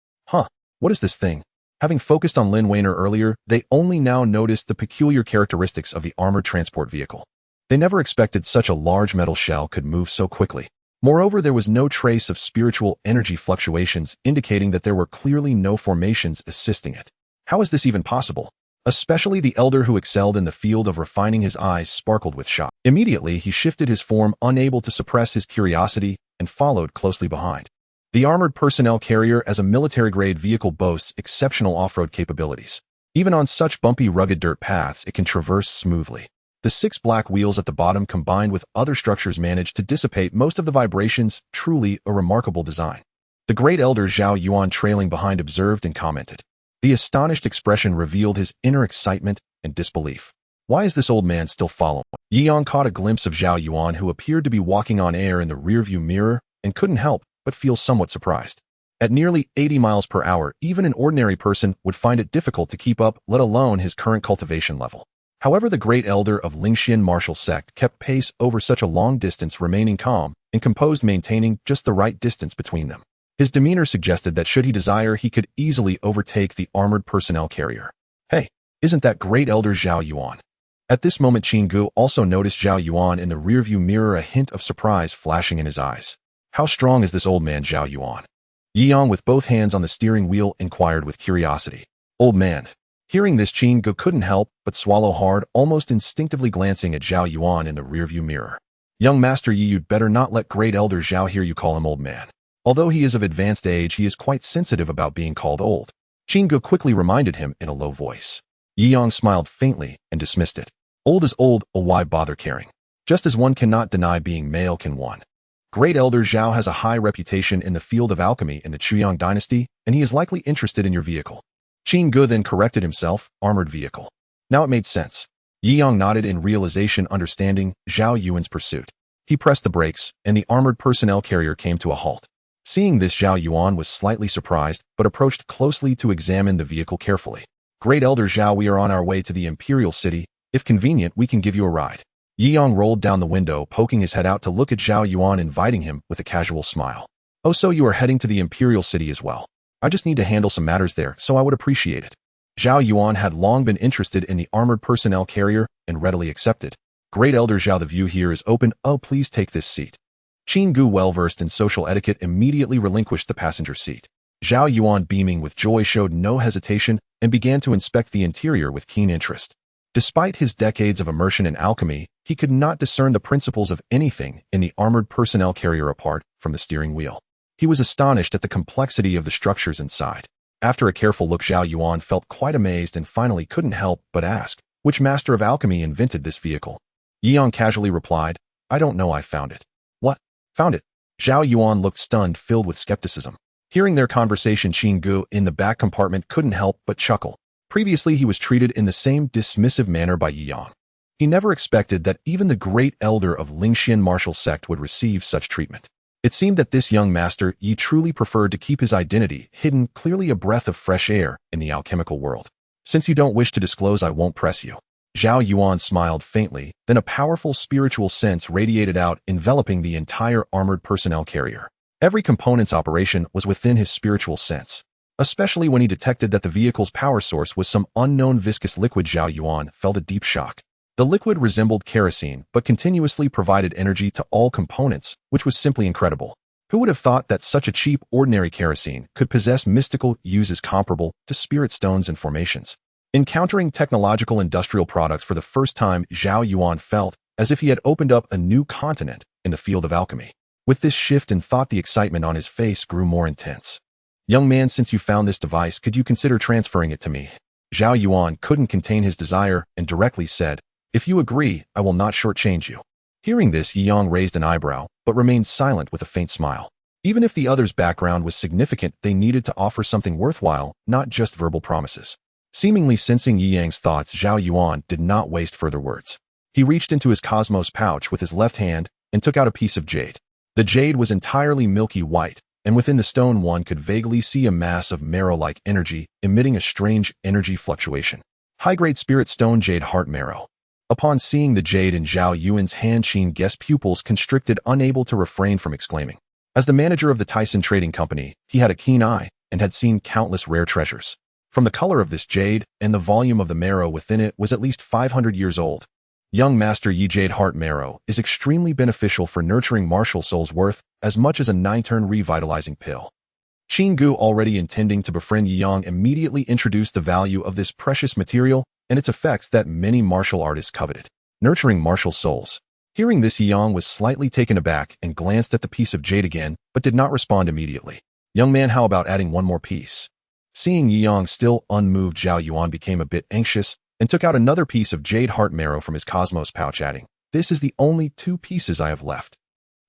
What is this thing? Having focused on Lin Weiner earlier, they only now noticed the peculiar characteristics of the armored transport vehicle. They never expected such a large metal shell could move so quickly. Moreover, there was no trace of spiritual energy fluctuations, indicating that there were clearly no formations assisting it. How is this even possible? Especially the elder who excelled in the field of refining, his eyes sparkled with shock. Immediately, he shifted his form, unable to suppress his curiosity, and followed closely behind. The armored personnel carrier as a military-grade vehicle boasts exceptional off-road capabilities. Even on such bumpy, rugged dirt paths, it can traverse smoothly. The 6 black wheels at the bottom, combined with other structures, manage to dissipate most of the vibrations. Truly a remarkable design. The great elder Zhao Yuan, trailing behind, observed and commented. The astonished expression revealed his inner excitement and disbelief. Why is this old man still following? Yi Yang caught a glimpse of Zhao Yuan, who appeared to be walking on air in the rearview mirror, and couldn't help but feel somewhat surprised. At nearly 80 miles per hour, even an ordinary person would find it difficult to keep up, let alone his current cultivation level. However, the great elder of Lingxian martial sect kept pace over such a long distance, remaining calm and composed, maintaining just the right distance between them. His demeanor suggested that should he desire, he could easily overtake the armored personnel carrier. Hey, isn't that great elder Zhao Yuan? At this moment, Qin Gu also noticed Zhao Yuan in the rearview mirror, a hint of surprise flashing in his eyes. How strong is this old man Zhao Yuan? Yi Yang, with both hands on the steering wheel, inquired with curiosity. Old man. Hearing this, Qin Gu couldn't help but swallow hard, almost instinctively glancing at Zhao Yuan in the rearview mirror. Young Master Yi, you'd better not let great elder Zhao hear you call him old man. Although he is of advanced age, he is quite sensitive about being called old. Qin Gu quickly reminded him in a low voice. Yi Yang smiled faintly and dismissed it. Old is old, why bother caring? Just as one cannot deny being male, can one? Great elder Zhao has a high reputation in the field of alchemy in the Chuyang dynasty, and he is likely interested in your vehicle. Qin Gu then corrected himself, armored vehicle. Now it made sense. Yi Yang nodded in realization, understanding Zhao Yuan's pursuit. He pressed the brakes, and the armored personnel carrier came to a halt. Seeing this, Zhao Yuan was slightly surprised, but approached closely to examine the vehicle carefully. Great elder Zhao, we are on our way to the Imperial City. If convenient, we can give you a ride. Yi Yang rolled down the window, poking his head out to look at Zhao Yuan, inviting him with a casual smile. Oh, so you are heading to the Imperial City as well? I just need to handle some matters there, so I would appreciate it. Zhao Yuan had long been interested in the armored personnel carrier and readily accepted. Great elder Zhao, the view here is open. Oh, please take this seat. Qin Gu, well-versed in social etiquette, immediately relinquished the passenger seat. Zhao Yuan, beaming with joy, showed no hesitation and began to inspect the interior with keen interest. Despite his decades of immersion in alchemy, he could not discern the principles of anything in the armored personnel carrier apart from the steering wheel. He was astonished at the complexity of the structures inside. After a careful look, Zhao Yuan felt quite amazed and finally couldn't help but ask, which master of alchemy invented this vehicle? Yi Yang casually replied, I don't know, I found it. What? Found it? Zhao Yuan looked stunned, filled with skepticism. Hearing their conversation, Qin Gu in the back compartment couldn't help but chuckle. Previously, he was treated in the same dismissive manner by Yi Yang. He never expected that even the great elder of Lingxian martial sect would receive such treatment. It seemed that this young master Yi truly preferred to keep his identity hidden, clearly a breath of fresh air in the alchemical world. Since you don't wish to disclose, I won't press you. Zhao Yuan smiled faintly, then a powerful spiritual sense radiated out, enveloping the entire armored personnel carrier. Every component's operation was within his spiritual sense. Especially when he detected that the vehicle's power source was some unknown viscous liquid, Zhao Yuan felt a deep shock. The liquid resembled kerosene, but continuously provided energy to all components, which was simply incredible. Who would have thought that such a cheap, ordinary kerosene could possess mystical uses comparable to spirit stones and formations? Encountering technological industrial products for the first time, Zhao Yuan felt as if he had opened up a new continent in the field of alchemy. With this shift in thought, the excitement on his face grew more intense. Young man, since you found this device, could you consider transferring it to me? Zhao Yuan couldn't contain his desire and directly said, If you agree, I will not shortchange you. Hearing this, Yi Yang raised an eyebrow, but remained silent with a faint smile. Even if the other's background was significant, they needed to offer something worthwhile, not just verbal promises. Seemingly sensing Yi Yang's thoughts, Zhao Yuan did not waste further words. He reached into his cosmos pouch with his left hand and took out a piece of jade. The jade was entirely milky white, and within the stone one could vaguely see a mass of marrow-like energy, emitting a strange energy fluctuation. High-grade spirit stone jade heart marrow. Upon seeing the jade in Zhao Yuan's hand, Qin Guest's pupils constricted, unable to refrain from exclaiming. As the manager of the Tyson Trading Company, he had a keen eye and had seen countless rare treasures. From the color of this jade and the volume of the marrow within it was at least 500 years old. Young Master Yi, Jade Heart Marrow is extremely beneficial for nurturing martial souls, worth as much as a 9-turn revitalizing pill. Qin Gu, already intending to befriend Yi Yang, immediately introduced the value of this precious material and its effects that many martial artists coveted. Nurturing martial souls. Hearing this, Yi Yang was slightly taken aback and glanced at the piece of jade again, but did not respond immediately. Young man, how about adding one more piece? Seeing Yi Yang still unmoved, Zhao Yuan became a bit anxious and took out another piece of jade heart marrow from his cosmos pouch, adding, "This is the only 2 pieces I have left."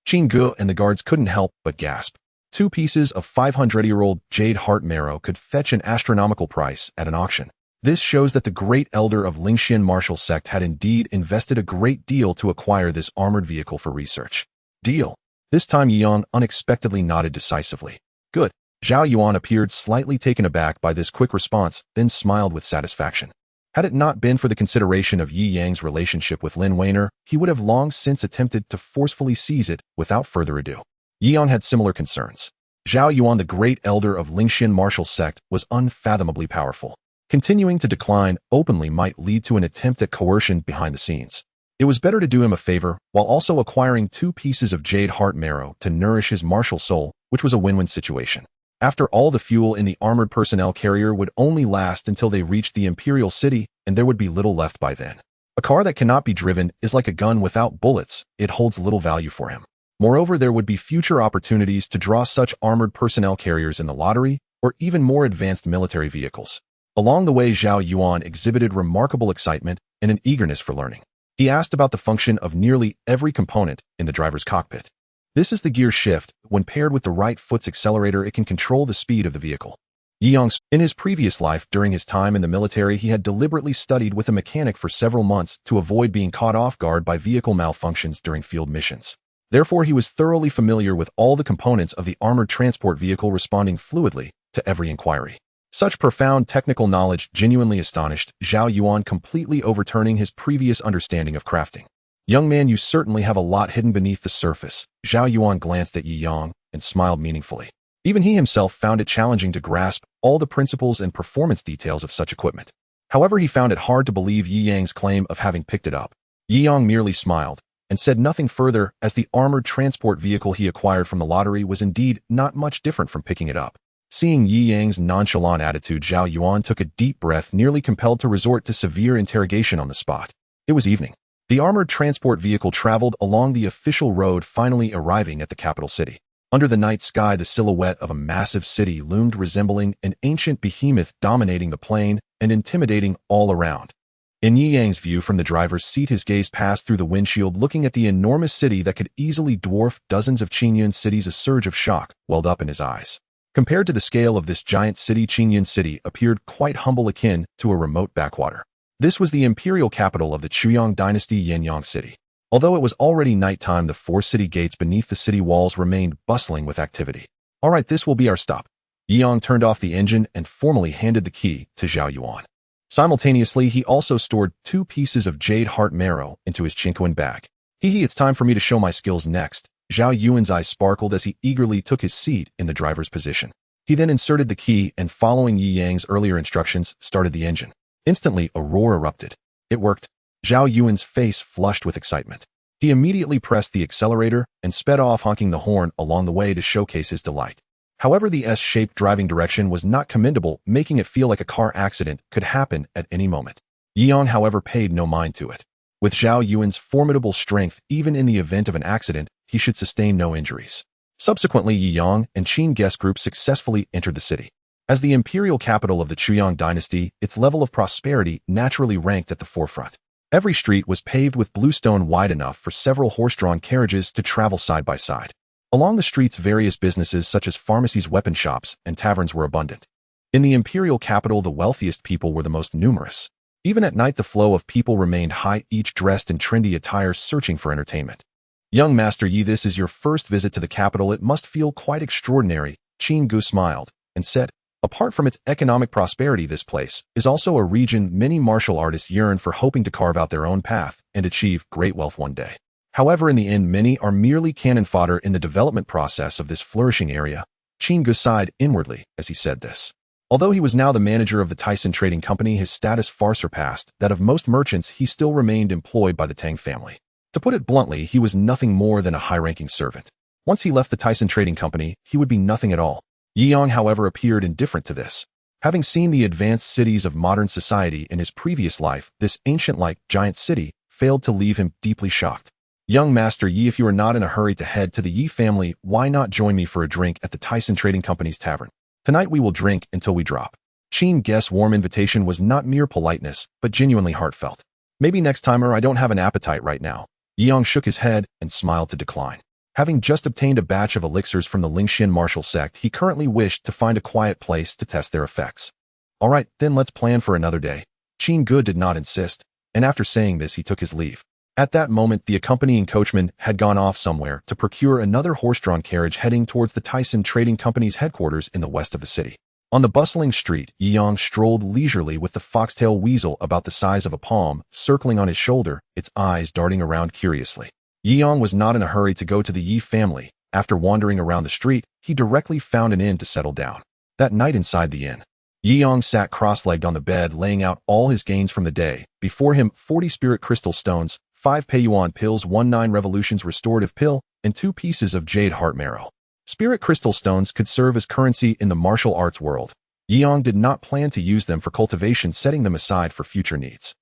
Qin Gu and the guards couldn't help but gasp. 2 pieces of 500-year-old jade heart marrow could fetch an astronomical price at an auction. This shows that the great elder of Lingxian martial sect had indeed invested a great deal to acquire this armored vehicle for research. Deal. This time Yi Yang unexpectedly nodded decisively. Good. Zhao Yuan appeared slightly taken aback by this quick response, then smiled with satisfaction. Had it not been for the consideration of Yi Yang's relationship with Lin Weiner, he would have long since attempted to forcefully seize it without further ado. Yi Yang had similar concerns. Zhao Yuan, the great elder of Lingxian martial sect, was unfathomably powerful. Continuing to decline openly might lead to an attempt at coercion behind the scenes. It was better to do him a favor while also acquiring 2 pieces of jade heart marrow to nourish his martial soul, which was a win-win situation. After all, the fuel in the armored personnel carrier would only last until they reached the Imperial City, and there would be little left by then. A car that cannot be driven is like a gun without bullets. It holds little value for him. Moreover, there would be future opportunities to draw such armored personnel carriers in the lottery or even more advanced military vehicles. Along the way, Zhao Yuan exhibited remarkable excitement and an eagerness for learning. He asked about the function of nearly every component in the driver's cockpit. This is the gear shift. When paired with the right foot's accelerator, it can control the speed of the vehicle. Yi Yang, in his previous life, during his time in the military, he had deliberately studied with a mechanic for several months to avoid being caught off guard by vehicle malfunctions during field missions. Therefore, he was thoroughly familiar with all the components of the armored transport vehicle, responding fluidly to every inquiry. Such profound technical knowledge genuinely astonished Zhao Yuan, completely overturning his previous understanding of crafting. Young man, you certainly have a lot hidden beneath the surface. Zhao Yuan glanced at Yi Yang and smiled meaningfully. Even he himself found it challenging to grasp all the principles and performance details of such equipment. However, he found it hard to believe Yi Yang's claim of having picked it up. Yi Yang merely smiled and said nothing further, as the armored transport vehicle he acquired from the lottery was indeed not much different from picking it up. Seeing Yi Yang's nonchalant attitude, Zhao Yuan took a deep breath, nearly compelled to resort to severe interrogation on the spot. It was evening. The armored transport vehicle traveled along the official road, finally arriving at the capital city. Under the night sky, the silhouette of a massive city loomed, resembling an ancient behemoth dominating the plain and intimidating all around. In Yi Yang's view from the driver's seat, his gaze passed through the windshield, looking at the enormous city that could easily dwarf dozens of Qingyun cities. A surge of shock welled up in his eyes. Compared to the scale of this giant city, Qingyun City appeared quite humble, akin to a remote backwater. This was the imperial capital of the Chuyang dynasty, Yanyang City. Although it was already nighttime, the 4 city gates beneath the city walls remained bustling with activity. All right, this will be our stop. Yi Yang turned off the engine and formally handed the key to Zhao Yuan. Simultaneously, he also stored 2 pieces of jade heart marrow into his Chinquan bag. It's time for me to show my skills next. Zhao Yuan's eyes sparkled as he eagerly took his seat in the driver's position. He then inserted the key and, following Yi Yang's earlier instructions, started the engine. Instantly, a roar erupted. It worked. Zhao Yuan's face flushed with excitement. He immediately pressed the accelerator and sped off, honking the horn along the way to showcase his delight. However, the S-shaped driving direction was not commendable, making it feel like a car accident could happen at any moment. Yi Yang, however, paid no mind to it. With Zhao Yuan's formidable strength, even in the event of an accident, he should sustain no injuries. Subsequently, Yi Yang and Qin Guest Group successfully entered the city. As the imperial capital of the Chuyang dynasty, its level of prosperity naturally ranked at the forefront. Every street was paved with bluestone wide enough for several horse-drawn carriages to travel side by side. Along the streets, various businesses such as pharmacies, weapon shops, and taverns were abundant. In the imperial capital, the wealthiest people were the most numerous. Even at night, the flow of people remained high, each dressed in trendy attire, searching for entertainment. Young Master Yi, this is your first visit to the capital. It must feel quite extraordinary. Qin Gu smiled and said, apart from its economic prosperity, this place is also a region many martial artists yearn for, hoping to carve out their own path and achieve great wealth one day. However, in the end, many are merely cannon fodder in the development process of this flourishing area. Qin Gu sighed inwardly as he said this. Although he was now the manager of the Tyson Trading Company, his status far surpassed that of most merchants. He still remained employed by the Tang family. To put it bluntly, he was nothing more than a high-ranking servant. Once he left the Tyson Trading Company, he would be nothing at all. Yi Yang, however, appeared indifferent to this. Having seen the advanced cities of modern society in his previous life, this ancient-like giant city failed to leave him deeply shocked. Young Master Yi, if you are not in a hurry to head to the Yi family, why not join me for a drink at the Tyson Trading Company's tavern? Tonight we will drink until we drop. Qin Gu's warm invitation was not mere politeness, but genuinely heartfelt. Maybe next time, or I don't have an appetite right now. Yi Yang shook his head and smiled to decline. Having just obtained a batch of elixirs from the Lingxian martial sect, he currently wished to find a quiet place to test their effects. All right, then let's plan for another day. Qin Gu did not insist, and after saying this, he took his leave. At that moment, the accompanying coachman had gone off somewhere to procure another horse-drawn carriage heading towards the Tyson Trading Company's headquarters in the west of the city. On the bustling street, Yi Yang strolled leisurely with the foxtail weasel about the size of a palm circling on his shoulder, its eyes darting around curiously. Yi Yang was not in a hurry to go to the Yi family. After wandering around the street, he directly found an inn to settle down. That night inside the inn, Yi Yang sat cross-legged on the bed, laying out all his gains from the day. Before him, 40 spirit crystal stones, 5 Peiyuan pills, 19 revolutions restorative pill, and 2 pieces of jade heart marrow. Spirit crystal stones could serve as currency in the martial arts world. Yi Yang did not plan to use them for cultivation, setting them aside for future needs.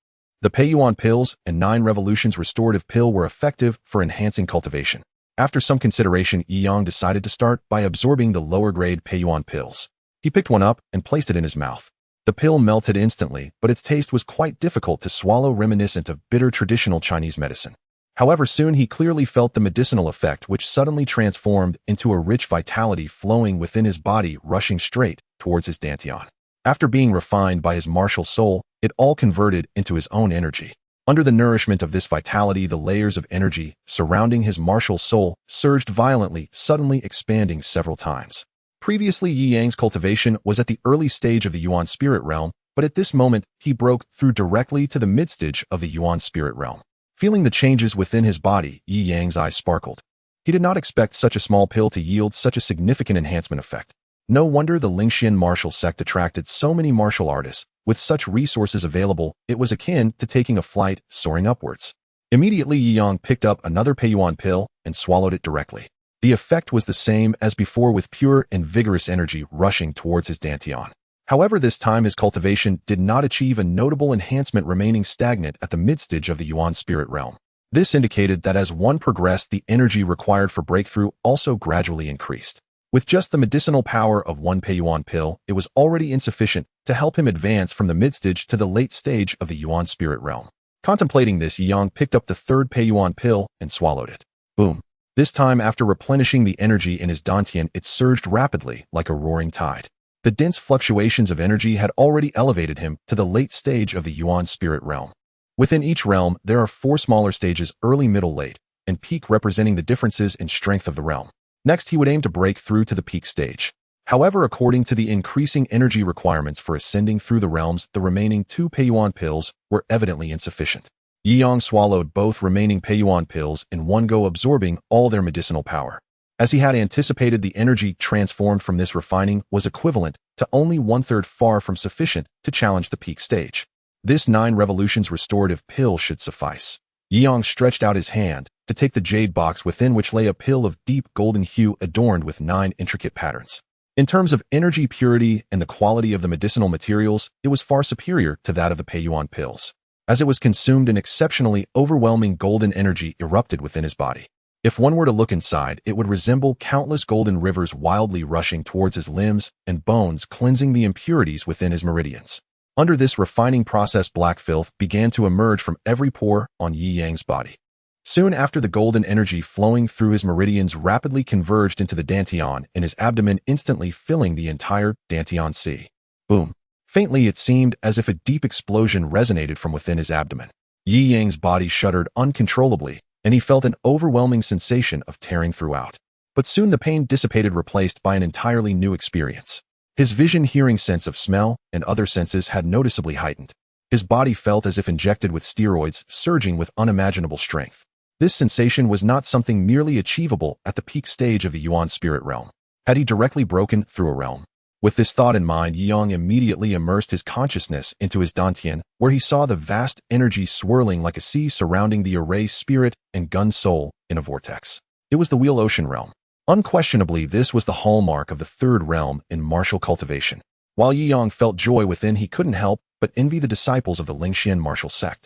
The Peiyuan pills and 9 revolutions restorative pill were effective for enhancing cultivation. After some consideration, Yi Yang decided to start by absorbing the lower-grade Peiyuan pills. He picked one up and placed it in his mouth. The pill melted instantly, but its taste was quite difficult to swallow, reminiscent of bitter traditional Chinese medicine. However, soon he clearly felt the medicinal effect, which suddenly transformed into a rich vitality flowing within his body, rushing straight towards his dantian. After being refined by his martial soul, it all converted into his own energy. Under the nourishment of this vitality, the layers of energy surrounding his martial soul surged violently, suddenly expanding several times. Previously, Yi Yang's cultivation was at the early stage of the Yuan spirit realm, but at this moment, he broke through directly to the mid-stage of the Yuan spirit realm. Feeling the changes within his body, Yi Yang's eyes sparkled. He did not expect such a small pill to yield such a significant enhancement effect. No wonder the Lingxian martial sect attracted so many martial artists. With such resources available, it was akin to taking a flight, soaring upwards. Immediately, Yi Yang picked up another Peiyuan pill and swallowed it directly. The effect was the same as before, with pure and vigorous energy rushing towards his dantian. However, this time his cultivation did not achieve a notable enhancement, remaining stagnant at the mid-stage of the Yuan spirit realm. This indicated that as one progressed, the energy required for breakthrough also gradually increased. With just the medicinal power of 1 Peiyuan pill, it was already insufficient to help him advance from the mid-stage to the late stage of the Yuan spirit realm. Contemplating this, Yi Yang picked up the 3rd Peiyuan pill and swallowed it. Boom. This time, after replenishing the energy in his dantian, it surged rapidly like a roaring tide. The dense fluctuations of energy had already elevated him to the late stage of the Yuan spirit realm. Within each realm, there are 4 smaller stages: early, middle, late, and peak, representing the differences in strength of the realm. Next, he would aim to break through to the peak stage. However, according to the increasing energy requirements for ascending through the realms, the remaining 2 Peiyuan pills were evidently insufficient. Yi Yang swallowed both remaining Peiyuan pills in one go, absorbing all their medicinal power. As he had anticipated, the energy transformed from this refining was equivalent to only 1/3, far from sufficient to challenge the peak stage. This 9 revolutions restorative pill should suffice. Yi Yang stretched out his hand to take the jade box, within which lay a pill of deep golden hue adorned with 9 intricate patterns. In terms of energy purity and the quality of the medicinal materials, it was far superior to that of the Peiyuan pills. As it was consumed, an exceptionally overwhelming golden energy erupted within his body. If one were to look inside, it would resemble countless golden rivers wildly rushing towards his limbs and bones, cleansing the impurities within his meridians. Under this refining process, black filth began to emerge from every pore on Yi Yang's body. Soon after, the golden energy flowing through his meridians rapidly converged into the dantian in his abdomen, instantly filling the entire dantian sea. Boom. Faintly, it seemed as if a deep explosion resonated from within his abdomen. Yi Yang's body shuddered uncontrollably, and he felt an overwhelming sensation of tearing throughout. But soon the pain dissipated, replaced by an entirely new experience. His vision, hearing, sense of smell, and other senses had noticeably heightened. His body felt as if injected with steroids, surging with unimaginable strength. This sensation was not something merely achievable at the peak stage of the Yuan spirit realm. Had he directly broken through a realm? With this thought in mind, Yi Yang immediately immersed his consciousness into his dantian, where he saw the vast energy swirling like a sea surrounding the array spirit and gun soul in a vortex. It was the wheel ocean realm. Unquestionably, this was the hallmark of the third realm in martial cultivation. While Yi Yang felt joy within, he couldn't help but envy the disciples of the Lingxian martial sect.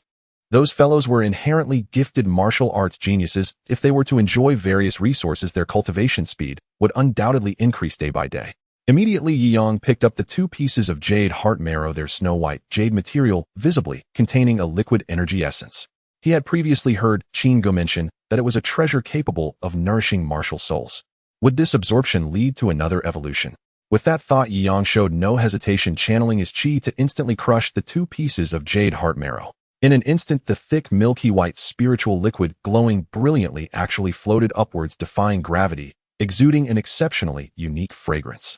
Those fellows were inherently gifted martial arts geniuses. If they were to enjoy various resources, their cultivation speed would undoubtedly increase day by day. Immediately, Yi Yang picked up the 2 pieces of jade heart marrow, their snow-white jade material, visibly containing a liquid energy essence. He had previously heard Qin Go mention that it was a treasure capable of nourishing martial souls. Would this absorption lead to another evolution? With that thought, Yi Yang showed no hesitation, channeling his qi to instantly crush the 2 pieces of jade heart marrow. In an instant, the thick, milky white spiritual liquid, glowing brilliantly, actually floated upwards, defying gravity, exuding an exceptionally unique fragrance.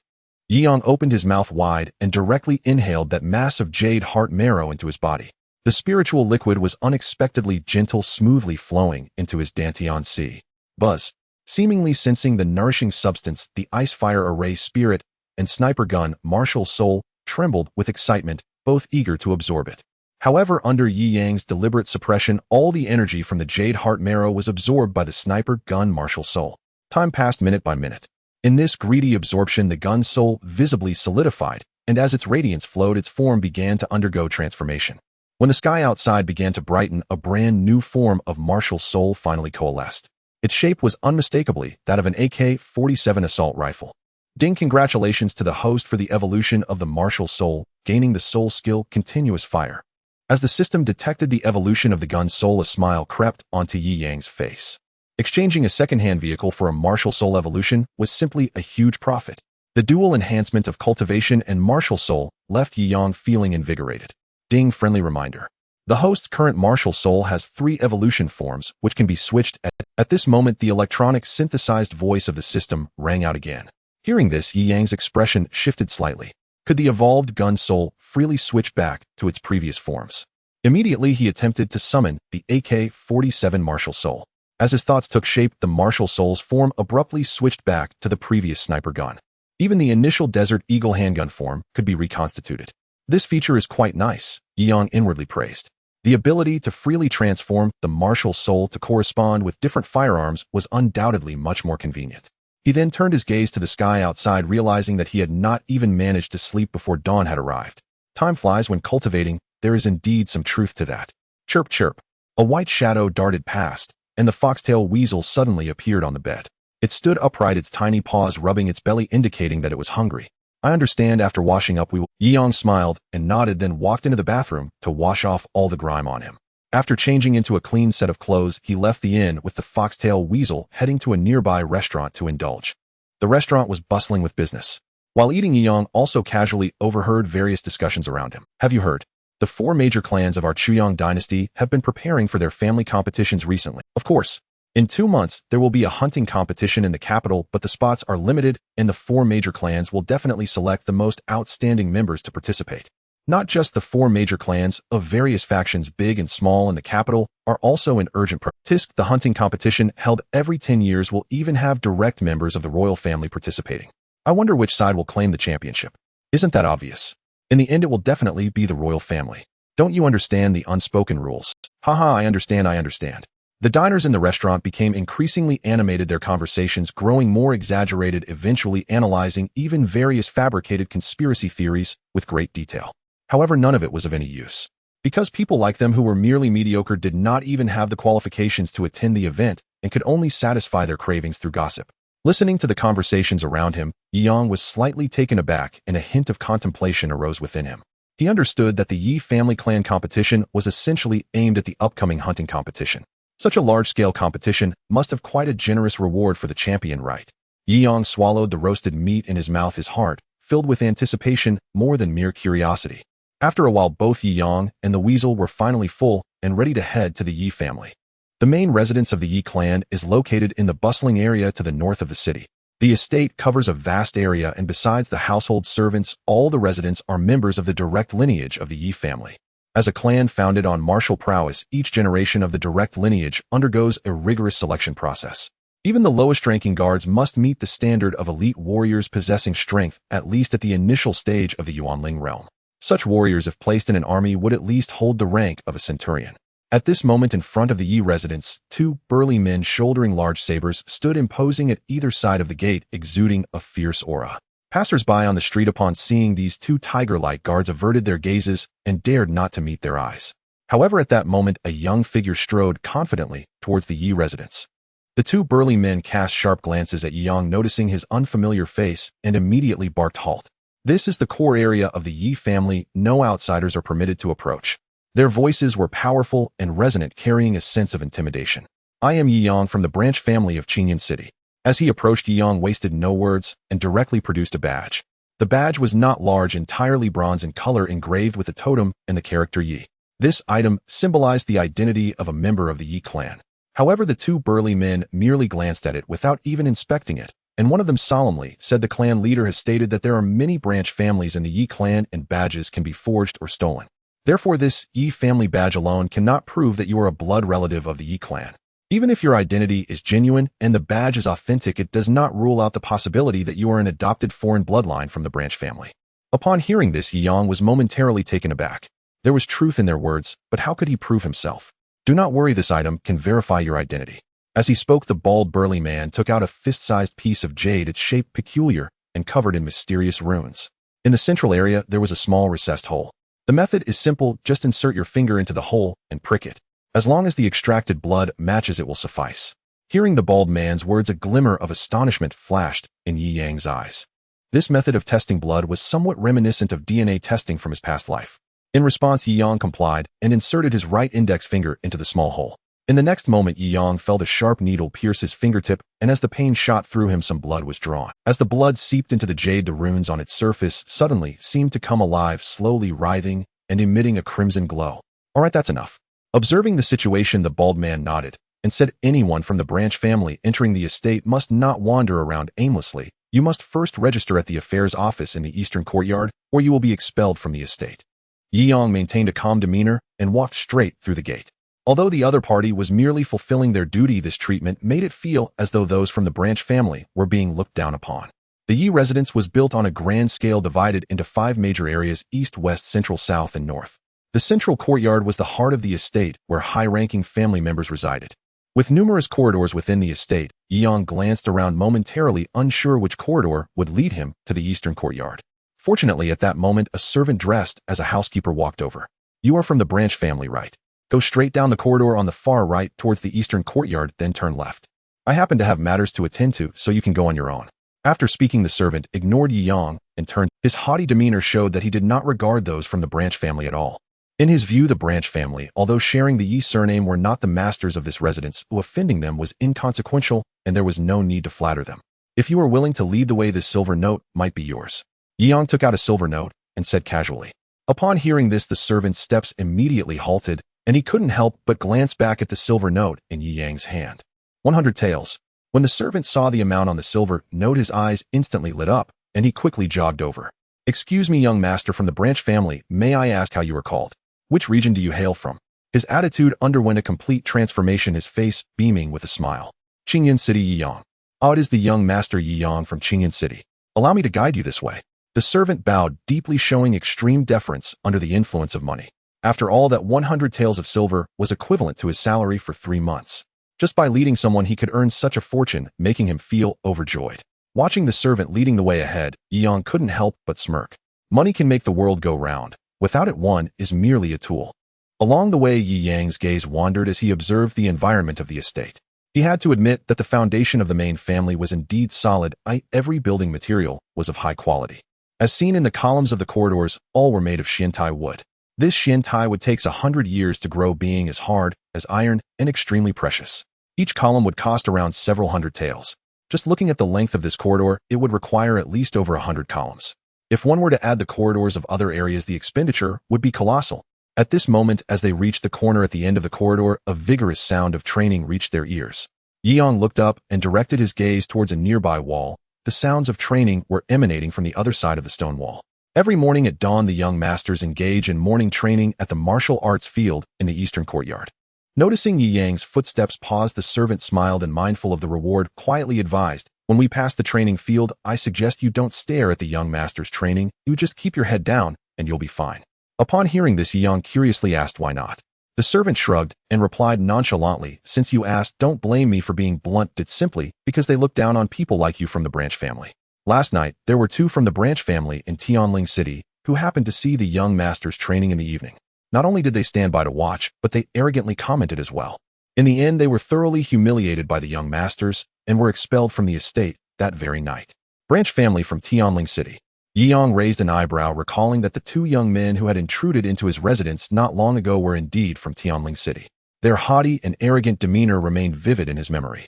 Yi Yang opened his mouth wide and directly inhaled that mass of jade heart marrow into his body. The spiritual liquid was unexpectedly gentle, smoothly flowing into his dantian sea. Buzz. Seemingly sensing the nourishing substance, the ice fire array spirit and sniper gun martial soul trembled with excitement, both eager to absorb it. However, under Yi Yang's deliberate suppression, all the energy from the jade heart marrow was absorbed by the sniper gun martial soul. Time passed minute by minute. In this greedy absorption, the gun soul visibly solidified, and as its radiance flowed, its form began to undergo transformation. When the sky outside began to brighten, a brand new form of martial soul finally coalesced. Its shape was unmistakably that of an AK-47 assault rifle. Ding! Congratulations to the host for the evolution of the martial soul, gaining the soul skill continuous fire. As the system detected the evolution of the gun soul, a smile crept onto Yi Yang's face. Exchanging a second-hand vehicle for a martial soul evolution was simply a huge profit. The dual enhancement of cultivation and martial soul left Yi Yang feeling invigorated. Ding! Friendly reminder. The host's current martial soul has 3 evolution forms, which can be switched at this moment. The electronic synthesized voice of the system rang out again. Hearing this, Yi Yang's expression shifted slightly. Could the evolved gun soul freely switch back to its previous forms? Immediately, he attempted to summon the AK-47 martial soul. As his thoughts took shape, the martial soul's form abruptly switched back to the previous sniper gun. Even the initial Desert Eagle handgun form could be reconstituted. This feature is quite nice, Yi Yang inwardly praised. The ability to freely transform the martial soul to correspond with different firearms was undoubtedly much more convenient. He then turned his gaze to the sky outside, realizing that he had not even managed to sleep before dawn had arrived. Time flies when cultivating. There is indeed some truth to that. Chirp, chirp. A white shadow darted past, and the foxtail weasel suddenly appeared on the bed. It stood upright, its tiny paws rubbing its belly, indicating that it was hungry. I understand, after washing up we will. Yi Yang smiled and nodded, then walked into the bathroom to wash off all the grime on him. After changing into a clean set of clothes, he left the inn with the foxtail weasel, heading to a nearby restaurant to indulge. The restaurant was bustling with business. While eating, Yi Yang also casually overheard various discussions around him. Have you heard? The 4 major clans of our Chuyang dynasty have been preparing for their family competitions recently. Of course, in 2 months, there will be a hunting competition in the capital, but the spots are limited, and the 4 major clans will definitely select the most outstanding members to participate. Not just the 4 major clans of various factions, big and small, in the capital are also in urgent practice. The hunting competition, held every 10 years, will even have direct members of the royal family participating. I wonder which side will claim the championship. Isn't that obvious? In the end, it will definitely be the royal family. Don't you understand the unspoken rules? Haha, I understand. The diners in the restaurant became increasingly animated, their conversations growing more exaggerated, eventually analyzing even various fabricated conspiracy theories with great detail. However, none of it was of any use, because people like them who were merely mediocre did not even have the qualifications to attend the event and could only satisfy their cravings through gossip. Listening to the conversations around him, Yi Yang was slightly taken aback, and a hint of contemplation arose within him. He understood that the Yi family clan competition was essentially aimed at the upcoming hunting competition. Such a large-scale competition must have quite a generous reward for the champion, right? Yi Yang swallowed the roasted meat in his mouth, his heart filled with anticipation more than mere curiosity. After a while, both Yi Yang and the weasel were finally full and ready to head to the Yi family. The main residence of the Yi clan is located in the bustling area to the north of the city. The estate covers a vast area, and besides the household servants, all the residents are members of the direct lineage of the Yi family. As a clan founded on martial prowess, each generation of the direct lineage undergoes a rigorous selection process. Even the lowest-ranking guards must meet the standard of elite warriors possessing strength, at least at the initial stage of the Yuanling realm. Such warriors, if placed in an army, would at least hold the rank of a centurion. At this moment, in front of the Yi residence, two burly men shouldering large sabers stood imposing at either side of the gate, exuding a fierce aura. Passers-by on the street, upon seeing these two tiger-like guards, averted their gazes and dared not to meet their eyes. However, at that moment, a young figure strode confidently towards the Yi residence. The two burly men cast sharp glances at Yi Yang, noticing his unfamiliar face, and immediately barked halt. This is the core area of the Yi family. No outsiders are permitted to approach. Their voices were powerful and resonant, carrying a sense of intimidation. I am Yi Yang from the branch family of Qingyan City. As he approached, Yi Yang wasted no words and directly produced a badge. The badge was not large, entirely bronze in color, engraved with a totem and the character Yi. This item symbolized the identity of a member of the Yi clan. However, the two burly men merely glanced at it without even inspecting it, and one of them solemnly said, "The clan leader has stated that there are many branch families in the Yi clan and badges can be forged or stolen. Therefore, this Yi family badge alone cannot prove that you are a blood relative of the Yi clan. Even if your identity is genuine and the badge is authentic, it does not rule out the possibility that you are an adopted foreign bloodline from the branch family." Upon hearing this, Yi Yang was momentarily taken aback. There was truth in their words, but how could he prove himself? "Do not worry, this item can verify your identity." As he spoke, the bald burly man took out a fist-sized piece of jade, its shape peculiar and covered in mysterious runes. In the central area, there was a small recessed hole. The method is simple, just insert your finger into the hole and prick it. As long as the extracted blood matches, it will suffice. Hearing the bald man's words, a glimmer of astonishment flashed in Yi Yang's eyes. This method of testing blood was somewhat reminiscent of DNA testing from his past life. In response, Yi Yang complied and inserted his right index finger into the small hole. In the next moment, Yi Yang felt a sharp needle pierce his fingertip, and as the pain shot through him, some blood was drawn. As the blood seeped into the jade, the runes on its surface suddenly seemed to come alive, slowly writhing and emitting a crimson glow. "All right, that's enough." Observing the situation, the bald man nodded and said, "Anyone from the branch family entering the estate must not wander around aimlessly. You must first register at the affairs office in the eastern courtyard, or you will be expelled from the estate." Yi Yang maintained a calm demeanor and walked straight through the gate. Although the other party was merely fulfilling their duty, this treatment made it feel as though those from the branch family were being looked down upon. The Yi residence was built on a grand scale, divided into 5 major areas: east, west, central, south, and north. The central courtyard was the heart of the estate, where high-ranking family members resided. With numerous corridors within the estate, Yi Yang glanced around momentarily, unsure which corridor would lead him to the eastern courtyard. Fortunately, at that moment, a servant dressed as a housekeeper walked over. "You are from the branch family, right? Go straight down the corridor on the far right towards the eastern courtyard, then turn left. I happen to have matters to attend to, so you can go on your own." After speaking, the servant ignored Yi Yang and turned. His haughty demeanor showed that he did not regard those from the branch family at all. In his view, the branch family, although sharing the Yi surname, were not the masters of this residence, so offending them was inconsequential, and there was no need to flatter them. "If you are willing to lead the way, this silver note might be yours." Yi Yang took out a silver note and said casually. Upon hearing this, the servant's steps immediately halted, and he couldn't help but glance back at the silver note in Yi Yang's hand. 100 taels. When the servant saw the amount on the silver note, his eyes instantly lit up, and he quickly jogged over. "Excuse me, young master from the branch family, may I ask how you are called? Which region do you hail from?" His attitude underwent a complete transformation, his face beaming with a smile. "Qingyan City, Yi Yang." "Ah, it is the young master Yi Yang from Qingyan City. Allow me to guide you this way." The servant bowed deeply, showing extreme deference under the influence of money. After all, that 100 taels of silver was equivalent to his salary for 3 months. Just by leading someone, he could earn such a fortune, making him feel overjoyed. Watching the servant leading the way ahead, Yi Yang couldn't help but smirk. Money can make the world go round. Without it, one is merely a tool. Along the way, Yi Yang's gaze wandered as he observed the environment of the estate. He had to admit that the foundation of the main family was indeed solid. Every building material was of high quality. As seen in the columns of the corridors, all were made of Shintai wood. This Shintai wood takes 100 years to grow, being as hard as iron and extremely precious. Each column would cost around several hundred taels. Just looking at the length of this corridor, it would require at least over 100 columns. If one were to add the corridors of other areas, the expenditure would be colossal. At this moment, as they reached the corner at the end of the corridor, a vigorous sound of training reached their ears. Yiyang looked up and directed his gaze towards a nearby wall. The sounds of training were emanating from the other side of the stone wall. Every morning at dawn, the young masters engage in morning training at the martial arts field in the eastern courtyard. Noticing Yiyang's footsteps pause, the servant smiled and, mindful of the reward, quietly advised, "When we pass the training field, I suggest you don't stare at the young master's training. You just keep your head down and you'll be fine." Upon hearing this, Yiyang curiously asked why not. The servant shrugged and replied nonchalantly, "Since you asked, don't blame me for being blunt. It's simply because they look down on people like you from the branch family. Last night, there were two from the branch family in Tianling City who happened to see the young master's training in the evening. Not only did they stand by to watch, but they arrogantly commented as well. In the end, they were thoroughly humiliated by the young masters and were expelled from the estate that very night." Branch family from Tianling City. Yiyang raised an eyebrow, recalling that the two young men who had intruded into his residence not long ago were indeed from Tianling City. Their haughty and arrogant demeanor remained vivid in his memory.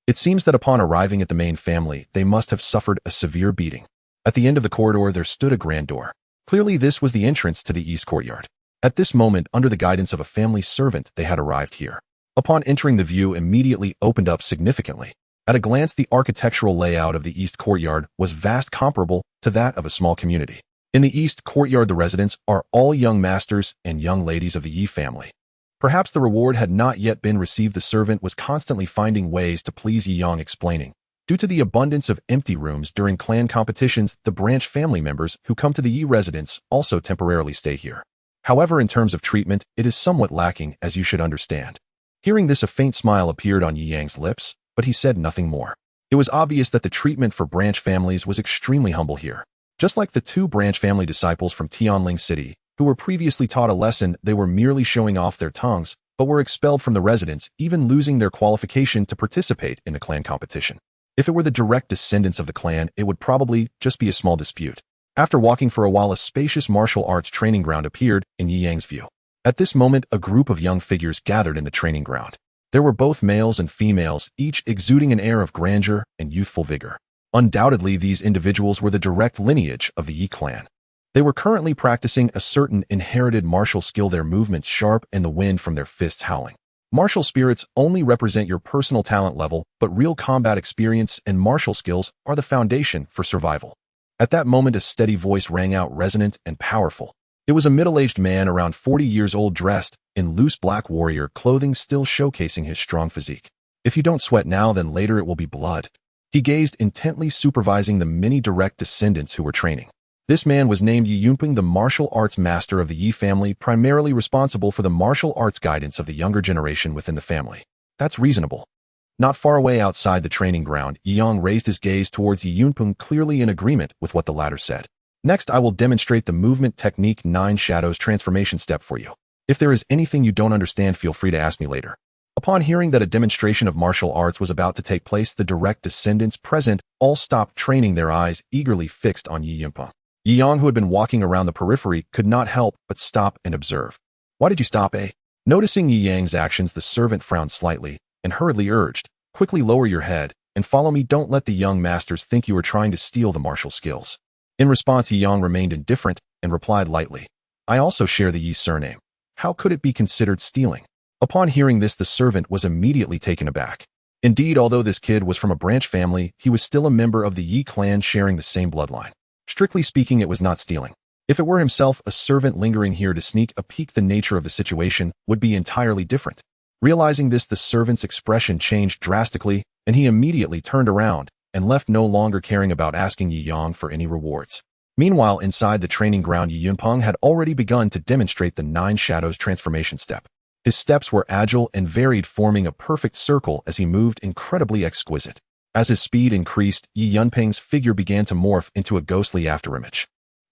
It seems that upon arriving at the main family, they must have suffered a severe beating. At the end of the corridor, there stood a grand door. Clearly, this was the entrance to the east courtyard. At this moment, under the guidance of a family servant, they had arrived here. Upon entering, the view immediately opened up significantly. At a glance, the architectural layout of the east courtyard was vast, comparable to that of a small community. In the east courtyard, the residents are all young masters and young ladies of the Yi family. Perhaps the reward had not yet been received. The servant was constantly finding ways to please Yiyang, explaining, "Due to the abundance of empty rooms during clan competitions, the branch family members who come to the Yi residence also temporarily stay here. However, in terms of treatment, it is somewhat lacking, as you should understand." Hearing this, a faint smile appeared on Yiyang's lips, but he said nothing more. It was obvious that the treatment for branch families was extremely humble here. Just like the two branch family disciples from Tianling City, who were previously taught a lesson, they were merely showing off their tongues, but were expelled from the residence, even losing their qualification to participate in the clan competition. If it were the direct descendants of the clan, it would probably just be a small dispute. After walking for a while, a spacious martial arts training ground appeared in Yiyang's view. At this moment, a group of young figures gathered in the training ground. There were both males and females, each exuding an air of grandeur and youthful vigor. Undoubtedly, these individuals were the direct lineage of the Yi clan. They were currently practicing a certain inherited martial skill, their movements sharp and the wind from their fists howling. Martial spirits only represent your personal talent level, but real combat experience and martial skills are the foundation for survival. At that moment, a steady voice rang out, resonant and powerful. It was a middle-aged man around 40 years old, dressed in loose black warrior clothing, still showcasing his strong physique. "If you don't sweat now, then later it will be blood." He gazed intently, supervising the many direct descendants who were training. This man was named Yi Yunping, the martial arts master of the Yi family, primarily responsible for the martial arts guidance of the younger generation within the family. "That's reasonable." Not far away outside the training ground, Yiyang raised his gaze towards Yi Yunping, clearly in agreement with what the latter said. "Next, I will demonstrate the movement technique 9 Shadows transformation step for you. If there is anything you don't understand, feel free to ask me later." Upon hearing that a demonstration of martial arts was about to take place, the direct descendants present all stopped training, their eyes eagerly fixed on Yi Yunping. Yiyang, who had been walking around the periphery, could not help but stop and observe. "Why did you stop, eh?" Noticing Yiyang's actions, the servant frowned slightly and hurriedly urged, "Quickly lower your head and follow me. Don't let the young masters think you are trying to steal the martial skills." In response, Yiyang remained indifferent and replied lightly, "I also share the Yi surname. How could it be considered stealing?" Upon hearing this, the servant was immediately taken aback. Indeed, although this kid was from a branch family, he was still a member of the Yi clan, sharing the same bloodline. Strictly speaking, it was not stealing. If it were himself, a servant lingering here to sneak a peek, the nature of the situation would be entirely different. Realizing this, the servant's expression changed drastically, and he immediately turned around and left, no longer caring about asking Yiyang for any rewards. Meanwhile, inside the training ground, Yi Yunping had already begun to demonstrate the 9 Shadows transformation step. His steps were agile and varied, forming a perfect circle as he moved, incredibly exquisite. As his speed increased, Yi Yunping's figure began to morph into a ghostly afterimage.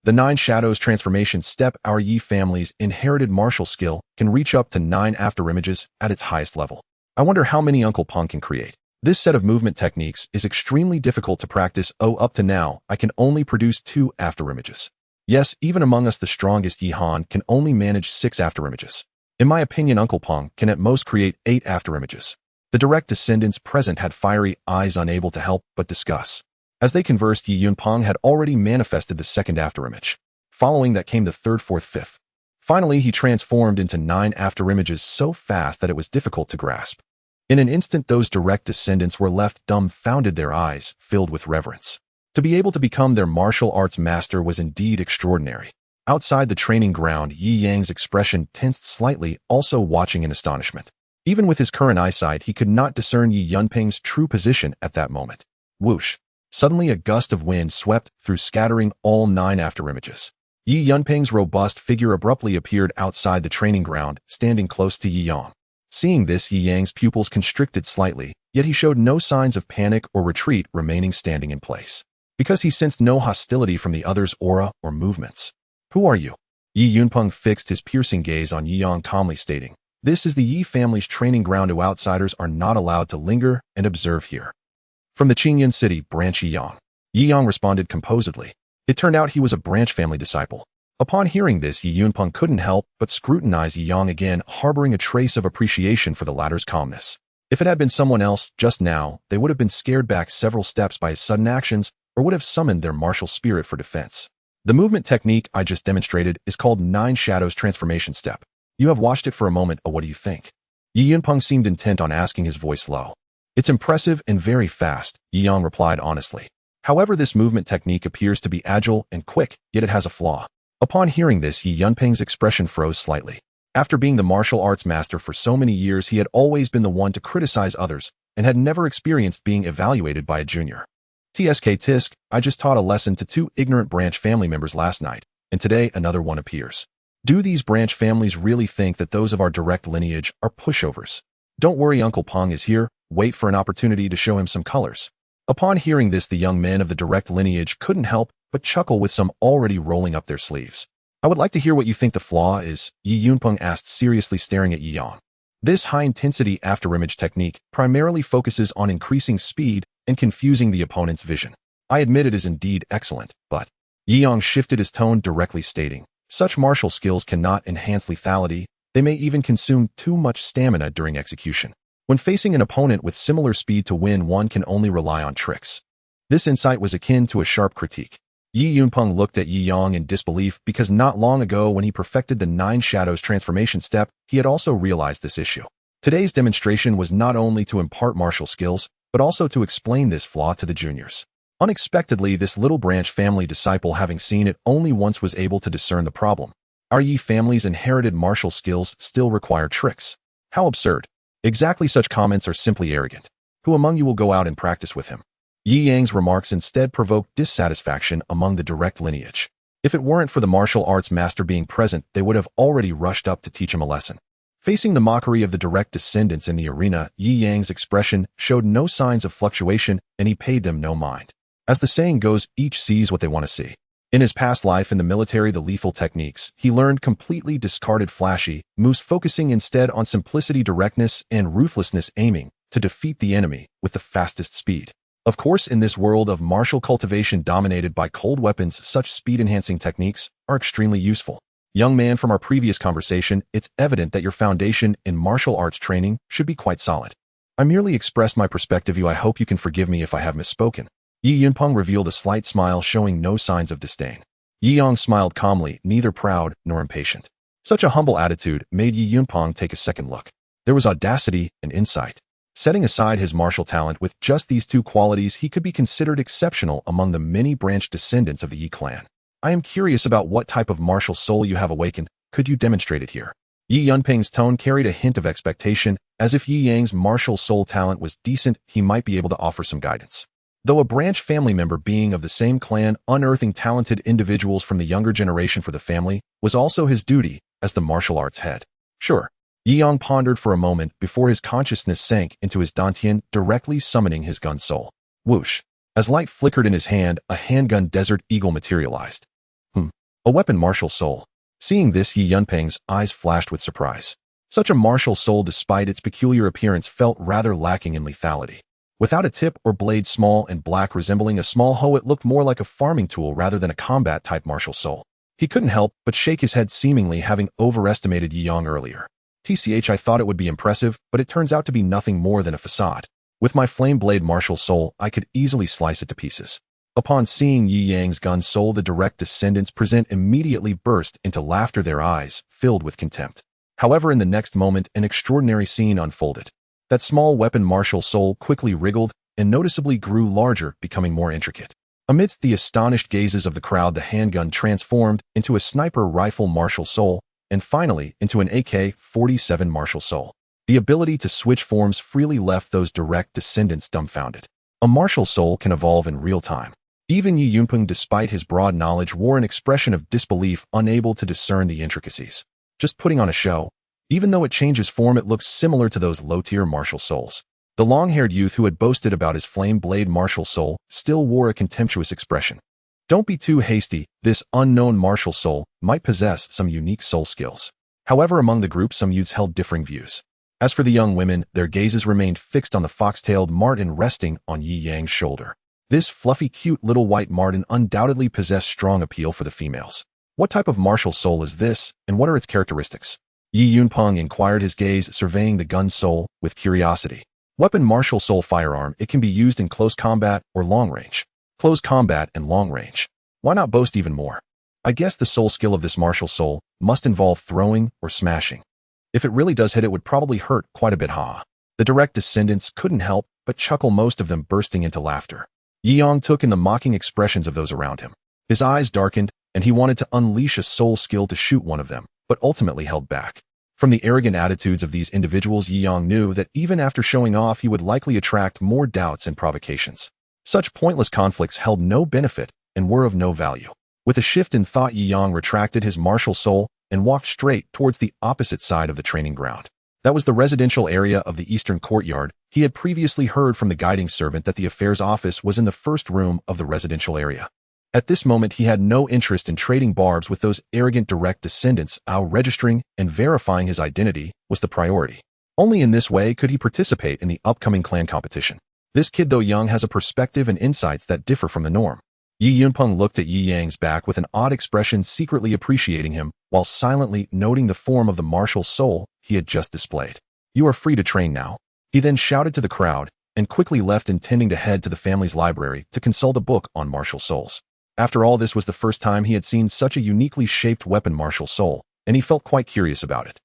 The 9 Shadows transformation step, our Yi family's inherited martial skill, can reach up to 9 afterimages at its highest level. I wonder how many Uncle Peng can create. This set of movement techniques is extremely difficult to practice. Up to now, I can only produce 2 afterimages. Yes, even among us the strongest Yi Han can only manage 6 afterimages. In my opinion, Uncle Peng can at most create 8 afterimages. The direct descendants present had fiery eyes unable to help but discuss. As they conversed, Yi Yunpeng had already manifested the second afterimage. Following that came the third, fourth, fifth. Finally, he transformed into 9 afterimages so fast that it was difficult to grasp. In an instant, those direct descendants were left dumbfounded, their eyes filled with reverence. To be able to become their martial arts master was indeed extraordinary. Outside the training ground, Yi Yang's expression tensed slightly, also watching in astonishment. Even with his current eyesight, he could not discern Yi Yunpeng's true position at that moment. Whoosh! Suddenly a gust of wind swept through, scattering all 9 afterimages. Yi Yunpeng's robust figure abruptly appeared outside the training ground, standing close to Yi Yang. Seeing this, Yi Yang's pupils constricted slightly, yet he showed no signs of panic or retreat, remaining standing in place. Because he sensed no hostility from the other's aura or movements. Who are you? Yi Yunpeng fixed his piercing gaze on Yi Yang, calmly stating, "This is the Yi family's training ground. Outsiders are not allowed to linger and observe here." From the Qingyun City, branch Yi Yang. Yi Yang responded composedly. It turned out he was a branch family disciple. Upon hearing this, Yi Yunpeng couldn't help but scrutinize Yi Yang again, harboring a trace of appreciation for the latter's calmness. If it had been someone else, just now, they would have been scared back several steps by his sudden actions, or would have summoned their martial spirit for defense. The movement technique I just demonstrated is called 9 Shadows Transformation Step. You have watched it for a moment. What do you think? Yi Yunpeng seemed intent on asking, his voice low. It's impressive and very fast, Yi Yang replied honestly. However, this movement technique appears to be agile and quick, yet it has a flaw. Upon hearing this, Yi Yunpeng's expression froze slightly. After being the martial arts master for so many years, he had always been the one to criticize others, and had never experienced being evaluated by a junior. Tisk, I just taught a lesson to 2 ignorant branch family members last night, and today another one appears. Do these branch families really think that those of our direct lineage are pushovers? Don't worry, Uncle Peng is here. Wait for an opportunity to show him some colors. Upon hearing this, the young men of the direct lineage couldn't help but chuckle, with some already rolling up their sleeves. I would like to hear what you think the flaw is, Yi Yunpeng asked, seriously staring at Yi Yang. This high-intensity afterimage technique primarily focuses on increasing speed and confusing the opponent's vision. I admit it is indeed excellent, but Yi Yang shifted his tone, directly stating, such martial skills cannot enhance lethality. They may even consume too much stamina during execution. When facing an opponent with similar speed to win, one can only rely on tricks. This insight was akin to a sharp critique. Yi Yunpeng looked at Yi Yang in disbelief, because not long ago when he perfected the 9 Shadows transformation step, he had also realized this issue. Today's demonstration was not only to impart martial skills, but also to explain this flaw to the juniors. Unexpectedly, this little branch family disciple, having seen it only once, was able to discern the problem. Our Yi family's inherited martial skills still require tricks. How absurd. Exactly, such comments are simply arrogant. Who among you will go out and practice with him? Yi Yang's remarks instead provoked dissatisfaction among the direct lineage. If it weren't for the martial arts master being present, they would have already rushed up to teach him a lesson. Facing the mockery of the direct descendants in the arena, Yi Yang's expression showed no signs of fluctuation, and he paid them no mind. As the saying goes, each sees what they want to see. In his past life in the military, the lethal techniques he learned completely discarded flashy moves, focusing instead on simplicity, directness, and ruthlessness, aiming to defeat the enemy with the fastest speed. Of course, in this world of martial cultivation dominated by cold weapons, such speed-enhancing techniques are extremely useful. Young man, from our previous conversation, it's evident that your foundation in martial arts training should be quite solid. I merely expressed my perspective. I hope you can forgive me if I have misspoken. Yi Yunpeng revealed a slight smile, showing no signs of disdain. Yi Yang smiled calmly, neither proud nor impatient. Such a humble attitude made Yi Yunpeng take a second look. There was audacity and insight. Setting aside his martial talent, with just these 2 qualities, he could be considered exceptional among the many branch descendants of the Yi clan. I am curious about what type of martial soul you have awakened. Could you demonstrate it here? Yi Yunpeng's tone carried a hint of expectation, as if Yi Yang's martial soul talent was decent, he might be able to offer some guidance. Though a branch family member, being of the same clan, unearthing talented individuals from the younger generation for the family was also his duty as the martial arts head. Sure. Yi Yang pondered for a moment before his consciousness sank into his dantian, directly summoning his gun soul. Whoosh! As light flickered in his hand, a handgun Desert Eagle materialized. A weapon, martial soul. Seeing this, Yi Yunpeng's eyes flashed with surprise. Such a martial soul, despite its peculiar appearance, felt rather lacking in lethality. Without a tip or blade, small and black, resembling a small hoe, it looked more like a farming tool rather than a combat-type martial soul. He couldn't help but shake his head, seemingly having overestimated Yi Yang earlier. I thought it would be impressive, but it turns out to be nothing more than a facade. With my flame blade martial soul, I could easily slice it to pieces. Upon seeing Yi Yang's gun soul, the direct descendants present immediately burst into laughter, their eyes filled with contempt. However, in the next moment, an extraordinary scene unfolded. That small weapon martial soul quickly wriggled and noticeably grew larger, becoming more intricate. Amidst the astonished gazes of the crowd, the handgun transformed into a sniper rifle martial soul, and finally into an AK-47 martial soul. The ability to switch forms freely left those direct descendants dumbfounded. A martial soul can evolve in real time. Even Yi Yunpeng, despite his broad knowledge, wore an expression of disbelief, unable to discern the intricacies. Just putting on a show. Even though it changes form, it looks similar to those low-tier martial souls. The long-haired youth who had boasted about his flame blade martial soul still wore a contemptuous expression. Don't be too hasty, this unknown martial soul might possess some unique soul skills. However, among the group, some youths held differing views. As for the young women, their gazes remained fixed on the fox-tailed marten resting on Yi Yang's shoulder. This fluffy, cute little white marten undoubtedly possessed strong appeal for the females. What type of martial soul is this, and what are its characteristics? Yi Yunpeng inquired, his gaze surveying the gun soul with curiosity. Weapon martial soul firearm. It can be used in close combat or long range. Close combat and long range. Why not boast even more? I guess the soul skill of this martial soul must involve throwing or smashing. If it really does hit, it would probably hurt quite a bit, ha. The direct descendants couldn't help but chuckle, most of them bursting into laughter. Yi Yang took in the mocking expressions of those around him. His eyes darkened, and he wanted to unleash a soul skill to shoot one of them, but ultimately held back. From the arrogant attitudes of these individuals, Yi Yang knew that even after showing off, he would likely attract more doubts and provocations. Such pointless conflicts held no benefit and were of no value. With a shift in thought, Yi Yang retracted his martial soul and walked straight towards the opposite side of the training ground. That was the residential area of the eastern courtyard. He had previously heard from the guiding servant that the affairs office was in the first room of the residential area. At this moment, he had no interest in trading barbs with those arrogant direct descendants. Registering and verifying his identity was the priority. Only in this way could he participate in the upcoming clan competition. This kid, though young, has a perspective and insights that differ from the norm. Yi Yunpeng looked at Yi Yang's back with an odd expression, secretly appreciating him, while silently noting the form of the martial soul he had just displayed. You are free to train now. He then shouted to the crowd, and quickly left, intending to head to the family's library to consult a book on martial souls. After all, this was the first time he had seen such a uniquely shaped weapon martial soul, and he felt quite curious about it.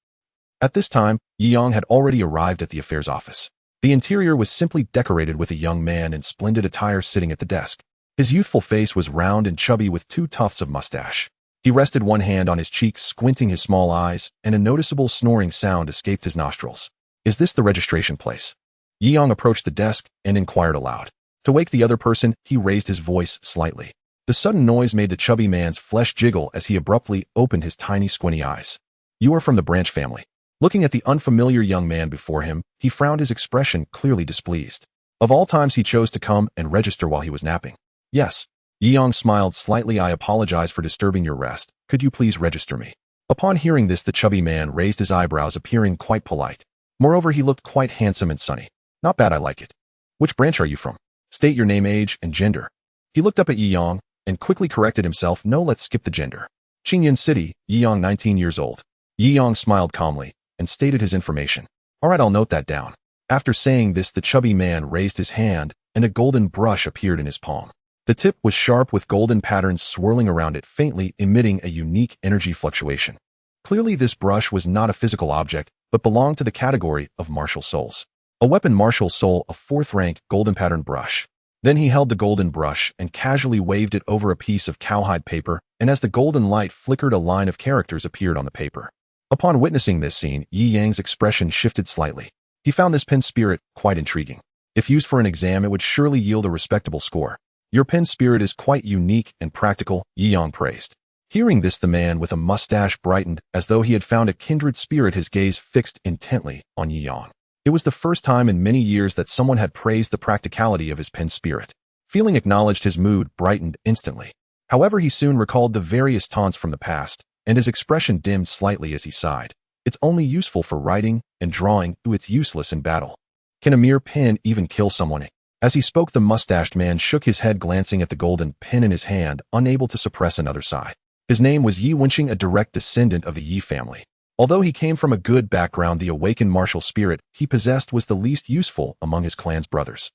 At this time, Yi Yang had already arrived at the affairs office. The interior was simply decorated with a young man in splendid attire sitting at the desk. His youthful face was round and chubby with 2 tufts of mustache. He rested one hand on his cheek, squinting his small eyes, and a noticeable snoring sound escaped his nostrils. Is this the registration place? Yi Yang approached the desk and inquired aloud. To wake the other person, he raised his voice slightly. The sudden noise made the chubby man's flesh jiggle as he abruptly opened his tiny squinty eyes. You are from the Branch family. Looking at the unfamiliar young man before him, he frowned, his expression clearly displeased. Of all times, he chose to come and register while he was napping. Yes. Yi Yang smiled slightly. I apologize for disturbing your rest. Could you please register me? Upon hearing this, the chubby man raised his eyebrows, appearing quite polite. Moreover, he looked quite handsome and sunny. Not bad, I like it. Which branch are you from? State your name, age, and gender. He looked up at Yi Yang and quickly corrected himself. No, let's skip the gender. Qingyan City, Yi Yang, 19 years old. Yi Yang smiled calmly and stated his information. All right, I'll note that down. After saying this, the chubby man raised his hand and a golden brush appeared in his palm. The tip was sharp with golden patterns swirling around it, faintly emitting a unique energy fluctuation. Clearly, this brush was not a physical object, but belonged to the category of martial souls. A weapon martial soul, a 4th rank golden pattern brush. Then he held the golden brush and casually waved it over a piece of cowhide paper, and as the golden light flickered, a line of characters appeared on the paper. Upon witnessing this scene, Yi Yang's expression shifted slightly. He found this pen spirit quite intriguing. If used for an exam, it would surely yield a respectable score. Your pen spirit is quite unique and practical, Yi Yang praised. Hearing this, the man with a mustache brightened as though he had found a kindred spirit, his gaze fixed intently on Yi Yang. It was the first time in many years that someone had praised the practicality of his pen spirit. Feeling acknowledged, his mood brightened instantly. However, he soon recalled the various taunts from the past, and his expression dimmed slightly as he sighed. It's only useful for writing and drawing, it's useless in battle. Can a mere pen even kill someone? As he spoke, the mustached man shook his head, glancing at the golden pin in his hand, unable to suppress another sigh. His name was Yi Wenqing, a direct descendant of the Yi family. Although he came from a good background, the awakened martial spirit he possessed was the least useful among his clan's brothers.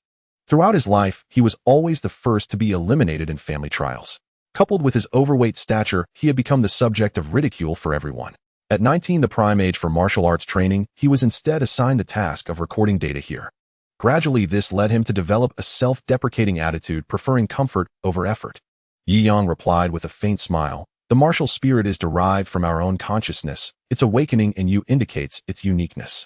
Throughout his life, he was always the first to be eliminated in family trials. Coupled with his overweight stature, he had become the subject of ridicule for everyone. At 19, the prime age for martial arts training, he was instead assigned the task of recording data here. Gradually, this led him to develop a self-deprecating attitude, preferring comfort over effort. Yi Yang replied with a faint smile, "The martial spirit is derived from our own consciousness. Its awakening in you indicates its uniqueness.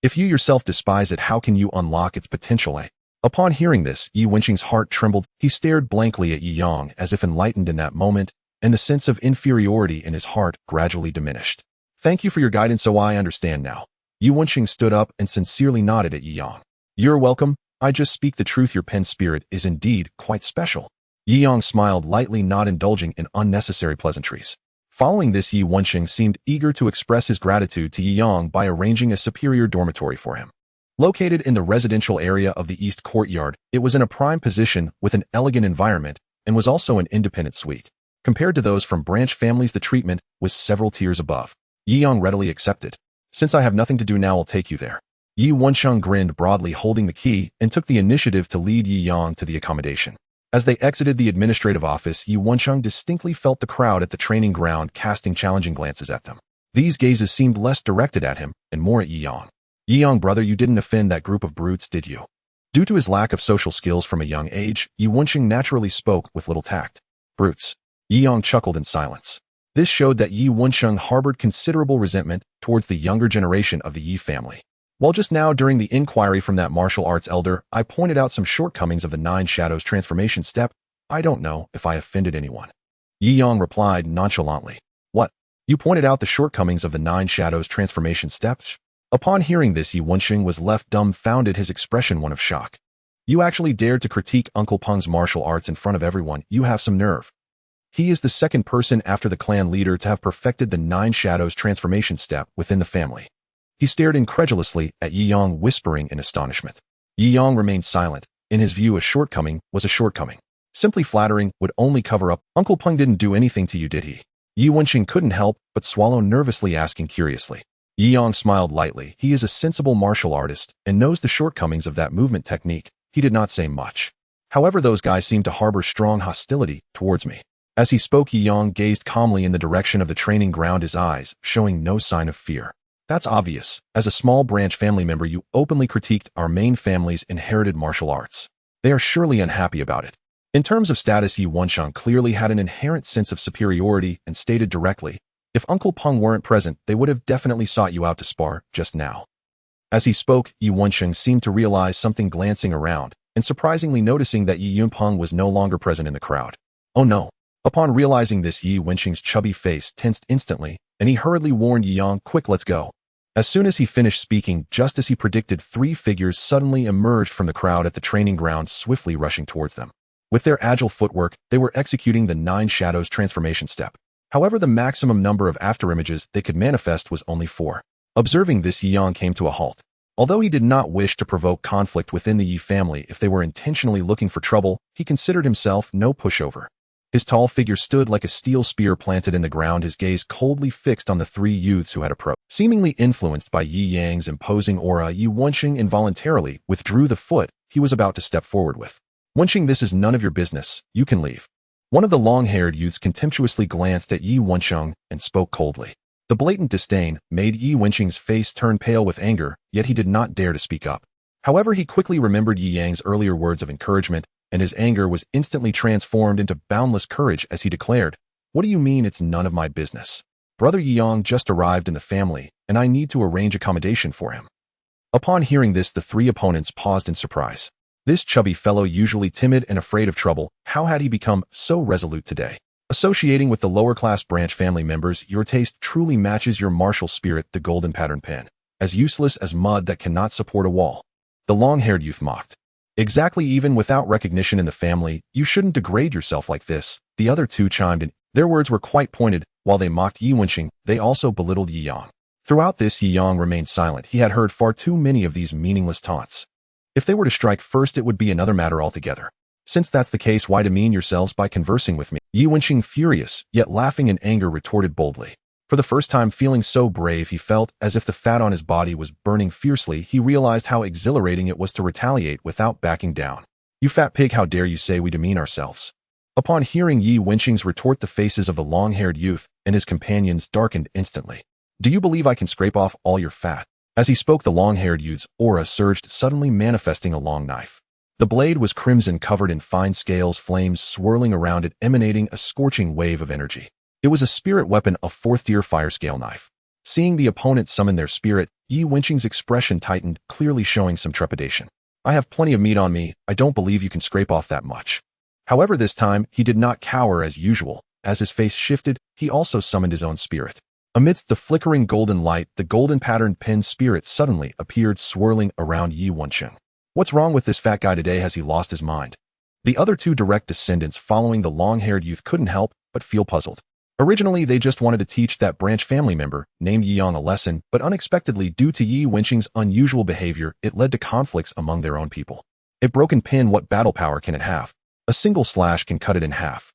If you yourself despise it, how can you unlock its potential?" Upon hearing this, Yi Wenqing's heart trembled. He stared blankly at Yi Yang as if enlightened in that moment, and the sense of inferiority in his heart gradually diminished. "Thank you for your guidance, so I understand now." Yi Wenqing stood up and sincerely nodded at Yi Yang. "You're welcome. I just speak the truth. Your pen spirit is indeed quite special." Yi Yang smiled lightly, not indulging in unnecessary pleasantries. Following this, Yi Wenqing seemed eager to express his gratitude to Yi Yang by arranging a superior dormitory for him. Located in the residential area of the East Courtyard, it was in a prime position with an elegant environment and was also an independent suite. Compared to those from branch families, the treatment was several tiers above. Yi Yang readily accepted. "Since I have nothing to do now, I'll take you there." Yi Wenqing grinned broadly, holding the key, and took the initiative to lead Yi Yang to the accommodation. As they exited the administrative office, Yi Wenqing distinctly felt the crowd at the training ground casting challenging glances at them. These gazes seemed less directed at him and more at Yi Yang. "Yi Yang, brother, you didn't offend that group of brutes, did you?" Due to his lack of social skills from a young age, Yi Wenqing naturally spoke with little tact. "Brutes." Yi Yang chuckled in silence. This showed that Yi Wenqing harbored considerable resentment towards the younger generation of the Yi family. "Well, just now during the inquiry from that martial arts elder, I pointed out some shortcomings of the Nine Shadows transformation step. I don't know if I offended anyone." Yi Yang replied nonchalantly. "What? You pointed out the shortcomings of the Nine Shadows transformation steps?" Upon hearing this, Yi Wenqing was left dumbfounded, his expression one of shock. "You actually dared to critique Uncle Peng's martial arts in front of everyone. You have some nerve." He is the second person after the clan leader to have perfected the Nine Shadows transformation step within the family. He stared incredulously at Yi Yang, whispering in astonishment. Yi Yang remained silent. In his view, a shortcoming was a shortcoming. Simply flattering would only cover up. "Uncle Peng didn't do anything to you, did he?" Yi Wenqing couldn't help but swallow, nervously asking curiously. Yi Yang smiled lightly. He is a sensible martial artist and knows the shortcomings of that movement technique. He did not say much. However, those guys seem to harbor strong hostility towards me. As he spoke, Yi Yang gazed calmly in the direction of the training ground, his eyes showing no sign of fear. "That's obvious. As a small branch family member, you openly critiqued our main family's inherited martial arts. They are surely unhappy about it." In terms of status, Yi Wenqing clearly had an inherent sense of superiority and stated directly, "If Uncle Peng weren't present, they would have definitely sought you out to spar just now." As he spoke, Yi Wenqing seemed to realize something, glancing around and surprisingly noticing that Yi Yunpeng was no longer present in the crowd. "Oh no." Upon realizing this, Yi Wenqing's chubby face tensed instantly, and he hurriedly warned Yi Yang, "Quick, let's go." As soon as he finished speaking, just as he predicted, three figures suddenly emerged from the crowd at the training ground, swiftly rushing towards them. With their agile footwork, they were executing the Nine Shadows transformation step. However, the maximum number of afterimages they could manifest was only 4. Observing this, Yi Yang came to a halt. Although he did not wish to provoke conflict within the Yi family if they were intentionally looking for trouble, he considered himself no pushover. His tall figure stood like a steel spear planted in the ground, his gaze coldly fixed on the 3 youths who had approached. Seemingly influenced by Yi Yang's imposing aura, Yi Wenqing involuntarily withdrew the foot he was about to step forward with. "Wenqing, this is none of your business. You can leave." One of the long-haired youths contemptuously glanced at Yi Wenqing and spoke coldly. The blatant disdain made Yi Wenqing's face turn pale with anger, yet he did not dare to speak up. However, he quickly remembered Yi Yang's earlier words of encouragement, and his anger was instantly transformed into boundless courage as he declared, "What do you mean it's none of my business? Brother Yi Yang just arrived in the family, and I need to arrange accommodation for him." Upon hearing this, the 3 opponents paused in surprise. This chubby fellow, usually timid and afraid of trouble, how had he become so resolute today? Associating with the lower-class branch family members, your taste truly matches your martial spirit, the golden pattern pen. As useless as mud that cannot support a wall. The long-haired youth mocked. "Exactly, even without recognition in the family, you shouldn't degrade yourself like this," the other 2 chimed in. Their words were quite pointed. While they mocked Yi Wenqing, they also belittled Yi Yang. Throughout this, Yi Yang remained silent. He had heard far too many of these meaningless taunts. If they were to strike first, it would be another matter altogether. Since that's the case, why demean yourselves by conversing with me? Yi Wenqing, furious, yet laughing in anger, retorted boldly. For the first time feeling so brave, he felt as if the fat on his body was burning fiercely. He realized how exhilarating it was to retaliate without backing down. You fat pig, how dare you say we demean ourselves? Upon hearing Yi Wenqing's retort, the faces of the long-haired youth and his companions darkened instantly. Do you believe I can scrape off all your fat? As he spoke, the long-haired youth's aura surged, suddenly manifesting a long knife. The blade was crimson, covered in fine scales, flames swirling around it, emanating a scorching wave of energy. It was a spirit weapon, a fourth-tier fire scale knife. Seeing the opponent summon their spirit, Yi Wenqing's expression tightened, clearly showing some trepidation. I have plenty of meat on me. I don't believe you can scrape off that much. However, this time, he did not cower as usual. As his face shifted, he also summoned his own spirit. Amidst the flickering golden light, the golden-patterned pin spirit suddenly appeared, swirling around Yi Wenqing. What's wrong with this fat guy today? Has he lost his mind? The other two direct descendants following the long-haired youth couldn't help but feel puzzled. Originally, they just wanted to teach that branch family member, named Yiyang, a lesson, but unexpectedly, due to Yi Wenqing's unusual behavior, it led to conflicts among their own people. A broken pin, what battle power can it have? A single slash can cut it in half.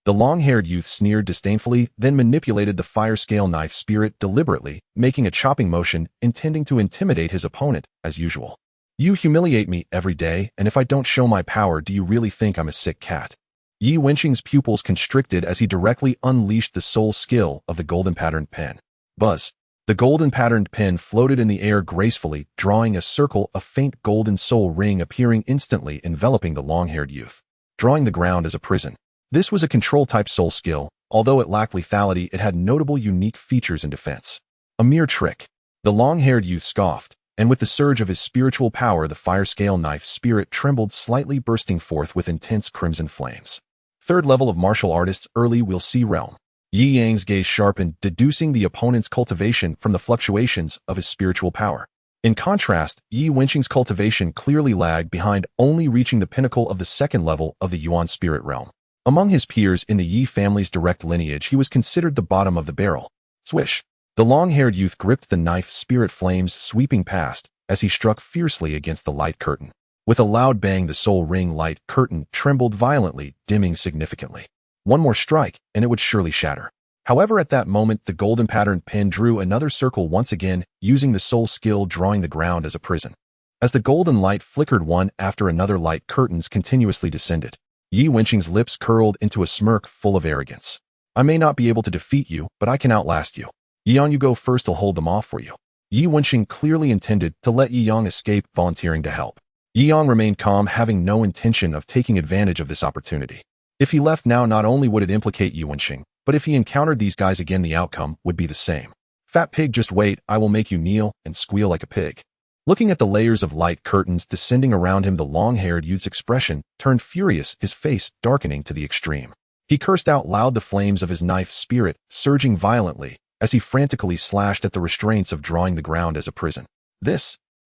The long-haired youth sneered disdainfully, then manipulated the fire scale knife spirit deliberately, making a chopping motion, intending to intimidate his opponent, as usual. You humiliate me every day, and if I don't show my power, do you really think I'm a sick cat? Yi Wenqing's pupils constricted as he directly unleashed the soul skill of the golden-patterned pen. Buzz. The golden-patterned pen floated in the air gracefully, drawing a circle, a faint golden soul ring appearing instantly, enveloping the long-haired youth, drawing the ground as a prison. This was a control-type soul skill. Although it lacked lethality, it had notable unique features in defense. A mere trick. The long-haired youth scoffed, and with the surge of his spiritual power, the fire scale knife spirit trembled slightly, bursting forth with intense crimson flames. Third level of martial artist's early we'll see realm. Yi Yang's gaze sharpened, deducing the opponent's cultivation from the fluctuations of his spiritual power. In contrast, Yi Wenqing's cultivation clearly lagged behind, only reaching the pinnacle of the second level of the Yuan spirit realm. Among his peers in the Yi family's direct lineage, he was considered the bottom of the barrel. Swish. The long-haired youth gripped the knife, spirit flames sweeping past as he struck fiercely against the light curtain. With a loud bang, the soul ring light curtain trembled violently, dimming significantly. One more strike, and it would surely shatter. However, at that moment, the golden-patterned pin drew another circle once again, using the soul skill, drawing the ground as a prison. As the golden light flickered, one after another light curtains continuously descended. Yi Wenqing's lips curled into a smirk full of arrogance. I may not be able to defeat you, but I can outlast you. Yiyang, you go first, I'll hold them off for you. Yi Wenqing clearly intended to let Yiyang escape, volunteering to help. Yiyang remained calm, having no intention of taking advantage of this opportunity. If he left now, not only would it implicate Yi Wenqing, but if he encountered these guys again, the outcome would be the same. Fat pig, just wait, I will make you kneel and squeal like a pig. Looking at the layers of light curtains descending around him, the long-haired youth's expression turned furious, his face darkening to the extreme. He cursed out loud, the flames of his knife spirit surging violently as he frantically slashed at the restraints of drawing the ground as a prison.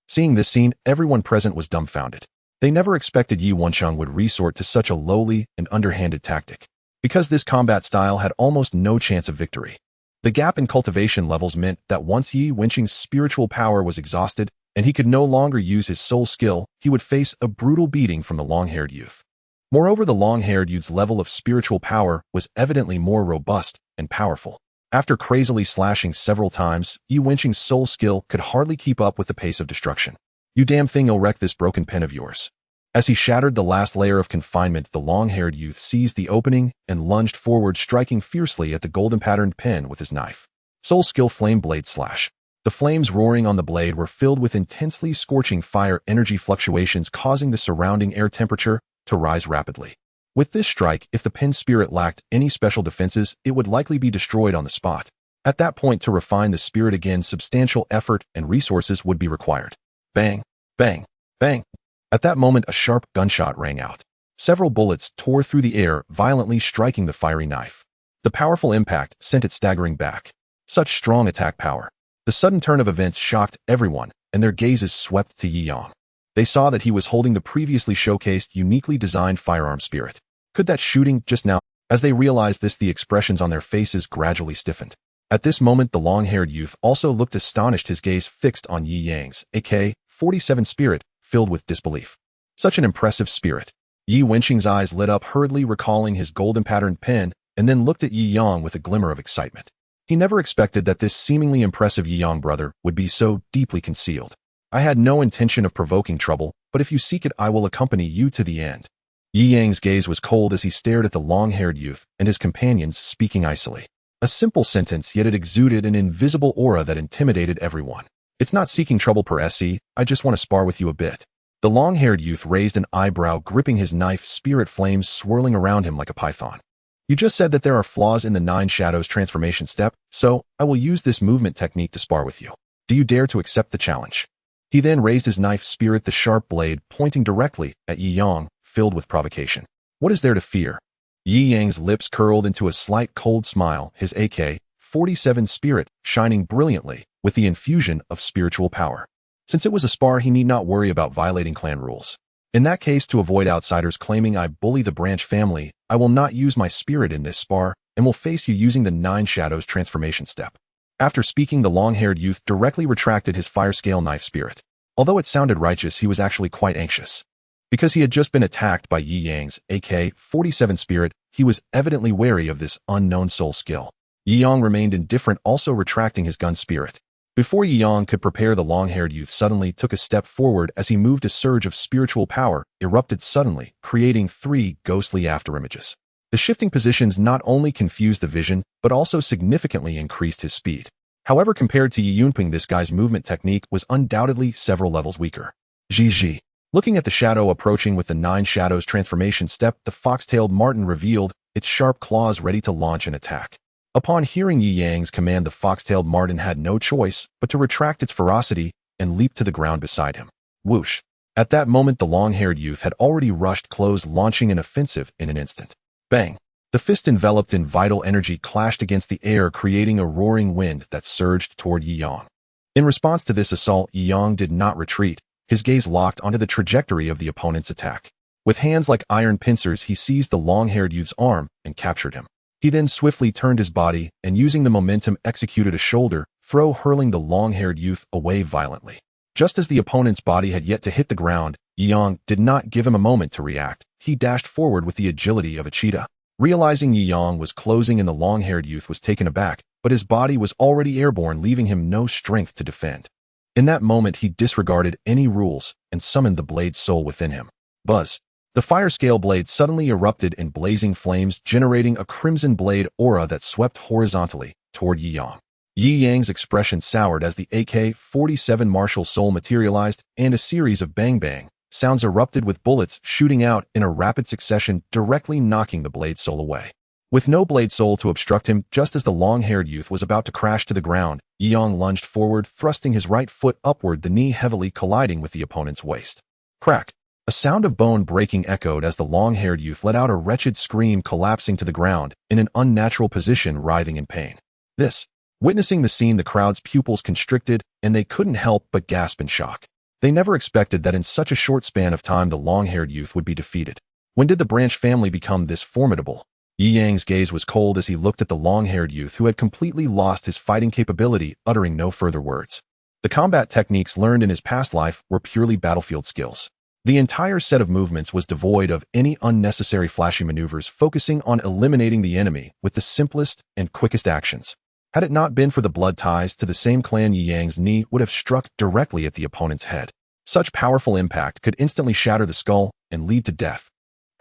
Seeing this scene, everyone present was dumbfounded. They never expected Yi Wenqing would resort to such a lowly and underhanded tactic, because this combat style had almost no chance of victory. The gap in cultivation levels meant that once Yi Wenqing's spiritual power was exhausted and he could no longer use his soul skill, he would face a brutal beating from the long-haired youth. Moreover, the long-haired youth's level of spiritual power was evidently more robust and powerful. After crazily slashing several times, Yi Wenqing's soul skill could hardly keep up with the pace of destruction. You damn thing, you'll wreck this broken pen of yours. As he shattered the last layer of confinement, the long-haired youth seized the opening and lunged forward, striking fiercely at the golden-patterned pen with his knife. Soul skill flame blade slash. The flames roaring on the blade were filled with intensely scorching fire energy fluctuations, causing the surrounding air temperature to rise rapidly. With this strike, if the pen spirit lacked any special defenses, it would likely be destroyed on the spot. At that point, to refine the spirit again, substantial effort and resources would be required. Bang, bang, bang. At that moment, a sharp gunshot rang out. Several bullets tore through the air, violently striking the fiery knife. The powerful impact sent it staggering back. Such strong attack power. The sudden turn of events shocked everyone, and their gazes swept to Yiyang. They saw that he was holding the previously showcased, uniquely designed firearm spirit. Could that shooting just now? As they realized this, the expressions on their faces gradually stiffened. At this moment, the long-haired youth also looked astonished, his gaze fixed on Yi Yang's AK-47 spirit, filled with disbelief. Such an impressive spirit. Yi Wenqing's eyes lit up, hurriedly recalling his golden-patterned pen, and then looked at Yi Yang with a glimmer of excitement. He never expected that this seemingly impressive Yi Yang brother would be so deeply concealed. I had no intention of provoking trouble, but if you seek it, I will accompany you to the end. Yi Yang's gaze was cold as he stared at the long-haired youth and his companions speaking icily. A simple sentence, yet it exuded an invisible aura that intimidated everyone. It's not seeking trouble per se, I just want to spar with you a bit. The long-haired youth raised an eyebrow, gripping his knife, spirit flames swirling around him like a python. You just said that there are flaws in the 9 Shadows transformation step, so I will use this movement technique to spar with you. Do you dare to accept the challenge? He then raised his knife, spirit the sharp blade, pointing directly at Yi Yang, filled with provocation. What is there to fear? Yi Yang's lips curled into a slight cold smile, his AK-47 spirit shining brilliantly with the infusion of spiritual power. Since it was a spar, he need not worry about violating clan rules. In that case, to avoid outsiders claiming I bully the Branch family, I will not use my spirit in this spar and will face you using the 9 Shadows transformation step. After speaking, the long-haired youth directly retracted his fire scale knife spirit. Although it sounded righteous, he was actually quite anxious. Because he had just been attacked by Yi Yang's AK-47 spirit, he was evidently wary of this unknown soul skill. Yi Yang remained indifferent, also retracting his gun spirit. Before Yi Yang could prepare, the long-haired youth suddenly took a step forward as he moved. A surge of spiritual power erupted suddenly, creating 3 ghostly afterimages. The shifting positions not only confused the vision, but also significantly increased his speed. However, compared to Yi Yunping, this guy's movement technique was undoubtedly several levels weaker. Zhi. Looking at the shadow approaching with the 9 Shadows transformation step, the fox-tailed marten revealed its sharp claws ready to launch an attack. Upon hearing Yi Yang's command, the fox-tailed marten had no choice but to retract its ferocity and leap to the ground beside him. Whoosh! At that moment, the long-haired youth had already rushed close, launching an offensive in an instant. Bang! The fist, enveloped in vital energy, clashed against the air, creating a roaring wind that surged toward Yi Yang. In response to this assault, Yi Yang did not retreat, his gaze locked onto the trajectory of the opponent's attack. With hands like iron pincers, he seized the long-haired youth's arm and captured him. He then swiftly turned his body and, using the momentum, executed a shoulder throw, hurling the long-haired youth away violently. Just as the opponent's body had yet to hit the ground, Yi Yang did not give him a moment to react. He dashed forward with the agility of a cheetah. Realizing Yi Yang was closing in, the long-haired youth was taken aback, but his body was already airborne, leaving him no strength to defend. In that moment, he disregarded any rules and summoned the blade's soul within him. Buzz! The fire scale blade suddenly erupted in blazing flames, generating a crimson blade aura that swept horizontally toward Yi Yang. Yi Yang's expression soured as the AK-47 martial soul materialized, and a series of bang-bang sounds erupted, with bullets shooting out in a rapid succession, directly knocking the blade soul away. With no blade soul to obstruct him, just as the long-haired youth was about to crash to the ground, Yi Yang lunged forward, thrusting his right foot upward, the knee heavily colliding with the opponent's waist. Crack! A sound of bone breaking echoed as the long-haired youth let out a wretched scream, collapsing to the ground in an unnatural position, writhing in pain. Witnessing the scene, the crowd's pupils constricted, and they couldn't help but gasp in shock. They never expected that in such a short span of time the long-haired youth would be defeated. When did the Branch family become this formidable? Yi Yang's gaze was cold as he looked at the long-haired youth, who had completely lost his fighting capability, uttering no further words. The combat techniques learned in his past life were purely battlefield skills. The entire set of movements was devoid of any unnecessary flashy maneuvers, focusing on eliminating the enemy with the simplest and quickest actions. Had it not been for the blood ties to the same clan, Yi Yang's knee would have struck directly at the opponent's head. Such powerful impact could instantly shatter the skull and lead to death.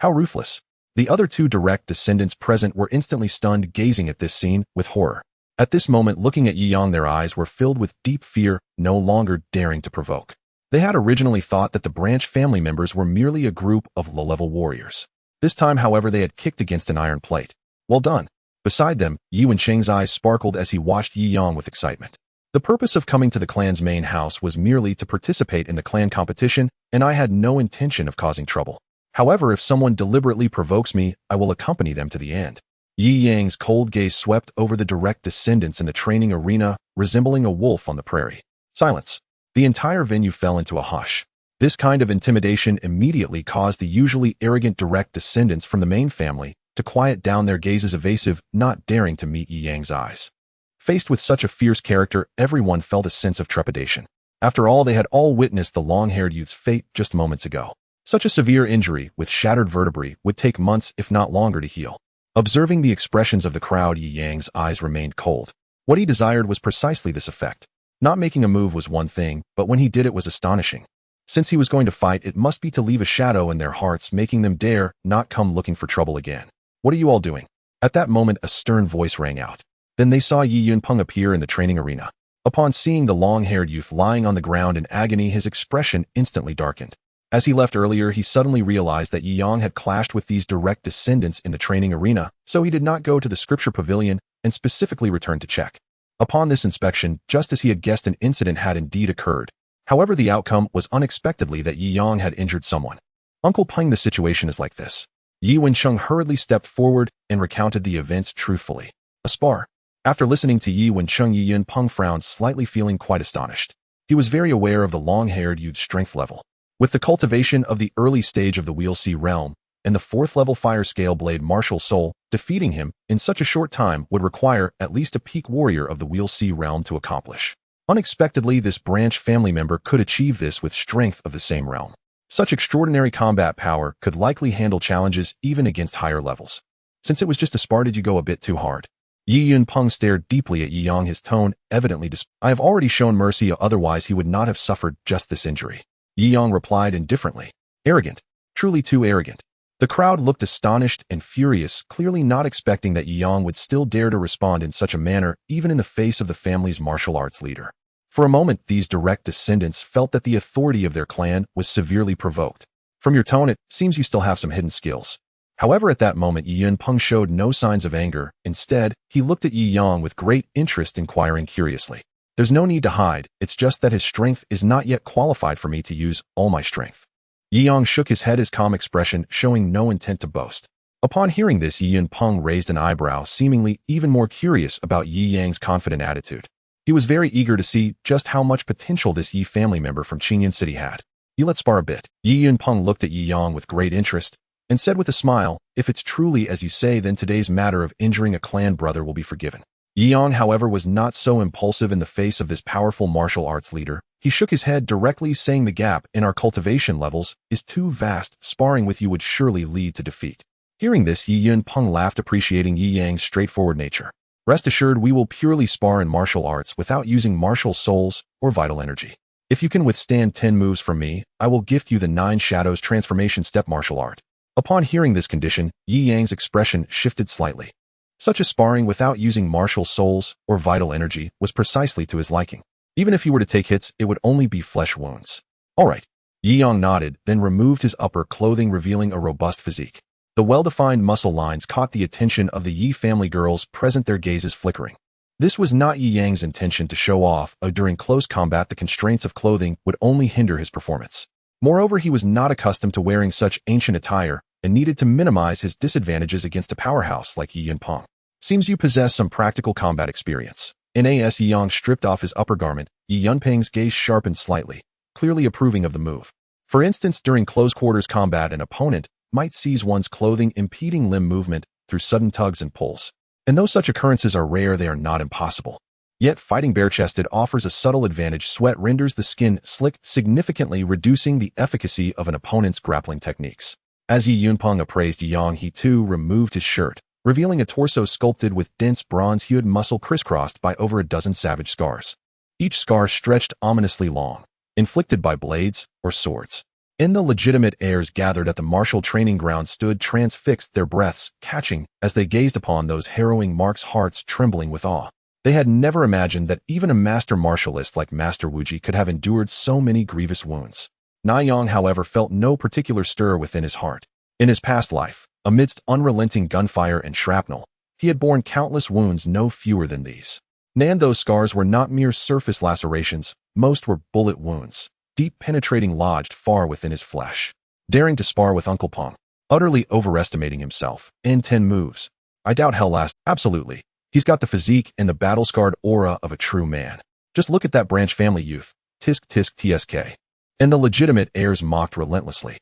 How ruthless! The other 2 direct descendants present were instantly stunned, gazing at this scene with horror. At this moment, looking at Yi Yang, their eyes were filled with deep fear, no longer daring to provoke. They had originally thought that the Branch family members were merely a group of low-level warriors. This time, however, they had kicked against an iron plate. Well done. Beside them, Yi Wenqing's eyes sparkled as he watched Yi Yang with excitement. The purpose of coming to the clan's main house was merely to participate in the clan competition, and I had no intention of causing trouble. However, if someone deliberately provokes me, I will accompany them to the end. Yi Yang's cold gaze swept over the direct descendants in the training arena, resembling a wolf on the prairie. Silence. The entire venue fell into a hush. This kind of intimidation immediately caused the usually arrogant direct descendants from the main family to quiet down, their gazes evasive, not daring to meet Yi Yang's eyes. Faced with such a fierce character, everyone felt a sense of trepidation. After all, they had all witnessed the long-haired youth's fate just moments ago. Such a severe injury, with shattered vertebrae, would take months if not longer to heal. Observing the expressions of the crowd, Yi Yang's eyes remained cold. What he desired was precisely this effect. Not making a move was one thing, but when he did it was astonishing. Since he was going to fight, it must be to leave a shadow in their hearts, making them dare not come looking for trouble again. What are you all doing? At that moment, a stern voice rang out. Then they saw Yi Yunpeng appear in the training arena. Upon seeing the long-haired youth lying on the ground in agony, his expression instantly darkened. As he left earlier, he suddenly realized that Yi Yang had clashed with these direct descendants in the training arena, so he did not go to the scripture pavilion and specifically returned to check. Upon this inspection, just as he had guessed, an incident had indeed occurred. However, the outcome was unexpectedly that Yi Yang had injured someone. Uncle Peng, the situation is like this. Yi Wencheng hurriedly stepped forward and recounted the events truthfully. A spar. After listening to Yi Wencheng, Yi Yunpeng frowned slightly, feeling quite astonished. He was very aware of the long-haired youth's strength level. With the cultivation of the early stage of the wields realm and the 4th level fire scale blade martial soul, defeating him in such a short time would require at least a peak warrior of the wields realm to accomplish. Unexpectedly, this branch family member could achieve this with strength of the same realm. Such extraordinary combat power could likely handle challenges even against higher levels. Since it was just a spar, did you go a bit too hard? Yi Yunpeng stared deeply at Yi Yang, his tone evidently I have already shown mercy, otherwise he would not have suffered just this injury. Yi Yang replied indifferently. Arrogant. Truly too arrogant. The crowd looked astonished and furious, clearly not expecting that Yi Yang would still dare to respond in such a manner, even in the face of the family's martial arts leader. For a moment, these direct descendants felt that the authority of their clan was severely provoked. From your tone, it seems you still have some hidden skills. However, at that moment, Yi Yunpeng showed no signs of anger. Instead, he looked at Yi Yang with great interest, inquiring curiously. There's no need to hide, it's just that his strength is not yet qualified for me to use all my strength. Yi Yang shook his head, his calm expression showing no intent to boast. Upon hearing this, Yi Yunpeng raised an eyebrow, seemingly even more curious about Yi Yang's confident attitude. He was very eager to see just how much potential this Yi family member from Qingyan City had. You let's spar a bit. Yi Yunpeng looked at Yi Yang with great interest and said with a smile, if it's truly as you say, then today's matter of injuring a clan brother will be forgiven. Yi Yang, however, was not so impulsive in the face of this powerful martial arts leader. He shook his head directly, saying the gap in our cultivation levels is too vast. Sparring with you would surely lead to defeat. Hearing this, Yi Yunpeng laughed, appreciating Yi Yang's straightforward nature. Rest assured, we will purely spar in martial arts without using martial souls or vital energy. If you can withstand 10 moves from me, I will gift you the 9 Shadows transformation step martial art. Upon hearing this condition, Yi Yang's expression shifted slightly. Such a sparring without using martial souls or vital energy was precisely to his liking. Even if he were to take hits, it would only be flesh wounds. All right. Yi Yang nodded, then removed his upper clothing, revealing a robust physique. The well-defined muscle lines caught the attention of the Yi family girls present, their gazes flickering. This was not Yi Yang's intention to show off. During close combat, the constraints of clothing would only hinder his performance. Moreover, he was not accustomed to wearing such ancient attire and needed to minimize his disadvantages against a powerhouse like Yi Yunpeng. Seems you possess some practical combat experience. Nas Yi Yang stripped off his upper garment. Yi Yunpeng's gaze sharpened slightly, clearly approving of the move. For instance, during close quarters combat, an opponent might seize one's clothing, impeding limb movement through sudden tugs and pulls. And though such occurrences are rare, they are not impossible. Yet fighting bare-chested offers a subtle advantage. Sweat renders the skin slick, significantly reducing the efficacy of an opponent's grappling techniques. As Yi Yunpeng appraised Yi Yang, he too removed his shirt, revealing a torso sculpted with dense bronze-hued muscle crisscrossed by over a dozen savage scars. Each scar stretched ominously long, inflicted by blades or swords. In the legitimate heirs gathered at the martial training ground stood transfixed, their breaths catching as they gazed upon those harrowing marks, hearts trembling with awe. They had never imagined that even a master martialist like Master Wuji could have endured so many grievous wounds. Niyang, however, felt no particular stir within his heart. In his past life, amidst unrelenting gunfire and shrapnel, he had borne countless wounds, no fewer than these. And those scars were not mere surface lacerations, most were bullet wounds, deep penetrating, lodged far within his flesh. Daring to spar with Uncle Peng, utterly overestimating himself, in 10 moves. I doubt he'll last. Absolutely. He's got the physique and the battle-scarred aura of a true man. Just look at that branch family youth. Tisk tisk tsk. And the legitimate heirs mocked relentlessly.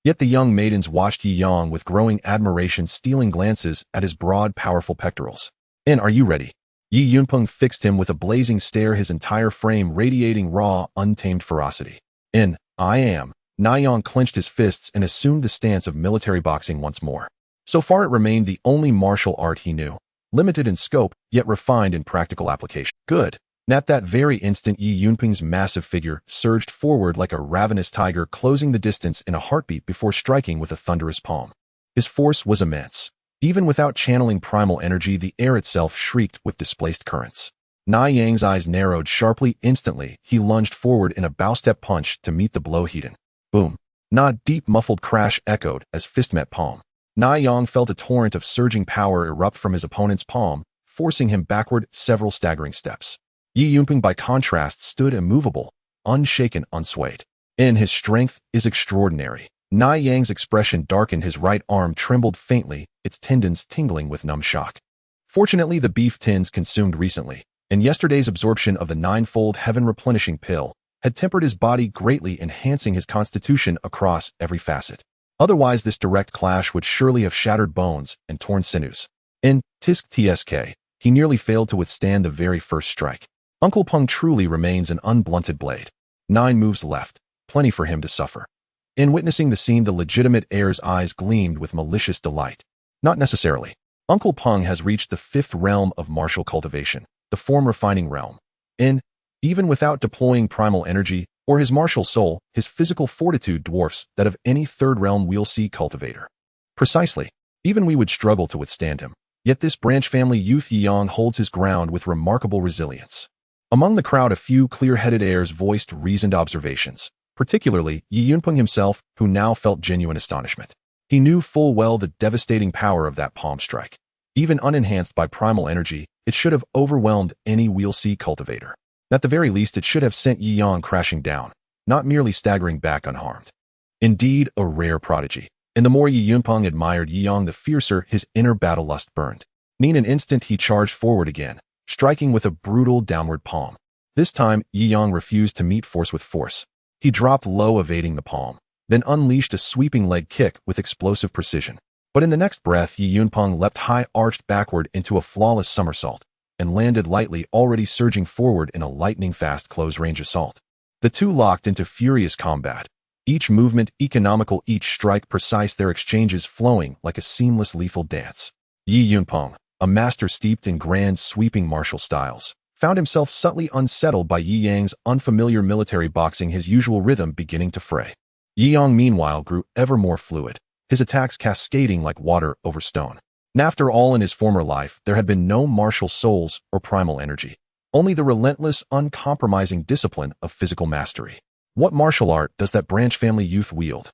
Yet the young maidens watched Yi Yang with growing admiration, stealing glances at his broad, powerful pectorals. And are you ready? Yi Yunpeng fixed him with a blazing stare, his entire frame radiating raw, untamed ferocity. I am. Niyang clenched his fists and assumed the stance of military boxing once more. So far it remained the only martial art he knew, limited in scope, yet refined in practical application. Good. And at that very instant, Yi Yunpeng's massive figure surged forward like a ravenous tiger, closing the distance in a heartbeat before striking with a thunderous palm. His force was immense. Even without channeling primal energy, the air itself shrieked with displaced currents. Niyang's eyes narrowed sharply. Instantly, he lunged forward in a bow-step punch to meet the blow. Heaton. Boom. A deep muffled crash echoed as fist met palm. Niyang felt a torrent of surging power erupt from his opponent's palm, forcing him backward several staggering steps. Yi Yunpeng, by contrast, stood immovable, unshaken, unswayed. His strength is extraordinary. Niyang's expression darkened, his right arm trembled faintly, its tendons tingling with numb shock. Fortunately, the beef tins consumed recently, and yesterday's absorption of the ninefold heaven-replenishing pill had tempered his body greatly, enhancing his constitution across every facet. Otherwise, this direct clash would surely have shattered bones and torn sinews. Tsk, he nearly failed to withstand the very first strike. Uncle Peng truly remains an unblunted blade. 9 moves left, plenty for him to suffer. In witnessing the scene, the legitimate heir's eyes gleamed with malicious delight. Not necessarily. Uncle Peng has reached the 5th realm of martial cultivation, the form-refining realm. Even without deploying primal energy or his martial soul, his physical fortitude dwarfs that of any 3rd realm wields cultivator. Precisely. Even we would struggle to withstand him. Yet this branch family youth Yang holds his ground with remarkable resilience. Among the crowd, a few clear-headed heirs voiced reasoned observations, particularly Yi Yunpeng himself, who now felt genuine astonishment. He knew full well the devastating power of that palm strike. Even unenhanced by primal energy, it should have overwhelmed any wields cultivator. At the very least, it should have sent Yi Yang crashing down, not merely staggering back unharmed. Indeed, a rare prodigy. And the more Yi Yunpeng admired Yi Yang, the fiercer his inner battle lust burned. In an instant, he charged forward again, striking with a brutal downward palm. This time, Yi Yang refused to meet force with force. He dropped low, evading the palm, then unleashed a sweeping leg kick with explosive precision. But in the next breath, Yi Yunpeng leapt high, arched backward into a flawless somersault, and landed lightly, already surging forward in a lightning-fast close-range assault. The two locked into furious combat. Each movement economical, each strike precise, their exchanges flowing like a seamless, lethal dance. Yi Yunpeng, a master steeped in grand, sweeping martial styles, found himself subtly unsettled by Yi Yang's unfamiliar military boxing, his usual rhythm beginning to fray. Yi Yang, meanwhile, grew ever more fluid, his attacks cascading like water over stone. And after all, in his former life, there had been no martial souls or primal energy, only the relentless, uncompromising discipline of physical mastery. What martial art does that branch family youth wield?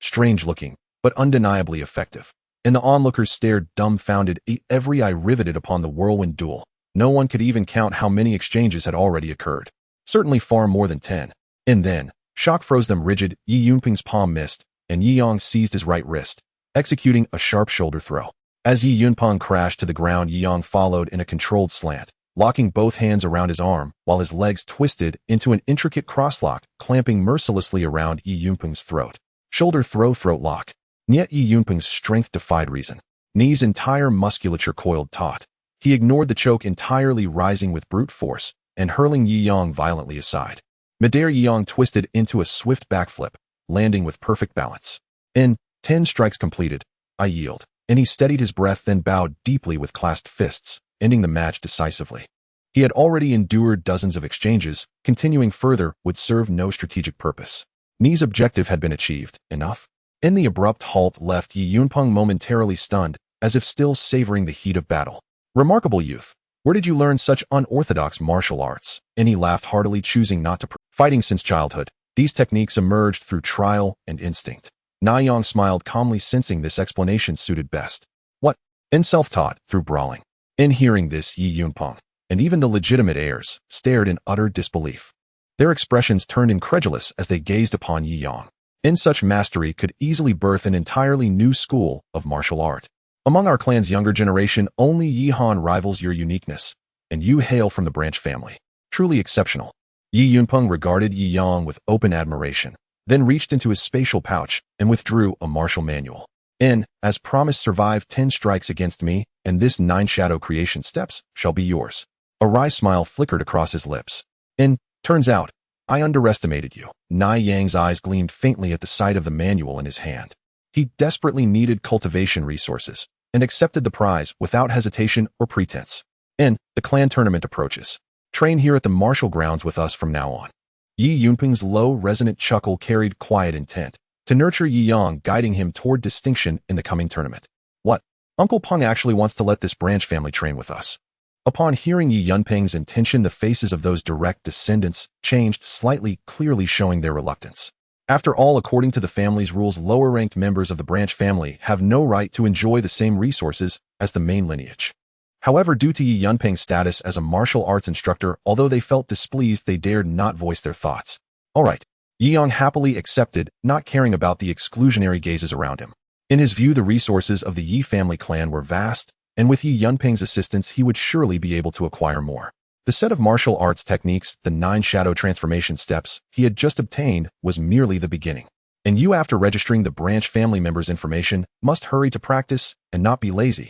Strange-looking, but undeniably effective. And the onlookers stared dumbfounded, every eye riveted upon the whirlwind duel. No one could even count how many exchanges had already occurred. Certainly far more than 10. And then, shock froze them rigid. Yi Yunpeng's palm missed, and Yi Yang seized his right wrist, executing a sharp shoulder throw. As Yi Yunpeng crashed to the ground, Yi Yang followed in a controlled slant, locking both hands around his arm, while his legs twisted into an intricate crosslock, clamping mercilessly around Yi Yunpeng's throat. Shoulder throat lock. Yet Yi Yunpeng's strength defied reason. Knee's entire musculature coiled taut. He ignored the choke entirely, rising with brute force, and hurling Yi Yang violently aside. Midair, Yi Yang twisted into a swift backflip, landing with perfect balance. 10 strikes completed. I yield. And he steadied his breath, then bowed deeply with clasped fists, ending the match decisively. He had already endured dozens of exchanges. Continuing further would serve no strategic purpose. Ni's objective had been achieved. Enough. And the abrupt halt left Yi Yunpeng momentarily stunned, as if still savoring the heat of battle. Remarkable youth. Where did you learn such unorthodox martial arts? And he laughed heartily, choosing not to fighting since childhood. These techniques emerged through trial and instinct. Niyang smiled calmly, sensing this explanation suited best. What? And self-taught, through brawling. In hearing this, Yi Yunpeng, and even the legitimate heirs, stared in utter disbelief. Their expressions turned incredulous as they gazed upon Yi Yang. In such mastery could easily birth an entirely new school of martial art. Among our clan's younger generation, only Yi Han rivals your uniqueness, and you hail from the branch family. Truly exceptional. Yi Yunpeng regarded Yi Yang with open admiration, then reached into his spatial pouch and withdrew a martial manual. As promised, survive 10 strikes against me, and this 9 shadow creation steps shall be yours. A wry smile flickered across his lips. And, turns out, I underestimated you. Nai Yang's eyes gleamed faintly at the sight of the manual in his hand. He desperately needed cultivation resources, and accepted the prize without hesitation or pretense. And, the clan tournament approaches. Train here at the martial grounds with us from now on. Yi Yunping's low, resonant chuckle carried quiet intent, to nurture Yi Yang, guiding him toward distinction in the coming tournament. What? Uncle Peng actually wants to let this branch family train with us. Upon hearing Yi Yunping's intention, the faces of those direct descendants changed slightly, clearly showing their reluctance. After all, according to the family's rules, lower-ranked members of the branch family have no right to enjoy the same resources as the main lineage. However, due to Yi Yunping's status as a martial arts instructor, although they felt displeased, they dared not voice their thoughts. All right. Yi Yang happily accepted, not caring about the exclusionary gazes around him. In his view, the resources of the Yi family clan were vast, and with Yi Yunping's assistance, he would surely be able to acquire more. The set of martial arts techniques, the 9 shadow transformation steps, he had just obtained was merely the beginning. And you, after registering the branch family members' information, must hurry to practice and not be lazy.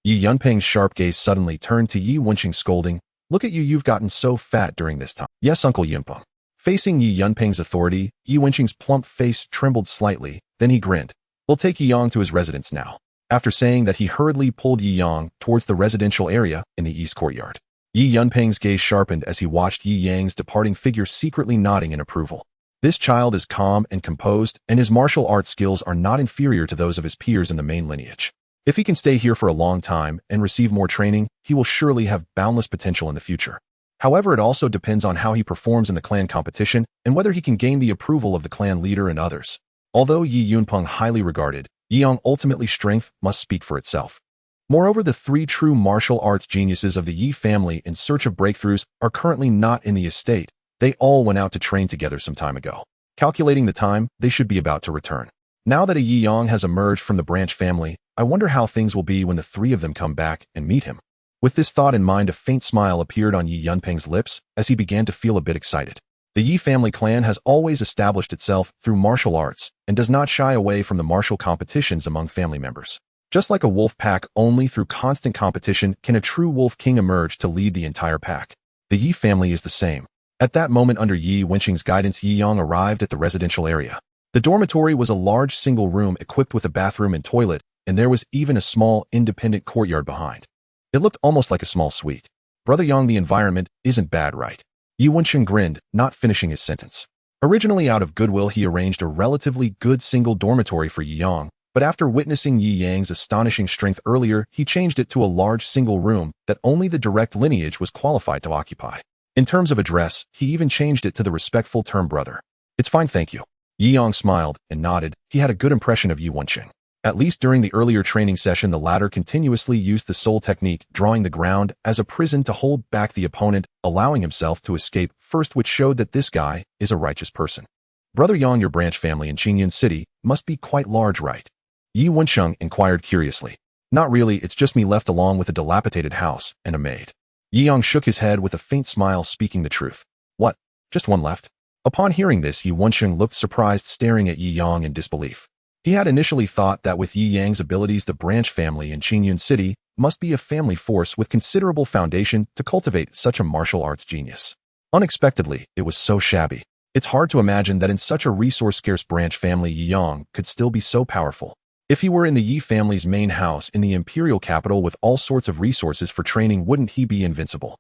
Yi Yunping's sharp gaze suddenly turned to Yi Wenqing, scolding, "Look at you, you've gotten so fat during this time." "Yes, Uncle Yunpeng." Facing Yi Yunping's authority, Yi Wenqing's plump face trembled slightly, then he grinned. "We'll take Yi Yang to his residence now." After saying that, he hurriedly pulled Yi Yang towards the residential area in the east courtyard. Yi Yunping's gaze sharpened as he watched Yi Yang's departing figure, secretly nodding in approval. This child is calm and composed, and his martial arts skills are not inferior to those of his peers in the main lineage. If he can stay here for a long time and receive more training, he will surely have boundless potential in the future. However, it also depends on how he performs in the clan competition and whether he can gain the approval of the clan leader and others. Although Yi Yunpeng highly regarded, Yi Yang ultimately strength must speak for itself. Moreover, the 3 true martial arts geniuses of the Yi family in search of breakthroughs are currently not in the estate. They all went out to train together some time ago. Calculating the time, they should be about to return. Now that a Yi Yang has emerged from the branch family, I wonder how things will be when the 3 of them come back and meet him. With this thought in mind, a faint smile appeared on Yi Yunping's lips as he began to feel a bit excited. The Yi family clan has always established itself through martial arts and does not shy away from the martial competitions among family members. Just like a wolf pack, only through constant competition can a true wolf king emerge to lead the entire pack. The Yi family is the same. At that moment, under Yi Wenqing's guidance, Yi Yang arrived at the residential area. The dormitory was a large single room equipped with a bathroom and toilet, and there was even a small independent courtyard behind. It looked almost like a small suite. "Brother Yang, the environment isn't bad, right?" Yi Wenqing grinned, not finishing his sentence. Originally out of goodwill, he arranged a relatively good single dormitory for Yi Yang, but after witnessing Yi Yang's astonishing strength earlier, he changed it to a large single room that only the direct lineage was qualified to occupy. In terms of address, he even changed it to the respectful term brother. "It's fine, thank you." Yi Yang smiled and nodded. He had a good impression of Yi Wenqing. At least during the earlier training session, the latter continuously used the soul technique, drawing the ground as a prison to hold back the opponent, allowing himself to escape first, which showed that this guy is a righteous person. "Brother Yang, your branch family in Qingyun City must be quite large, right?" Yi Wenqing inquired curiously. "Not really, it's just me left along with a dilapidated house and a maid." Yi Yang shook his head with a faint smile, speaking the truth. "What? Just one left?" Upon hearing this, Yi Wenqing looked surprised, staring at Yi Yang in disbelief. He had initially thought that with Yi Yang's abilities, the branch family in Qingyun City must be a family force with considerable foundation to cultivate such a martial arts genius. Unexpectedly, it was so shabby. It's hard to imagine that in such a resource-scarce branch family, Yi Yang could still be so powerful. If he were in the Yi family's main house in the imperial capital with all sorts of resources for training, wouldn't he be invincible?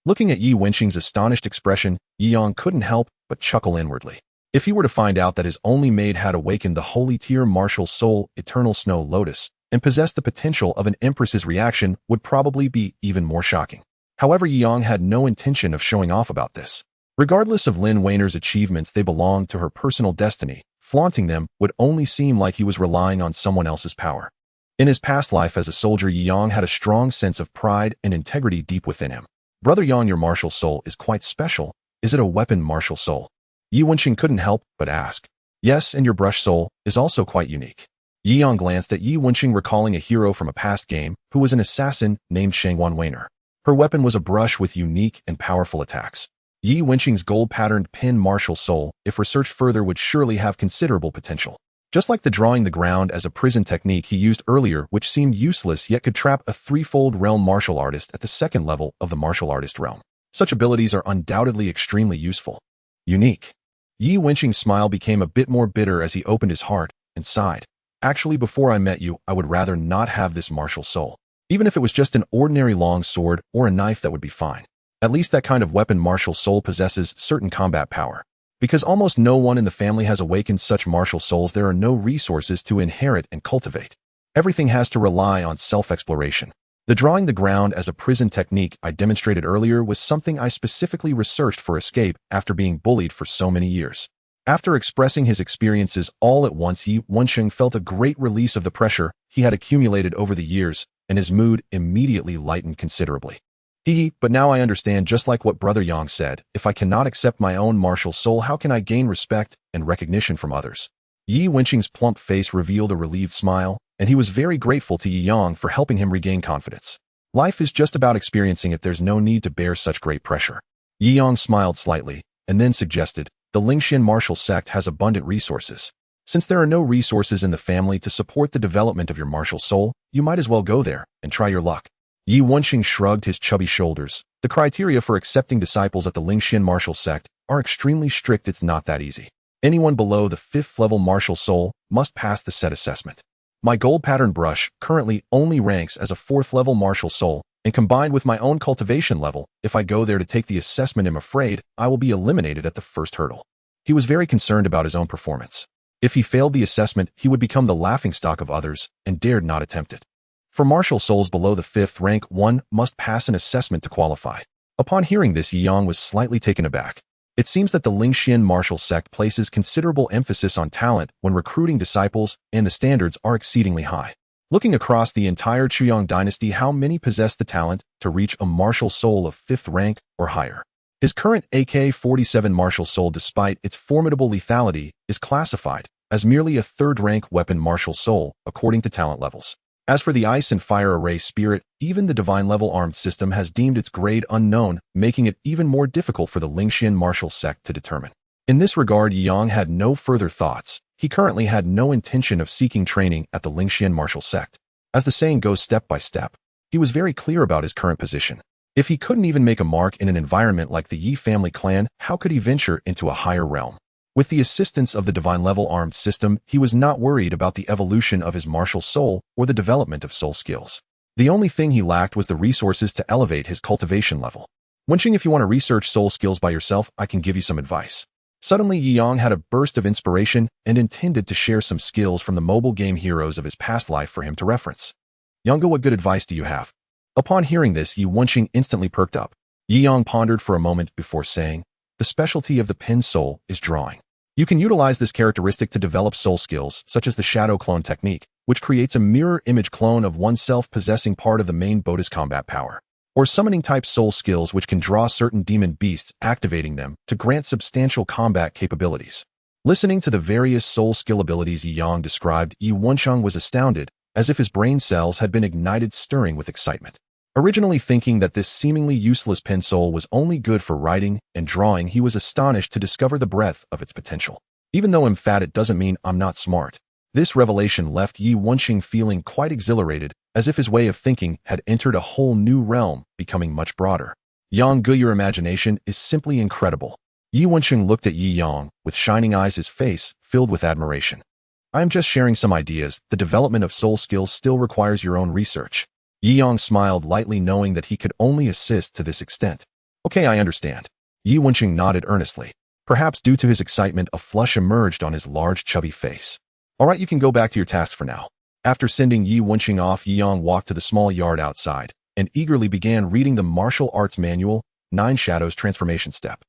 Looking at Yi Wenqing's astonished expression, Yi Yang couldn't help but chuckle inwardly. If he were to find out that his only maid had awakened the holy tier martial soul, Eternal Snow Lotus, and possessed the potential of an empress, his reaction would probably be even more shocking. However, Yi Yang had no intention of showing off about this. Regardless of Lin Weiner's achievements, they belonged to her personal destiny. Flaunting them would only seem like he was relying on someone else's power. In his past life as a soldier, Yi Yang had a strong sense of pride and integrity deep within him. "Brother Yang, your martial soul is quite special. Is it a weapon martial soul?" Yi Wenqing couldn't help but ask. "Yes, and your brush soul is also quite unique." Yi Yang glanced at Yi Wenqing, recalling a hero from a past game who was an assassin named Shangwan Weiner. Her weapon was a brush with unique and powerful attacks. Yi Wenqing's gold-patterned pin martial soul, if researched further, would surely have considerable potential. Just like the drawing the ground as a prison technique he used earlier, which seemed useless yet could trap a threefold realm martial artist at the second level of the martial artist realm. Such abilities are undoubtedly extremely useful. Unique. Yi Wenqing's smile became a bit more bitter as he opened his heart and sighed. Actually, before I met you, I would rather not have this martial soul. Even if it was just an ordinary long sword or a knife, that would be fine. At least that kind of weapon martial soul possesses certain combat power. Because almost no one in the family has awakened such martial souls, there are no resources to inherit and cultivate. Everything has to rely on self-exploration. The drawing the ground as a prison technique I demonstrated earlier was something I specifically researched for escape after being bullied for so many years. After expressing his experiences all at once, Yi Wenqing felt a great release of the pressure he had accumulated over the years, and his mood immediately lightened considerably. But now I understand, just like what Brother Yang said, if I cannot accept my own martial soul, how can I gain respect and recognition from others? Yi Wenqing's plump face revealed a relieved smile, and he was very grateful to Yi Yang for helping him regain confidence. Life is just about experiencing it. There's no need to bear such great pressure. Yi Yang smiled slightly, and then suggested, the Lingxian martial sect has abundant resources. Since there are no resources in the family to support the development of your martial soul, you might as well go there and try your luck. Yi Wenqing shrugged his chubby shoulders. The criteria for accepting disciples at the Lingxian martial sect are extremely strict. It's not that easy. Anyone below the 5th level martial soul must pass the set assessment. My gold pattern brush currently only ranks as a 4th level martial soul, and combined with my own cultivation level, if I go there to take the assessment, I'm afraid I will be eliminated at the first hurdle. He was very concerned about his own performance. If he failed the assessment, he would become the laughingstock of others and dared not attempt it. For martial souls below the 5th rank, one must pass an assessment to qualify. Upon hearing this, Yi Yang was slightly taken aback. It seems that the Lingxian martial sect places considerable emphasis on talent when recruiting disciples, and the standards are exceedingly high. Looking across the entire Chuyang dynasty, how many possess the talent to reach a martial soul of 5th rank or higher? His current AK-47 martial soul, despite its formidable lethality, is classified as merely a 3rd rank weapon martial soul according to talent levels. As for the Ice and Fire Array Spirit, even the Divine-Level Armed System has deemed its grade unknown, making it even more difficult for the Lingxian martial sect to determine. In this regard, Yi Yang had no further thoughts. He currently had no intention of seeking training at the Lingxian martial sect. As the saying goes, step by step. He was very clear about his current position. If he couldn't even make a mark in an environment like the Yi family clan, how could he venture into a higher realm? With the assistance of the Divine-Level Armed System, he was not worried about the evolution of his martial soul or the development of soul skills. The only thing he lacked was the resources to elevate his cultivation level. Wenqing, if you want to research soul skills by yourself, I can give you some advice. Suddenly, Yi Yang had a burst of inspiration and intended to share some skills from the mobile game heroes of his past life for him to reference. Yanga, what good advice do you have? Upon hearing this, Yi Wenqing instantly perked up. Yi Yang pondered for a moment before saying, the specialty of the pin soul is drawing. You can utilize this characteristic to develop soul skills, such as the shadow clone technique, which creates a mirror image clone of oneself possessing part of the main Bodhi's combat power. Or summoning type soul skills, which can draw certain demon beasts, activating them to grant substantial combat capabilities. Listening to the various soul skill abilities Yi Yang described, Yi Wenqing was astounded, as if his brain cells had been ignited, stirring with excitement. Originally thinking that this seemingly useless pen soul was only good for writing and drawing, he was astonished to discover the breadth of its potential. Even though I'm fat, it doesn't mean I'm not smart. This revelation left Yi Wenqing feeling quite exhilarated, as if his way of thinking had entered a whole new realm, becoming much broader. Yang Gu, your imagination is simply incredible. Yi Wenqing looked at Yi Yang with shining eyes, his face filled with admiration. I am just sharing some ideas. The development of soul skills still requires your own research. Yi Yang smiled lightly, knowing that he could only assist to this extent. Okay, I understand. Yi Wenqing nodded earnestly. Perhaps due to his excitement, a flush emerged on his large, chubby face. All right, you can go back to your task for now. After sending Yi Wenqing off, Yi Yang walked to the small yard outside and eagerly began reading the martial arts manual, 9 Shadows Transformation Step.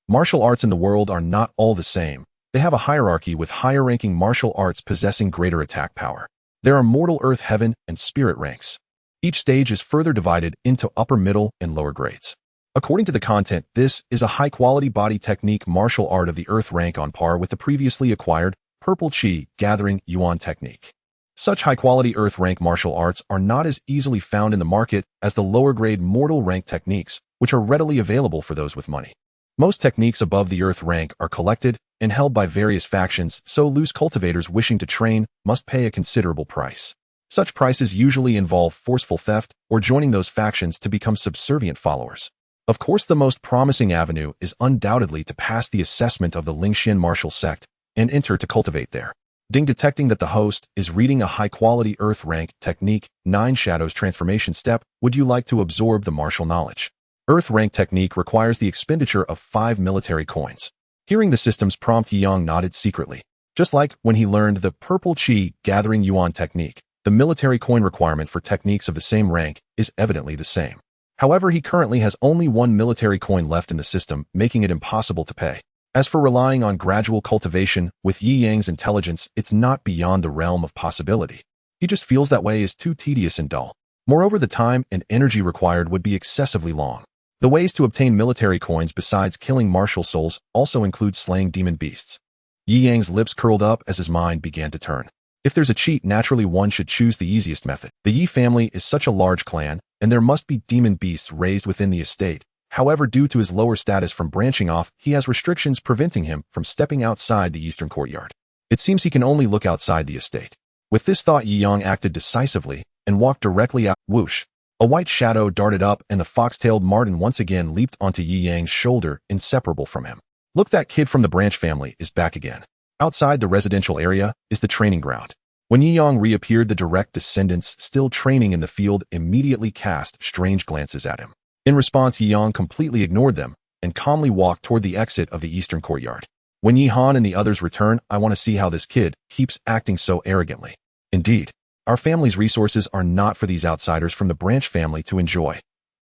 Martial arts in the world are not all the same. They have a hierarchy, with higher-ranking martial arts possessing greater attack power. There are mortal, earth, heaven, and spirit ranks. Each stage is further divided into upper, middle, and lower grades. According to the content, this is a high-quality body technique martial art of the earth rank, on par with the previously acquired purple chi gathering yuan technique. Such high-quality earth rank martial arts are not as easily found in the market as the lower-grade mortal rank techniques, which are readily available for those with money. Most techniques above the earth rank are collected and held by various factions, so loose cultivators wishing to train must pay a considerable price. Such prices usually involve forceful theft or joining those factions to become subservient followers. Of course, the most promising avenue is undoubtedly to pass the assessment of the Lingxian martial sect and enter to cultivate there. Detecting that the host is reading a high-quality Earth rank technique, 9 Shadows transformation step, would you like to absorb the martial knowledge? Earth rank technique requires the expenditure of 5 military coins. Hearing the system's prompt, Yang nodded secretly. Just like when he learned the purple chi gathering yuan technique, the military coin requirement for techniques of the same rank is evidently the same. However, he currently has only 1 military coin left in the system, making it impossible to pay. As for relying on gradual cultivation, with Yi Yang's intelligence, it's not beyond the realm of possibility. He just feels that way is too tedious and dull. Moreover, the time and energy required would be excessively long. The ways to obtain military coins besides killing martial souls also include slaying demon beasts. Yi Yang's lips curled up as his mind began to turn. If there's a cheat, naturally one should choose the easiest method. The Yi family is such a large clan, and there must be demon beasts raised within the estate. However, due to his lower status from branching off, he has restrictions preventing him from stepping outside the eastern courtyard. It seems he can only look outside the estate. With this thought, Yi Yang acted decisively and walked directly out. Whoosh! A white shadow darted up and the fox-tailed marten once again leaped onto Yi Yang's shoulder, inseparable from him. Look, that kid from the branch family is back again. Outside the residential area is the training ground. When Yi Yang reappeared, the direct descendants still training in the field immediately cast strange glances at him. In response, Yi Yang completely ignored them and calmly walked toward the exit of the eastern courtyard. When Yi Han and the others return, I want to see how this kid keeps acting so arrogantly. Indeed, our family's resources are not for these outsiders from the branch family to enjoy.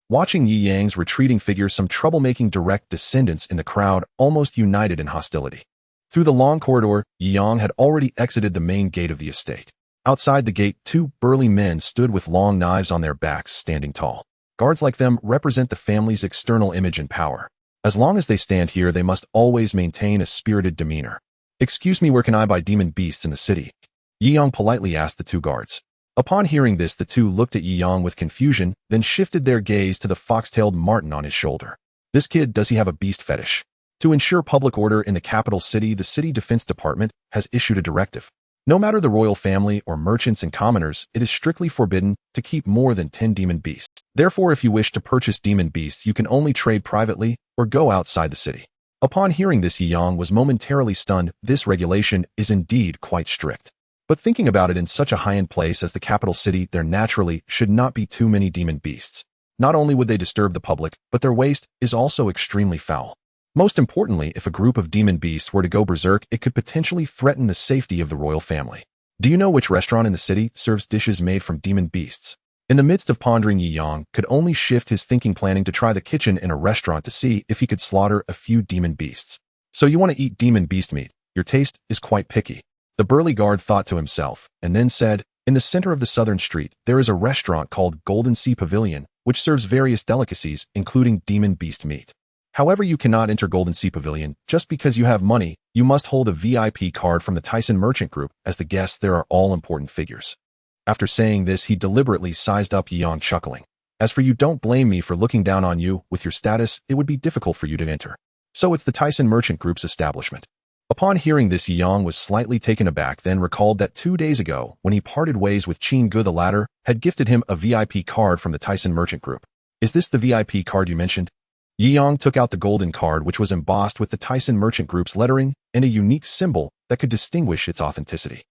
Watching Yi Yang's retreating figure, some troublemaking direct descendants in the crowd almost united in hostility. Through the long corridor, Yi Yang had already exited the main gate of the estate. Outside the gate, 2 burly men stood with long knives on their backs, standing tall. Guards like them represent the family's external image and power. As long as they stand here, they must always maintain a spirited demeanor. Excuse me, where can I buy demon beasts in the city? Yi Yang politely asked the 2 guards. Upon hearing this, the 2 looked at Yi Yang with confusion, then shifted their gaze to the fox-tailed marten on his shoulder. This kid, does he have a beast fetish? To ensure public order in the capital city, the city defense department has issued a directive. No matter the royal family or merchants and commoners, it is strictly forbidden to keep more than 10 demon beasts. Therefore, if you wish to purchase demon beasts, you can only trade privately or go outside the city. Upon hearing this, Yi Yang was momentarily stunned. This regulation is indeed quite strict. But thinking about it, in such a high-end place as the capital city, there naturally should not be too many demon beasts. Not only would they disturb the public, but their waste is also extremely foul. Most importantly, if a group of demon beasts were to go berserk, it could potentially threaten the safety of the royal family. Do you know which restaurant in the city serves dishes made from demon beasts? In the midst of pondering, Yi Yang could only shift his thinking, planning to try the kitchen in a restaurant to see if he could slaughter a few demon beasts. So you want to eat demon beast meat? Your taste is quite picky. The burly guard thought to himself, and then said, in the center of the southern street, there is a restaurant called Golden Sea Pavilion, which serves various delicacies, including demon beast meat. However, you cannot enter Golden Sea Pavilion just because you have money. You must hold a VIP card from the Tyson Merchant Group. As the guests there are all important figures. After saying this, he deliberately sized up Yi Yang, chuckling. As for you, don't blame me for looking down on you. With your status, it would be difficult for you to enter. So it's the Tyson Merchant Group's establishment. Upon hearing this, Yi Yang was slightly taken aback, then recalled that 2 days ago, when he parted ways with Qin Gu, the latter had gifted him a VIP card from the Tyson Merchant Group. Is this the VIP card you mentioned? Yi Yang took out the golden card, which was embossed with the Tyson Merchant Group's lettering and a unique symbol that could distinguish its authenticity.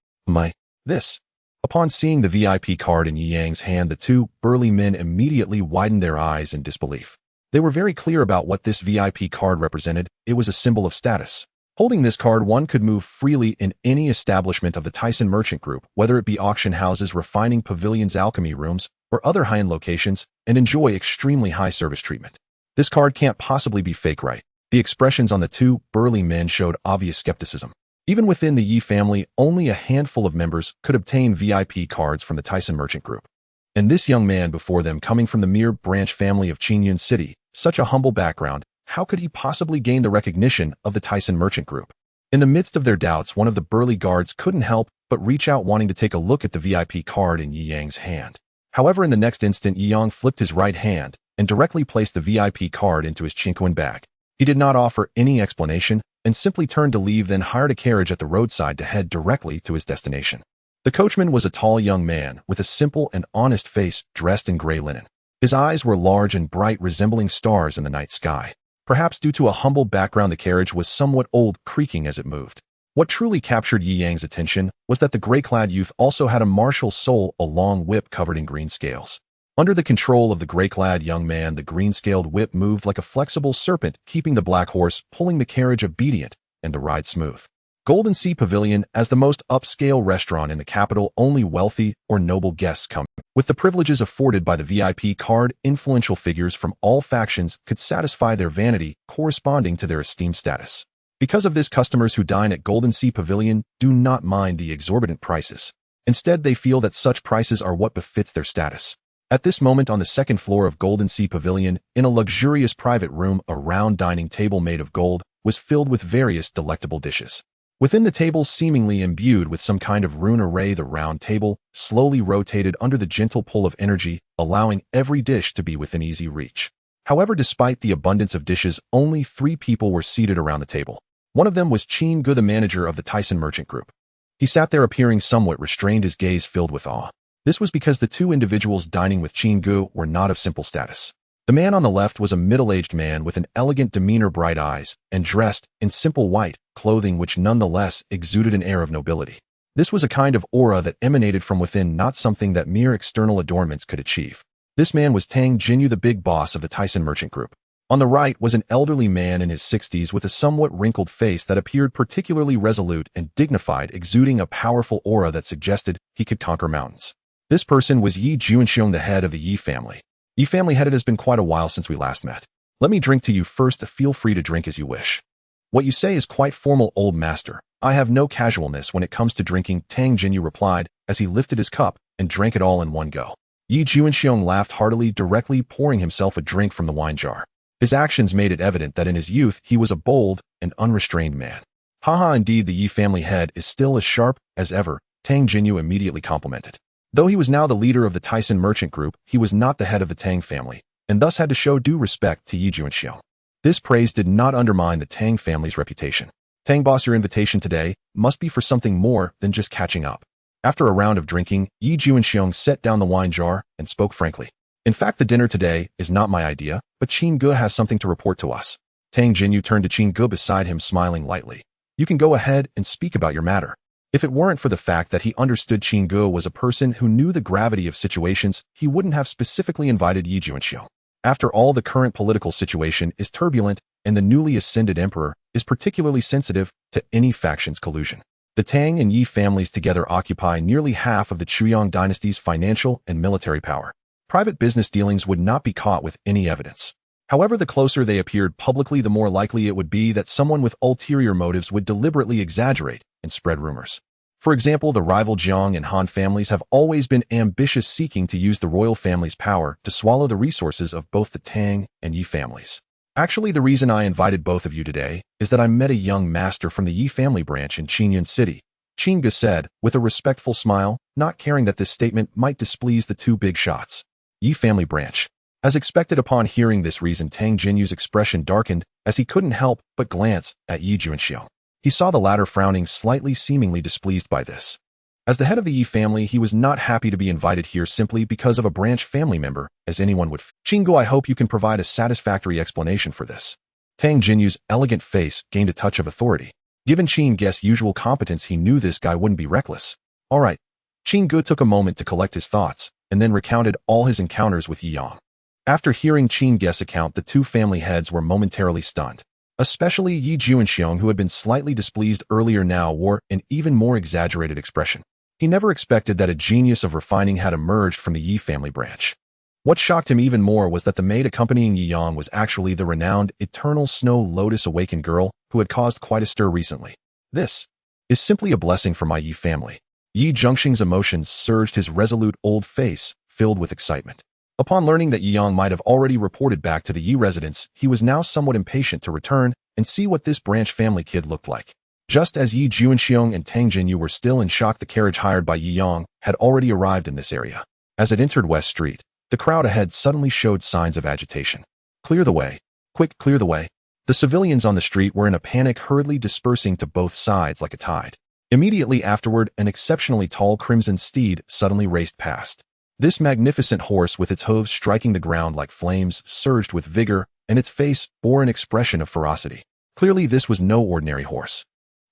This. Upon seeing the VIP card in Yi Yang's hand, the 2 burly men immediately widened their eyes in disbelief. They were very clear about what this VIP card represented. It was a symbol of status. Holding this card, one could move freely in any establishment of the Tyson Merchant Group, whether it be auction houses, refining pavilions, alchemy rooms, or other high-end locations, and enjoy extremely high service treatment. This card can't possibly be fake, right? The expressions on the 2 burly men showed obvious skepticism. Even within the Yi family, only a handful of members could obtain VIP cards from the Tyson Merchant Group. And this young man before them, coming from the mere branch family of Qingyun City, such a humble background, how could he possibly gain the recognition of the Tyson Merchant Group? In the midst of their doubts, one of the burly guards couldn't help but reach out, wanting to take a look at the VIP card in Yi Yang's hand. However, in the next instant, Yi Yang flipped his right hand and directly placed the VIP card into his Chinquan bag. He did not offer any explanation and simply turned to leave, then hired a carriage at the roadside to head directly to his destination. The coachman was a tall young man with a simple and honest face dressed in gray linen. His eyes were large and bright, resembling stars in the night sky. Perhaps due to a humble background, the carriage was somewhat old, creaking as it moved. What truly captured Yi Yang's attention was that the gray-clad youth also had a martial soul, a long whip covered in green scales. Under the control of the gray-clad young man, the green-scaled whip moved like a flexible serpent, keeping the black horse pulling the carriage obedient and the ride smooth. Golden Sea Pavilion, as the most upscale restaurant in the capital, only wealthy or noble guests come. With the privileges afforded by the VIP card, influential figures from all factions could satisfy their vanity corresponding to their esteemed status. Because of this, customers who dine at Golden Sea Pavilion do not mind the exorbitant prices. Instead, they feel that such prices are what befits their status. At this moment, on the second floor of Golden Sea Pavilion, in a luxurious private room, a round dining table made of gold was filled with various delectable dishes. Within the table, seemingly imbued with some kind of rune array, the round table slowly rotated under the gentle pull of energy, allowing every dish to be within easy reach. However, despite the abundance of dishes, only 3 people were seated around the table. One of them was Qin Gu, the manager of the Tyson Merchant Group. He sat there appearing somewhat restrained, his gaze filled with awe. This was because the 2 individuals dining with Qin Gu were not of simple status. The man on the left was a middle-aged man with an elegant demeanor, bright eyes, and dressed in simple white clothing which nonetheless exuded an air of nobility. This was a kind of aura that emanated from within, not something that mere external adornments could achieve. This man was Tang Jinyu, the big boss of the Tyson Merchant Group. On the right was an elderly man in his 60s with a somewhat wrinkled face that appeared particularly resolute and dignified, exuding a powerful aura that suggested he could conquer mountains. This person was Yi Juanxiong, the head of the Yi family. Yi family head, it has been quite a while since we last met. Let me drink to you first. Feel free to drink as you wish. What you say is quite formal, old master. I have no casualness when it comes to drinking, Tang Jinyu replied as he lifted his cup and drank it all in one go. Yi Juanxiong laughed heartily, directly pouring himself a drink from the wine jar. His actions made it evident that in his youth he was a bold and unrestrained man. Haha, indeed, the Yi family head is still as sharp as ever, Tang Jinyu immediately complimented. Though he was now the leader of the Tyson Merchant Group, he was not the head of the Tang family, and thus had to show due respect to Yi Juanxiong. This praise did not undermine the Tang family's reputation. Tang boss, your invitation today must be for something more than just catching up. After a round of drinking, Yi Juanxiong set down the wine jar and spoke frankly. In fact, the dinner today is not my idea, but Qin Gu has something to report to us. Tang Jinyu turned to Qin Gu beside him, smiling lightly. You can go ahead and speak about your matter. If it weren't for the fact that he understood Qin Gu was a person who knew the gravity of situations, he wouldn't have specifically invited Yi Juanxiong. After all, the current political situation is turbulent, and the newly ascended emperor is particularly sensitive to any faction's collusion. The Tang and Yi families together occupy nearly half of the Chuyang dynasty's financial and military power. Private business dealings would not be caught with any evidence. However, the closer they appeared publicly, the more likely it would be that someone with ulterior motives would deliberately exaggerate and spread rumors. For example, the rival Jiang and Han families have always been ambitious, seeking to use the royal family's power to swallow the resources of both the Tang and Yi families. Actually, the reason I invited both of you today is that I met a young master from the Yi family branch in Qingyun City, Qin Gu said, with a respectful smile, not caring that this statement might displease the 2 big shots. Yi family branch. As expected, upon hearing this reason, Tang Jinyu's expression darkened as he couldn't help but glance at Yi Juanxiong. He saw the latter frowning slightly, seemingly displeased by this. As the head of the Yi family, he was not happy to be invited here simply because of a branch family member, as anyone would. Qin Gu, I hope you can provide a satisfactory explanation for this. Tang Jinyu's elegant face gained a touch of authority. Given Qin Gu's usual competence, he knew this guy wouldn't be reckless. All right. Qin Gu took a moment to collect his thoughts, and then recounted all his encounters with Yi Yang. After hearing Qin Gu's account, the 2 family heads were momentarily stunned. Especially Yi Juanxiong, who had been slightly displeased earlier, now wore an even more exaggerated expression. He never expected that a genius of refining had emerged from the Yi family branch. What shocked him even more was that the maid accompanying Yi Yang was actually the renowned Eternal Snow Lotus awakened girl who had caused quite a stir recently. This is simply a blessing for my Yi family. Yi Juanxiong's emotions surged, his resolute old face filled with excitement. Upon learning that Yi Yang might have already reported back to the Yi residence, he was now somewhat impatient to return and see what this branch family kid looked like. Just as Yi Juanxiong and Tang Jinyu were still in shock, the carriage hired by Yi Yang had already arrived in this area. As it entered West Street, the crowd ahead suddenly showed signs of agitation. Clear the way. Quick, clear the way. The civilians on the street were in a panic, hurriedly dispersing to both sides like a tide. Immediately afterward, an exceptionally tall crimson steed suddenly raced past. This magnificent horse, with its hooves striking the ground like flames, surged with vigor, and its face bore an expression of ferocity. Clearly, this was no ordinary horse.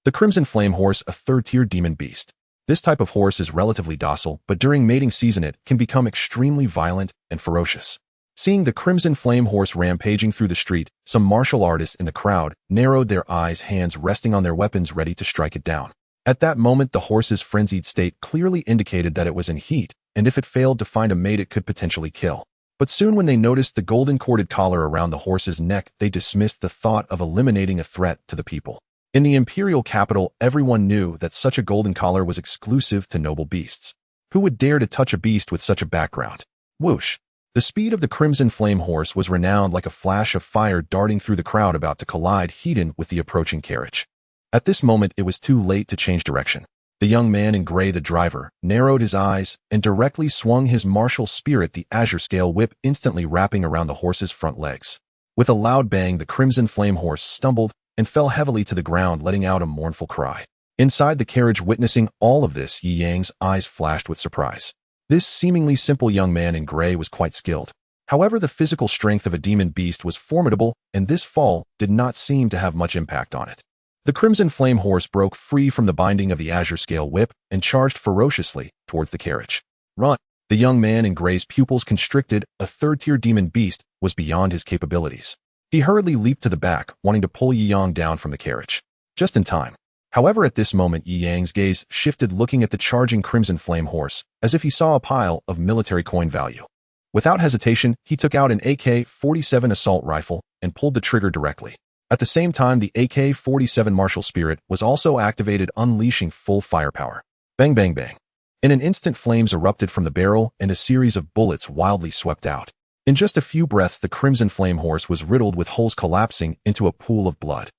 The Crimson Flame Horse, a third-tier demon beast. This type of horse is relatively docile, but during mating season it can become extremely violent and ferocious. Seeing the Crimson Flame Horse rampaging through the street, some martial artists in the crowd narrowed their eyes, hands resting on their weapons ready to strike it down. At that moment, the horse's frenzied state clearly indicated that it was in heat, and if it failed to find a mate it could potentially kill. But soon when they noticed the golden corded collar around the horse's neck, they dismissed the thought of eliminating a threat to the people. In the imperial capital, everyone knew that such a golden collar was exclusive to noble beasts. Who would dare to touch a beast with such a background? Whoosh! The speed of the Crimson Flame Horse was renowned, like a flash of fire darting through the crowd about to collide head-on with the approaching carriage. At this moment, it was too late to change direction. The young man in gray, the driver, narrowed his eyes and directly swung his martial spirit, the azure scale whip, instantly wrapping around the horse's front legs. With a loud bang, the Crimson Flame Horse stumbled and fell heavily to the ground, letting out a mournful cry. Inside the carriage, witnessing all of this, Yi Yang's eyes flashed with surprise. This seemingly simple young man in gray was quite skilled. However, the physical strength of a demon beast was formidable, and this fall did not seem to have much impact on it. The Crimson Flame Horse broke free from the binding of the azure scale whip and charged ferociously towards the carriage. Run! The young man in gray's pupils constricted. A third-tier demon beast was beyond his capabilities. He hurriedly leaped to the back, wanting to pull Yi Yang down from the carriage. Just in time. However, at this moment, Yi Yang's gaze shifted, looking at the charging Crimson Flame Horse, as if he saw a pile of military coin value. Without hesitation, he took out an AK-47 assault rifle and pulled the trigger directly. At the same time, the AK-47 martial spirit was also activated, unleashing full firepower. Bang, bang, bang. In an instant, flames erupted from the barrel and a series of bullets wildly swept out. In just a few breaths, the Crimson Flame Horse was riddled with holes, collapsing into a pool of blood.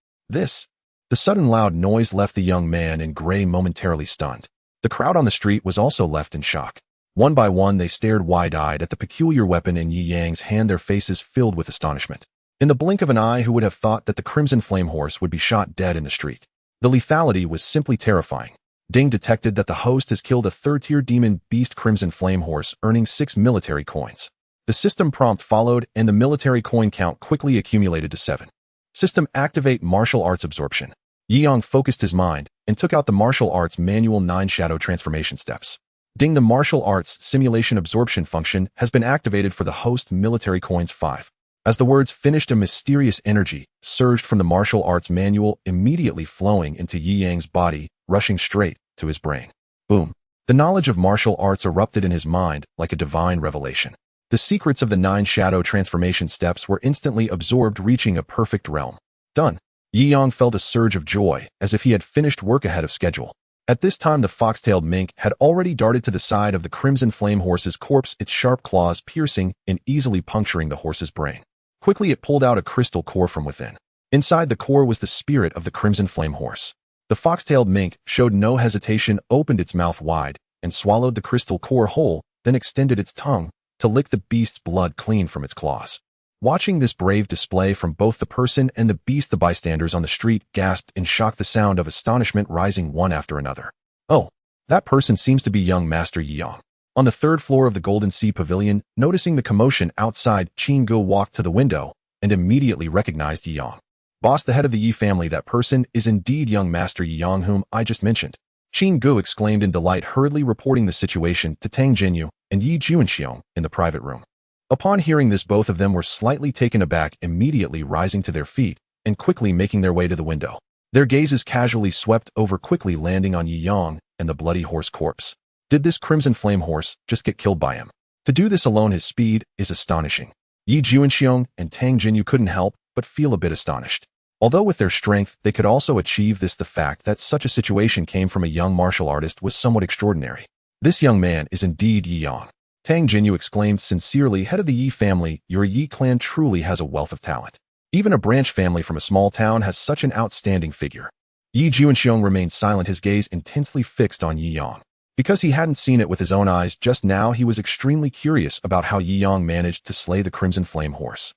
The sudden loud noise left the young man in gray momentarily stunned. The crowd on the street was also left in shock. One by one, they stared wide-eyed at the peculiar weapon in Yi Yang's hand, their faces filled with astonishment. In the blink of an eye, who would have thought that the Crimson Flame Horse would be shot dead in the street? The lethality was simply terrifying. Ding detected that the host has killed a third-tier demon beast Crimson Flame Horse, earning 6 military coins. The system prompt followed, and the military coin count quickly accumulated to 7. System activate martial arts absorption. Yi Yang focused his mind and took out the martial arts manual 9 shadow transformation steps. Ding, the martial arts simulation absorption function has been activated for the host military coins 5. As the words finished, a mysterious energy surged from the martial arts manual, immediately flowing into Yi Yang's body, rushing straight to his brain. Boom. The knowledge of martial arts erupted in his mind like a divine revelation. The secrets of the 9 shadow transformation steps were instantly absorbed, reaching a perfect realm. Done. Yi Yang felt a surge of joy, as if he had finished work ahead of schedule. At this time, the fox-tailed mink had already darted to the side of the Crimson Flame Horse's corpse, its sharp claws piercing and easily puncturing the horse's brain. Quickly, it pulled out a crystal core from within. Inside the core was the spirit of the Crimson Flame Horse. The fox-tailed mink showed no hesitation, opened its mouth wide, and swallowed the crystal core whole, then extended its tongue to lick the beast's blood clean from its claws. Watching this brave display from both the person and the beast, the bystanders on the street gasped in shock, the sound of astonishment rising one after another. Oh, that person seems to be young Master Yi Yang. On the 3rd floor of the Golden Sea Pavilion, noticing the commotion outside, Qin Gu walked to the window and immediately recognized Yi Yang. Boss, the head of the Yi family, that person is indeed young Master Yi Yang whom I just mentioned. Qin Gu exclaimed in delight, hurriedly reporting the situation to Tang Jinyu and Yi Juanxiong in the private room. Upon hearing this, both of them were slightly taken aback, immediately rising to their feet and quickly making their way to the window. Their gazes casually swept over, quickly landing on Yi Yang and the bloody horse corpse. Did this Crimson Flame Horse just get killed by him? To do this alone, his speed is astonishing. Yi Juanxiong and Tang Jinyu couldn't help but feel a bit astonished. Although with their strength they could also achieve this, the fact that such a situation came from a young martial artist was somewhat extraordinary. This young man is indeed Yi Yang. Tang Jinyu exclaimed sincerely, head of the Yi family, your Yi clan truly has a wealth of talent. Even a branch family from a small town has such an outstanding figure. Yi Juanxiong remained silent, his gaze intensely fixed on Yi Yang. Because he hadn't seen it with his own eyes just now, he was extremely curious about how Yi Yang managed to slay the Crimson Flame Horse.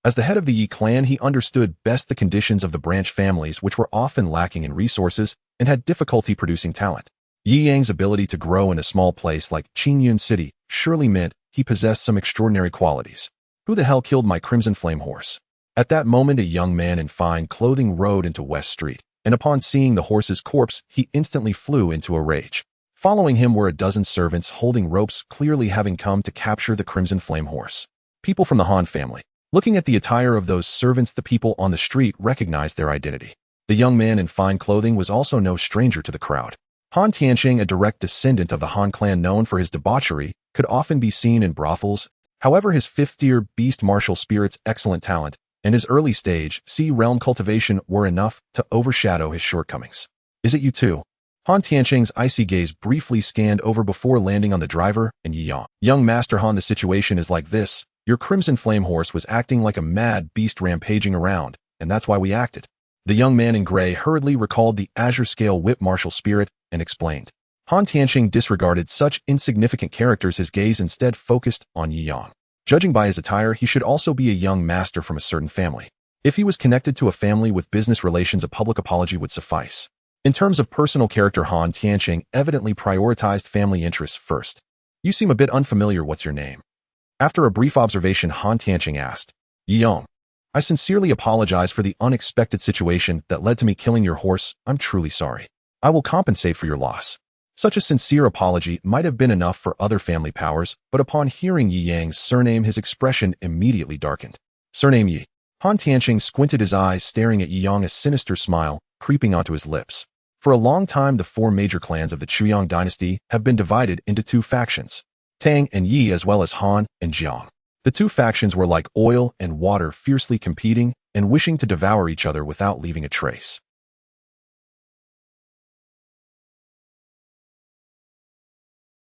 As the head of the Yi clan, he understood best the conditions of the branch families, which were often lacking in resources and had difficulty producing talent. Yi Yang's ability to grow in a small place like Qingyun City surely meant he possessed some extraordinary qualities. Who the hell killed my Crimson Flame horse? At that moment, a young man in fine clothing rode into West Street, and upon seeing the horse's corpse, he instantly flew into a rage. Following him were a dozen servants holding ropes, clearly having come to capture the Crimson Flame horse. People from the Han family. Looking at the attire of those servants, the people on the street recognized their identity. The young man in fine clothing was also no stranger to the crowd. Han Tianqing, a direct descendant of the Han clan known for his debauchery, could often be seen in brothels. However, his fifth-tier beast martial spirit's excellent talent and his early-stage sea-realm cultivation were enough to overshadow his shortcomings. Is it you too? Han Tianqing's icy gaze briefly scanned over before landing on the driver and Yi Yang. Young Master Han, the situation is like this. Your Crimson Flame horse was acting like a mad beast rampaging around, and that's why we acted. The young man in gray hurriedly recalled the Azure-scale whip martial spirit and explained. Han Tianqing disregarded such insignificant characters, his gaze instead focused on Yi Yang. Judging by his attire, he should also be a young master from a certain family. If he was connected to a family with business relations, a public apology would suffice. In terms of personal character, Han Tianqing evidently prioritized family interests first. You seem a bit unfamiliar. What's your name? After a brief observation, Han Tianqing asked. Yi Yang. I sincerely apologize for the unexpected situation that led to me killing your horse. I'm truly sorry. I will compensate for your loss. Such a sincere apology might have been enough for other family powers, but upon hearing Yi Yang's surname, his expression immediately darkened. Surname Yi. Han Tianqing squinted his eyes, staring at Yi Yang, a sinister smile creeping onto his lips. For a long time, the four major clans of the Chuyang dynasty have been divided into two factions, Tang and Yi, as well as Han and Jiang. The two factions were like oil and water, fiercely competing and wishing to devour each other without leaving a trace.